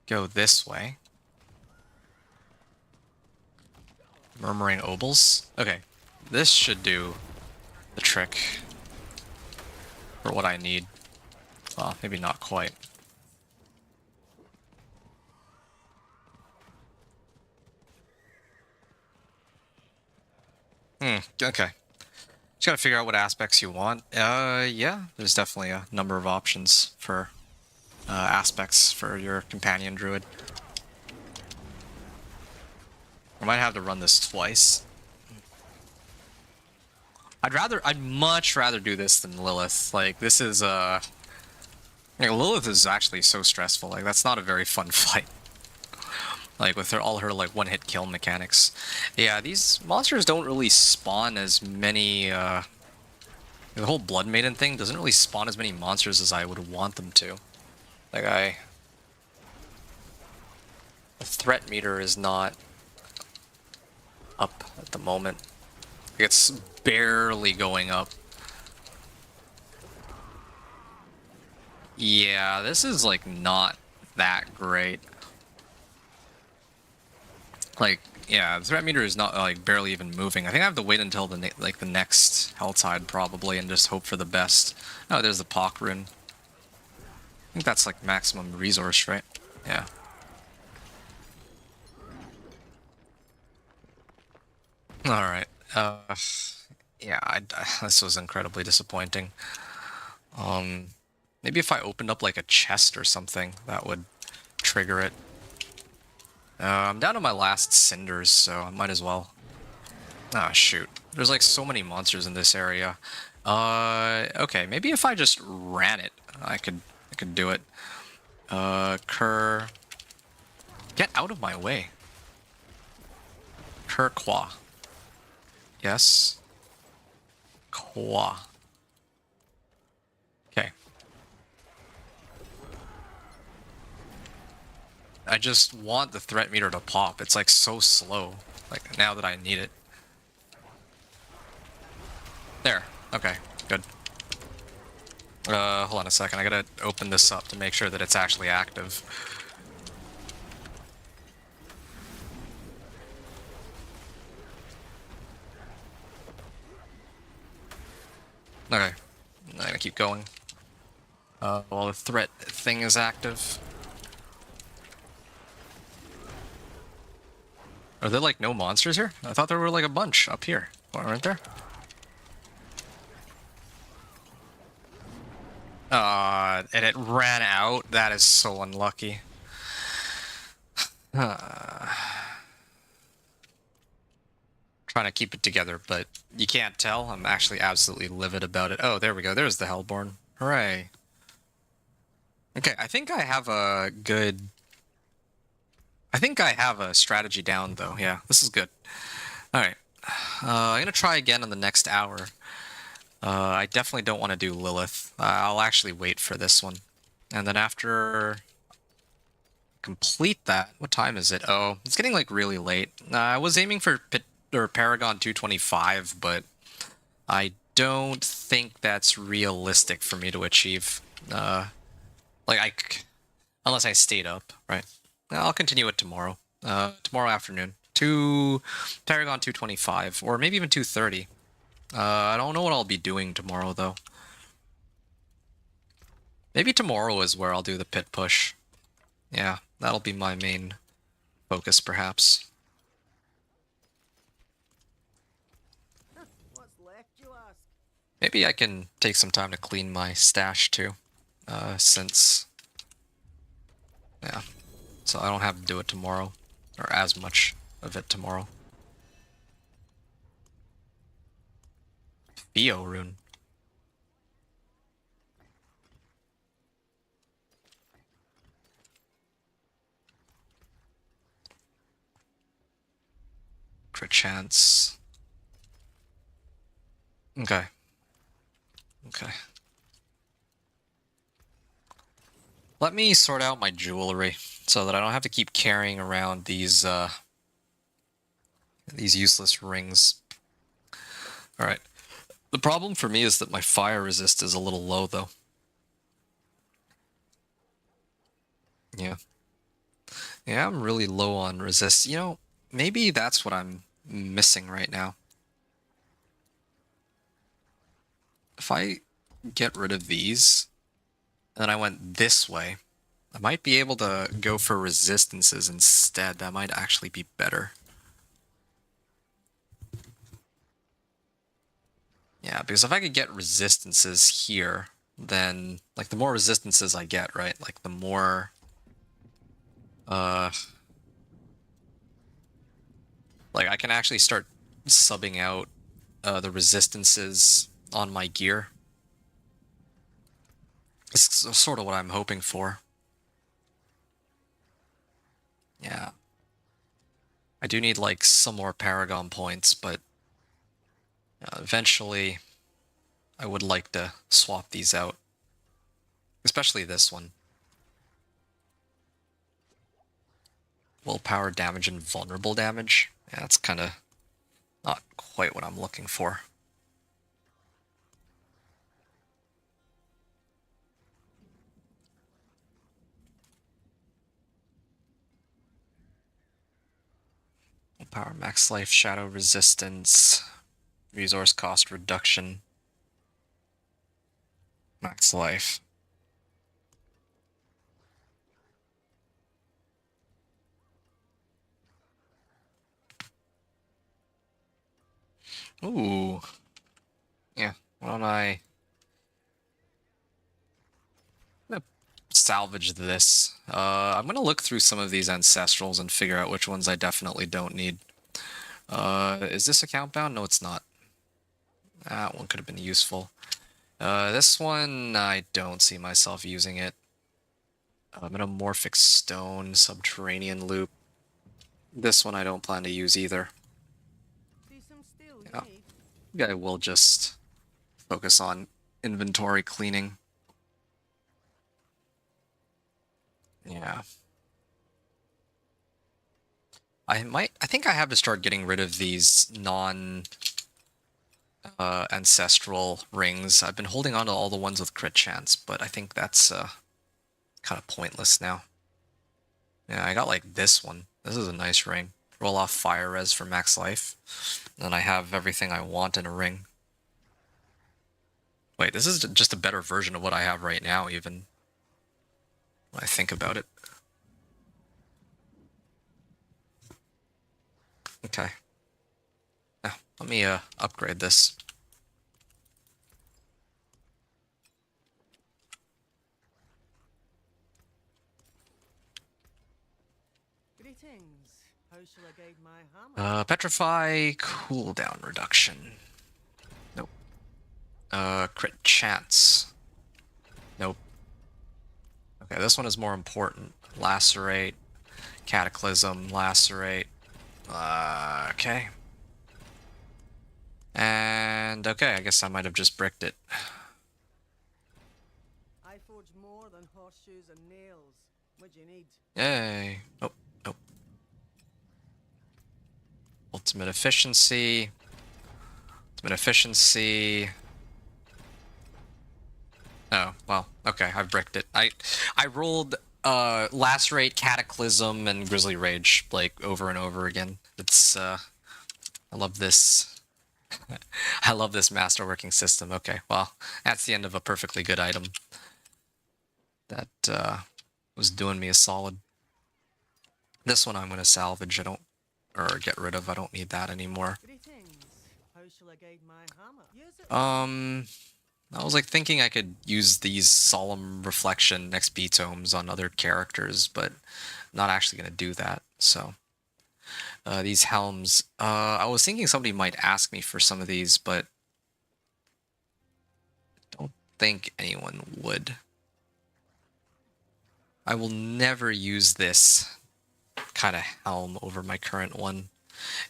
go this way. Murmuring Obols? Okay. This should do the trick for what I need. Well, maybe not quite. Okay. Just gotta figure out what aspects you want. Yeah, there's definitely a number of options for aspects for your companion druid. I might have to run this twice. I'd much rather do this than Lilith. Like, this is, Lilith is actually so stressful. Like, that's not a very fun fight. Like, with all her, like, one-hit kill mechanics. Yeah, these monsters don't really spawn as many, the whole Blood Maiden thing doesn't really spawn as many monsters as I would want them to. Like, the threat meter is not up at the moment. It's barely going up. Yeah, this is, like, not that great. Like, yeah, the threat meter is not, like, barely even moving. I think I have to wait until the next Helltide, probably, and just hope for the best. Oh, there's the Pock rune. I think that's, like, maximum resource, right? Yeah. Alright. Yeah, this was incredibly disappointing. Maybe if I opened up, like, a chest or something, that would trigger it. I'm down to my last cinders, so I might as well. Ah, shoot. There's like so many monsters in this area. Okay, maybe if I just ran it, I could do it. Cur... Get out of my way. Qua. Yes. Qua. Okay. I just want the threat meter to pop. It's like so slow. Like now that I need it. There. Okay. Good. Hold on a second. I gotta open this up to make sure that it's actually active. Okay. I'm gonna keep going. While the threat thing is active. Are there like no monsters here? I thought there were like a bunch up here. Weren't there? And it ran out. That is so unlucky. Trying to keep it together, but you can't tell. I'm actually absolutely livid about it. Oh, there we go. There's the Hellborn. Hooray. Okay, I think I have a strategy down, though. Yeah, this is good. Alright. I'm gonna try again in the next hour. I definitely don't want to do Lilith. I'll actually wait for this one. And then after complete that, what time is it? Oh, it's getting like really late. I was aiming for Paragon 225, but I don't think that's realistic for me to achieve. Unless I stayed up, right? I'll continue it tomorrow. Tomorrow afternoon. Paragon 225, or maybe even 230. I don't know what I'll be doing tomorrow, though. Maybe tomorrow is where I'll do the pit push. Yeah, that'll be my main focus, perhaps. What's left, you ask? Maybe I can take some time to clean my stash, too. Since... Yeah. So I don't have to do it tomorrow. Or as much of it tomorrow. Theo rune. Crit chance. Okay. Okay. Let me sort out my jewelry so that I don't have to keep carrying around these useless rings. Alright. The problem for me is that my fire resist is a little low, though. Yeah. Yeah, I'm really low on resist. You know, maybe that's what I'm missing right now. If I get rid of these, and then I went this way, I might be able to go for resistances instead. That might actually be better. Yeah, because if I could get resistances here, then, like, the more resistances I get, right? Like, the more... Like, I can actually start subbing out the resistances on my gear. It's sort of what I'm hoping for. Yeah. I do need, like, some more Paragon points, but eventually I would like to swap these out. Especially this one. Willpower damage and vulnerable damage. Yeah, that's kind of not quite what I'm looking for. Willpower, max life, shadow resistance, resource cost reduction, max life. Ooh. Yeah, why don't I'm gonna salvage this. I'm gonna look through some of these ancestrals and figure out which ones I definitely don't need. Is this account bound? No, it's not. That one could have been useful. This one, I don't see myself using it. Metamorphic stone, subterranean loop. This one I don't plan to use either. See some steel, Yeah. you need? Maybe I will just focus on inventory cleaning. Yeah. I think I have to start getting rid of these ancestral rings. I've been holding on to all the ones with crit chance, but I think that's kind of pointless now. Yeah, I got like this one. This is a nice ring. Roll off fire res for max life. And I have everything I want in a ring. Wait, this is just a better version of what I have right now, even when I think about it. Okay. Now, let me upgrade this. Greetings. How shall I guide my hammer? Petrify cooldown reduction. Nope. Crit chance. Nope. Okay, this one is more important. Lacerate, Cataclysm, Lacerate. Okay. And okay, I guess I might have just bricked it. I forge more than horseshoes and nails. What do you need? Yay. Oh, oh. Ultimate efficiency. Ultimate efficiency. Oh, well, okay, I've bricked it. I rolled Lacerate, Cataclysm, and Grizzly Rage, like, over and over again. It's, I love this. I love this masterworking system. Okay, well, that's the end of a perfectly good item. That, was doing me a solid. This one I'm gonna salvage, or get rid of, I don't need that anymore. Greetings. How shall I guide my hammer? Use it. I was like thinking I could use these Solemn Reflection XP tomes on other characters, but not actually going to do that. So these helms, I was thinking somebody might ask me for some of these, but I don't think anyone would. I will never use this kind of helm over my current one.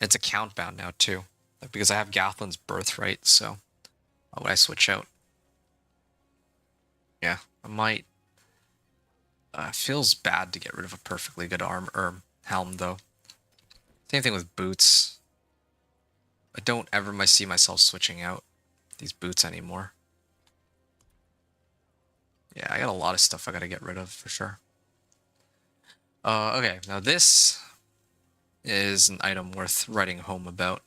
It's a count bound now too, because I have Gathlin's Birthright, so why would I switch out? Yeah, I might. Feels bad to get rid of a perfectly good helm, though. Same thing with boots. I don't ever see myself switching out these boots anymore. Yeah, I got a lot of stuff I gotta get rid of, for sure. Okay, now this is an item worth writing home about.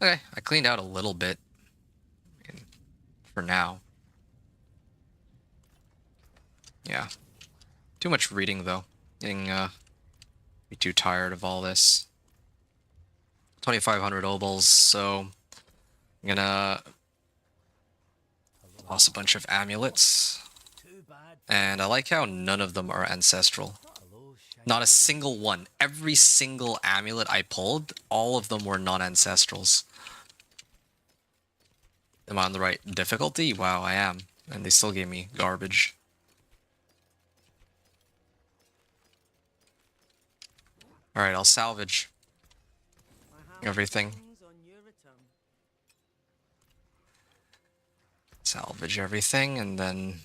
Okay, I cleaned out a little bit. For now. Yeah. Too much reading, though. Getting, be too tired of all this. 2,500 obols, so I'm gonna toss a bunch of amulets. And I like how none of them are ancestral. Not a single one. Every single amulet I pulled, all of them were non-ancestrals. Am I on the right difficulty? Wow, I am. And they still gave me garbage. Alright, I'll salvage everything. Salvage everything, and then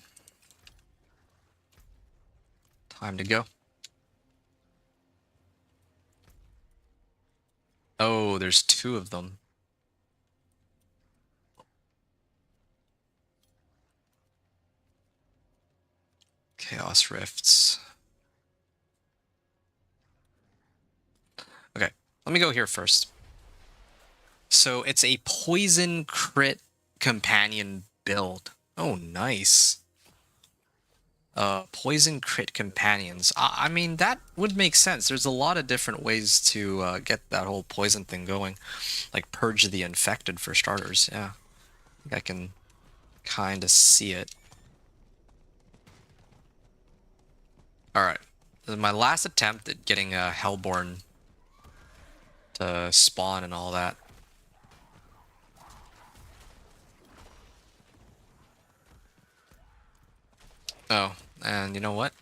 time to go. Oh, there's two of them. Chaos Rifts. Okay, let me go here first. So it's a poison crit companion build. Oh, nice. Poison crit companions. I mean, that would make sense. There's a lot of different ways to get that whole poison thing going. Like purge the infected for starters, yeah. I think I can kind of see it. Alright. My last attempt at getting a Hellborn to spawn and all that. Oh, and you know what?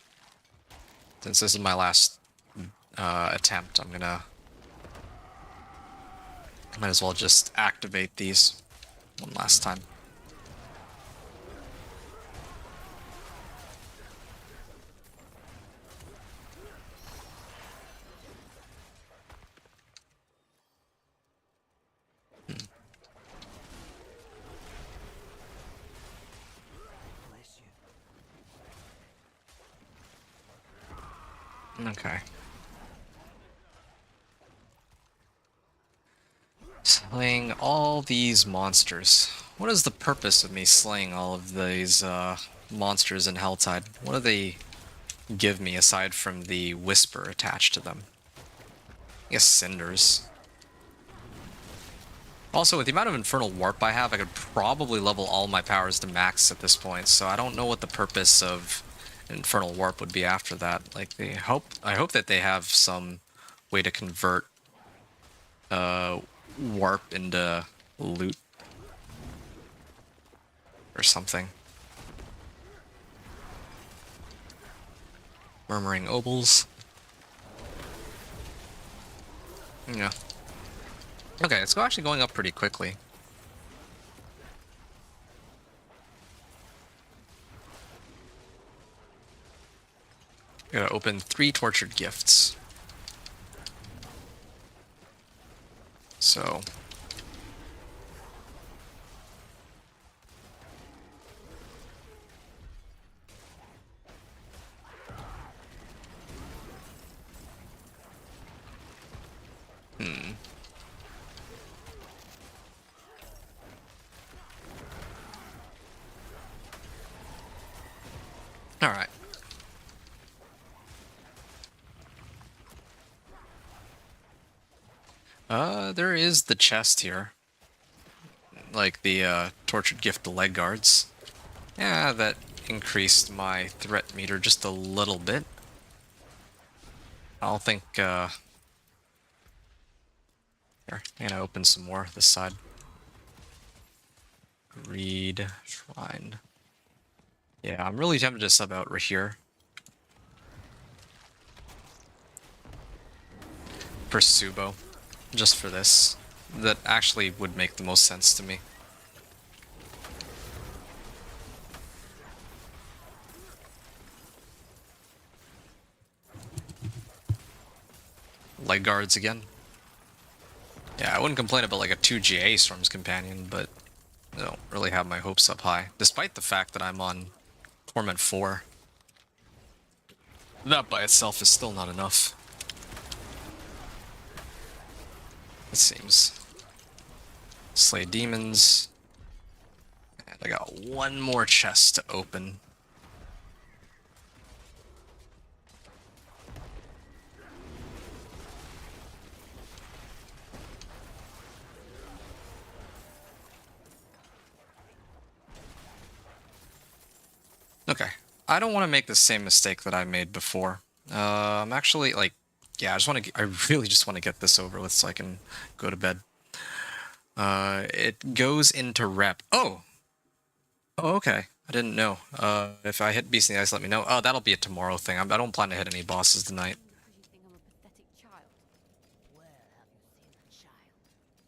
Since this is my last attempt, might as well just activate these one last time. Okay. Slaying all these monsters. What is the purpose of me slaying all of these monsters in Helltide? What do they give me aside from the whisper attached to them? I guess cinders. Also, with the amount of Infernal Warp I have, I could probably level all my powers to max at this point, so I don't know what the purpose of Infernal Warp would be after that. Like, I hope that they have some way to convert warp into loot or something. Murmuring Obols. Yeah. Okay, it's actually going up pretty quickly. Gotta open 3 tortured gifts. So. Alright. There is the chest here. Like the tortured gift, the leg guards. Yeah, that increased my threat meter just a little bit. I'll think, here, I'm gonna open some more this side. Greed, Shrine. Yeah, I'm really tempted to sub out right here. For Subo. Just for this. That actually would make the most sense to me. Leg guards again. Yeah, I wouldn't complain about like a 2 GA Storm's Companion, but I don't really have my hopes up high. Despite the fact that I'm on Torment 4. That by itself is still not enough. It seems. Slay demons. And I got one more chest to open. Okay. I don't want to make the same mistake that I made before. I'm actually, like, yeah, I really just want to get this over with so I can go to bed. It goes into rep. Oh! Oh, okay. I didn't know. If I hit Beast in the Ice, let me know. Oh, that'll be a tomorrow thing. I don't plan to hit any bosses tonight. You think I'm a pathetic child? Where have you seen a child?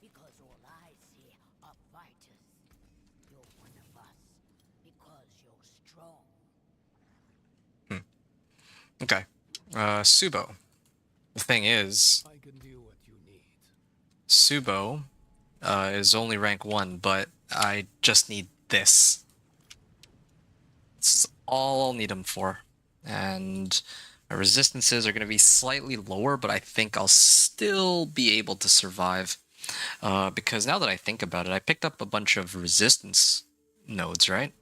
Because all I see are fighters. You're one of us. Because you're strong. Okay. Subo. The thing is, I can do what you need. Subo is only rank 1, but I just need this. It's all I'll need him for. And my resistances are going to be slightly lower, but I think I'll still be able to survive. Because now that I think about it, I picked up a bunch of resistance nodes, right?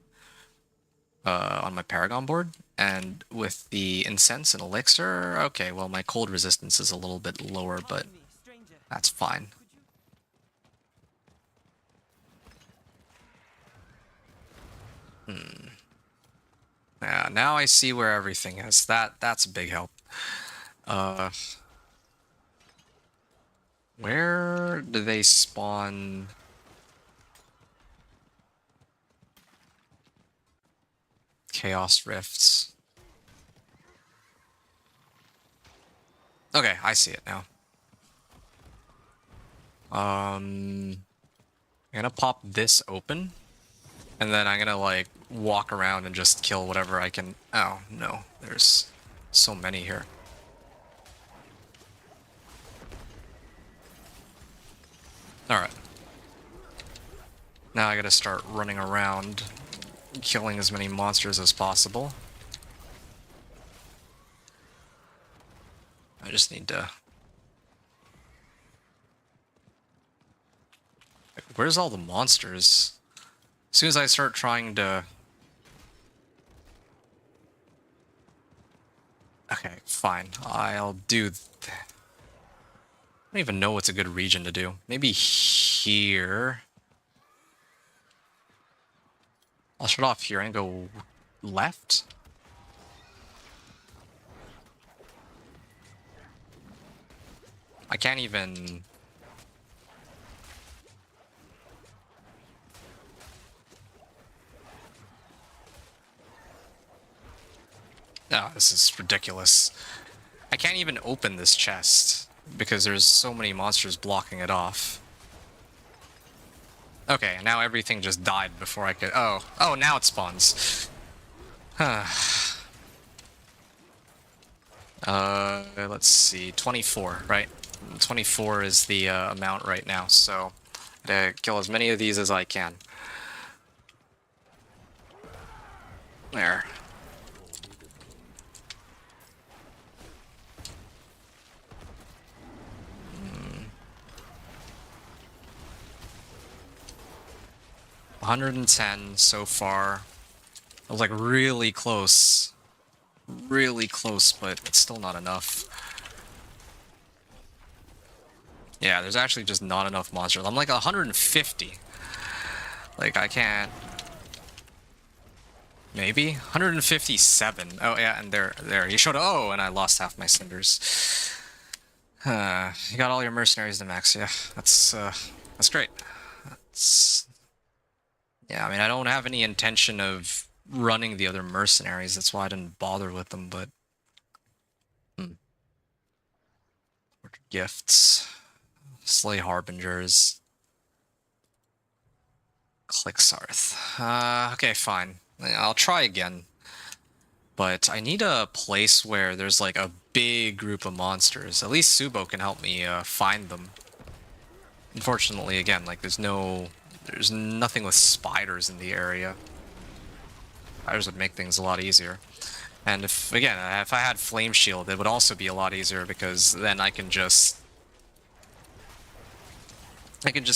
On my Paragon board. And with the Incense and Elixir, okay, well, my cold resistance is a little bit lower, but Pardon me, stranger. that's fine. Could you... Yeah, now I see where everything is. That's a big help. Where do they spawn? Chaos Rifts. Okay, I see it now. I'm gonna pop this open, and then I'm gonna like walk around and just kill whatever I can. Oh no, there's so many here. All right. Now I gotta start running around, killing as many monsters as possible. I just need to... Where's all the monsters? As soon as I start trying to... Okay, fine. I'll do... I don't even know what's a good region to do. Maybe here. I'll start off here and go left. I can't even... Oh, this is ridiculous. I can't even open this chest because there's so many monsters blocking it off. Okay, now everything just died before I could... Oh, now it spawns. Let's see, 24, right? 24 is the amount right now, so I gotta kill as many of these as I can. There. Hmm. 110 so far. I was like really close. Really close, but it's still not enough. Yeah, there's actually just not enough monsters. I'm like 150. Like, I can't... Maybe? 157. Oh, yeah, and there. You showed... Oh, and I lost half my cinders. You got all your mercenaries to max, yeah. That's great. That's... Yeah, I mean, I don't have any intention of running the other mercenaries. That's why I didn't bother with them, but... Gifts. Slay Harbingers. Clicksarth. Okay, fine. I'll try again. But I need a place where there's like a big group of monsters. At least Subo can help me find them. Unfortunately, again, like there's nothing with spiders in the area. Spiders would make things a lot easier. And if I had Flame Shield, it would also be a lot easier because then I can just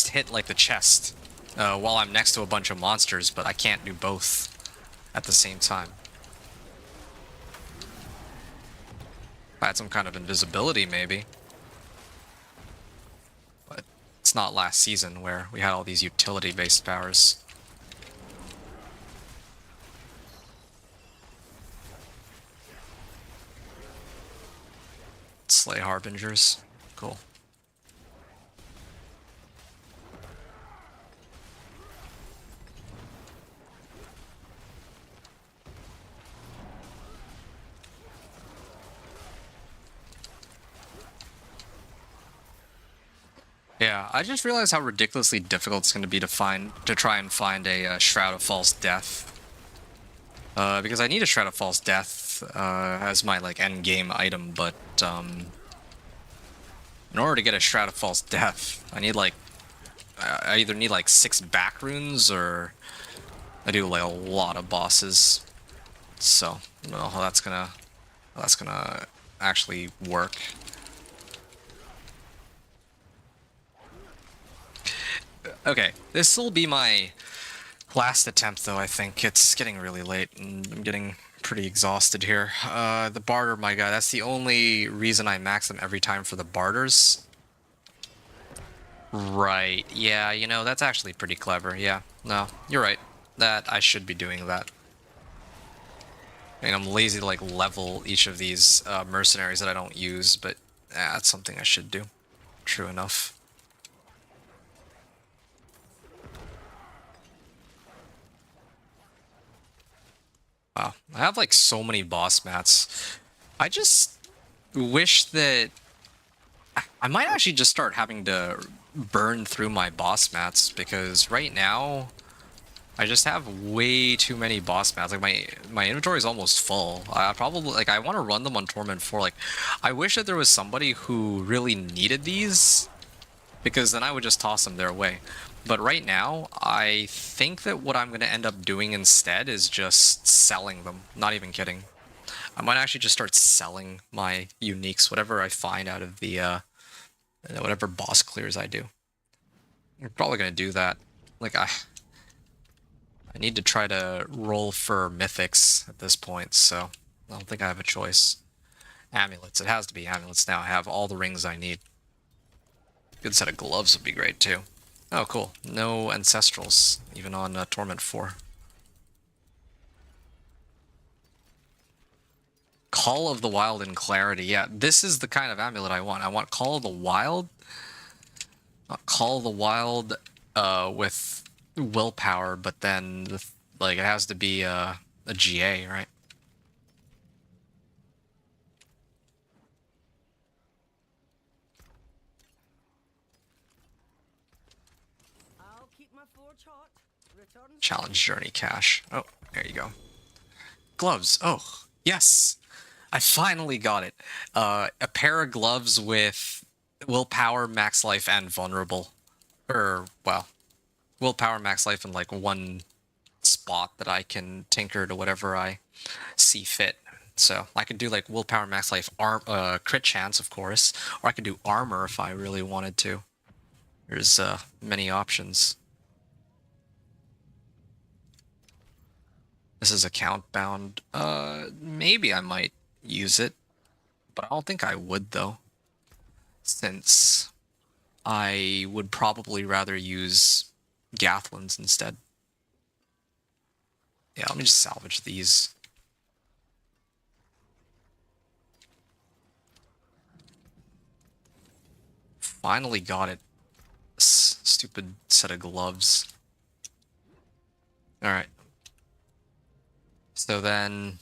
hit like the chest while I'm next to a bunch of monsters, but I can't do both at the same time. If I had some kind of invisibility, maybe. But it's not last season where we had all these utility-based powers. Slay Harbingers. Cool. Yeah, I just realized how ridiculously difficult it's going to be to try and find a Shroud of False Death. Because I need a Shroud of False Death as my like end game item, but in order to get a Shroud of False Death, I need like I either need like 6 back runes or I do like a lot of bosses. So, I don't know how that's gonna actually work. Okay, this will be my last attempt, though, I think. It's getting really late, and I'm getting pretty exhausted here. The barter, my guy, that's the only reason I max them every time for the barters. Right, yeah, you know, that's actually pretty clever, yeah. No, you're right. I should be doing that. I mean, I'm lazy to, like, level each of these mercenaries that I don't use, but that's something I should do. True enough. Wow, I have like so many boss mats. I just wish that I might actually just start having to burn through my boss mats because right now I just have way too many boss mats. Like my inventory is almost full. I probably like I want to run them on Torment 4. Like I wish that there was somebody who really needed these because then I would just toss them their way. But right now, I think that what I'm going to end up doing instead is just selling them. Not even kidding. I might actually just start selling my uniques, whatever I find out of the, whatever boss clears I do. I'm probably going to do that. Like, I need to try to roll for mythics at this point, so I don't think I have a choice. Amulets. It has to be amulets now. I have all the rings I need. Good set of gloves would be great, too. Oh, cool. No Ancestrals, even on Torment 4. Call of the Wild and Clarity. Yeah, this is the kind of amulet I want. I want Call of the Wild. Call of the Wild with willpower, but then, like, it has to be a GA, right? forge hot. Return Challenge journey cache. Oh, there you go. Gloves. Oh, yes. I finally got it. A pair of gloves with willpower, max life, and vulnerable. Or, well, willpower, max life, and like one spot that I can tinker to whatever I see fit. So I could do like willpower, max life, crit chance, of course, or I could do armor if I really wanted to. There's many options. This is account bound. Maybe I might use it, but I don't think I would though, since I would probably rather use Gathlins instead. Yeah, let me just salvage these. Finally got it. Stupid set of gloves. Alright. So then...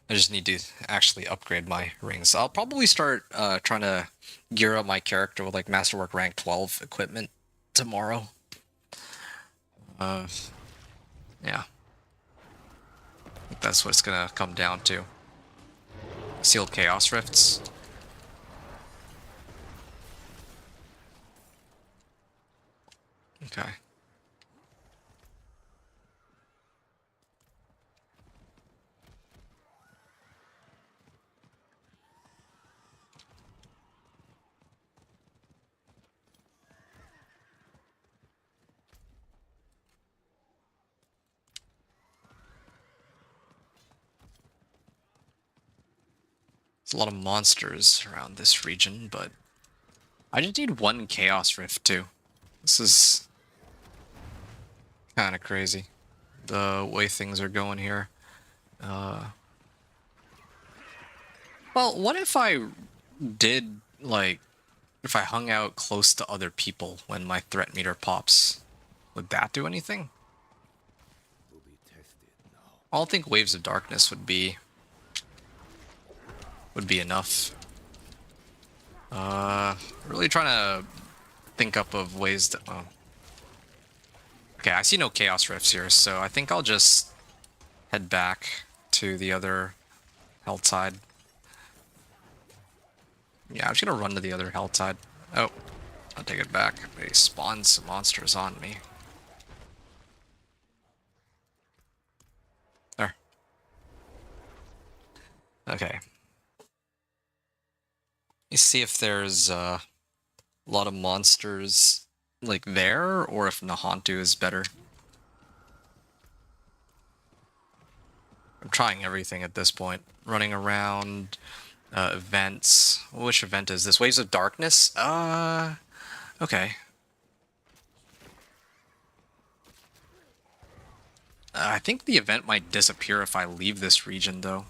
I just need to actually upgrade my rings. I'll probably start trying to gear up my character with like Masterwork rank 12 equipment tomorrow. Yeah. I think that's what it's gonna come down to. Sealed Chaos Rifts. Okay. There's a lot of monsters around this region, but I just need one Chaos Rift too. This is kind of crazy, the way things are going here. Well, what if I did, like, if I hung out close to other people when my threat meter pops? Would that do anything? Will be tested now. I don't think Waves of Darkness would be enough. Really trying to think up of ways to... Oh. Okay, I see no Chaos Rifts here, so I think I'll just head back to the other Helltide. Yeah, I'm just gonna run to the other Helltide. Oh, I'll take it back. They spawned some monsters on me. There. Okay. Let me see if there's a lot of monsters like there, or if Nahantu is better. I'm trying everything at this point. Running around, events. Which event is this? Waves of Darkness? Okay. I think the event might disappear if I leave this region, though.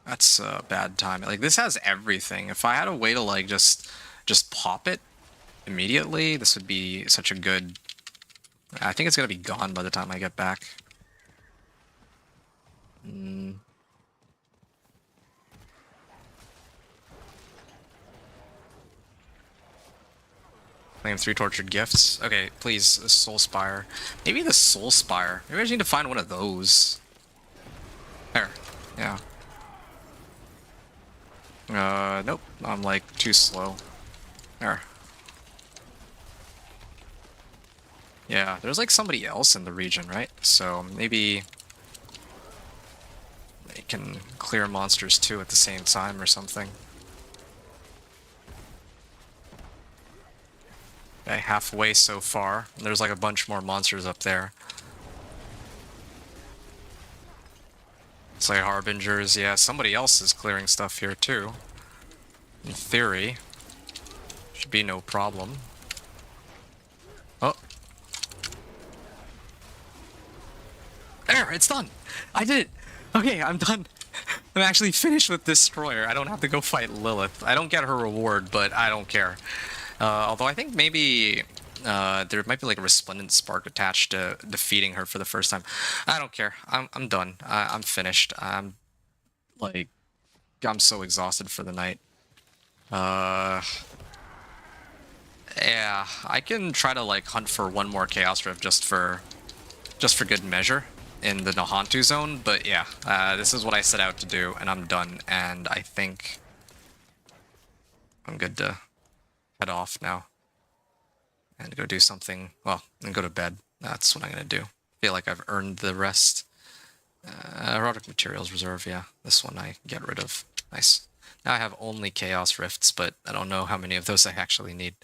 That's a bad time. Like, this has everything. If I had a way to, like, just pop it immediately, this would be such a good... I think it's gonna be gone by the time I get back. Claim 3 tortured gifts. Okay, please, the Soul Spire. Maybe the Soul Spire. Maybe I just need to find one of those. There. Yeah. Nope. I'm like too slow. There. Yeah, there's like somebody else in the region, right? So maybe they can clear monsters too at the same time or something. Okay, halfway so far. There's like a bunch more monsters up there. It's like Harbingers. Yeah, somebody else is clearing stuff here too. In theory, should be no problem. Oh. There, it's done! I did it! Okay, I'm done. I'm actually finished with Destroyer. I don't have to go fight Lilith. I don't get her reward, but I don't care. Although I think maybe there might be like a Resplendent Spark attached to defeating her for the first time. I don't care. I'm done. I'm finished. I'm like I'm so exhausted for the night. Yeah, I can try to like hunt for one more Chaos Rift just for good measure in the Nahantu zone, but yeah, this is what I set out to do, and I'm done, and I think I'm good to head off now and go do something, well, and go to bed. That's what I'm gonna do. Feel like I've earned the rest. Erotic Materials Reserve, yeah, this one I get rid of. Nice. Now I have only Chaos Rifts, but I don't know how many of those I actually need.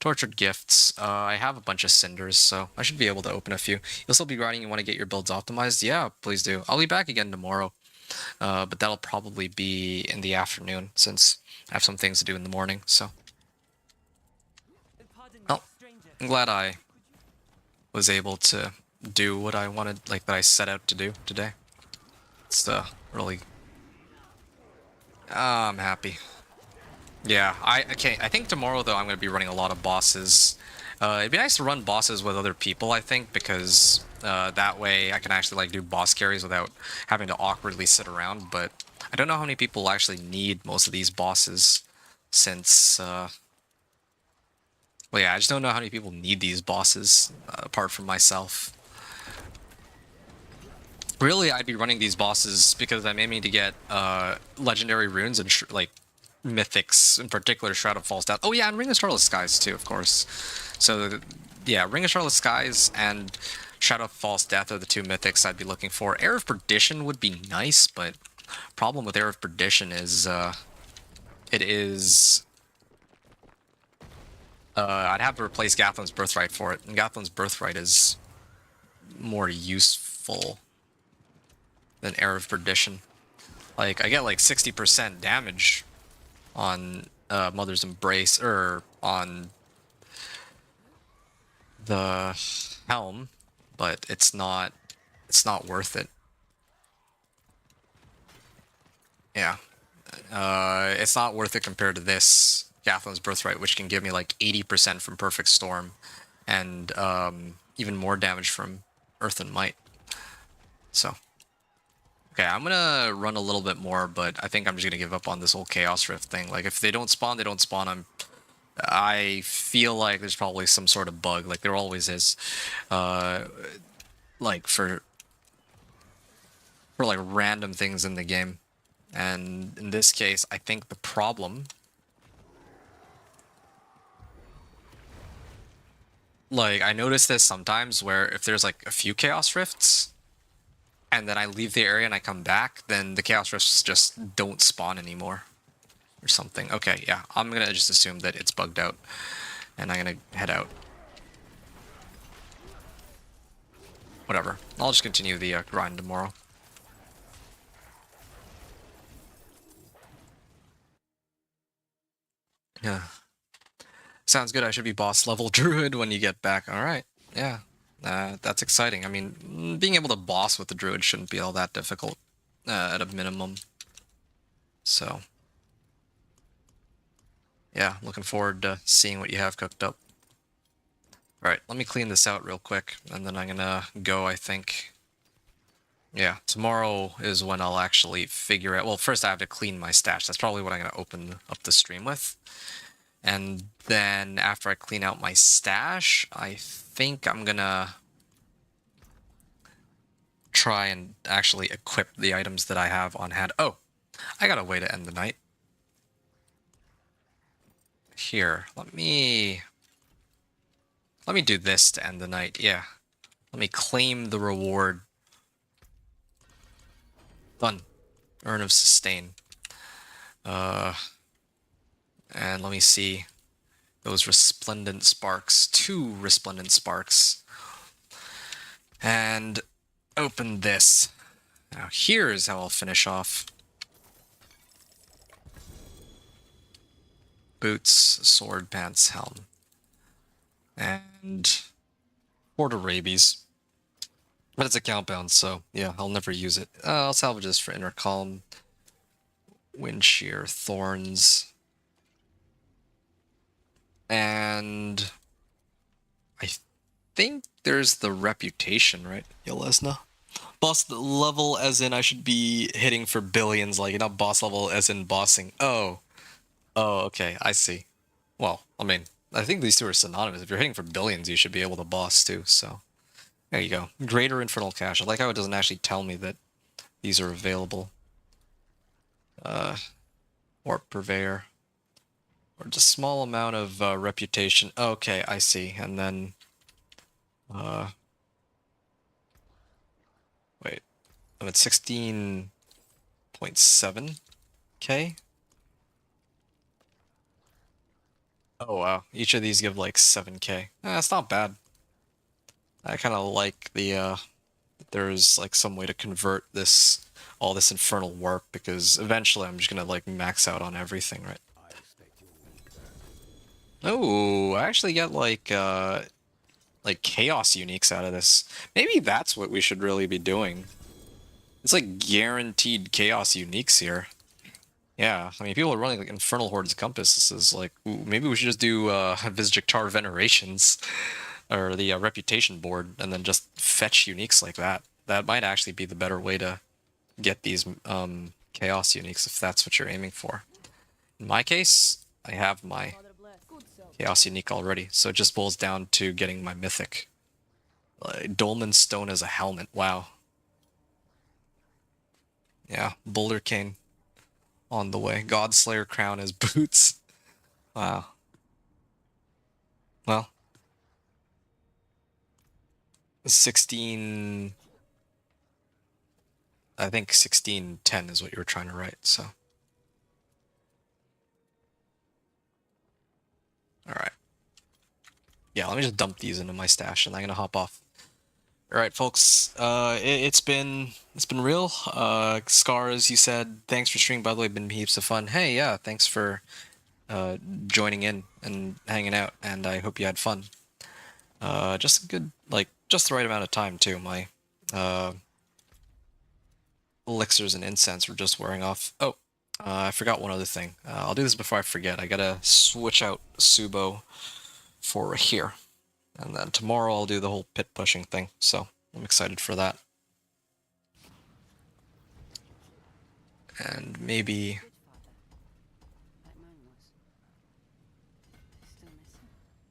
Tortured Gifts. I have a bunch of Cinders, so I should be able to open a few. You'll still be grinding, you want to get your builds optimized? Yeah, please do. I'll be back again tomorrow, but that'll probably be in the afternoon, since I have some things to do in the morning, so. Well, I'm glad I was able to do what I wanted, like, that I set out to do today. It's really... I'm happy. Yeah, I think tomorrow, though, I'm going to be running a lot of bosses. It'd be nice to run bosses with other people, I think, because that way I can actually like do boss carries without having to awkwardly sit around, but I don't know how many people actually need most of these bosses, since... well, yeah, I just don't know how many people need these bosses, apart from myself. Really, I'd be running these bosses because I'm aiming to get legendary runes and like mythics, in particular Shroud of False Death. Oh yeah, and Ring of Starless Skies too, of course. So yeah, Ring of Starless Skies and Shadow of False Death are the two mythics I'd be looking for. Air of Perdition would be nice, but problem with Air of Perdition is it is I'd have to replace Gathlin's Birthright for it, and Gathlin's Birthright is more useful than Air of Perdition. Like, I get like 60% damage on Mother's Embrace, or on the Helm, but it's not worth it. Yeah. It's not worth it compared to this Gathlin's Birthright, which can give me like 80% from Perfect Storm, and even more damage from Earth and Might. So... okay, I'm gonna run a little bit more, but I think I'm just gonna give up on this whole Chaos Rift thing. Like, if they don't spawn, they don't spawn. I feel like there's probably some sort of bug, like there always is. Like for like random things in the game. And in this case, I think the problem... like, I notice this sometimes where if there's like a few Chaos Rifts, and then I leave the area and I come back, then the Chaos Rifts just don't spawn anymore. Or something. Okay, yeah. I'm gonna just assume that it's bugged out. And I'm gonna head out. Whatever. I'll just continue the grind tomorrow. Yeah. Sounds good. I should be boss level Druid when you get back. Alright. Yeah. That's exciting. I mean, being able to boss with the Druid shouldn't be all that difficult, at a minimum. So, yeah, looking forward to seeing what you have cooked up. Alright, let me clean this out real quick, and then I'm gonna go, I think. Yeah, tomorrow is when I'll actually figure out... well, first I have to clean my stash. That's probably what I'm gonna open up the stream with. And then after I clean out my stash, I think I'm gonna try and actually equip the items that I have on hand. Oh, I got a way to end the night. Here, let me do this to end the night. Yeah, let me claim the reward. Done. Urn of Sustain. And let me see those resplendent sparks. 2 resplendent sparks. And open this. Now here's how I'll finish off. Boots, sword, pants, helm. And Horde of Rabies. But it's a compound, so yeah, I'll never use it. I'll salvage this for Inner Calm. Wind Shear, Thorns. And I think there's the Reputation, right, Yelesna? Boss level as in I should be hitting for billions, like not boss level as in bossing. Oh. Oh, okay, I see. Well, I mean, I think these two are synonymous. If you're hitting for billions, you should be able to boss too, so. There you go. Greater Infernal Cache. I like how it doesn't actually tell me that these are available. Warp Purveyor. Or just a small amount of reputation. Okay, I see. And then... wait. I'm at 16.7k? Oh wow, each of these give like 7k. That's not bad. I kind of like the, there's like some way to convert this, all this infernal warp, because eventually I'm just gonna like max out on everything, right? I expect you Oh, I actually get like chaos uniques out of this. Maybe that's what we should really be doing. It's like guaranteed chaos uniques here. Yeah, I mean, people are running like Infernal Hordes Compass. This is like, ooh, maybe we should just do Visjiktar Venerations, or the Reputation board, and then just fetch uniques like that. That might actually be the better way to get these Chaos uniques, if that's what you're aiming for. In my case, I have my Father bless. Good self. Chaos unique already, so it just boils down to getting my Mythic. Dolmen Stone as a helmet, wow. Yeah, Boulder Cane on the way. Godslayer Crown as boots. Wow. Well, 16... I think 1610 is what you were trying to write, so. Alright. Yeah, let me just dump these into my stash and I'm gonna hop off. Alright, folks, it's been real. Scar, as you said, thanks for streaming, by the way, been heaps of fun. Hey, yeah, thanks for joining in and hanging out, and I hope you had fun. Just a good, like, just the right amount of time, too. My elixirs and incense were just wearing off. Oh, I forgot one other thing. I'll do this before I forget. I gotta switch out Subo for here. And then tomorrow I'll do the whole pit pushing thing, so I'm excited for that. And maybe... Good father. Like mine was. Still miss him.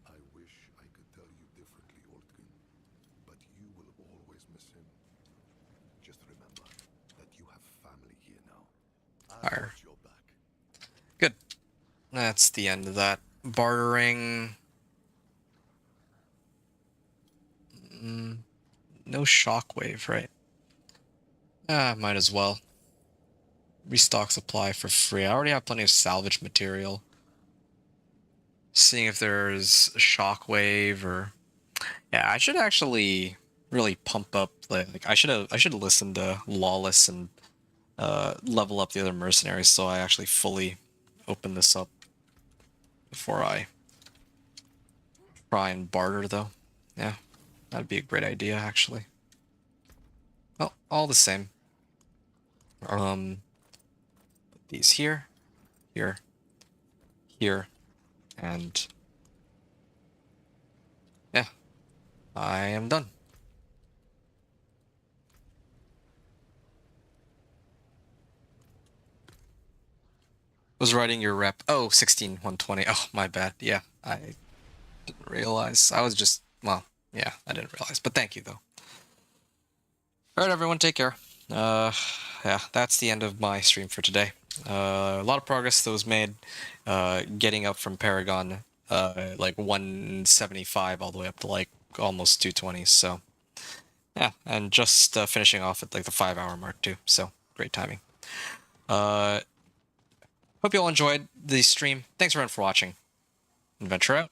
I wish I could tell you differently, Oldkin. But you will always miss him. Just remember that you have family here now. I've Fire. got your back. Good. That's the end of that. Bartering... no shockwave, right? Might as well. Restock supply for free. I already have plenty of salvage material. Seeing if there's a shockwave or... Yeah, I should actually really pump up, like I should listen to Lawless and level up the other mercenaries so I actually fully open this up before I try and barter, though. Yeah, that'd be a great idea, actually. Well, all the same. Put these here, here, here, and yeah, I am done. Was writing your rep. Oh, 16120. Oh, my bad. Yeah, I didn't realize. I was just, well, yeah, I didn't realize. But thank you, though. Alright, everyone, take care. Yeah, that's the end of my stream for today. A lot of progress that was made, getting up from Paragon, like 175 all the way up to like almost 220, so yeah, and just finishing off at like the 5-hour mark too, so great timing. Hope you all enjoyed the stream. Thanks everyone for watching. Adventure out.